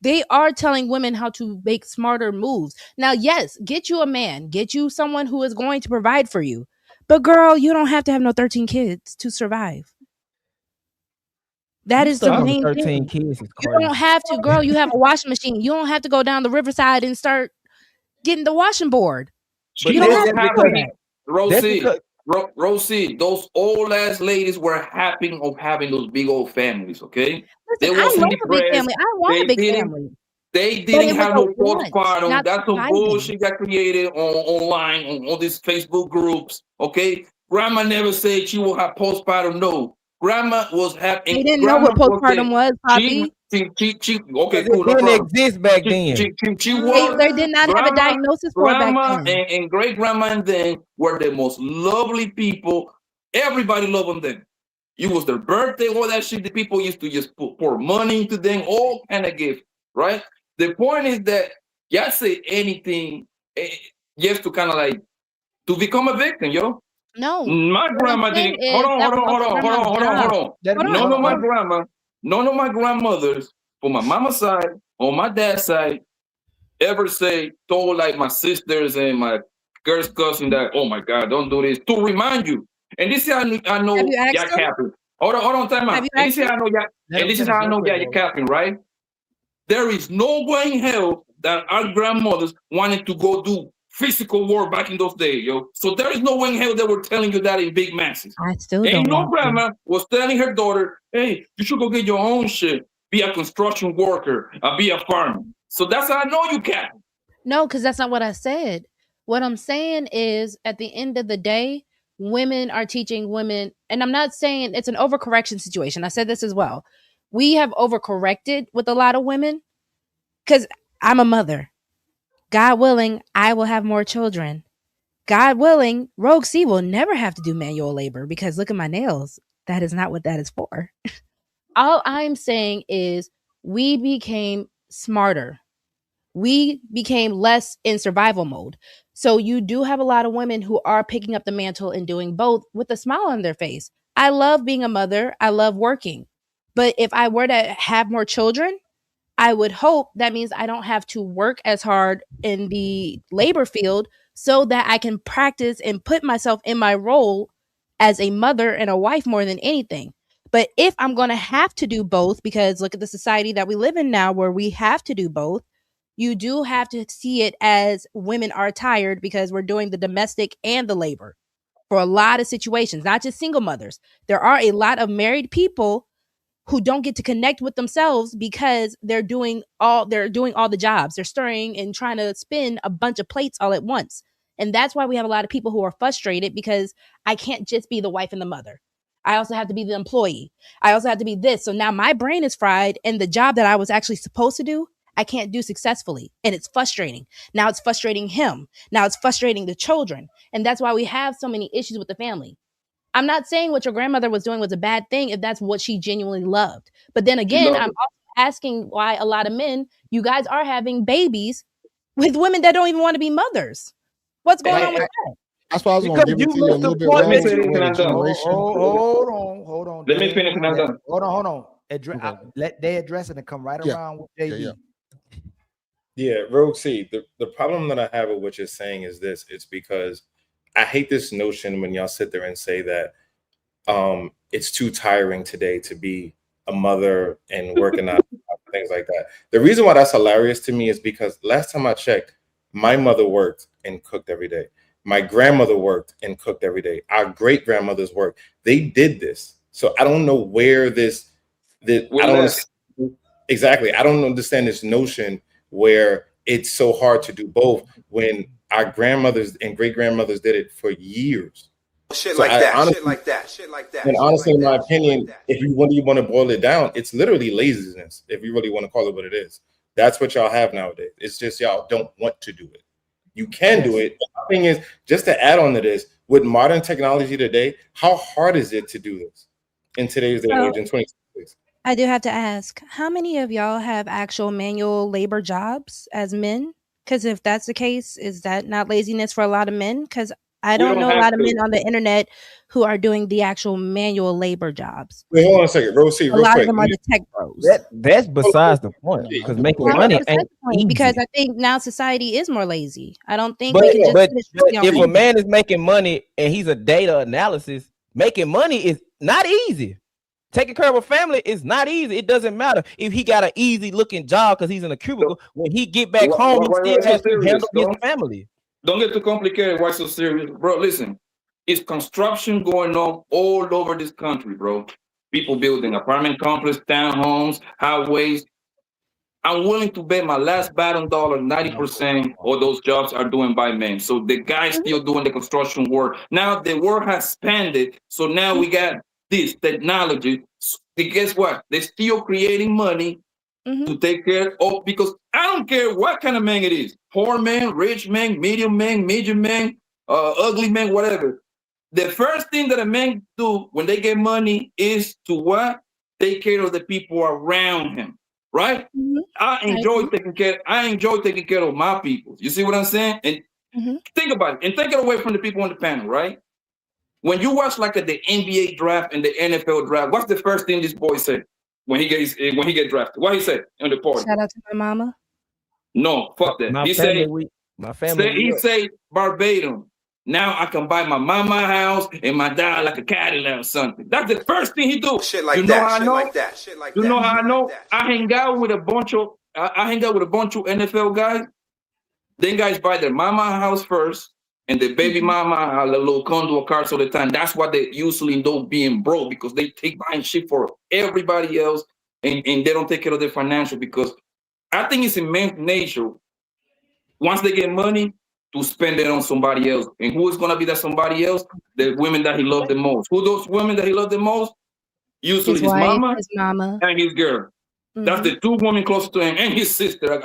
they are telling women how to make smarter moves. Now, yes, get you a man, get you someone who is going to provide for you. But girl, you don't have to have no 13 kids to survive. That You is the stuck on main 13 thing. kids is You crazy. don't have to, girl. You have a washing machine. You don't have to go down the riverside and start getting the washing board. She You don't was have to do happy, that. Rosie. Rosie, those old ass ladies were happy of having those big old families. Okay, they Listen, I wasn't love a big depressed. family. I want a big family. They But didn't it was have a no want, postpartum. not That's some surviving. bullshit got created online on all these Facebook groups. Okay, grandma never said she will have postpartum. No, grandma was happy. They didn't know what postpartum was, Poppy. She okay, It cool, no didn't problem. exist back then. She was. They did not have a diagnosis for it back Grandma then. and great grandma and then were the most lovely people. Everybody loved them. It was their birthday, all that shit. The people used to just pour money into them, all kind of gifts, right? The point is that y'all say anything just to kind of like to become a victim, yo. No. My grandma didn't. Hold on. None of my grandmothers, from my mama's side, on my dad's side, ever told like my sisters and my girl's cousin that, oh my God, don't do this, to remind you. And this is how I know Have you asked y'all them? capping. Hold on, time out. Have you And this is asked how I know y'all, and this is how I know y'all capping, right? There is no way in hell that our grandmothers wanted to go do physical work back in those days, yo. So there is no way in hell they were telling you that in big masses. I still Ain't don't no want grandma was telling her daughter, hey, you should go get your own shit, be a construction worker, be a farmer. So that's how I know you can. No, because that's not what I said. What I'm saying is, at the end of the day, women are teaching women, and I'm not saying it's an overcorrection situation. I said this as well. We have overcorrected with a lot of women because I'm a mother. God willing, I will have more children. God willing, Rogue C will never have to do manual labor because look at my nails. That is not what that is for. All I'm saying is we became smarter. We became less in survival mode. So you do have a lot of women who are picking up the mantle and doing both with a smile on their face. I love being a mother. I love working. But if I were to have more children, I would hope that means I don't have to work as hard in the labor field so that I can practice and put myself in my role as a mother and a wife more than anything. But if I'm going to have to do both, because look at the society that we live in now where we have to do both, you do have to see it as women are tired because we're doing the domestic and the labor for a lot of situations, not just single mothers. There are a lot of married people who don't get to connect with themselves because they're doing all the jobs. They're stirring and trying to spin a bunch of plates all at once. And that's why we have a lot of people who are frustrated because I can't just be the wife and the mother. I also have to be the employee. I also have to be this. So now my brain is fried and the job that I was actually supposed to do, I can't do successfully. And it's frustrating. Now it's frustrating him. Now it's frustrating the children. And that's why we have so many issues with the family. I'm not saying what your grandmother was doing was a bad thing if that's what she genuinely loved. But then again, I'm also asking why a lot of men, you guys are having babies with women that don't even want to be mothers. What's going on with that? That's why I was going to give it to you a little bit. Hold on. Let me finish and I'm done. Hold on. Let they address it and come right around with JB. Yeah, Rogue C, the problem that I have with what you're saying is this. It's because I hate this notion when y'all sit there and say that it's too tiring today to be a mother and working out things like that. The reason why that's hilarious to me is because last time I checked, my mother worked and cooked every day. My grandmother worked and cooked every day. Our great grandmothers worked. They did this. So I don't know where exactly. I don't understand this notion where it's so hard to do both when our grandmothers and great grandmothers did it for years. Shit like that. And honestly, in my opinion, if you really want to boil it down, it's literally laziness. If you really want to call it what it is, that's what y'all have nowadays. It's just y'all don't want to do it. You can do it. The thing is, just to add on to this, with modern technology today, how hard is it to do this in today's day and age in 2026? I do have to ask, how many of y'all have actual manual labor jobs as men? Because if that's the case, is that not laziness for a lot of men? Because I don't know a lot of men on the internet who are doing the actual manual labor jobs. Wait, hold on a second. Rosie, a lot of them are the tech bros. That's besides the point. Because making money ain't easy. Because I think now society is more lazy. I don't think we can just if a man is making money and he's a data analysis, making money is not easy. Taking care of a family is not easy. It doesn't matter if he got an easy looking job because he's in a cubicle. When he get back home, he still has to handle his family. Don't get too complicated. Why so serious? Bro, listen. It's construction going on all over this country, bro. People building apartment complexes, townhomes, highways. I'm willing to bet my last bottom dollar, 90% of those jobs are doing by men. So the guy's still doing the construction work. Now the world has expanded. So now we got this technology. Guess what? They're still creating money to take care of, because I don't care what kind of man it is. Poor man, rich man, medium man, major man, ugly man, whatever. The first thing that a man do when they get money is to what? Take care of the people around him, right? I enjoy taking care of my people. You see what I'm saying? And think about it, and take it away from the people on the panel, right? When you watch like the NBA draft and the NFL draft, what's the first thing this boy said when he gets drafted? What he said on the party? Shout out to my mama. No, fuck that. He say verbatim. Now I can buy my mama a house and my dad like a Cadillac or something. That's the first thing he do. Shit like that. You know how I know? I hang out with a bunch of NFL guys. Then guys buy their mama a house first, and the baby mama a little condo cars all the time. That's what they usually don't being broke, because they take buying shit for everybody else, and they don't take care of their financial, because I think it's in man's nature. Once they get money, to spend it on somebody else. And who is going to be that somebody else? The women that he loved the most. Who those women that he loved the most? Usually his mama and his girl. That's the two women closest to him, and his sister,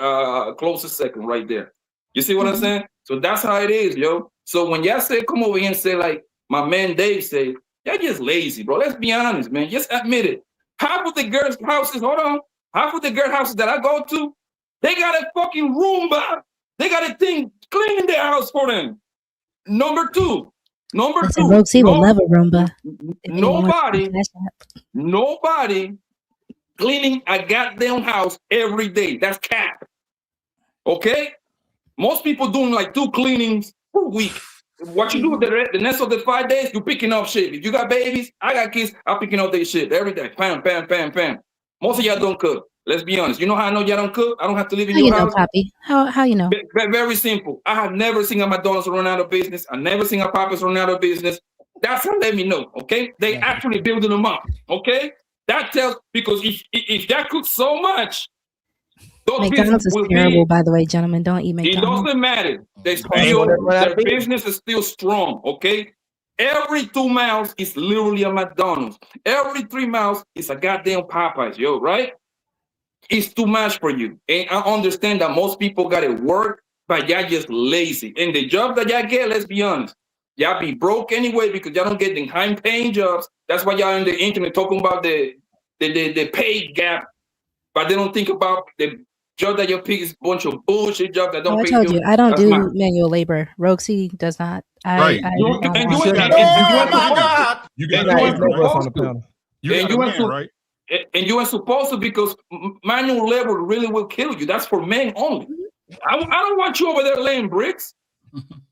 closest second right there. You see what I'm saying? So that's how it is, yo. So when y'all say, come over here and say, like my man Dave say, y'all just lazy, bro. Let's be honest, man. Just admit it. Half of the girls' houses, half of the girl houses that I go to, they got a fucking Roomba. They got a thing cleaning their house for them. Number two. Roxy will love a Roomba. Nobody cleaning a goddamn house every day. That's cap. Okay? Most people doing like 2 cleanings per week. What you do the next of the 5 days, you're picking up shit. If you got babies, I got kids, I'm picking up their shit every day. Bam, bam, bam, bam. Most of y'all don't cook. Let's be honest. You know how I know y'all don't cook? I don't have to live in How your you know, house. Poppy? How you know? Very simple. I have never seen a McDonald's run out of business. I never seen a Papa's run out of business. That's how let me know. Okay, they actually building them up. Okay, that tells because if that cooks so much, those McDonald's is will terrible, be. by the way, gentlemen. Don't eat It McDonald's. doesn't matter. They Ain't still gonna run out their of business. business is still strong. Okay, every 2 miles is literally a McDonald's. Every 3 miles is a goddamn Popeyes, yo. Right? It's too much for you. And I understand that most people got to work, but y'all just lazy. And the job that y'all get, let's be honest, y'all be broke anyway because y'all don't get the high-paying jobs. That's why y'all on the internet talking about the pay gap, but they don't think about the job that you pick is a bunch of bullshit jobs that Oh, don't I pay told you. you, I don't That's do my- manual labor. Roxy does not. Right. I You- don't and want you to. and You and got you a ain't man, right? supposed to. You And got a you ain't man, right? And you ain't supposed to because manual labor really will kill you. That's for men only. I don't want you over there laying bricks.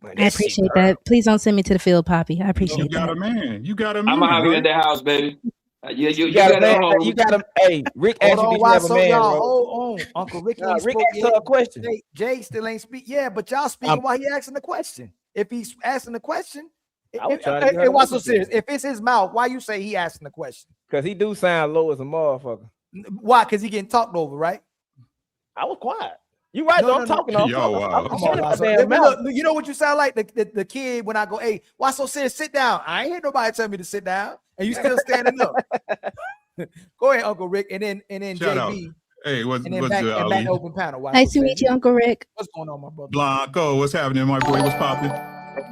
I appreciate that. Please don't send me to the field, Poppy. I You appreciate got that. a man. You got a man. I'm gonna have you right? in the house, baby. You You got a got it man. home. You got a. Hey, Rick Hold asked you, on, did you why have a so man, y'all bro? hold on. Uncle Rick Nah, ain't Rick spoke asked her yet. a question. Jay still ain't speak. Yeah, but y'all speaking while he asking the question. If he's asking the question, I was trying to get her hey, to why so listen to serious? me. If it's his mouth, why you say he asking the question? Cause he do sound low as a motherfucker. Why? Because he getting talked over, right? I was quiet. You right, though. I'm talking. I'm Yo, talking. Come on, I'm Why so- damn Look, mouth. you know what you sound like? The kid when I go, hey, why so serious? Sit down. I ain't hear nobody tell me to sit down, and you still standing up. Go ahead, Uncle Rick, and then Shout out. JB, Hey, what's and then good, back and Ali? back to open panel. Why Nice so to meet you, serious? Uncle Rick. What's going on, my brother? Blanco, what's happening, my boy? What's popping?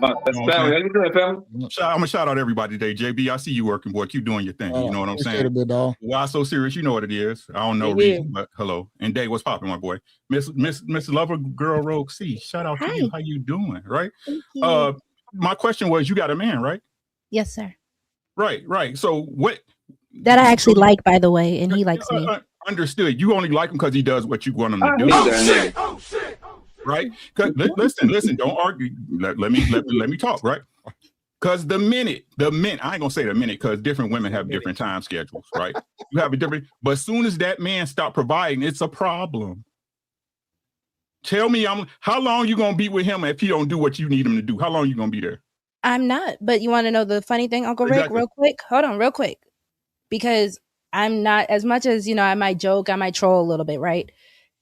That's family. How you doing, family? I'm gonna shout out everybody today. JB, I see you working, boy. Keep doing your thing. You know what I'm Appreciate saying? it, big dog. Why so serious? You know what it is. I don't know Yeah. reason, but hello. And Day, what's popping, my boy? Miss Lover Girl Rogue C. Shout out to you. How you doing? Right? Thank you. My question was, you got a man, right? Yes, sir. Right. So what? That I actually like, by the way, and he likes me. Understood. You only like him because he does what you want him to do. Right? Listen, don't argue. Let me talk, right? Because the minute, I ain't gonna say the minute because different women have different time schedules, right? You have a different, but as soon as that man stop providing, it's a problem. Tell me, how long you gonna be with him if he don't do what you need him to do? How long you gonna be there? I'm not. But you want to know the funny thing, Uncle Rick, Exactly. real quick? Hold on, real quick. Because I'm not, as much as, I might joke, I might troll a little bit, right?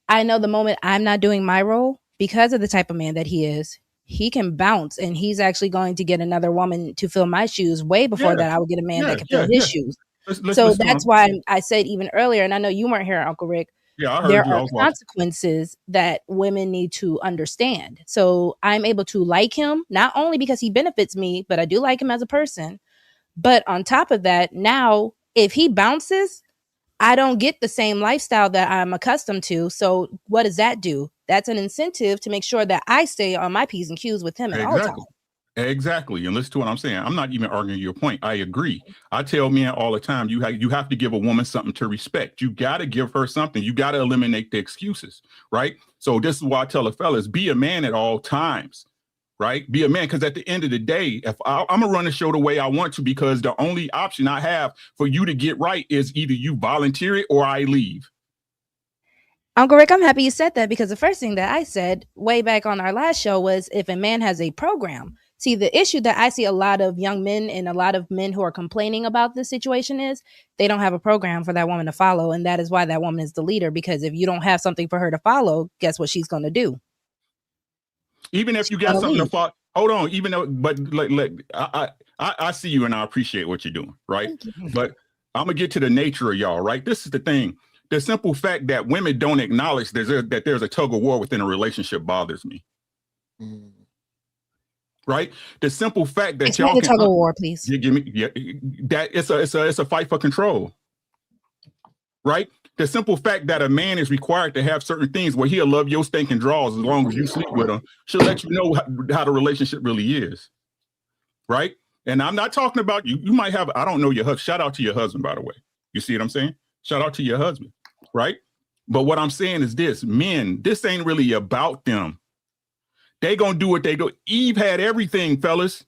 I know the moment I'm not doing my role, because of the type of man that he is, he can bounce and he's actually going to get another woman to fill my shoes way before that I would get a man that can fill his shoes. So that's why I said even earlier, and I know you weren't here, Uncle Rick, Yeah, I heard there you. I are was watching. consequences that women need to understand. So I'm able to like him, not only because he benefits me, but I do like him as a person. But on top of that, now, if he bounces, I don't get the same lifestyle that I'm accustomed to. So what does that do? That's an incentive to make sure that I stay on my P's and Q's with him at all times. Exactly. And listen to what I'm saying. I'm not even arguing your point. I agree. I tell men all the time, you have to give a woman something to respect. You got to give her something. You got to eliminate the excuses, right? So this is why I tell the fellas, be a man at all times, right? Be a man, because at the end of the day, if I'm going to run the show the way I want to, because the only option I have for you to get right is either you volunteer it or I leave. Uncle Rick, I'm happy you said that, because the first thing that I said way back on our last show was if a man has a program. See, the issue that I see a lot of young men and a lot of men who are complaining about this situation is they don't have a program for that woman to follow. And that is why that woman is the leader, because if you don't have something for her to follow, guess what she's going to do? Even if you got something to follow, hold on, even though, but I see you and I appreciate what you're doing, right? But I'm going to get to the nature of y'all, right? This is the thing. The simple fact that women don't acknowledge that there's a tug of war within a relationship bothers me. Right? The simple fact that Explain y'all the tug of war, please. You give me that it's a fight for control. Right? The simple fact that a man is required to have certain things where he'll love your stinking draws as long as you sleep with him should let you know how the relationship really is. Right? And I'm not talking about you. You might have, I don't know your husband. Shout out to your husband, by the way. You see what I'm saying? Shout out to your husband. Right? But what I'm saying is this, men, this ain't really about them. They gonna do what they do. Eve had everything, fellas.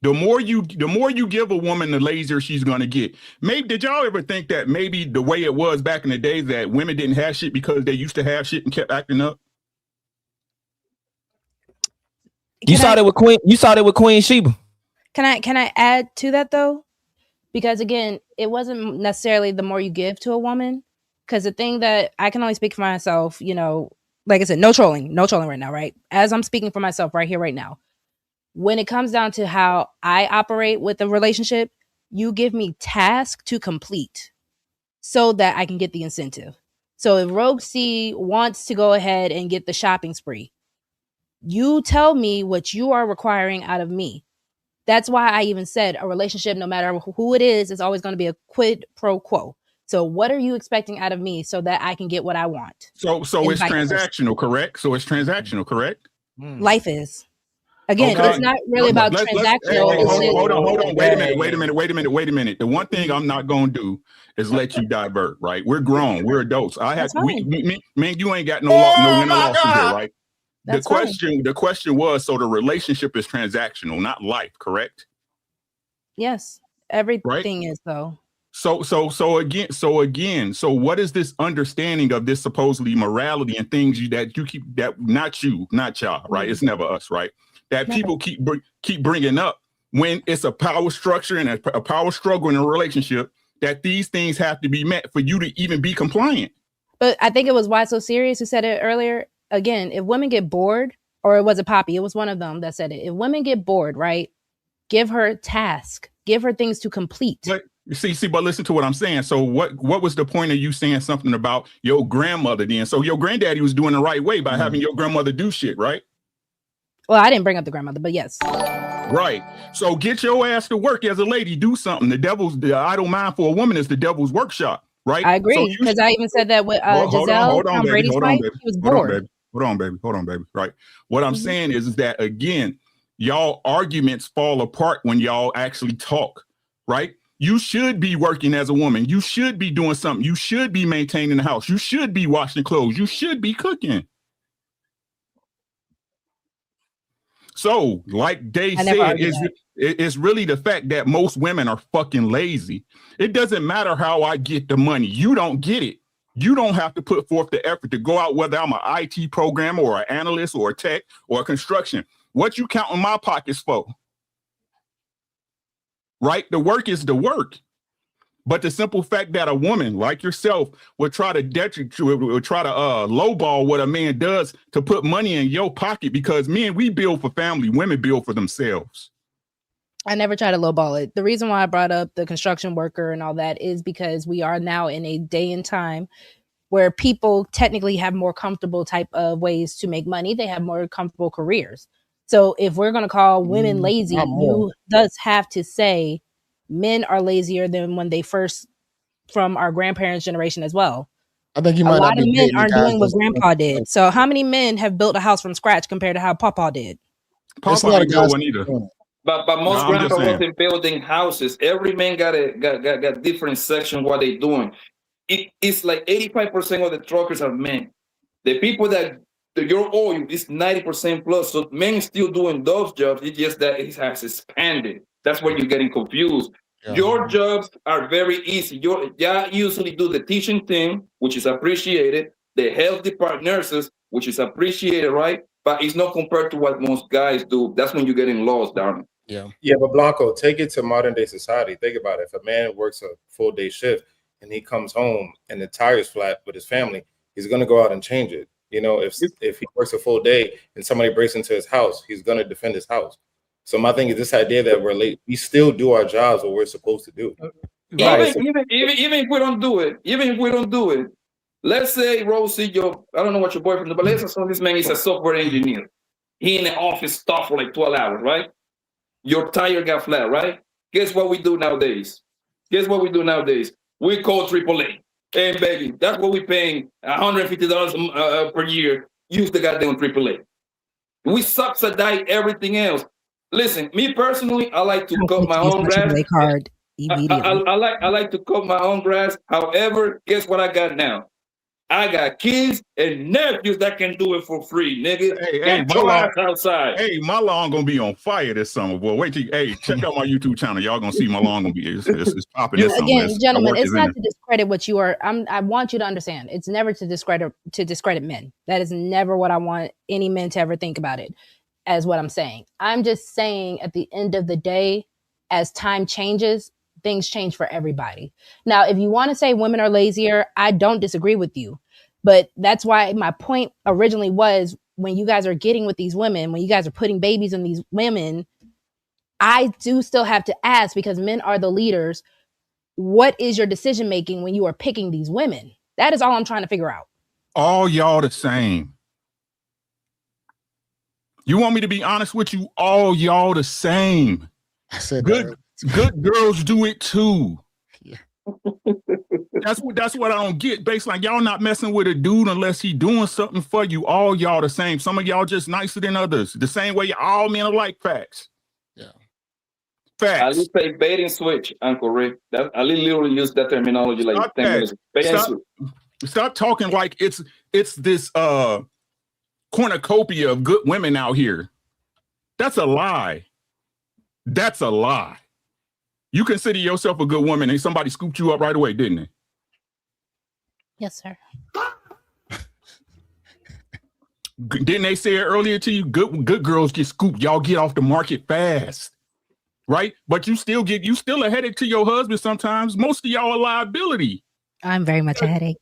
The more you give a woman, the lazier she's gonna get. Maybe did y'all ever think that maybe the way it was back in the day that women didn't have shit because they used to have shit and kept acting up? You saw that with Queen Sheba. Can I add to that though? Because again, it wasn't necessarily the more you give to a woman. Because the thing that I can only speak for myself, you know, like I said, no trolling right now, right? As I'm speaking for myself right here, right now. When it comes down to how I operate with a relationship, you give me tasks to complete so that I can get the incentive. So if Rogue C wants to go ahead and get the shopping spree, you tell me what you are requiring out of me. That's why I even said a relationship, no matter who it is always going to be a quid pro quo. So what are you expecting out of me so that I can get what I want? So it's transactional, correct? So it's transactional, correct? Life is. Again, it's not really about transactional. Hold on. Wait a minute. The one thing I'm not going to do is let you divert, right? We're grown. We're adults. Man, you ain't got no winner loss here, right? The question was, so the relationship is transactional, not life, correct? Yes. Everything is though. So what is this understanding of this supposedly morality and things that you keep, that not y'all, right? It's never us, right? That people keep bringing up when it's a power structure and a power struggle in a relationship, that these things have to be met for you to even be compliant. But I think it was Why So Serious who said it earlier. Again, if women get bored, or it was a Poppy, it was one of them that said it. If women get bored, right, give her task, give her things to complete. But listen to what I'm saying. So what was the point of you saying something about your grandmother then? So your granddaddy was doing the right way by having your grandmother do shit, right? Well, I didn't bring up the grandmother, but yes. Right. So get your ass to work as a lady. Do something. The idle mind for a woman is the devil's workshop, right? I agree, because I even said that with Giselle, Tom Brady's wife. She was bored. Hold on, baby. Right. What I'm saying is that, again, y'all arguments fall apart when y'all actually talk, right? You should be working as a woman. You should be doing something. You should be maintaining the house. You should be washing clothes. You should be cooking. So, like Dave said, it's really the fact that most women are fucking lazy. It doesn't matter how I get the money. You don't get it. You don't have to put forth the effort to go out, whether I'm an IT programmer or an analyst or a tech or a construction. What you count in my pockets for? Right? The work is the work. But the simple fact that a woman like yourself would try to lowball what a man does to put money in your pocket, because men, we build for family, women build for themselves. I never try to lowball it. The reason why I brought up the construction worker and all that is because we are now in a day and time where people technically have more comfortable type of ways to make money. They have more comfortable careers. So if we're going to call women lazy, you does have to say men are lazier than when they first, from our grandparents' generation as well. I think you a might lot not of be men dating aren't guys doing what that's- grandpa did. So how many men have built a house from scratch compared to how Papa did? It's a lot of guys one either. But most No, I'm grandpa just saying. wasn't building houses. Every man got different section what they doing. It's like 85% of the truckers are men. The people that your oil is 90% plus. So men still doing those jobs. It's just that it has expanded. That's where you're getting confused. Yeah. Your jobs are very easy. You usually do the teaching thing, which is appreciated. The health department nurses, which is appreciated, right? But it's not compared to what most guys do. That's when you're getting lost, darling. Yeah, but Blanco, take it to modern day society. Think about it. If a man works a full day shift and he comes home and the tire's flat with his family, he's gonna go out and change it. You know, if he works a full day and somebody breaks into his house, he's gonna defend his house. So my thing is this idea that we're late, we still do our jobs what we're supposed to do. Even if we don't do it, let's say Rosie, I don't know what your boyfriend do, but let's assume this man is a software engineer. He in the office stuff for like 12 hours, right? Your tire got flat, right? Guess what we do nowadays? We call AAA. Hey, baby, that's what we're paying $150 per year. Use the goddamn AAA. We subsidize everything else. Listen, me personally, I like to cut my own grass. I like to cut my own grass. However, guess what I got now? I got kids and nephews that can do it for free, nigga. Hey, Get your ass outside. Hey, my lawn gonna be on fire this summer, boy. Wait till check out my YouTube channel. Y'all gonna see my lawn gonna be it's popping this summer. Again, gentlemen, it's not to discredit what you are. I want you to understand. It's never to discredit men. That is never what I want any men to ever think about it as what I'm saying. I'm just saying at the end of the day, as time changes, things change for everybody. Now, if you want to say women are lazier, I don't disagree with you. But that's why my point originally was, when you guys are getting with these women, when you guys are putting babies in these women, I do still have to ask, because men are the leaders, what is your decision making when you are picking these women? That is all I'm trying to figure out. All y'all the same. You want me to be honest with you? All y'all the same. I said good girls do it too. Yeah. That's what I don't get. Baseline, y'all not messing with a dude unless he doing something for you. All y'all the same. Some of y'all just nicer than others. The same way all men are like. Facts. Yeah. Facts. Ali say bait and switch, Uncle Rick. Ali literally used that terminology like 10 minutes. Bait and switch. Stop talking like it's this cornucopia of good women out here. That's a lie. That's a lie. You consider yourself a good woman and somebody scooped you up right away, didn't they? Yes, sir. Didn't they say it earlier to you? Good girls get scooped. Y'all get off the market fast, right? But you still a headache to your husband sometimes. Most of y'all a liability. I'm very much a headache.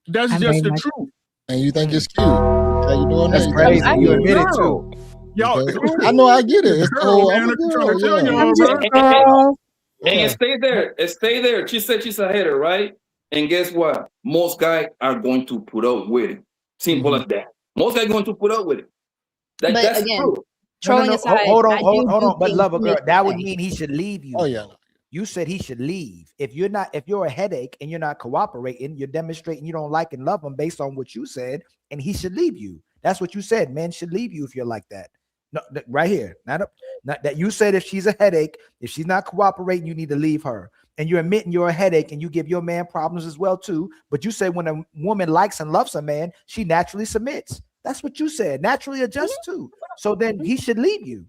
That's just the truth. And you think it's cute? How you doing? That's crazy. You admit it too. Y'all, I know, I get it. It's girl, man, and stay there. She said she's a hater, right? And guess what? Most guys are going to put up with it. Simple as that. Most guys are going to put up with it. That's again, true. Trolling aside, hold on. But lover girl, that would mean he should leave you. Oh yeah. You said he should leave. If you're a headache and you're not cooperating, you're demonstrating you don't like and love him based on what you said, and he should leave you. That's what you said. Men should leave you if you're like that. No, right here. Not that you said if she's a headache, if she's not cooperating, you need to leave her. And you're admitting you're a headache and you give your man problems as well too. But you say when a woman likes and loves a man, she naturally submits. That's what you said. Naturally adjusts too. So then he should leave you.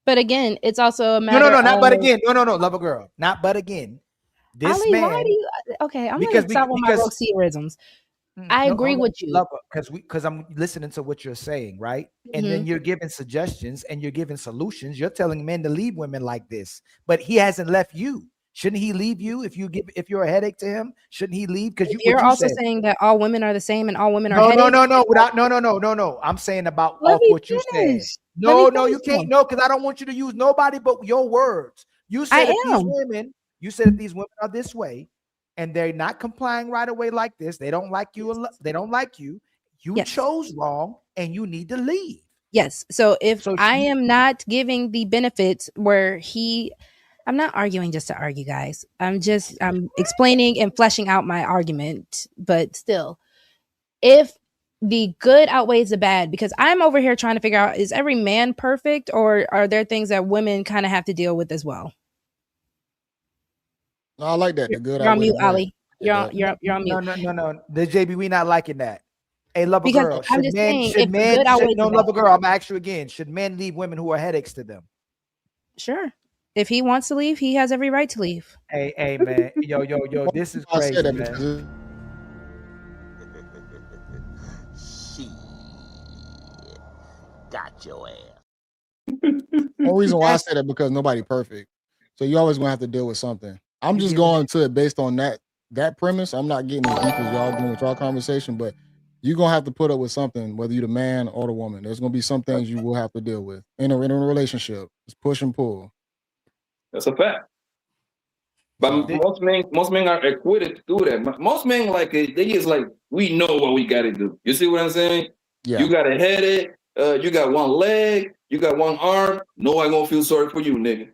But again, it's also a matter not but again. No, lover girl. Not but again. This Ali, man. why do you, okay, I'm going to stop with my Roxierisms. I agree with you. Because I'm listening to what you're saying, right? And then you're giving suggestions and you're giving solutions. You're telling men to leave women like this, but he hasn't left you. Shouldn't he leave you if you're a headache to him? Shouldn't he leave? Because you're also saying that all women are the same and all women are headaches. No. I'm saying about off what you said. No, you can't. No, because I don't want you to use nobody but your words. You said if these women are this way, and they're not complying right away like this, they don't like you. They don't like you. You chose wrong, and you need to leave. Yes. So I am not giving the benefits where I'm not arguing just to argue, guys. I'm explaining and fleshing out my argument. But still, if the good outweighs the bad, because I'm over here trying to figure out, is every man perfect, or are there things that women kind of have to deal with as well? No, I like that. The good. You're on mute, Ali. You're on mute. No. The JB, we not liking that. Hey, lover because girl. I'm just saying, if good outweighs the bad. Lover girl. I'm gonna ask you again. Should men leave women who are headaches to them? Sure. If he wants to leave, he has every right to leave. Hey, man. Yo. This is crazy, man. Got your ass. The reason why I say that because nobody perfect, so you always gonna have to deal with something. I'm just going to it based on that premise. I'm not getting as deep as y'all doing with y'all conversation, but you're gonna have to put up with something, whether you're the man or the woman. There's gonna be some things you will have to deal with in a relationship. It's push and pull. That's a fact. But most men are equipped to do that. Most men they just like, we know what we gotta do. You see what I'm saying? Yeah. You got a headache, you got one leg, you got one arm. No, I gonna feel sorry for you, nigga.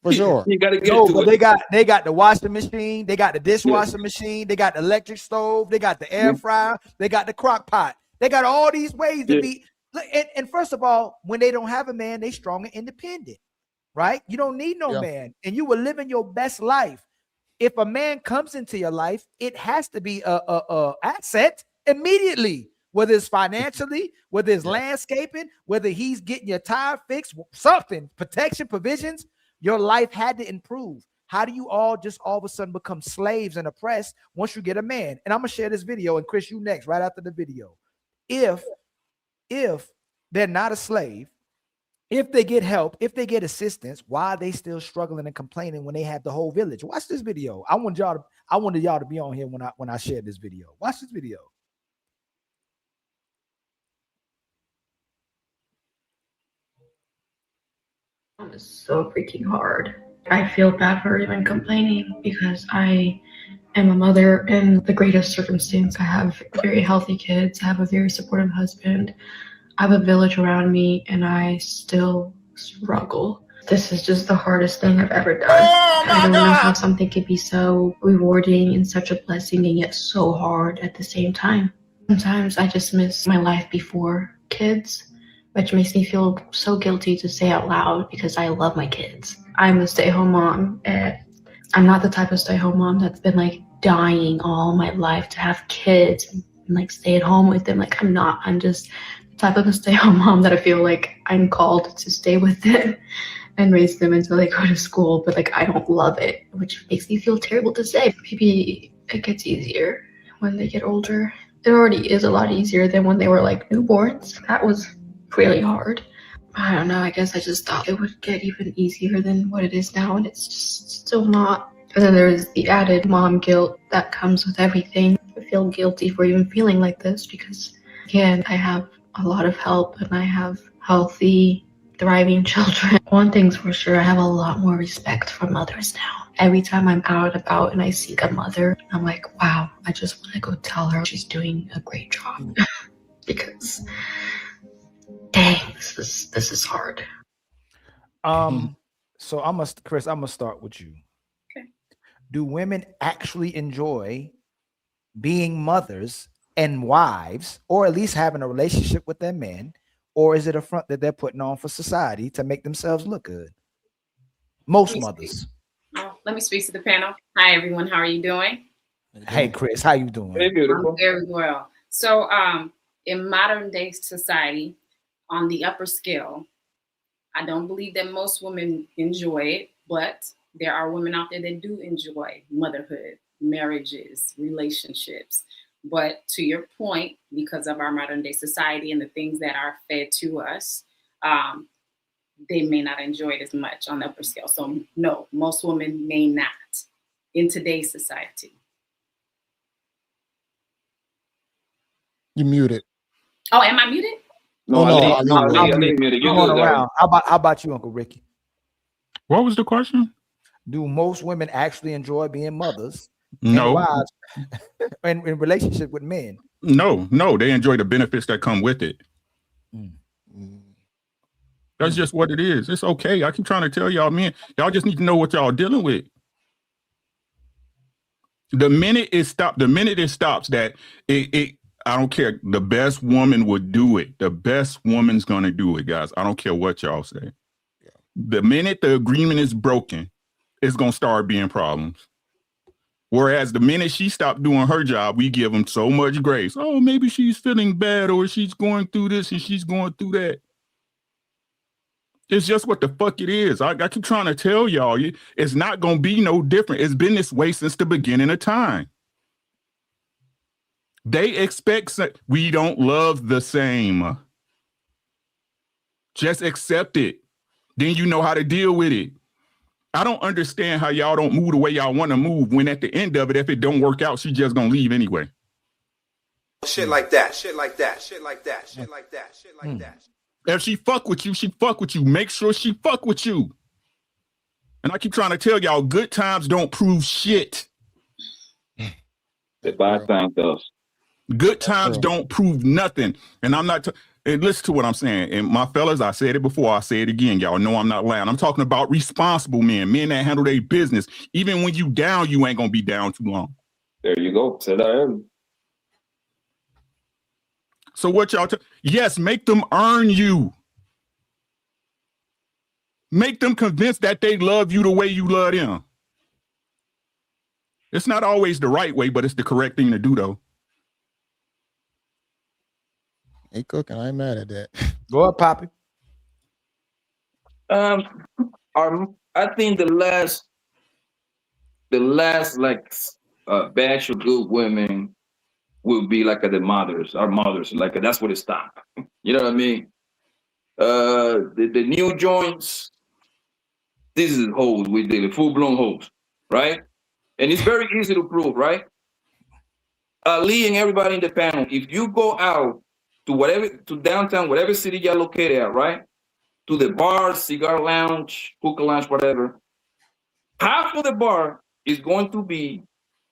For sure. You gotta get to it. They got the washing machine, they got the dishwasher machine, they got the electric stove, they got the air fryer, they got the crock pot. They got all these ways to be. And first of all, when they don't have a man, they strong and independent, right? You don't need no man, and you were living your best life. if a man comes into your life, it has to be a asset immediately, whether it's financially, whether it's landscaping, whether he's getting your tire fixed, something, protection, provisions. Your life had to improve. How do you all just all of a sudden become slaves and oppressed once you get a man? And I'm gonna share this video, and Chris, you next, right after the video. If they're not a slave, if they get help, if they get assistance, why are they still struggling and complaining when they have the whole village? Watch this video. I wanted y'all to be on here when I shared this video. Watch this video. It's so freaking hard. I feel bad for even complaining because I am a mother in the greatest circumstance. I have very healthy kids. I have a very supportive husband. I have a village around me, and I still struggle. This is just the hardest thing I've ever done. I don't know how something could be so rewarding and such a blessing and yet so hard at the same time. Sometimes I just miss my life before kids, which makes me feel so guilty to say out loud because I love my kids. I'm a stay-at-home mom, and I'm not the type of stay-at-home mom that's been like dying all my life to have kids and like stay at home with them. Like I'm not. I'm just the type of a stay-at-home mom that I feel like I'm called to stay with them and raise them until they go to school. But like I don't love it, which makes me feel terrible to say. Maybe it gets easier when they get older. It already is a lot easier than when they were like newborns. That was really hard. I don't know, I guess I just thought it would get even easier than what it is now, and it's just still not. And then there's the added mom guilt that comes with everything. I feel guilty for even feeling like this because, again, I have a lot of help and I have healthy, thriving children. One thing's for sure, I have a lot more respect for mothers now. Every time I'm out and about and I see a mother, I'm like, wow, I just want to go tell her she's doing a great job. Because dang, this is hard. So Chris, I'm gonna start with you. Okay. Do women actually enjoy being mothers and wives, or at least having a relationship with their men, or is it a front that they're putting on for society to make themselves look good? Most mothers. Oh, let me speak to the panel. Hi everyone, how are you doing? Hey Chris, how you doing? Hey, beautiful. I'm very well. So in modern day society, on the upper scale, I don't believe that most women enjoy it, but there are women out there that do enjoy motherhood, marriages, relationships. But to your point, because of our modern day society and the things that are fed to us, they may not enjoy it as much on the upper scale. So no, most women may not in today's society. You muted. Oh, am I muted? No, I'm muted. You're going around. How about you, Uncle Ricky? What was the question? Do most women actually enjoy being mothers? No. And wives in relationship with men? No, they enjoy the benefits that come with it. That's just what it is. It's okay. I keep trying to tell y'all, man, y'all just need to know what y'all dealing with. The minute it stops, that it I don't care. The best woman would do it. The best woman's gonna do it, guys. I don't care what y'all say. The minute the agreement is broken, it's gonna start being problems. Whereas the minute she stopped doing her job, we give them so much grace. Oh, maybe she's feeling bad, or she's going through this and she's going through that. It's just what the fuck it is. I keep trying to tell y'all, it's not gonna be no different. It's been this way since the beginning of time. They expect we don't love the same. Just accept it. Then you know how to deal with it. I don't understand how y'all don't move the way y'all want to move when at the end of it, if it don't work out, she just gonna leave anyway. Shit like that, shit like that, shit like that, shit like that, shit like that. If she fuck with you, she fuck with you. Make sure she fuck with you. And I keep trying to tell y'all, good times don't prove shit. The bad time does. Good times don't prove nothing. And I'm not, and listen to what I'm saying. And my fellas, I said it before, I say it again. Y'all know I'm not lying. I'm talking about responsible men that handle their business. Even when you down, you ain't going to be down too long. There you go. Said I am. So what y'all, yes, make them earn you. Make them convinced that they love you the way you love them. It's not always the right way, but it's the correct thing to do, though. Hey, cooking. I ain't mad at that. Go up, Poppy. I think the last like batch of good women will be like the mothers, our mothers. Like that's where it stopped. You know what I mean? The new joints. This is hoes we did, full blown hoes, right? And it's very easy to prove, right? Lee and everybody in the panel, if you go out to downtown, whatever city you're located at, right? To the bar, cigar lounge, hookah lounge, whatever, half of the bar is going to be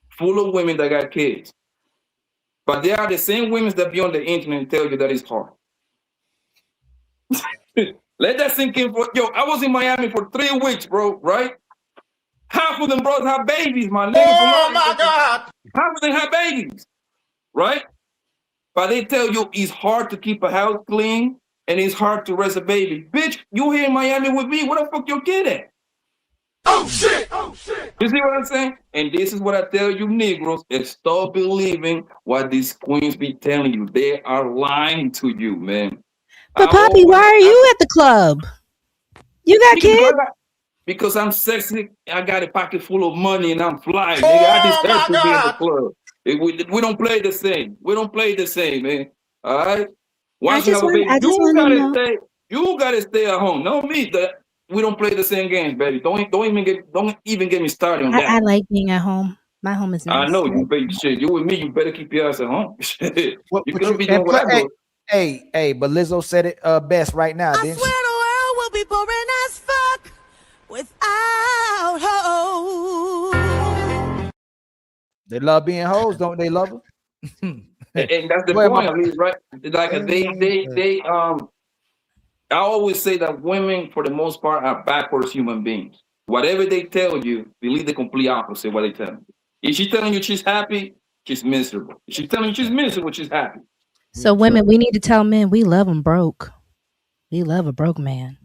full of women that got kids. But they are the same women that be on the internet and tell you that it's hard. Let that sink in. I was in Miami for 3 weeks, bro, right? Half of them bros have babies, my nigga. Oh, my God. Half of them have babies, right? But they tell you it's hard to keep a house clean and it's hard to raise a baby. Bitch, you here in Miami with me. Where the fuck your kid at? Oh, shit. Oh, shit. You see what I'm saying? And this is what I tell you, Negroes. Stop believing what these queens be telling you. They are lying to you, man. But Poppy, why are you at the club? You got kids? Because I'm sexy, I got a pocket full of money, and I'm flying. Nigga, I just have to be in the club. We don't play the same. We don't play the same, man. All right. Once you have a baby, you gotta stay at home. No me. We don't play the same games, baby. Don't even get me started on that. I like being at home. My home is nice. I know you, baby. Shit, you with me. You better keep your ass at home. You gonna be doing what I do. Hey, but Lizzo said it best right now. I swear the world will be boring as fuck without hoes. They love being hoes, don't they? Love her. And that's the point, at least, right? Like they I always say that women, for the most part, are backwards human beings. Whatever they tell you, believe the complete opposite of what they tell you. If she's telling you she's happy, she's miserable. If she's telling you she's miserable, she's happy. So women, we need to tell men we love them broke. We love a broke man.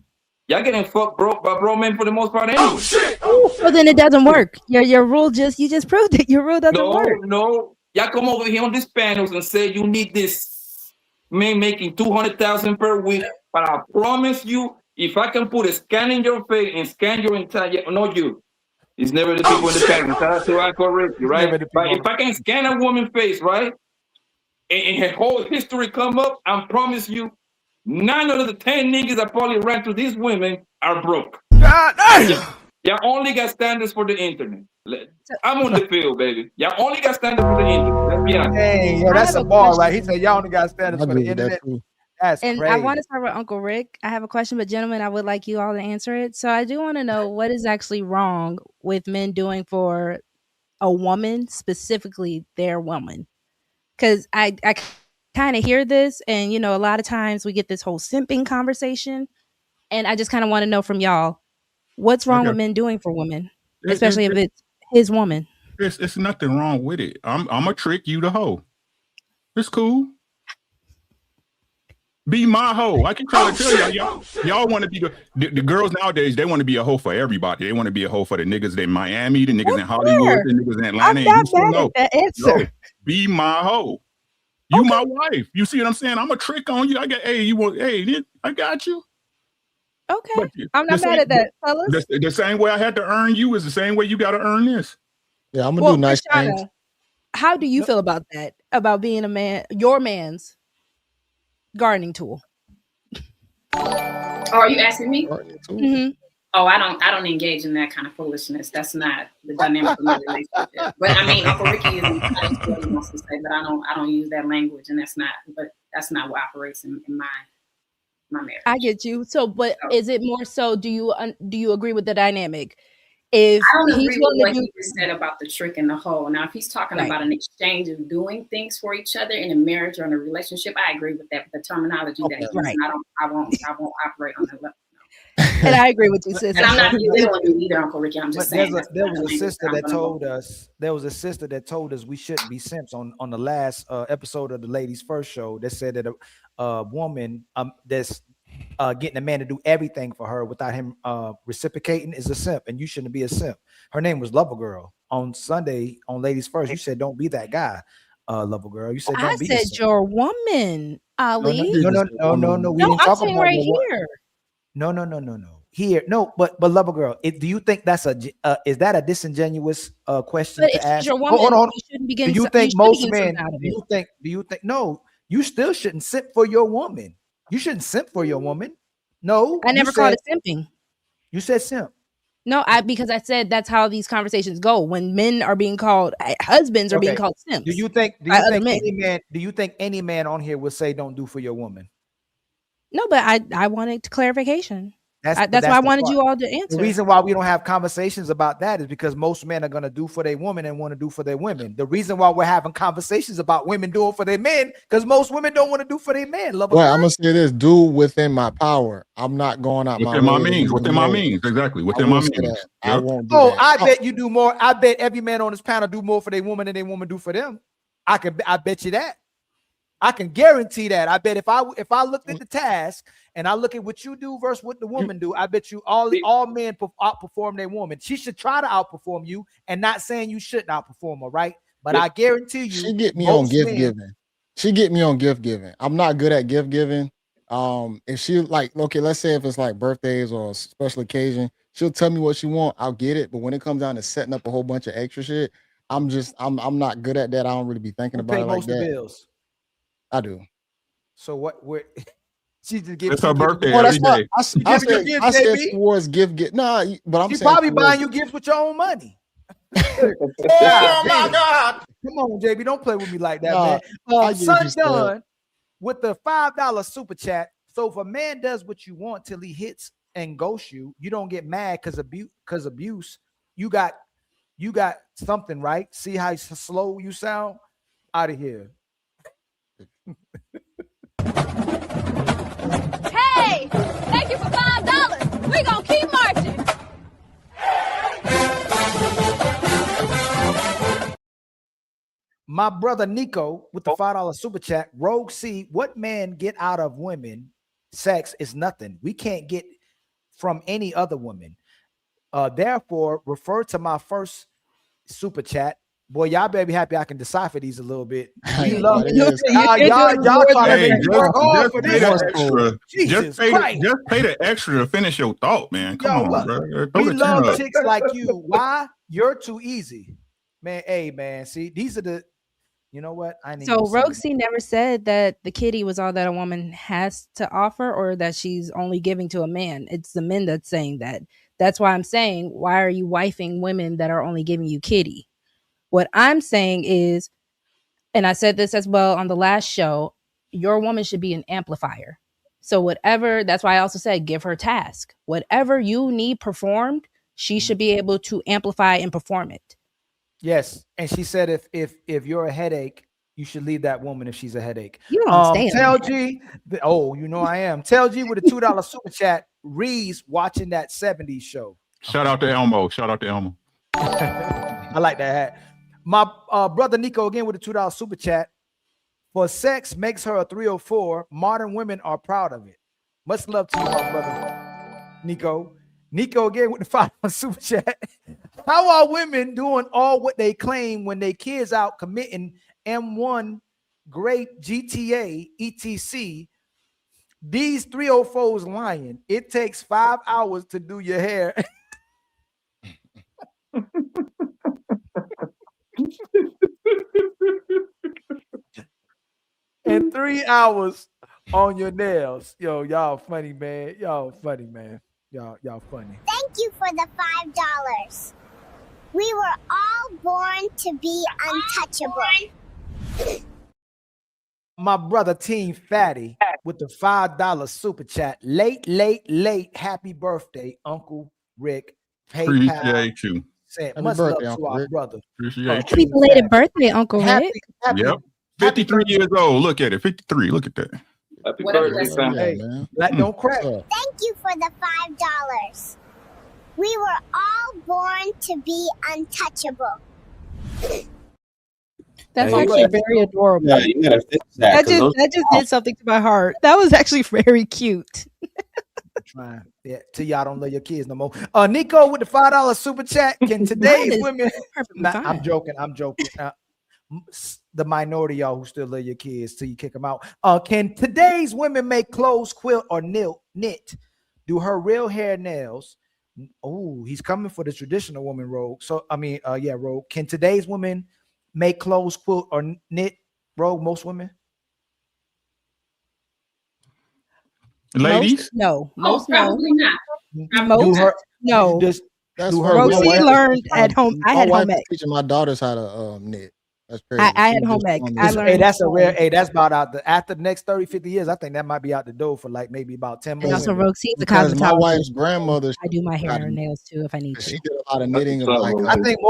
Y'all getting fucked broke by broke men for the most part anyway. Oh, shit. Well, then it doesn't work. Your rule you just proved it. Your rule doesn't work. No. Y'all come over here on these panels and say you need this man making $200,000 per week. But I promise you, if I can put a scan in your face and scan your entire, not you. It's never the people in the panel. That's who I correct you, right? But if I can scan a woman's face, right? And her whole history come up, I promise you, 9 out of the 10 niggas that probably ran to these women are broke. Y'all only got standards for the internet. I'm on the field, baby. Y'all only got standards for the internet. Let's be honest. Hey, yo, that's a bar, right? He said y'all only got standards for the internet. That's and crazy. I want to start with Uncle Rick. I have a question, but gentlemen, I would like you all to answer it. So I do want to know what is actually wrong with men doing for a woman, specifically their woman. Because I kind of hear this, and a lot of times we get this whole simping conversation, and I just kind of want to know from y'all, what's wrong with men doing for women, especially if it's his woman. It's nothing wrong with it. I'm gonna trick you to hoe. It's cool. Be my hoe. I can try to tell y'all want to be the girls nowadays. They want to be a hoe for everybody. They want to be a hoe for the niggas in Miami, the niggas in Hollywood, the niggas in Atlanta. I'm not bad at that answer. No, be my hoe. You my wife. You see what I'm saying? I'm a trick on you. I got I got you. Okay. I'm not mad at that, fellas. The same way I had to earn you is the same way you got to earn this. Yeah, I'm gonna do nice Krishana, things. How do you feel about that? About being a man, your man's gardening tool? Oh, are you asking me? Mm-hmm. Oh, I don't engage in that kind of foolishness. That's not the dynamic of my relationship. But I mean, Uncle Ricky is what he wants to say, but I don't use that language, and that's not what operates in my marriage. I get you. So, but is it more so? Do you agree with the dynamic? If I don't he's agree with willing what to he just said about the trick and the hoe. Now, if he's talking Right. about an exchange of doing things for each other in a marriage or in a relationship, I agree with that. The terminology that he's using, I won't operate on that level. And I agree with you, sis. And I'm not using on you either, Uncle Ricky. I'm just saying. There was a sister that told us we shouldn't be simps on the last episode of the Ladies First show. That said that a woman that's getting a man to do everything for her without him reciprocating is a simp, and you shouldn't be a simp. Her name was Lover Girl. On Sunday on Ladies First, you said don't be that guy, Lover Girl. You said don't I be. said your woman, Ali. No. We didn't I'm talk saying about right your here. No. Here, no, but Lover Girl, do you think that's is that a disingenuous question But to if she's ask? your woman, Hold on. you shouldn't be Do getting. you some- think should be most getting men? something out of Do it. you think? No, you still shouldn't simp for your woman. You shouldn't simp for your woman. No, I you never called said- it simping. You said simp. No, because I said that's how these conversations go. When men are being called husbands are being Okay. called simps. Do you think by other men. any man? Do you think any man on here would say don't do for your woman? No, but I wanted clarification. That's but why I the wanted part. you all to answer. The reason why we don't have conversations about that is because most men are going to do for their woman and want to do for their women. The reason why we're having conversations about women doing for their men, because most women don't want to do for their men. Well, I'm gonna say this: do within my power. I'm not going out Within my way to means. do Within more. my means. Exactly. I Within will my say means. that. I Yep. won't do Oh, that. I bet you do more. I bet every man on this panel do more for their woman than they woman do for them. I bet you that. I can guarantee that. I bet if I looked at the task and I look at what you do versus what the woman do, I bet you all men outperform their woman. She should try to outperform you, and not saying you shouldn't outperform her, right? But I guarantee you, She get me on gift giving. She get me on gift giving. I'm not good at gift giving. If she like, okay, let's say if it's like birthdays or a special occasion, she'll tell me what she want. I'll get it. But when it comes down to setting up a whole bunch of extra shit, I'm not good at that. I don't really be thinking about pay it like most of the that. bills. I do. So what? She just gives. It's her birthday Well, that's every why day. I said towards gift get. Nah, but I'm She saying probably towards- buying you gifts with your own money. Oh my God! Come on, JB, don't play with me like that, Nah, man. I get Son you, Stan. Done with the $5 super chat. So if a man does what you want till he hits and ghosts you, you don't get mad because abuse. You got something right. See how slow you sound? Out of here. Hey, thank you for $5. We gonna keep marching. My brother Nico with the $5 super chat. Rogue C, what man get out of women sex is nothing. We can't get from any other woman. Therefore, refer to my first super chat. Boy, y'all better be happy I can decipher these a little bit. We love it is. y'all trying to Hey, make me work hard for pay this. the extra. Jesus Just Christ. pay the extra to finish your thought, man. Come Yo, on, look, bro. Throw we the love chin up. chicks like you. Why? You're too easy. Man, hey, man. See, these are the, you know what? I need So Roxy never said that the kitty was all that a woman has to offer or that she's only giving to a man. It's the men that's saying that. That's why I'm saying, why are you wifing women that are only giving you kitty? What I'm saying is, and I said this as well on the last show, your woman should be an amplifier. So whatever, that's why I also said, give her task. Whatever you need performed, she should be able to amplify and perform it. Yes, and she said if you're a headache, you should leave that woman if she's a headache. You don't understand. Tell G, you know I am. Tell G with a $2 super chat. Ree's watching that 70s show. Shout out to Elmo. Shout out to Elmo. I like that hat. My brother Nico again with a $2 super chat. For sex makes her a 304. Modern women are proud of it. Much love to you, my brother Nico. Nico again with the $5 super chat. How are women doing all what they claim when they kids out committing M1, grape, GTA, etc? These 304s lying. It takes 5 hours to do your hair. And 3 hours on your nails. Yo, y'all funny, man. Y'all funny, man. Y'all funny. Thank you for the $5. We were all born to be untouchable. My brother Team Fatty with the $5 super chat. Late. Happy birthday, Uncle Rick. PayPal. Appreciate you. Said, Happy much birthday, love to Uncle our Rick. brother. Appreciate Happy you. belated birthday, Uncle Rick. Yep. 53 years old. Look at it. 53. Look at that. Happy What a birthday, blessing. fam. Hey, man. don't crack. Thank you for the $5. We were all born to be untouchable. That's Hey, actually very adorable. yeah, you gotta fix that. That just did something to my heart. That was actually very cute. Trying. Yeah, till y'all don't love your kids no more. Nico with the $5 super chat. Can today's women? Nah, I'm joking. The minority y'all who still love your kids till you kick them out. Can today's women make clothes, quilt, or knit? Do her real hair, nails? Oh, he's coming for the traditional woman, Rogue. So Rogue. Can today's women make clothes, quilt, or knit? Rogue, most women. Ladies, Most probably not. No. She learned at home. I had home ec. Teaching my daughters how to knit. That's crazy. I had home ec. I learned. Hey, that's a rare. Hey, that's about out after the next 30, 50 years. I think that might be out the door for like maybe about 10 months. And also, Rogue, see the Because my cosmetologist. wife's grandmother, I do my hair and nails too if I need she to. did a lot of knitting. And like, I think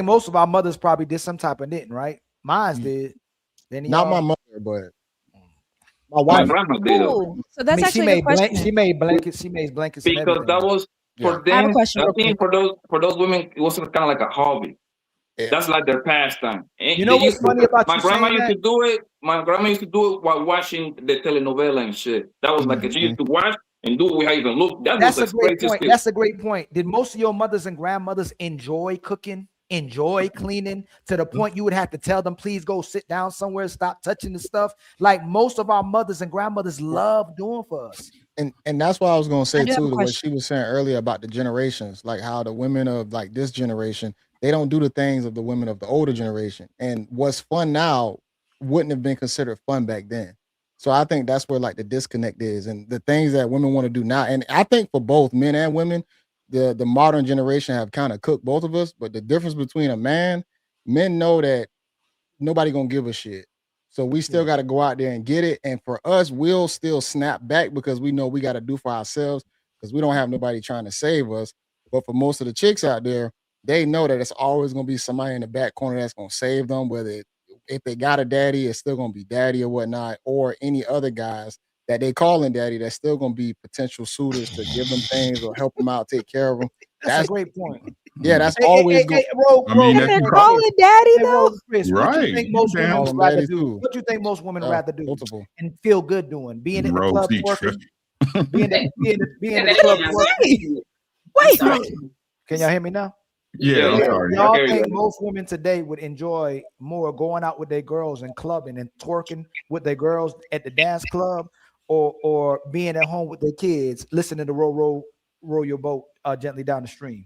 most of our mothers probably did some type of knitting, right? Mine's did. Not my mother, but my My wife. grandma did. So that's she actually made a question. she made blankets. She made blankets and Because everything. that was for I have a them. question I real think for those women, it was kind of like a hobby. That's like their pastime. And You know they what's used to- funny about my you grandma saying used that? to do it. My grandma used to do it while watching the telenovela and shit. That was like she used to watch and do it without even look. That's a was great crazy point. shit. That's a great point. Did most of your mothers and grandmothers enjoy cooking, enjoy cleaning to the point you would have to tell them, please go sit down somewhere, stop touching the stuff? Like most of our mothers and grandmothers love doing for us. And that's what I was gonna say I do have a too, what question. she was saying earlier about the generations, like how the women of like this generation, they don't do the things of the women of the older generation. And what's fun now wouldn't have been considered fun back then. So I think that's where like the disconnect is, and the things that women want to do now. And I think for both men and women, the modern generation have kind of cooked both of us. But the difference between men know that nobody gonna give a shit. So we still got to go out there and get it. And for us, we'll still snap back because we know we got to do for ourselves because we don't have nobody trying to save us. But for most of the chicks out there, they know that it's always going to be somebody in the back corner that's going to save them, whether if they got a daddy, it's still going to be daddy or whatnot, or any other guys that they calling daddy that's still going to be potential suitors to give them things or help them out, take care of them. That's a great point. Yeah, that's always good. They're calling daddy though. Chris, what you think most women Call would them rather daddies do? too. What you think most women Yeah, rather do multiple. and feel good doing? Being in the Rogue, club see, twerking, being in the club twerking. Wait. Can y'all hear me now? Yeah, I'm sorry. Y'all Okay. think most women today would enjoy more going out with their girls and clubbing and twerking with their girls at the dance club, or being at home with their kids, listening to roll your boat gently down the stream?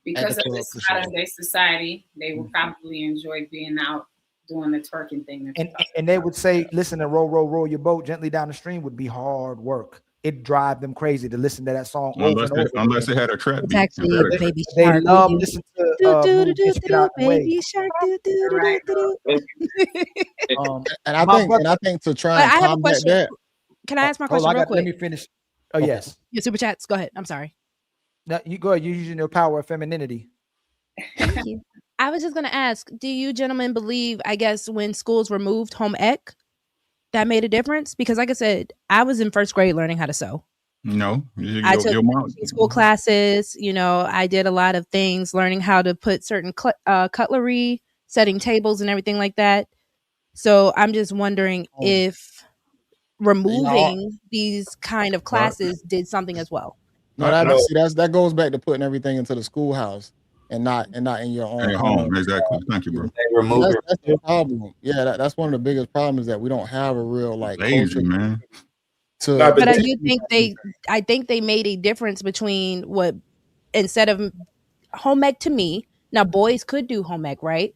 Because the of club, this for sure. modern day society, they will probably enjoy being out doing the twerking thing. And they would say, listen to roll your boat gently down the stream would be hard work. It drive them crazy to listen to that song Unless it had a trap It's beat. actually Yeah. Baby They Shark. love listening to movies, Get Out the Way. Baby Shark. Do, do, do, do, do. And I My think, brother- and I think to try But and I have a combat question. that. Can I ask my Hold question on, real let quick? me finish. Oh, yes. Your super chats. Go ahead. I'm sorry. No, you go ahead. You're using your power of femininity. Thank you. I was just gonna ask, do you gentlemen believe, I guess, when schools removed home ec, that made a difference? Because like I said, I was in first grade learning how to sew. No, I took your mom. school classes, I did a lot of things, learning how to put certain cutlery, setting tables and everything like that. So I'm just wondering if removing these kind of classes did something as well. No, that goes back to putting everything into the schoolhouse and not in your own At home, exactly. Thank you, bro. That's the problem. Yeah, that's one of the biggest problems, that we don't have a real like Lazy, culture man. But I do think they made a difference between what, instead of home ec, to me, now boys could do home ec, right?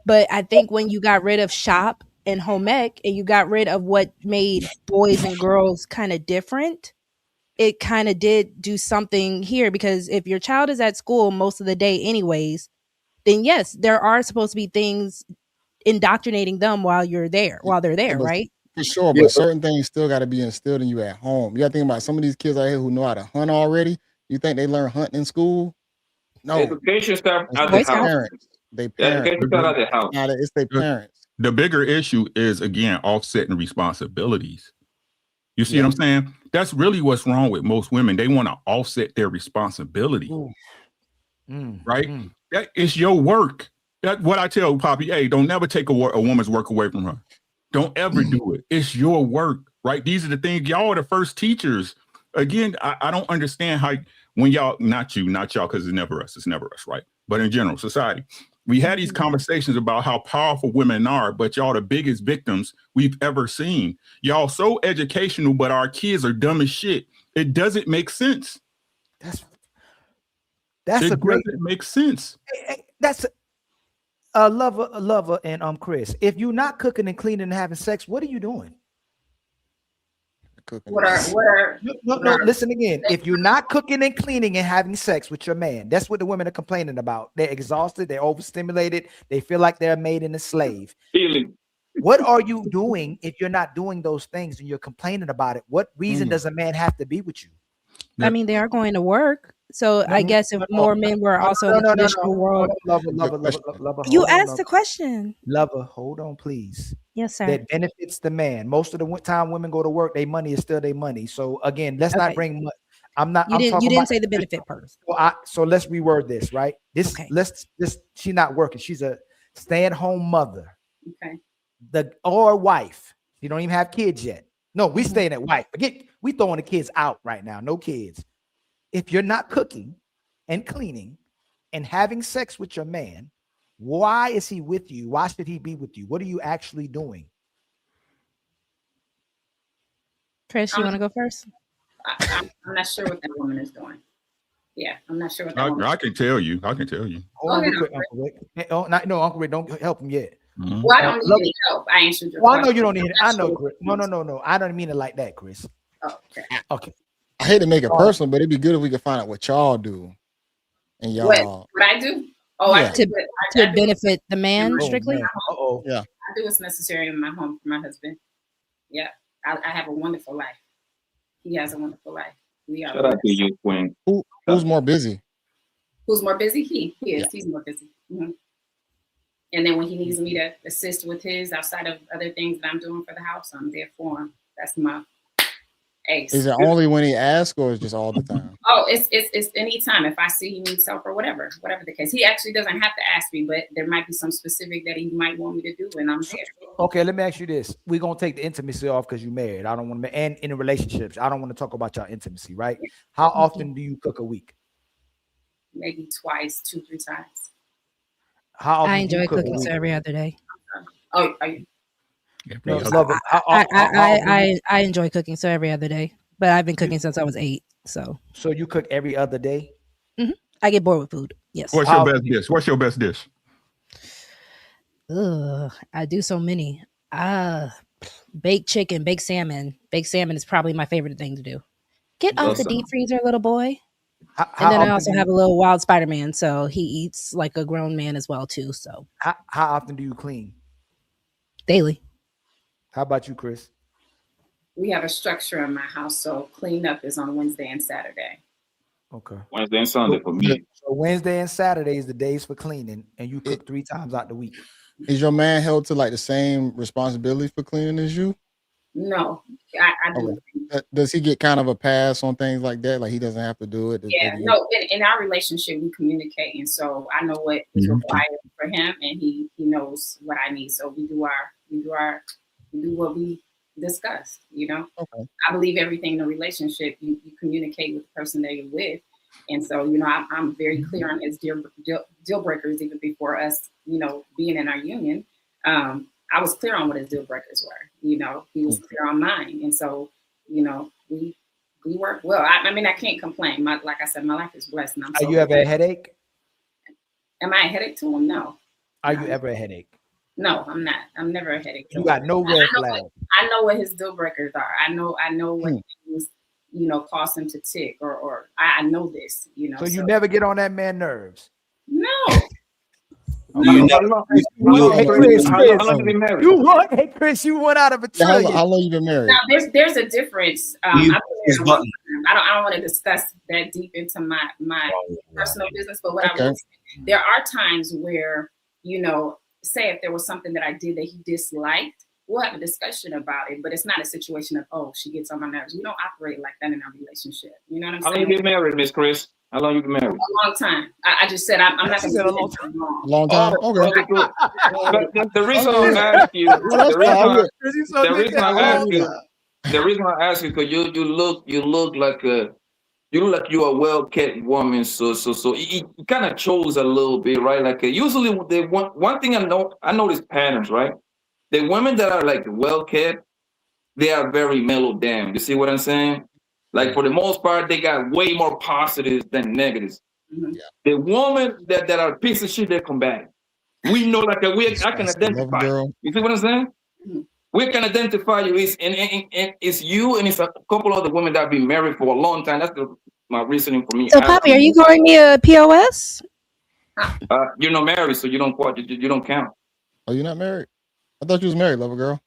But I think when you got rid of shop and home ec and you got rid of what made boys and girls kind of different, it kind of did do something here, because if your child is at school most of the day anyways, then yes, there are supposed to be things indoctrinating them while they're there, but right? For sure, but certain things still got to be instilled in you at home. You got to think about some of these kids out here who know how to hunt already. You think they learn hunting in school? No. Education stuff It's at their the house. parents. They The education parents. start at the house. It's their parents. The bigger issue is, again, offsetting responsibilities. You see what I'm saying? That's really what's wrong with most women. They want to offset their responsibility. Right? That is your work. That's what I tell Poppy. Hey, don't never take a woman's work away from her. Don't ever do it. It's your work, right? These are the things. Y'all are the first teachers. Again, I don't understand how when y'all, not y'all, because it's never us, right? But in general, society, we had these conversations about how powerful women are, but y'all the biggest victims we've ever seen. Y'all so educational, but our kids are dumb as shit. It doesn't make sense. That's it a great. Doesn't make sense. That's a lover, and Chris. If you're not cooking and cleaning and having sex, what are you doing? What are No, listen again. If you're not cooking and cleaning and having sex with your man, that's what the women are complaining about. They're exhausted, they're overstimulated, they feel like they're made in a slave. Feeling. What are you doing if you're not doing those things and you're complaining about it? What reason does a man have to be with you? I mean, they are going to work. So I guess if more men were also in the traditional world. Lover, You asked the question. Lover, hold on, please. Yes, sir. That benefits the man. Most of the time women go to work, their money is still their money. So again, let's not bring money. You didn't say the benefit first. So let's reword this, right? She's not working. She's a stay-at-home mother. Okay. Or wife. You don't even have kids yet. No, we staying at wife. We throwing the kids out right now. No kids. If you're not cooking and cleaning and having sex with your man, why is he with you? Why should he be with you? What are you actually doing? Chris, you want to go first? I'm not sure what that woman is doing. Yeah, I'm not sure what that woman I can tell you. I can tell you. Hold on, quick, Uncle Rick. No, Uncle Rick, don't help him yet. Mm-hmm. Well, I don't need any help. I answered your question. question. I know you don't need it. I know, Chris. No. I don't mean it like that, Chris. Oh, okay. I hate to make it personal, but it'd be good if we could find out what y'all do. And y'all what I do? Oh, Yeah. To benefit the man strictly. Yeah. I do what's necessary in my home for my husband. Yeah, I have a wonderful life. He has a wonderful life. We are. Shout out to you, Queen. Who's more busy? Who's more busy? He is. Yeah. He's more busy. Mm-hmm. And then when he needs me to assist with his outside of other things that I'm doing for the house, I'm there for him. That's my ace. Is it only when he asks, or is it just all the time? Oh, it's any time. If I see he needs help or whatever the case. He actually doesn't have to ask me, but there might be some specific that he might want me to do, and I'm there. Okay, let me ask you this. We're gonna take the intimacy off because you're married. I don't want to, and in relationships, I don't want to talk about your intimacy, right? How often do you cook a week? Maybe twice, 2-3 times. How often I do you enjoy cook a cooking, week? so every other day. Oh, are you? No, love it. I enjoy cooking, so every other day. But I've been cooking since I was 8. So you cook every other day? Mm-hmm. I get bored with food. Yes. What's your best dish? What's your best dish? I do so many. Baked chicken, baked salmon. Baked salmon is probably my favorite thing to do. Get off the deep freezer, little boy. And then I also have a little wild Spider-Man, so he eats like a grown man as well too. So how often do you clean? Daily. How about you, Chris? We have a structure in my house, so cleanup is on Wednesday and Saturday. Okay. Wednesday and Sunday for me. So Wednesday and Saturday is the days for cleaning, and you cook 3 times out the week. Is your man held to like the same responsibility for cleaning as you? No, I do. Okay. Does he get kind of a pass on things like that? Like he doesn't have to do it? Yeah, no. In our relationship, we communicate, and so I know what is required for him, and he knows what I need. So we do what we discussed. You know, okay. I believe everything in a relationship, you communicate with the person that you're with, and so I'm very clear on his deal breakers even before us, being in our union. I was clear on what his deal breakers were. He was clear on mine. And so, we work well. I mean, I can't complain. Like I said, my life is blessed. And Are you ever a headache? Am I a headache to him? No. Are you ever a headache? No, I'm not. I'm never a headache. You got no red flag. I know what his deal breakers are. I know what things, cause him to tick or I know this, So you never get on that man's nerves? No. Hey Chris, you went out of a trillion. How long you been married? Now, there's a difference. I don't want to discuss that deep into my personal business, but what I will say, there are times where, say if there was something that I did that he disliked, we'll have a discussion about it, but it's not a situation of, oh, she gets on my nerves. We don't operate like that in our relationship. You know what I'm How long saying? you been married, Miss Chris? How long you been married? A long time. I just said I'm not going to A long time. Oh, Okay. okay, good. But the reason Okay. I ask you, Well, that's the reason I ask you, because you look like you a well kept woman. So it kind of shows a little bit, right? Like usually they one thing I notice patterns, right? The women that are like well kept, they are very mellow down. You see what I'm saying? Like for the most part, they got way more positives than negatives. Yeah. The woman that are piece of shit, they come back. We know like I can identify. girl. You see what I'm saying? We can identify you. It's you and it's a couple other women that have been married for a long time. That's my reasoning for me. So, Poppy, are you calling me a POS? You're not married, so you don't count. Oh, you're not married? I thought you was married, lover girl.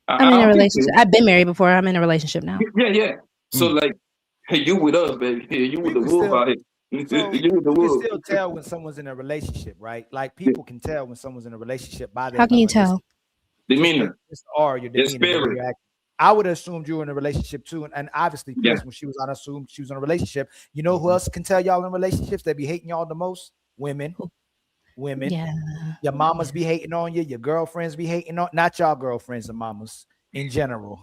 I'm in a relationship. I've been married before. I'm in a relationship now. Yeah. So like, hey, you with us, baby. Hey, you with the wolf out here. So You with the you can wolf. still tell when someone's in a relationship, right? Like people can tell when someone's in a relationship by their How can you tell? Demeanor. Or your Your demeanor. the way spirit. you act. I would have assumed you were in a relationship too, and obviously Chris, Yeah. when she was on, assumed she was in a relationship. You know who else can tell y'all in relationships that be hating y'all the most? Women. Yeah. Your mamas be hating on you. Your girlfriends be hating on, not y'all girlfriends and mamas in general.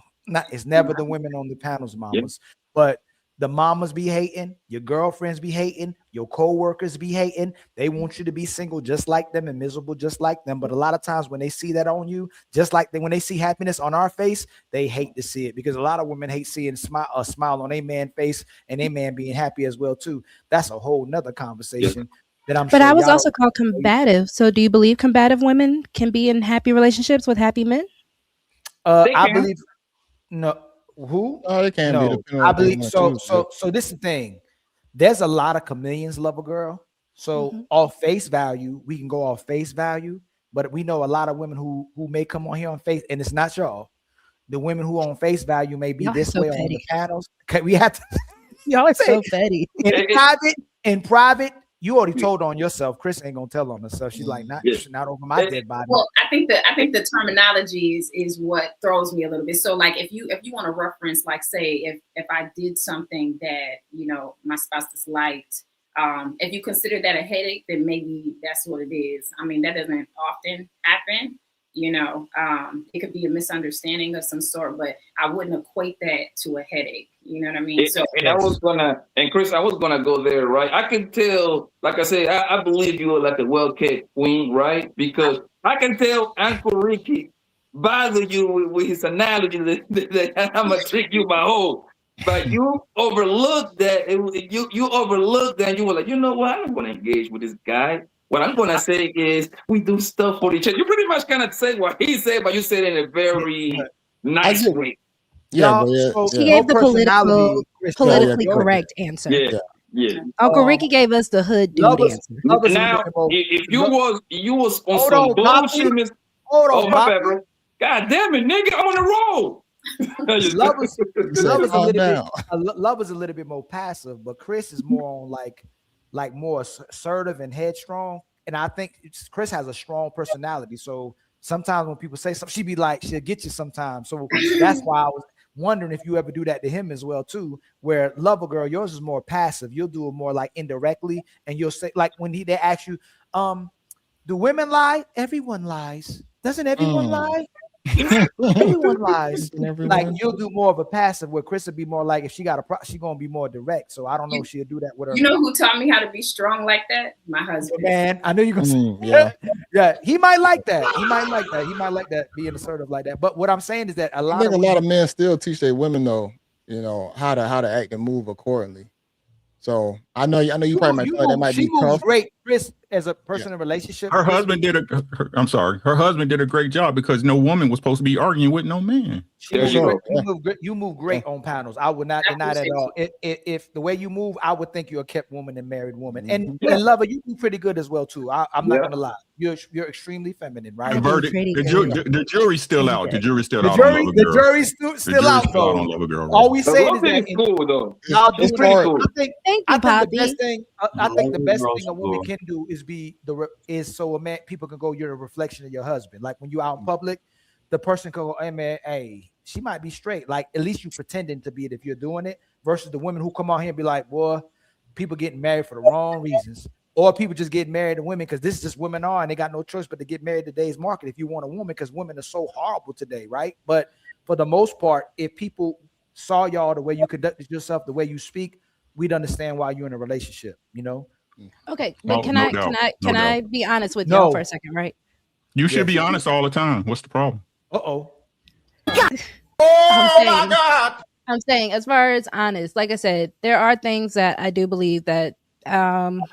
It's never the women on the panels, mamas, but the mamas be hating. Your girlfriends be hating. Your co-workers be hating. They want you to be single just like them and miserable just like them. But a lot of times when they see that on you, just like when they see happiness on our face, they hate to see it, because a lot of women hate seeing a smile on a man face and a man being happy as well too. That's a whole nother conversation. But I was also called combative. So do you believe combative women can be in happy relationships with happy men? I believe no. Who? Oh, they can No, be. depending on I what they believe want so. to, So this is the thing. There's a lot of chameleons, love a girl. So off face value, we can go off face value, but we know a lot of women who may come on here on face, and it's not y'all. The women who on face value may be Y'all this so way on the petty. panels. Okay, we have to. Y'all are so petty. In private, you already told on yourself. Chris ain't gonna tell on herself. She's like, not over my dead body. Well, I think the terminology is what throws me a little bit. So like if you want to reference, like say if I did something that my spouse disliked, if you consider that a headache, then maybe that's what it is. I mean, that doesn't often happen. It could be a misunderstanding of some sort, but I wouldn't equate that to a headache. You know what I mean? Chris, I was gonna go there, right? I can tell, like I say, I believe you are like a well-kept queen, right? Because I can tell Uncle Ricky bother you with his analogy that I'm gonna trick you my whole. But you overlooked that. You overlooked that. And you were like, you know what? I'm gonna engage with this guy. What I'm gonna say is we do stuff for each other. You pretty much kind of say what he said, but you said it in a very nice way. Yeah, He gave the politically correct answer. Yeah. Uncle Ricky gave us the hood dude answer. Now, if you was on Hold some on, Poppy. bullshit, Hold on, my Poppy. bad, bro. God damn it, nigga, I'm on the roll. Love is a little bit more passive, but Chris is more on like more assertive and headstrong. And I think Chris has a strong personality. So sometimes when people say something, she'll get you sometimes. So that's why I was wondering if you ever do that to him as well too. Where Lover Girl, yours is more passive. You'll do it more like indirectly, and you'll say like when they ask you, do women lie? Everyone lies. Doesn't everyone lie? Everyone lies. Like you'll do more of a passive, where Chris would be more like if she got she gonna be more direct. So I don't know if she'll do that with her. You know who taught me how to be strong like that? My husband. Man, I know you're gonna say yeah. He might like that. He might like that being assertive like that. But what I'm saying is that a lot of men still teach their women though, how to act and move accordingly. So I know you probably might feel that might be tough. Great, Chris, as a person in a relationship. Her husband did her husband did a great job, because no woman was supposed to be arguing with no man. You move great on panels. I would not deny that at all. If the way you move, I would think you're a kept woman and married woman. And Lover, you do pretty good as well too. I'm not gonna lie. You're extremely feminine, right? The verdict, the jury's still out. The jury's still out. The jury's still out. On Lover Girl. All we say is that cool though. It's pretty cool. I think Poppy. the best thing a woman can do is so a man, people can go, you're a reflection of your husband. Like when you out in public, the person can go, hey man, hey, she might be straight. Like at least you pretending to be it if you're doing it, versus the women who come out here and be like, boy, people getting married for the wrong reasons, or people just getting married to women because this is just women are, and they got no choice but to get married today's market. If you want a woman, because women are so horrible today, right? But for the most part, if people saw y'all the way you conducted yourself, the way you speak, we'd understand why you're in a relationship. You know? Okay, but can I be honest with No. y'all for a second, right? You should be honest all the time. What's the problem? Uh-oh. I'm saying, as far as honest, like I said, there are things that I do believe that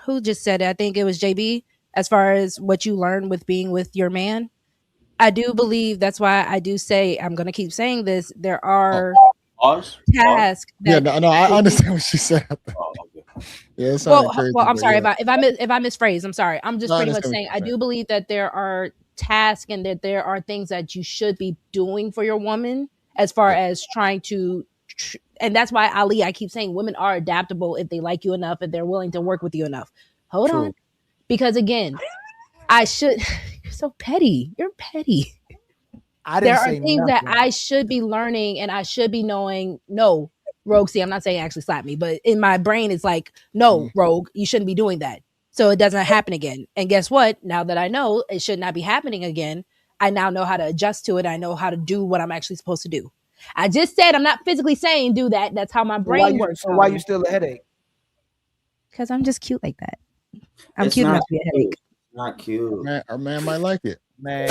who just said it? I think it was JB, as far as what you learn with being with your man. I do believe that's why I do say, I'm gonna keep saying this, there are tasks Yeah, that no, I understand what she said. Yeah, it sounded crazy. well, I'm but sorry yeah. if I misphrase. I'm sorry. I'm just No, I pretty much understand what saying you're I saying. do believe that there are tasks and that there are things that you should be doing for your woman as far as trying to, and that's why I keep saying women are adaptable if they like you enough, if they're willing to work with you enough. Hold True. on, because again, I should. You're so petty. You're petty. I There didn't are say things that nothing. I should be learning and I should be knowing. No, Rogue, see, I'm not saying actually slap me, but in my brain, it's like, no, Rogue, you shouldn't be doing that. So it doesn't happen again. And guess what? Now that I know it should not be happening again, I now know how to adjust to it. I know how to do what I'm actually supposed to do. I just said I'm not physically saying do that. That's how my brain works. So why you still a headache? Because I'm just cute like that. I'm It's cute not enough to be a headache. cute. Not cute. A man might like it. Man.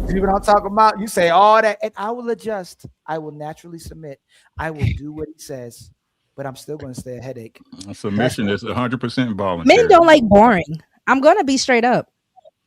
See what I'm talking about? You say all that, and I will adjust. I will naturally submit. I will do what he says, but I'm still going to stay a headache. Submission is 100% voluntary. Men don't like boring. I'm gonna be straight up.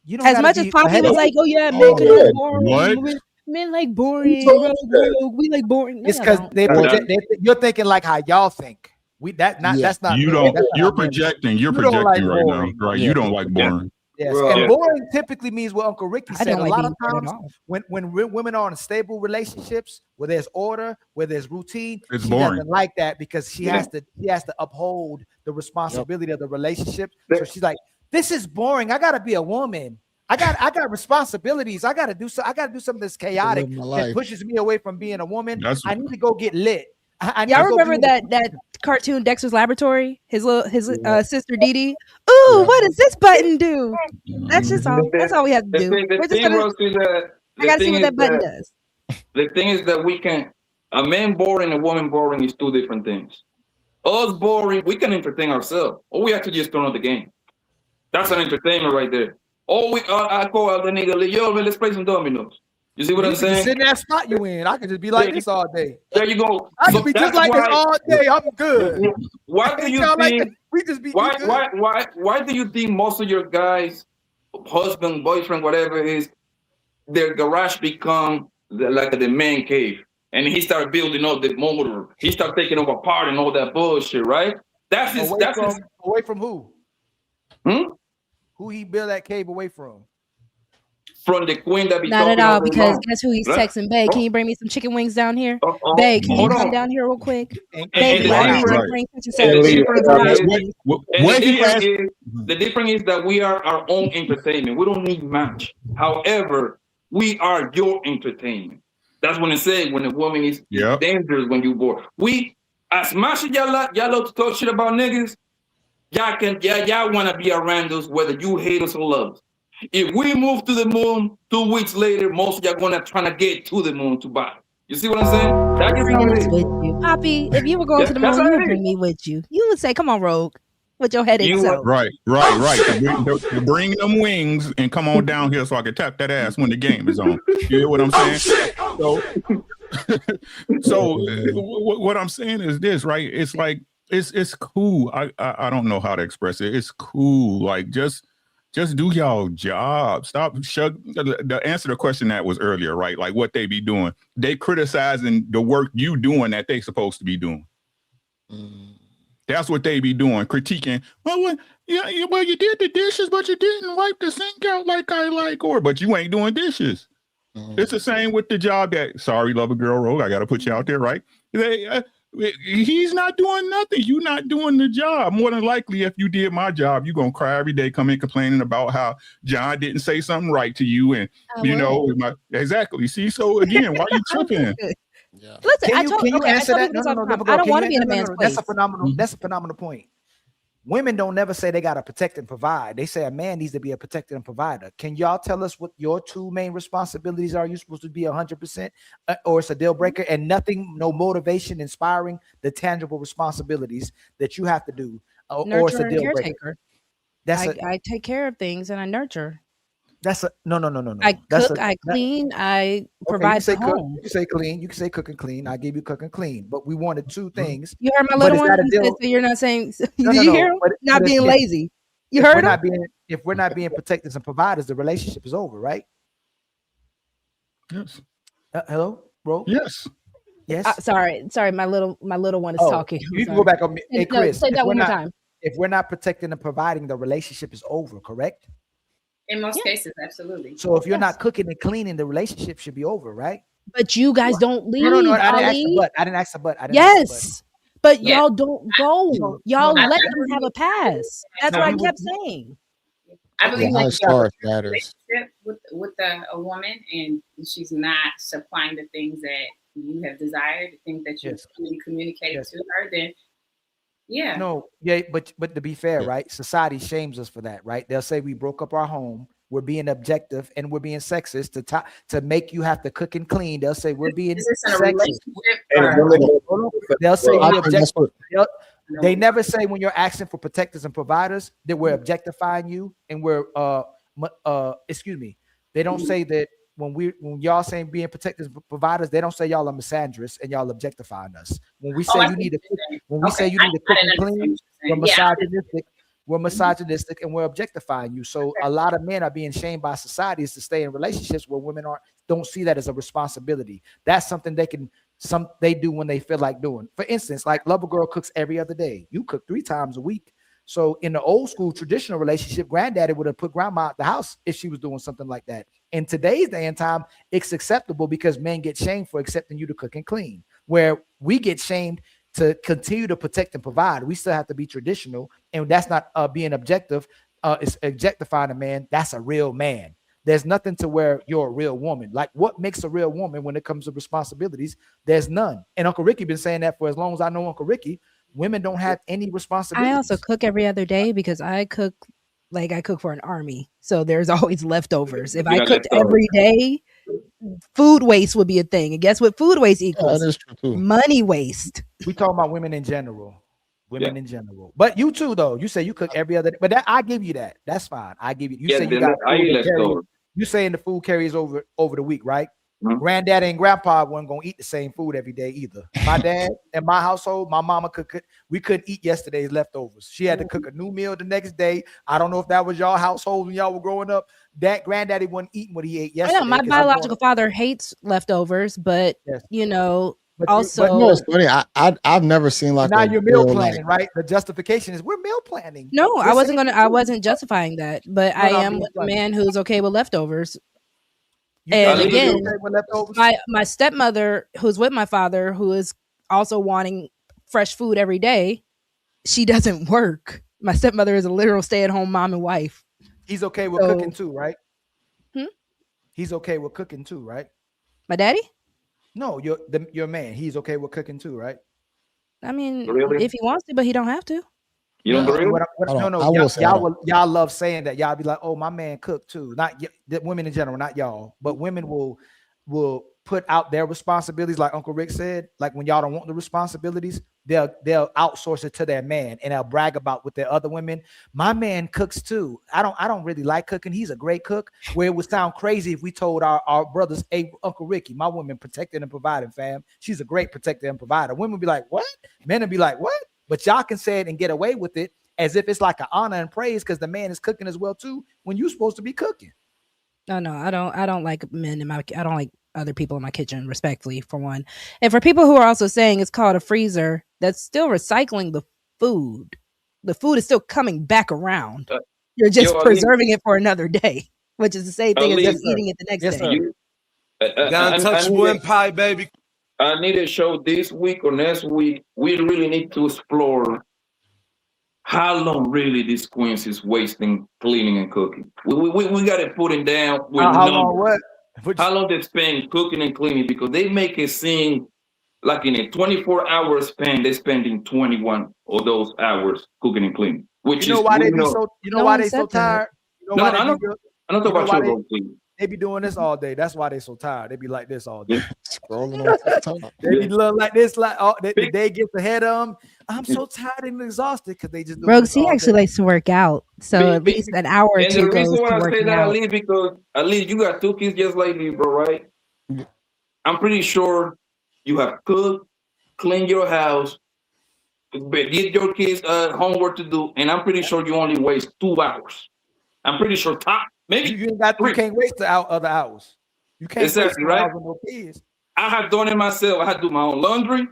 You don't As gotta much be as a Poppy was headache. like, "Oh yeah, men can like boring. What? Men like boring. Rogue, we like boring." No, It's y'all because don't. you're thinking like how y'all think. That's not You me. don't. That's not You're how men- projecting. You're You don't projecting like right boring. now. Right. You don't like boring. Yes, Well, and yeah. boring typically means what Uncle Ricky I said. don't A like lot being of bored at times all. when women are in stable relationships where there's order, where there's routine, It's she boring. doesn't like that because she Yeah. has to uphold the responsibility of the relationship. So she's like, "This is boring. I gotta be a woman. I got responsibilities. I gotta do something that's chaotic live my that life." pushes me away from being a woman. That's- I need to go get lit. I need Y'all to go remember be with- that cartoon Dexter's Laboratory? His sister Dee Dee. Ooh, what does this button do? That's just all. That's all we have to The do. thing, We're just gonna. Rose, is that I gotta see what that button does. does. The thing is that we can, a man boring and a woman boring is two different things. Us boring, we can entertain ourselves, or we have to just turn on the game. That's an entertainment right there. Or I call out the nigga, yo, man, let's play some dominoes. You see what You I'm can just saying? sit in that spot you in. I could just be like this all day. There you go. I So could be just that's like this why- all day. I'm good. Why do you Y'all like think? that? We just be Why, good. why do you think most of your guys, husband, boyfriend, whatever it is, their garage become like the man cave, and he started building up the motor. He started taking them apart and all that bullshit, right? That's his. Away from who? Hmm? Who he built that cave away from? From the queen that be Not at talking all, day because long. guess who he's Right? texting? Babe, can Oh. you bring me some chicken wings down here? Oh, Babe, can you hold come on. down here real quick? And Babe, the why difference- you right. bring such and And such? the Chicken difference fries, is- please? And What the he difference has- is, the difference is that we are our own entertainment. We don't need match. However, we are your entertainment. That's when it says when a woman is Yep. dangerous when you bored. We, as much as y'all love to talk shit about niggas, y'all want to be around us whether you hate us or love us. If we move to the moon 2 weeks later, most of y'all gonna try to get to the moon to buy. You see what I'm saying? That's just how Bringing it us is. with you, Poppy. If you were going Yeah, to the that's moon, how you it would is. bring me with you. You would say, "Come on, Rogue, with your headache You self." Right. To bring them wings and come on down here so I can tap that ass when the game is on. You hear what I'm saying? So what I'm saying is this, right? It's like it's cool. I don't know how to express it. It's cool. Like just do y'all job. Stop the answer to the question that was earlier, right? Like what they be doing. They criticizing the work you doing that they supposed to be doing. That's what they be doing, critiquing. Well, you did the dishes, but you didn't wipe the sink out like I like, but you ain't doing dishes. It's the same with the job that, sorry, Lover Girl Rogue, I got to put you out there, right? He's not doing nothing. You're not doing the job. More than likely, if you did my job, you're going to cry every day, come in complaining about how John didn't say something right to you. And, exactly. See, so again, why you tripping? Yeah. Listen, Can you I answer tell that? people No, this no, all no, the time. no, I don't can want to you- be in a no, no, man's no, place. That's a phenomenal. That's a phenomenal point. Women don't never say they got to protect and provide. They say a man needs to be a protector and provider. Can y'all tell us what your two main responsibilities are? You supposed to be 100%, or it's a deal breaker, and nothing, no motivation, inspiring the tangible responsibilities that you have to do, or it's Nurture a and deal breaker. caretaker. That's I take care of things and I nurture. That's a no. I That's cook, I clean, I Okay, you provide can say the cook, home. you can say clean, you can say cook and clean. I gave you cook and clean, but we wanted two things. You heard my But little is one? that a He said, deal? so you're not saying, No, did no, you no, hear him? Not it's- being if- lazy. You if heard we're him? not being if we're not being protectors and providers, the relationship is over, right? Yes. Hello, bro. Yes. Yes. Sorry, my little one is Oh, talking. I'm you can sorry. go back on me. Hey, No, Chris. say if that we're one more not- time. If we're not protecting and providing, the relationship is over, correct? In most cases, absolutely. So if you're not cooking and cleaning, the relationship should be over, right? But you guys don't leave. No, I didn't ask Ali. the but. I didn't ask the but. I didn't ask the but. Yes, but Yeah. y'all don't go. Y'all no, let I them have a pass. That's No, what I we would- kept saying. I believe how like it starts matters. relationship with a woman, and she's not supplying the things that you have desired, the things that you Yes. really communicated Yes. to her, then yeah. No, yeah, but to be fair, right? Society shames us for that, right? They'll say we broke up our home, we're being objective, and we're being sexist to make you have to cook and clean. They'll say we're being Is this in a sexist. relationship? And or- women- They'll say Well, I we think that's object. what- They never say when you're asking for protectors and providers that we're objectifying you and we're excuse me. They don't say that when y'all saying being protectors and providers, they don't say y'all are misandrous and y'all objectifying us. When we say I you see need to what you're saying. when we say Okay, you need to I cook and didn't clean, understand we're what you're saying. misogynistic. We're misogynistic and we're objectifying you. So a lot of men are being shamed by societies to stay in relationships where women don't see that as a responsibility. That's something they do when they feel like doing. For instance, like Lover Girl cooks every other day. You cook 3 times a week. So in the old school traditional relationship, granddaddy would have put grandma out the house if she was doing something like that. In today's day and time, it's acceptable because men get shamed for accepting you to cook and clean, where we get shamed to continue to protect and provide. We still have to be traditional, and that's not being objective. It's objectifying a man. That's a real man. There's nothing to where you're a real woman. Like what makes a real woman when it comes to responsibilities? There's none. And Uncle Ricky been saying that for as long as I know Uncle Ricky. Women don't have any responsibilities. I also cook every other day because I cook for an army. So there's always leftovers. If I Yeah, cooked leftovers. every day, food waste would be a thing. And guess what food waste equals? that is true too. Money waste. We talking about women in general. Women in general. But you too, though. You say you cook every other day. But I give you that. That's fine. I give you. You Yeah, say you then got I food eat that carry- leftovers. You saying the food carries over the week, right? Mhm. Granddaddy and grandpa weren't gonna eat the same food every day either. My dad and my household, my mama we couldn't eat yesterday's leftovers. She had to cook a new meal the next day. I don't know if that was y'all household when y'all were growing up. That granddaddy wasn't eating what he ate I yesterday. know my 'cause biological father hates leftovers, but Yes. you know, But also But no, it's funny. I've never seen like now a you're meal real, planning, like, right? The justification is we're meal planning. no, I We're saying I wasn't justifying that, but No, I no, am meal with a planning. man who's okay with leftovers. You And think you're again, okay with leftovers? my stepmother, who's with my father, who is also wanting fresh food every day, she doesn't work. My stepmother is a literal stay-at-home mom and wife. He's okay with So- cooking too, right? Hmm? He's okay with cooking too, right? My daddy? No, your man. He's okay with cooking too, right? I mean, Really? if he wants to, but he don't have to. You don't agree? No, Hold no, on, I will say, hold on. y'all love saying that. Y'all be like, "Oh, my man cooked too." Not the women in general, not y'all, but women will put out their responsibilities, like Uncle Rick said. Like when y'all don't want the responsibilities, they'll outsource it to their man, and they'll brag about with their other women. My man cooks too. I don't really like cooking. He's a great cook. Where it would sound crazy if we told our brothers, "Hey, Uncle Ricky, my woman protecting and providing, fam. She's a great protector and provider." Women would be like, "What?" Men would be like, "What?" But y'all can say it and get away with it as if it's like an honor and praise because the man is cooking as well too when you're supposed to be cooking. No, I don't like men in my. I don't like other people in my kitchen, respectfully, for one. And for people who are also saying it's called a freezer, that's still recycling the food. The food is still coming back around. You're just yo, Ali- preserving it for another day, which is the same thing as Ali- just eating it the next day. You- Gotta touch one pie, baby. I need a show this week or next week. We really need to explore how long really these queens is wasting cleaning and cooking. We got to put it down with How long numbers. what? How long they spend cooking and cleaning because they make it seem like in a 24-hour span, they're spending 21 of those hours cooking and cleaning. Which You know is why they you be know, so? You know why they so tired? You know No, why no, they I be don't. doing- I don't you talk know about why your they- role, please. They be doing this all day. That's why they so tired. They be like this all day. Scrolling on TikTok. They be looking like this, like the day gets ahead of them. I'm so tired and exhausted because they just doing Rogue this C all actually day. likes to work out, so at least an hour or And two the goes reason why to I say working that, out. Ali, because Ali, you got 2 kids just like me, bro, right? I'm pretty sure you have cooked, cleaned your house, did your kids' homework to do, and I'm pretty sure you only waste 2 hours. I'm pretty sure top maybe You can't waste the other hours. You can't Exactly, waste 2 right? hours with no kids. I have done it myself. I had to do my own laundry.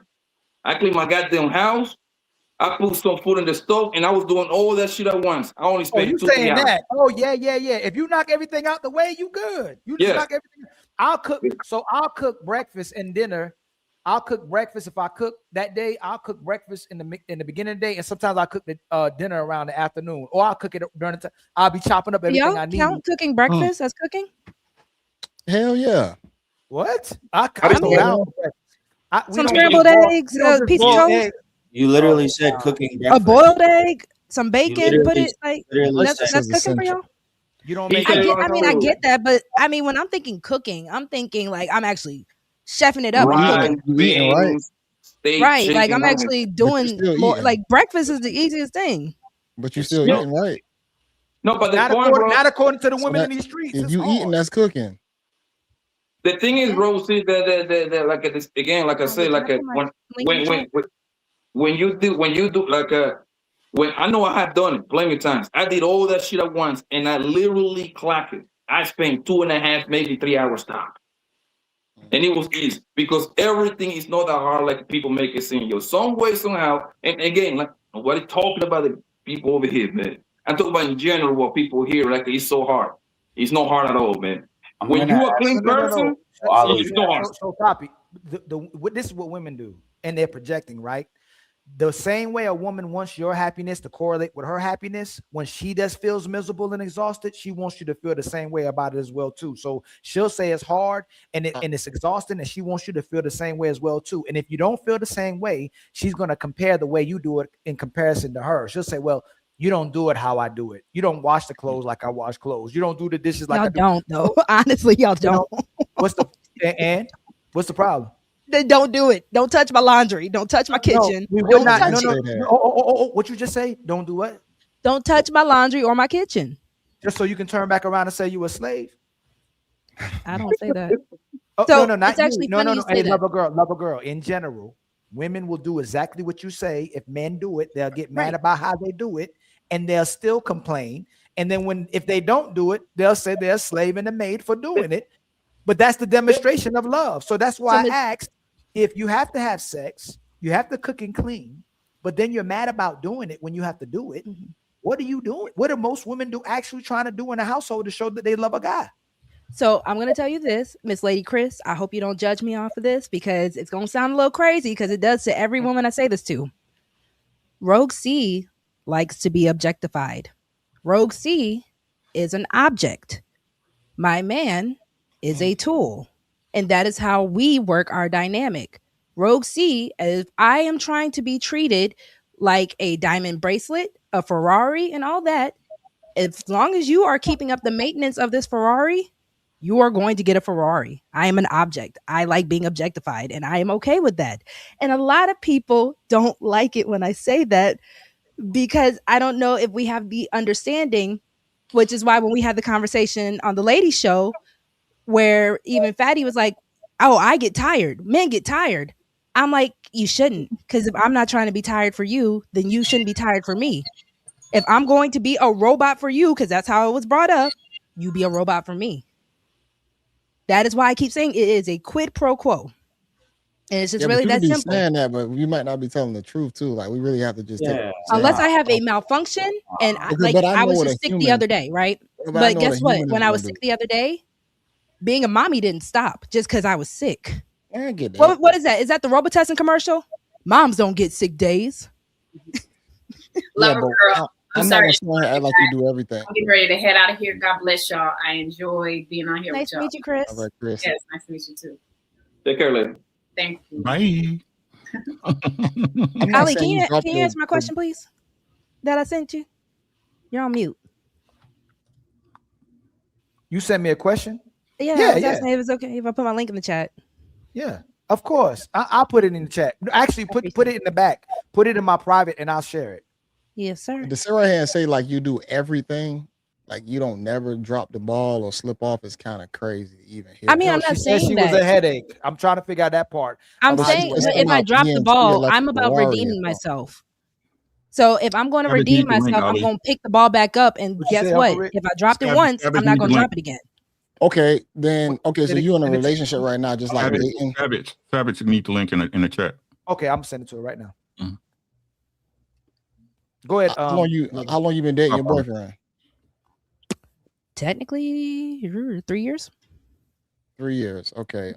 I clean my goddamn house. I put some food in the stove, and I was doing all that shit at once. I only Oh, spent you 2-3 saying hours. that? Oh yeah. If you knock everything out the way, you good. You just Yeah. knock everything. I'll cook. So I'll cook breakfast and dinner. I'll cook breakfast if I cook that day. I'll cook breakfast in the beginning of the day, and sometimes I cook the dinner around the afternoon, or I'll cook it during the time. I'll be chopping up Do everything y'all I need. count cooking breakfast as cooking? Hell yeah. What? I I mean, go down. We Some don't scrambled just boil- eggs, we don't just piece of boil toast, eggs. You literally said cooking a breakfast. boiled egg, some bacon. Put literally- it like literally that's said- cooking for y'all. You don't He make. said it- it on I the get that, but I mean, when I'm thinking cooking, I'm thinking like I'm actually chefing it up and Rice, cooking. You eating, right? beans, steak, Right, like chicken, I'm actually But you doing still more. eating. Like breakfast is the easiest thing. But you still No. eating, right? No, but the Not point, according, bro, not according to the So women that- in these streets. If It's you hard. eating, that's cooking. the thing is, Rosie, that like this again, like I said, like Can I put my link in the chat? when you do like when I know I have done it plenty of times. I did all that shit at once, and I literally clocked it. I spent 2.5, maybe 3 hours top. And it was easy because everything is not that hard like people make it seem. Yo, some way, somehow, and again, like nobody talking about the people over here, man. I'm talking about in general what people here like it's so hard. It's not hard at all, man. I'm When gonna you a clean No. person, So, Ali, it's not hard. So copy. This is what women do, and they're projecting, right? The same way a woman wants your happiness to correlate with her happiness, when she feels miserable and exhausted, she wants you to feel the same way about it as well too. So she'll say it's hard and it's exhausting, and she wants you to feel the same way as well too. And if you don't feel the same way, she's gonna compare the way you do it in comparison to her. She'll say, "Well, you don't do it how I do it. You don't wash the clothes like I wash clothes. You don't do the dishes like Y'all I do." don't though. Honestly, y'all You know, don't. what's the problem? Then don't do it. Don't touch my laundry. Don't touch my kitchen. We would Don't not. touch No, it. no. Oh, what you just say? Don't do what? Don't touch my laundry or my kitchen. Just so you can turn back around and say you a slave? I don't say that. Oh, So, no, not it's actually you. No, funny no, you no. say Hey, that. love a girl. In general, women will do exactly what you say. If men do it, they'll get mad Right. about how they do it, and they'll still complain. And then if they don't do it, they'll say they're a slave and a maid for doing it. But that's the demonstration of love. So that's why I asked, if you have to have sex, you have to cook and clean, but then you're mad about doing it when you have to do it. Mm-hmm. What are you doing? What are most women actually trying to do in a household to show that they love a guy? So I'm gonna tell you this, Miss Lady Chris. I hope you don't judge me off of this because it's gonna sound a little crazy because it does to every woman I say this to. Rogue C likes to be objectified. Rogue C is an object. My man is a tool. And that is how we work our dynamic. Rogue C, if I am trying to be treated like a diamond bracelet, a Ferrari, and all that, as long as you are keeping up the maintenance of this Ferrari, you are going to get a Ferrari. I am an object. I like being objectified, and I am okay with that. And a lot of people don't like it when I say that because I don't know if we have the understanding, which is why when we had the conversation on the ladies show, where even Fatty was like, "Oh, I get tired. Men get tired." I'm like, you shouldn't, because if I'm not trying to be tired for you, then you shouldn't be tired for me. If I'm going to be a robot for you, because that's how it was brought up, you be a robot for me. That is why I keep saying it is a quid pro quo. And it's just Yeah, really but you that be simple. saying that, but you might not be telling the truth too. Like we really have to just take Unless I have a malfunction, and I was just sick the other day, right? But guess what? When I was sick the other day, being a mommy didn't stop just because I was sick. I get that. What is that? Is that the Robitussin commercial? Moms don't get sick days. Yeah, but girl. I'm I'm not sorry. gonna stand act like you do everything. I'm getting ready to head out of here. God bless y'all. I enjoy being on here Nice with to y'all. meet you, Chris. All right, Chris. Yes, nice to meet you too. Take care, lady. Thank you. Bye. I'm not Ali, saying can you drop your- answer my question, please? That I sent you. You're on mute. You sent me a question? Yeah, Yeah, I was yeah. asking if it's okay if I put my link in the chat. Yeah, of course. I'll put it in the chat. Actually, put it in the back. Put it in my private, and I'll share it. Yes, sir. To sit right here and say like you do everything, like you don't never drop the ball or slip off is kind of crazy. To even hear. I mean, I'm She not said saying she that. was a headache. I'm trying to figure out that part. I'm But saying she- if I drop the being ball, like I'm a about warrior, redeeming bro. myself. So if I'm going to Savage redeem needs the link, myself, I'm Ali. going to pick the ball back up. And What you guess say, what? Uncle Rick? If I dropped it Savage- once, Savage I'm not needs going the to link. drop it again. Okay, then okay, so Did it- you in a did it- relationship right now, just like dating. Savage need the link in the chat. Okay, I'm sending it to her right now. Mhm. Go ahead. How long you been dating your boyfriend? Technically, 3 years. 3 years. Okay.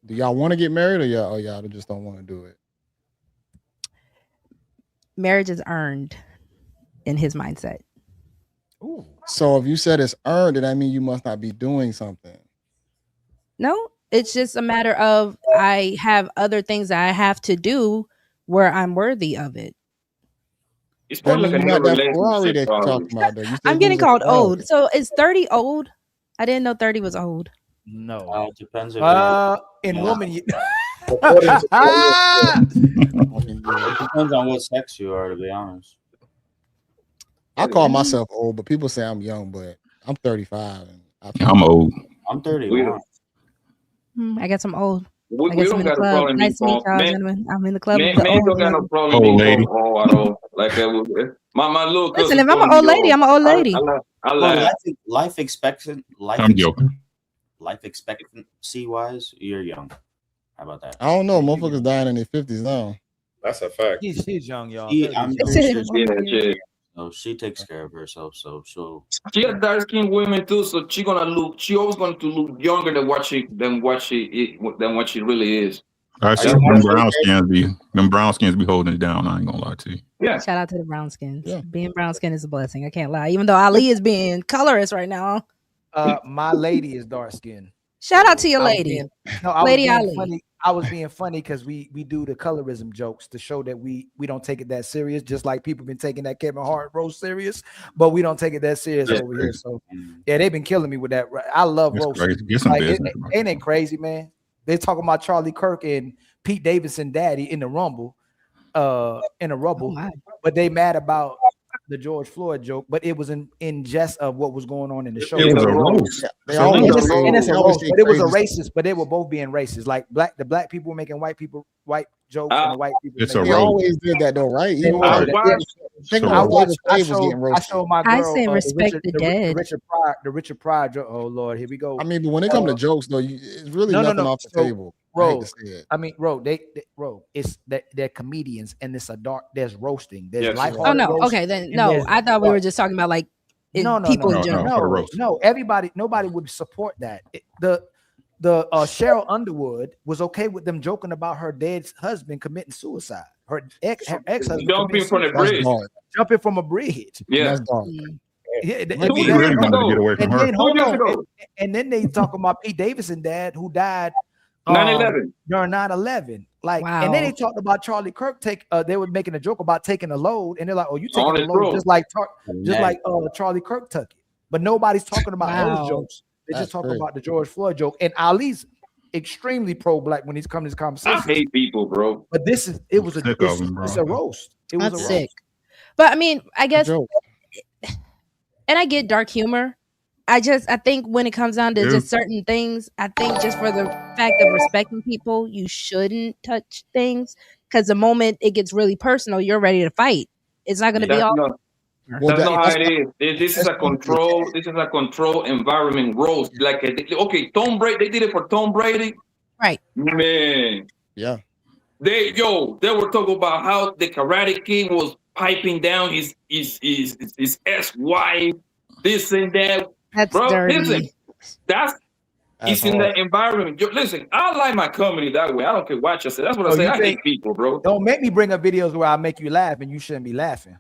Do y'all want to get married or y'all just don't want to do it? Marriage is earned in his mindset. So if you said it's earned, then that means you must not be doing something. No, it's just a matter of I have other things that I have to do where I'm worthy of it. It's That probably means like a you new not that Ferrari relationship. that you're Probably. talking about. Though. You still I'm getting use a called Ferrari. old. So is 30 old? I didn't know 30 was old. No. It depends if In Yeah. woman, you- According to- it depends on what sex you are, to be honest. I call myself old, but people say I'm young, but I'm 35 and I'm old. I'm 31. I guess I'm old. We I guess don't I'm in the got a club. problem Nice to meet being y'all, man. gentlemen. I'm in the club. Man, of the man old don't got no lady. problem Old being lady. old at all. Like my little cousin. Listen, if I'm told an me, old yo, lady, I'm an old lady. I Well, laugh. life expectancy wise, you're young. How about that? I don't know. Motherfuckers dying in their 50s now. That's a fact. she's young, y'all. I'm She's pretty young. sure Yeah. so she takes care of herself, so she'll She got dark skinned women too, so she always going to look younger than what she really is. That's Are true. you- Them brown skins be holding it down. I ain't gonna lie to you. Yeah. Shout out to the brown skins. Being brown skin is a blessing. I can't lie. Even though Ali is being colorist right now. My lady is dark skinned. Shout out to your I was lady. being- No, I Lady was Ali. being funny. I was being funny because we do the colorism jokes to show that we don't take it that serious, just like people been taking that Kevin Hart roast serious, but we don't take it that serious That's over crazy. here. So yeah, they've been killing me with that. I love That's roast. crazy. Get some Like, business. ain't it crazy, man? They talking about Charlie Kirk and Pete Davidson daddy in the rumble, in a rubble, but they mad about the George Floyd joke, but it was in jest of what was going on in the show. It was a roast. They So always And say- it's a they always roast, say but it was a crazy racist. But they were both being racist. Like the black people were making white jokes, and the white people. It's a making- They roast. always did that though, right? They Even were. when Yeah. think So about I David Spade was showed, getting I roasted. showed my I girl. say respect the dead. The Richard Pryor. Oh Lord, here we go. I mean, but when it comes to jokes though, it's really nothing off the So, table. I hate Bro, to say it. I mean, bro, it's that they're comedians, and it's a dark. There's roasting. There's Yes. lighthearted Oh no. roast, Okay, then and no. there's I thought we dark. were just talking about like No, people in general. for the roast. No, nobody would support that. The Cheryl Underwood was okay with them joking about her dead husband committing suicide. Her ex-husband Jumping from the That's bridge. dark. jumping from a bridge. Yeah. That's dark. Yeah, Two He years really wanted to get away from and her. then hold 2 years on, ago. and then they talking about Pete Davidson dad who died 9/11. during 9/11. Like, and then Wow. they talked about Charlie Kirk they were making a joke about taking a load, and they're like, "Oh, you On taking a his load road. just like Yeah. Charlie Kirk took it." But nobody's talking about Wow. those jokes. They That's just talking crazy. about the George Floyd joke. And Ali's extremely pro-black when he's coming to this I conversation. hate people, bro. But it was Sick of them, bro. it's a roast. It was That's a sick. roast. But I mean, I guess, Joke. and I get dark humor. I think when it comes down to Yeah. just certain things, I think just for the fact of respecting people, you shouldn't touch things because the moment it gets really personal, you're ready to fight. It's not going to be That's all. not, Well, that's not how that's it is. This is a control. This is a control environment roast. Like, okay, Tom Brady. They did it for Tom Brady. Right. Man, yeah. they were talking about how the Karate King was piping down his ex-wife, this and that. That's Bro, dirty. listen, it's in hard. that environment. Listen, I like my comedy that way. I don't care what you say. That's what I Oh, say. you I hate think- people, bro. Don't make me bring up videos where I make you laugh and you shouldn't be laughing.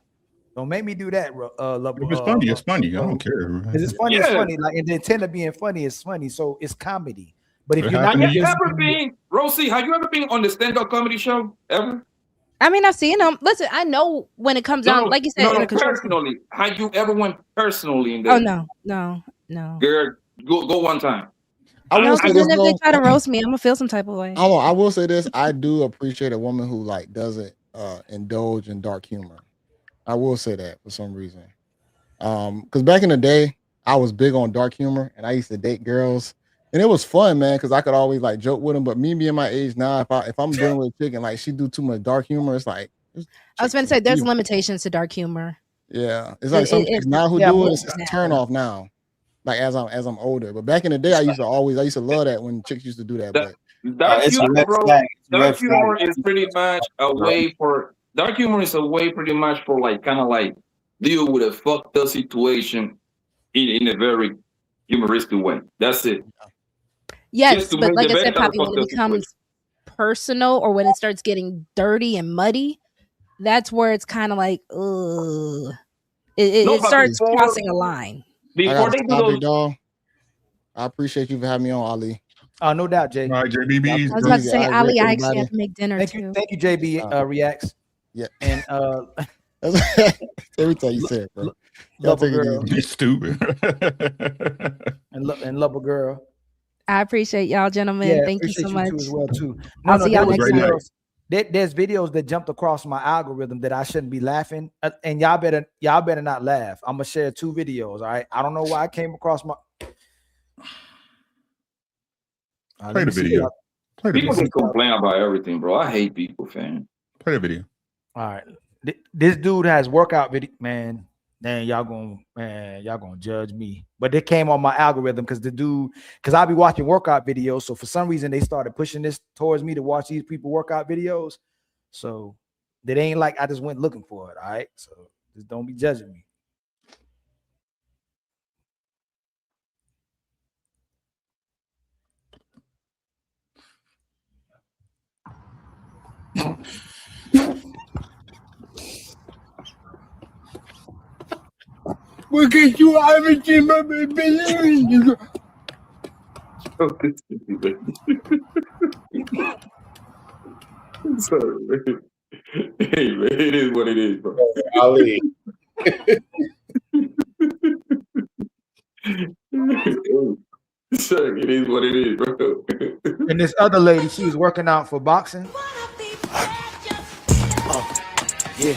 Don't make me do that. If it's funny, it's funny. I don't care. Because it's funny, Yeah. it's funny. Like, and the intent of being funny is funny. So it's comedy. But if It you're not happened to Have you you. ever been, Rosie? Have you ever been on the stand-up comedy show ever? I mean, I've seen them. Listen, I know when it comes out, like you said, in a controlled. Personally. Have you ever went personally in there? Oh no. Girl, go one time. I will No, say because this then if they though. try to roast me, I'm gonna feel some type of way. I will say this. I do appreciate a woman who like doesn't indulge in dark humor. I will say that for some reason. Because back in the day, I was big on dark humor, and I used to date girls, and it was fun, man. Because I could always like joke with them. But me being my age now, if I'm dealing with a chick and like she do too much dark humor, it's like I was gonna say there's limitations to dark humor. yeah, it's like some chicks now who do it. It's a turn off now. Like as I'm older, but back in the day, I used to love that when chicks used to do that. But Dark it's a humor, red bro. flag. It's a Dark red humor flag. is pretty much a way for dark humor is a way pretty much for like kind of like deal with a fucked up situation in a very humoristic way. That's it. Yes, Just to but make like the I said, best out of Poppy, when fucked it up becomes personal or when it starts getting dirty and muddy, that's where it's kind of like, ugh. It No, but starts before- crossing a line. I Before gotta they do stop those, it, dog. I appreciate you for having me on, Ali. No doubt, Jay. All right, JB, be easy, I was bro. about to say, I Ali, agree, I actually everybody. have to make dinner too. Thank you, JB reacts. Yeah. And every time you say it, bro. Y'all love a take it girl. easy. You're stupid. and love a girl. I appreciate y'all, gentlemen. Yeah, Thank you appreciate so much. too as well too. I'll see y'all there was next time. videos- There's videos that jumped across my algorithm that I shouldn't be laughing, and y'all better not laugh. I'm gonna share 2 videos. All right, I don't know why I came across my. Play the video. Play the people video. can complain about everything, bro. I hate people, fam. Play the video. All right, this dude has workout video, man. Man, y'all gonna judge me. But it came on my algorithm because I'll be watching workout videos. So for some reason they started pushing this towards me to watch these people workout videos. So that ain't like I just went looking for it. All right. So just don't be judging me. Porque you haven't seen my baby. Sorry, man. Hey, man, it is what it is, bro. Ali. Sorry, it is what it is, bro. And this other lady, she was working out for boxing. Yeah,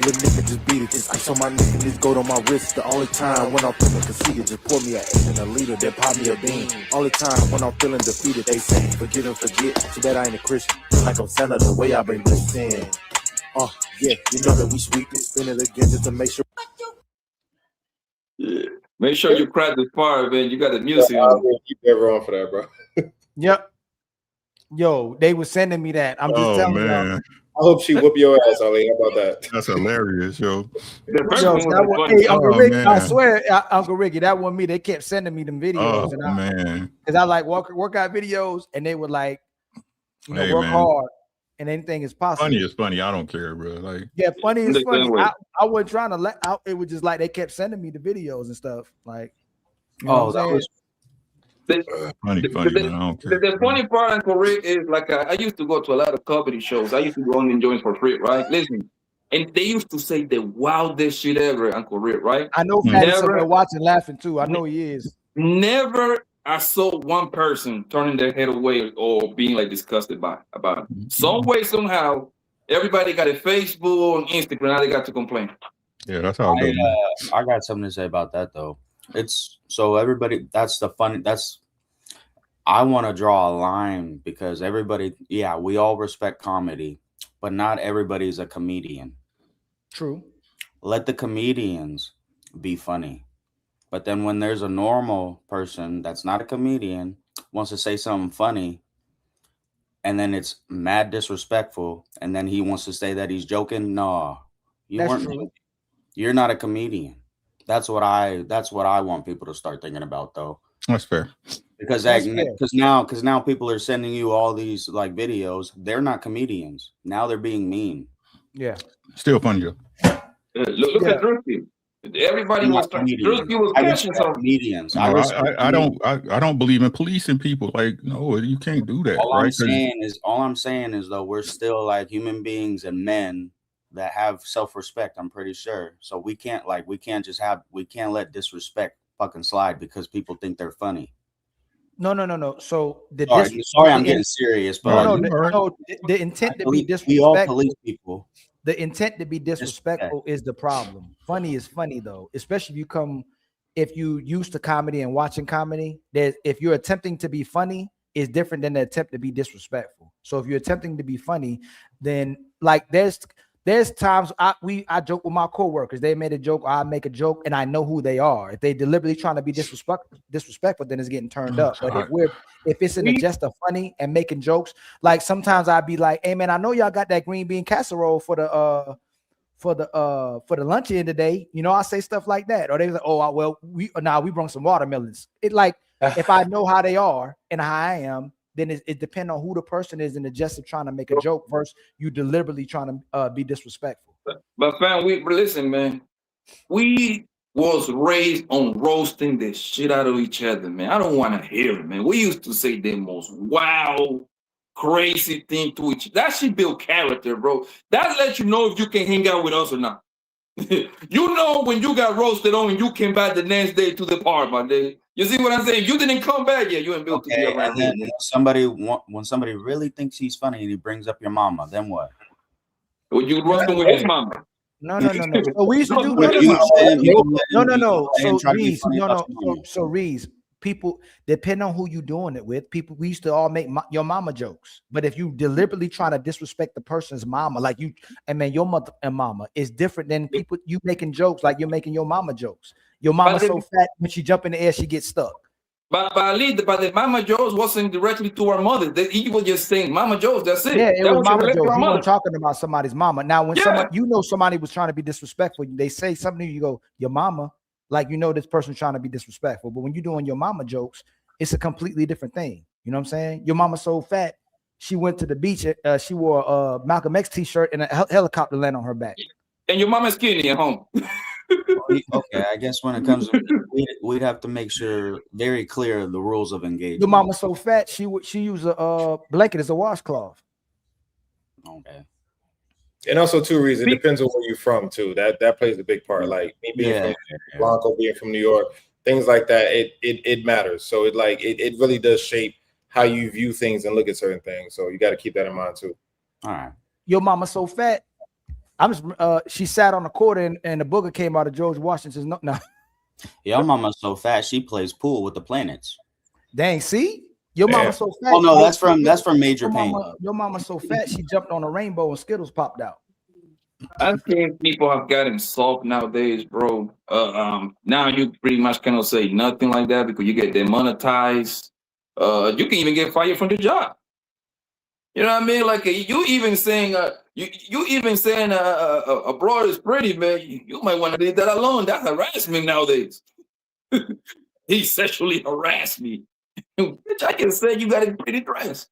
little nigga just beat it. This ice on my neck and this gold on my wrist. The only time when I'm feeling conceited, just pour me an 8 and a liter, then pop me a bean. Only time when I'm feeling defeated, they say forget and forget. Too bad I ain't a Christian. Like I'm Santa, the way I've been listening. Yeah, you know that we sweep it, spin it again just to make sure. Yeah. Make sure you crack the fire, man. You got the music on. Keep everyone for that, bro. Yep. Yo, they were sending me that. I'm just telling you. Man. I hope she whoop your ass, Ali. How about that? That's hilarious, yo. Yo, that one, hey, Uncle Oh, Ricky, I man. swear, Uncle Ricky, that wasn't me. They kept sending me them videos, Oh, and man. because I like workout videos, and they would like, Hey, work man. hard, and anything is possible. Funny is funny. I don't care, bro. Like, Yeah, funny is The funny. same way. I wasn't trying to let out. It was just like they kept sending me the videos and stuff. Like, you know Oh, what I'm that saying? was funny, man. I don't care. The funny part, Uncle Rick, is like I used to go to a lot of comedy shows. I used to go on and join for free, right? Listen, and they used to say the wildest shit ever, Uncle Rick, right? I know Fatty's up there watching, laughing too. I know he is. Never I saw one person turning their head away or being like disgusted about it. Some way, somehow, everybody got a Facebook and Instagram. Now they got to complain. Yeah, that's how it goes. I got something to say about that though. It's so everybody. That's the funny. That's I want to draw a line because everybody. Yeah, we all respect comedy, but not everybody's a comedian. True. Let the comedians be funny, but then when there's a normal person that's not a comedian wants to say something funny, and then it's mad disrespectful, and then he wants to say that he's joking. No, you That's weren't. true. You're not a comedian. That's what I want people to start thinking about though. That's fair. Because That's fair. now people are sending you all these like videos. They're not comedians. Now they're being mean. Yeah. Still funny though. Look at Drewski. Everybody was catching some comedians. No, I don't believe in policing people. Like, no, you can't do that. All right? I'm saying is though, we're still like human beings and men that have self-respect. I'm pretty sure. So we can't let disrespect fucking slide because people think they're funny. No. So sorry, I'm getting serious, but the intent to be disrespectful. We all police people. The intent to be disrespectful is the problem. Funny is funny though, especially if you used to comedy and watching comedy. If you're attempting to be funny, is different than the attempt to be disrespectful. So if you're attempting to be funny, then like there's times I joke with my coworkers. They made a joke, or I make a joke, and I know who they are. If they deliberately trying to be disrespectful, then it's getting turned up. But if it's in the jest of funny and making jokes, like sometimes I'd be like, "Hey man, I know y'all got that green bean casserole for the luncheon today." You know, I say stuff like that, or they like, "Oh well, we brought some watermelons." It like if I know how they are and how I am, then it depends on who the person is in the jest of trying to make a joke versus you deliberately trying to be disrespectful. But fam, listen, man. We was raised on roasting the shit out of each other, man. I don't want to hear it, man. We used to say the most wild, crazy thing to each other. That shit build character, bro. That lets you know if you can hang out with us or not. You know when you got roasted on and you came back the next day to the park, my day. You see what I'm saying? You didn't come back yet. You ain't built to be around. And then when somebody really thinks he's funny and he brings up your mama, then what? Well, you roast him with his mama. No. So we used to do So Reese, people, depending on who you doing it with, we used to all make your mama jokes. But if you deliberately trying to disrespect the person's mama, like you, and man, your mother and mama is different than people you making jokes like you're making your mama jokes. Your mama's so fat when she jump in the air, she gets stuck. But the Mama Joe's wasn't directly to our mother. He was just saying Mama Joe's. That's it. Yeah, it that was Mama Joe's. He wasn't talking about somebody's mama. Now, when somebody was trying to be disrespectful, they say something to you, go, your mama, like you know this person's trying to be disrespectful. But when you're doing your mama jokes, it's a completely different thing. You know what I'm saying? Your mama's so fat, she went to the beach. She wore a Malcolm X t-shirt and a helicopter landed on her back. And your mama's skinny at home. Okay, I guess when it comes to we'd have to make sure very clear the rules of engagement. Your mama's so fat, she use a blanket as a washcloth. Okay. And also two reasons. It depends on where you're from too. That plays a big part. Like me being from Blanco, being from New York, things like that. It matters. So it really does shape how you view things and look at certain things. So you got to keep that in mind too. All right. Your mama's so fat. She sat on the court and the booger came out of George Washington's no. Your mama's so fat she plays pool with the planets. Dang, see? Your mama's so fat. Oh no, that's from Major Pain. Your mama's so fat she jumped on a rainbow and Skittles popped out. I think people have gotten soft nowadays, bro. Now you pretty much cannot say nothing like that because you get demonetized. You can even get fired from the job. You know what I mean? Like you even saying you even saying a broad is pretty, man. You might want to leave that alone. That's harassment nowadays. He sexually harassed me. Bitch, I can say you got a pretty dress.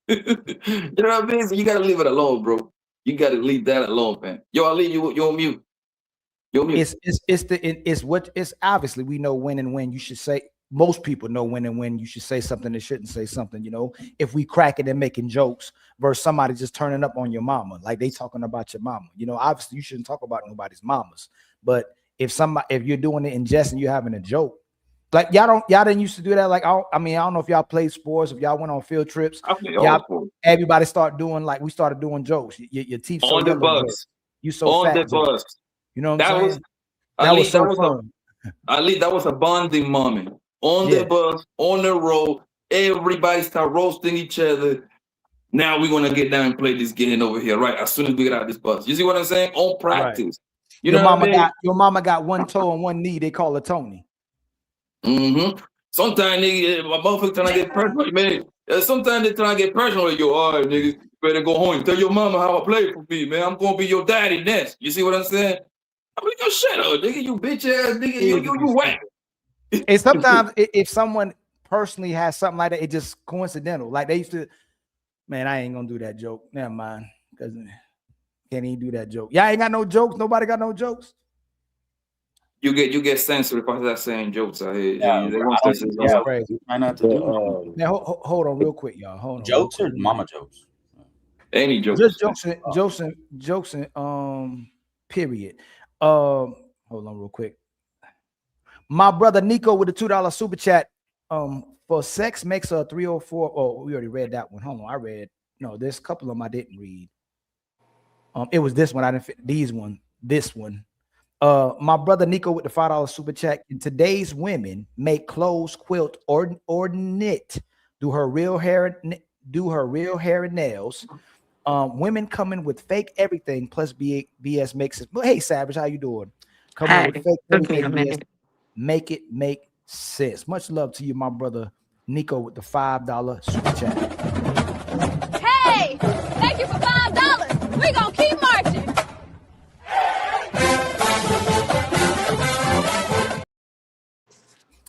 You know what I mean? So you got to leave it alone, bro. You got to leave that alone, man. Yo, Ali, you're on mute. You're on mute. It's obviously we know when and when you should say. Most people know when and when you should say something and shouldn't say something, you know, if we crack it and making jokes versus somebody just turning up on your mama, like they talking about your mama, you know, obviously you shouldn't talk about nobody's mamas, but if you're doing it in jest and you're having a joke, like y'all didn't used to do that. Like, I don't know if y'all played sports, if y'all went on field trips, everybody start doing, like we started doing jokes. Your teeth so on the bus. You so on fat. The bus. You know what I'm saying? That was so fun. Ali, that was a bonding moment. On the bus, on the road, everybody start roasting each other. Now we're gonna get down and play this game over here, right? As soon as we get out of this bus, you see what I'm saying? On practice, right. You know what I mean? Your mama got one toe and one knee. They call her Tony. Sometimes nigga, my motherfucker trying to get personal, man. Sometimes they trying to get personal with you. All right, nigga, better go home and tell your mama how I play for me, man. I'm gonna be your daddy next. You see what I'm saying? I'm like, yo, shut up, nigga. You bitch ass nigga. You whack. And sometimes if someone personally has something like that, it's just coincidental. Like they used to, man, I ain't gonna do that joke. Never mind, because can't even do that joke. Y'all ain't got no jokes. Nobody got no jokes. You get censored if I start saying jokes out here. Yeah, They bro, won't I don't. censor Yeah, something. crazy. try not to do nothing. Now hold on real quick, y'all. Hold on. Jokes or mama jokes? Any jokes. Just jokes and period. Hold on real quick. My brother Nico with the $2 super chat. For sex makes a 304. Oh, we already read that one. Hold on, I read. No, there's a couple of them I didn't read. It was this one. I didn't fit these one. This one. My brother Nico with the $5 super chat. In today's women make clothes, quilt, or knit. Do her real hair and nails. Women coming with fake everything plus BS makes it. Hey, Savage, how you doing? Coming with fake everything BS, make it make sense. Much love to you, my brother Nico with the $5 super chat. Hey, thank you for $5. We gonna keep marching.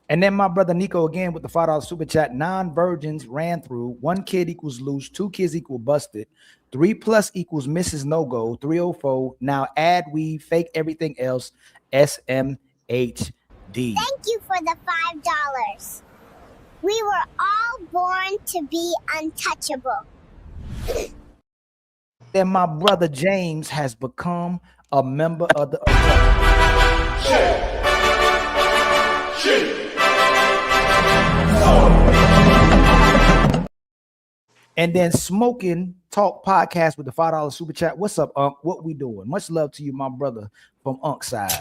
And then my brother Nico again with the $5 super chat. 9 virgins ran through. 1 kid equals loose. 2 kids equal busted. 3+ equals Mrs. No Go. 304. Now add we fake everything else. SMHD. Thank you for the $5. We were all born to be untouchable. Then my brother James has become a member of the And then Smoking Talk Podcast with the $5 super chat. What's up, Unc? What we doing? Much love to you, my brother from Unc's side.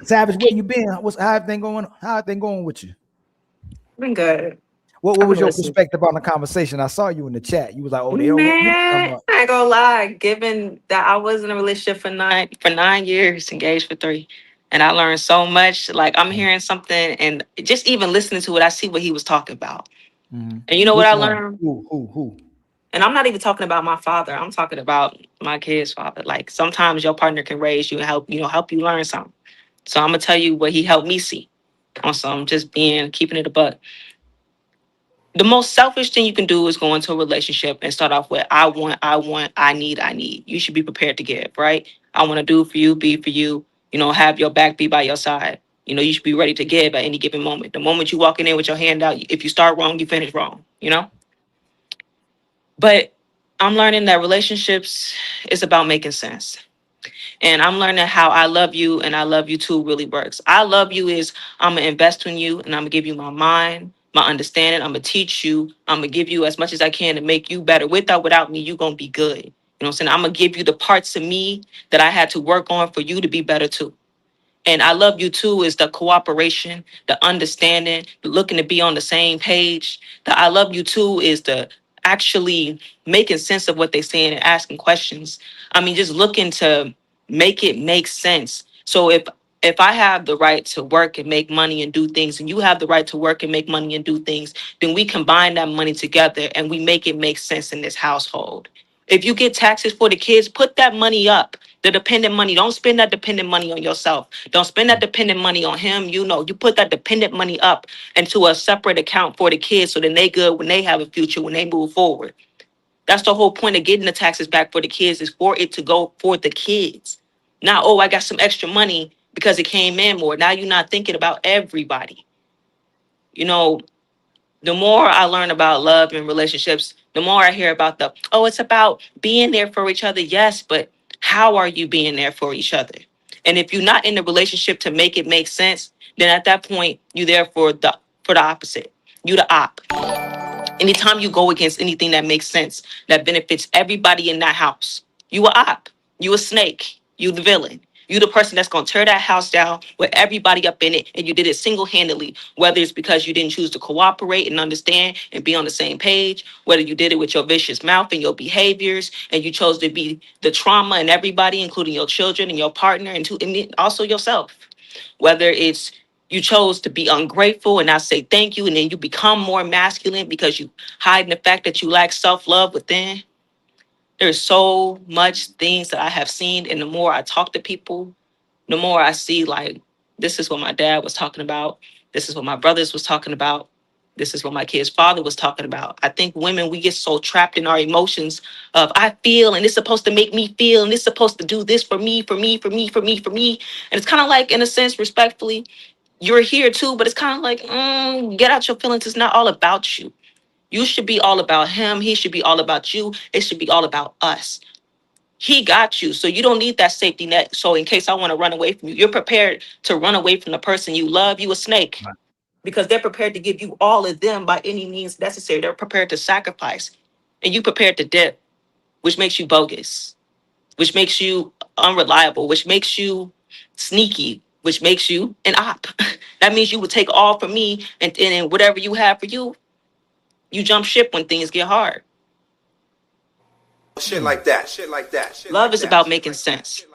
Savage, where you been? How everything going with you? Been good. What was your perspective on the conversation? I saw you in the chat. You was like, "Oh, they don't want me to come Man, up." I ain't gonna lie. Given that I was in a relationship for 9 years, engaged for 3, and I learned so much. Like I'm hearing something, and just even listening to it, I see what he was talking about. And you know what I learned? Who? And I'm not even talking about my father. I'm talking about my kid's father. Like sometimes your partner can raise you and help you learn something. So I'm gonna tell you what he helped me see on some just keeping it a buck. The most selfish thing you can do is go into a relationship and start off with I want, I need. You should be prepared to give, right? I want to do for you, be for you, have your back, be by your side. You should be ready to give at any given moment. The moment you walking in with your hand out, if you start wrong, you finish wrong, But I'm learning that relationships is about making sense. And I'm learning how I love you and I love you too really works. I love you is I'm going to invest in you and I'm going to give you my mind, my understanding. I'm going to teach you. I'm going to give you as much as I can to make you better. With or without me, you're going to be good. You know what I'm saying? I'm going to give you the parts of me that I had to work on for you to be better too. And I love you too is the cooperation, the understanding, the looking to be on the same page. The I love you too is the actually making sense of what they're saying and asking questions. I mean, just looking to make it make sense. So if I have the right to work and make money and do things, and you have the right to work and make money and do things, then we combine that money together and we make it make sense in this household. If you get taxes for the kids, put that money up. The dependent money, don't spend that dependent money on yourself. Don't spend that dependent money on him. You put that dependent money up into a separate account for the kids so then they good when they have a future, when they move forward. That's the whole point of getting the taxes back for the kids is for it to go for the kids. Now, I got some extra money because it came in more. Now you're not thinking about everybody. The more I learn about love and relationships, the more I hear about it's about being there for each other. Yes, but how are you being there for each other? And if you're not in the relationship to make it make sense, then at that point, you're there for the opposite. You the op. Anytime you go against anything that makes sense, that benefits everybody in that house, you a op. You a snake. You the villain. You the person that's going to tear that house down with everybody up in it, and you did it single-handedly, whether it's because you didn't choose to cooperate and understand and be on the same page, whether you did it with your vicious mouth and your behaviors, and you chose to be the trauma in everybody, including your children and your partner, and also yourself. Whether it's you chose to be ungrateful and not say thank you, and then you become more masculine because you hide the fact that you lack self-love within. There's so much things that I have seen, and the more I talk to people, the more I see like this is what my dad was talking about. This is what my brothers was talking about. This is what my kid's father was talking about. I think women, we get so trapped in our emotions of I feel, and it's supposed to make me feel, and it's supposed to do this for me, for me, for me, for me, for me. And it's kind of like, in a sense, respectfully, you're here too, but it's kind of like, get out your feelings. It's not all about you. You should be all about him. He should be all about you. It should be all about us. He got you, so you don't need that safety net. So in case I want to run away from you, you're prepared to run away from the person you love. You a snake. Because they're prepared to give you all of them by any means necessary. They're prepared to sacrifice. And you prepared to dip, which makes you bogus, which makes you unreliable, which makes you sneaky, which makes you an op. That means you would take all from me, and whatever you have for you, you jump ship when things get hard. Shit like that. Shit like that. Shit Love like is that. about making sense.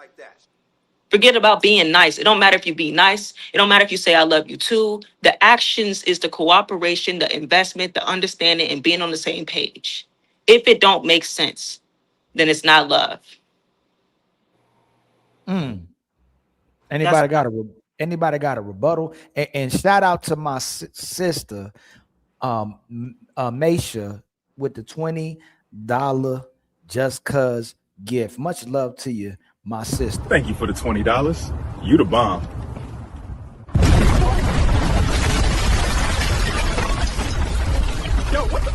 Forget about being nice. It don't matter if you be nice. It don't matter if you say I love you too. The actions is the cooperation, the investment, the understanding, and being on the same page. If it don't make sense, then it's not love. Anybody got a rebuttal? And shout out to my sister, Maisha, with the $20 Just Cuz gift. Much love to you, my sister. Thank you for the $20. You the bomb. Yo, what the?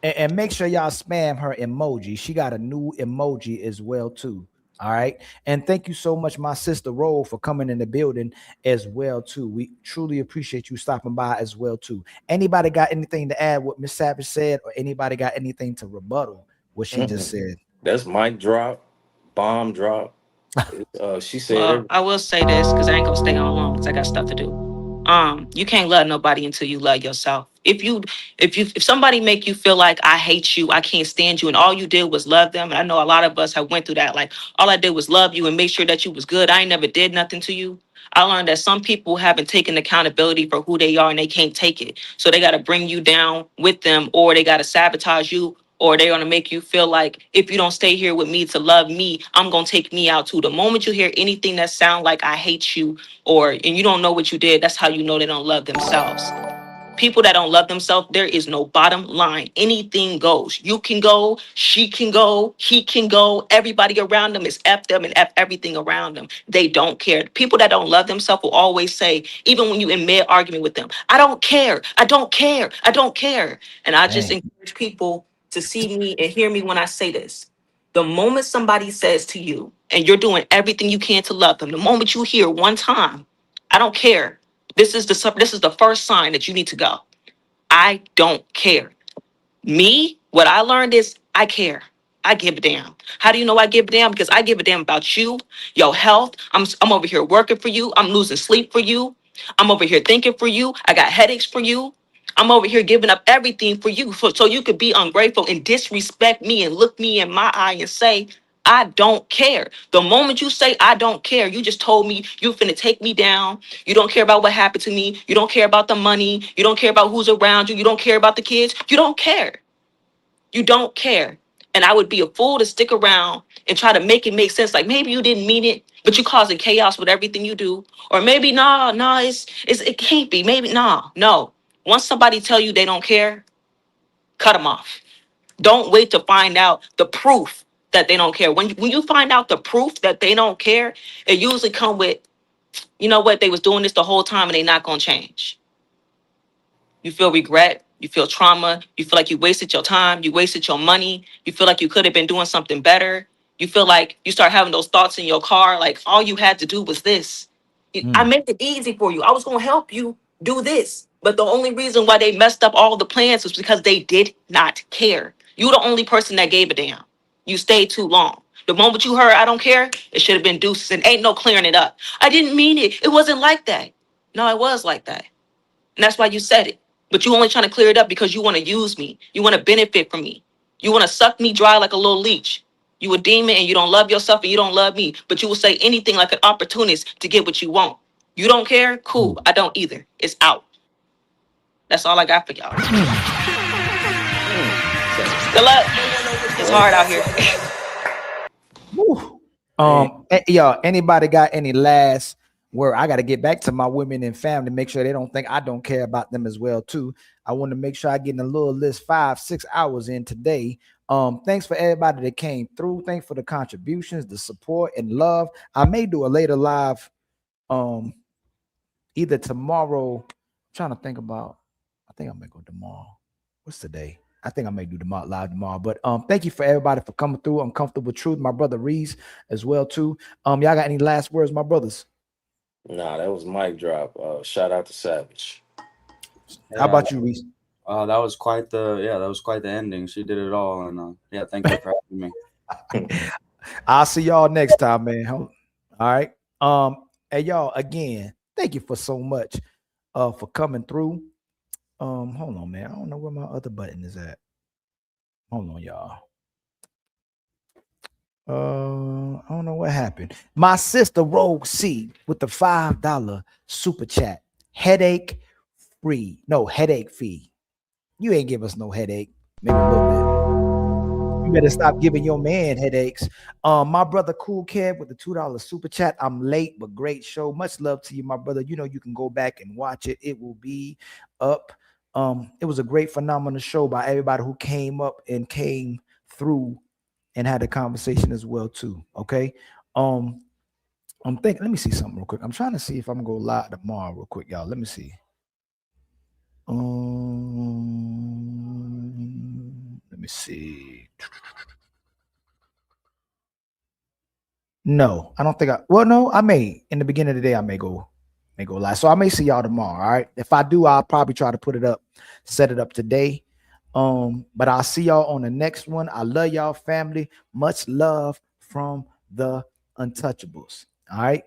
And make sure y'all spam her emoji. She got a new emoji as well too. All right. And thank you so much, my sister Roll, for coming in the building as well too. We truly appreciate you stopping by as well too. Anybody got anything to add what Miss Savage said, or anybody got anything to rebuttal what she just said? That's mic drop, bomb drop. She said, Well, I will say this because I ain't gonna stay on long because I got stuff to do. You can't love nobody until you love yourself. If somebody make you feel like I hate you, I can't stand you, and all you did was love them, and I know a lot of us have went through that. Like all I did was love you and make sure that you was good. I ain't never did nothing to you. I learned that some people haven't taken accountability for who they are and they can't take it. So they got to bring you down with them, or they got to sabotage you, or they're going to make you feel like if you don't stay here with me to love me, I'm going to take me out too. The moment you hear anything that sound like I hate you, and you don't know what you did, that's how you know they don't love themselves. People that don't love themselves, there is no bottom line. Anything goes. You can go, she can go, he can go. Everybody around them is F them and F everything around them. They don't care. People that don't love themselves will always say, even when you in mid argument with them, I don't care, I don't care, I don't care. And I just encourage people to see me and hear me when I say this. The moment somebody says to you, and you're doing everything you can to love them, the moment you hear one time, I don't care, this is the first sign that you need to go. I don't care. Me, what I learned is I care. I give a damn. How do you know I give a damn? Because I give a damn about you, your health. I'm over here working for you. I'm losing sleep for you. I'm over here thinking for you. I got headaches for you. I'm over here giving up everything for you, so you could be ungrateful and disrespect me and look me in my eye and say, I don't care. The moment you say, I don't care, you just told me you finna take me down. You don't care about what happened to me. You don't care about the money. You don't care about who's around you. You don't care about the kids. You don't care. You don't care. And I would be a fool to stick around and try to make it make sense. Like maybe you didn't mean it, but you causing chaos with everything you do. Or maybe, it can't be. Maybe, no. Once somebody tell you they don't care, cut them off. Don't wait to find out the proof that they don't care. When you find out the proof that they don't care, it usually come with, you know what, they was doing this the whole time and they not gonna change. You feel regret, you feel trauma, you feel like you wasted your time, you wasted your money, you feel like you could have been doing something better. You feel like you start having those thoughts in your car, like all you had to do was this. I made it easy for you. I was gonna help you do this. But the only reason why they messed up all the plans was because they did not care. You the only person that gave a damn. You stayed too long. The moment you heard, I don't care, it should have been deuces and ain't no clearing it up. I didn't mean it. It wasn't like that. No, it was like that. And that's why you said it. But you only trying to clear it up because you want to use me. You want to benefit from me. You want to suck me dry like a little leech. You a demon and you don't love yourself and you don't love me. But you will say anything like an opportunist to get what you want. You don't care? Cool. I don't either. It's out. That's all I got for y'all. Good luck. It's hard out here. Y'all, anybody got any last where I got to get back to my women and family, make sure they don't think I don't care about them as well too. I want to make sure I get in a little list 5-6 hours in today. Thanks for everybody that came through. Thanks for the contributions, the support and love. I may do a later live either tomorrow. I'm trying to think about, I think I may go tomorrow. What's today? I think I may do the live tomorrow. But thank you for everybody for coming through. Uncomfortable Truth, my brother Reese as well too. Y'all got any last words, my brothers? Nah, that was mic drop. Shout out to Savage. How about you, Reese? That was quite the ending. She did it all, and yeah, thank you for having me. I'll see y'all next time, man. All right. Hey y'all, again, thank you for so much for coming through. Hold on, man. I don't know where my other button is at. Hold on, y'all. I don't know what happened. My sister Rogue C with the $5 super chat. Headache free. No, headache fee. You ain't give us no headache. Maybe a little bit. You better stop giving your man headaches. My brother Cool Kev with the $2 super chat. I'm late, but great show. Much love to you, my brother. You know you can go back and watch it. It will be up. It was a great, phenomenal show by everybody who came up and came through and had a conversation as well too. Okay. I'm thinking. Let me see something real quick. I'm trying to see if I'm gonna go live tomorrow real quick, y'all. Let me see. Let me see. No, I don't think no, I may in the beginning of the day, I may go live. So I may see y'all tomorrow. All right. If I do, I'll probably try to put it up, set it up today. But I'll see y'all on the next one. I love y'all, family. Much love from the Untouchables. All right.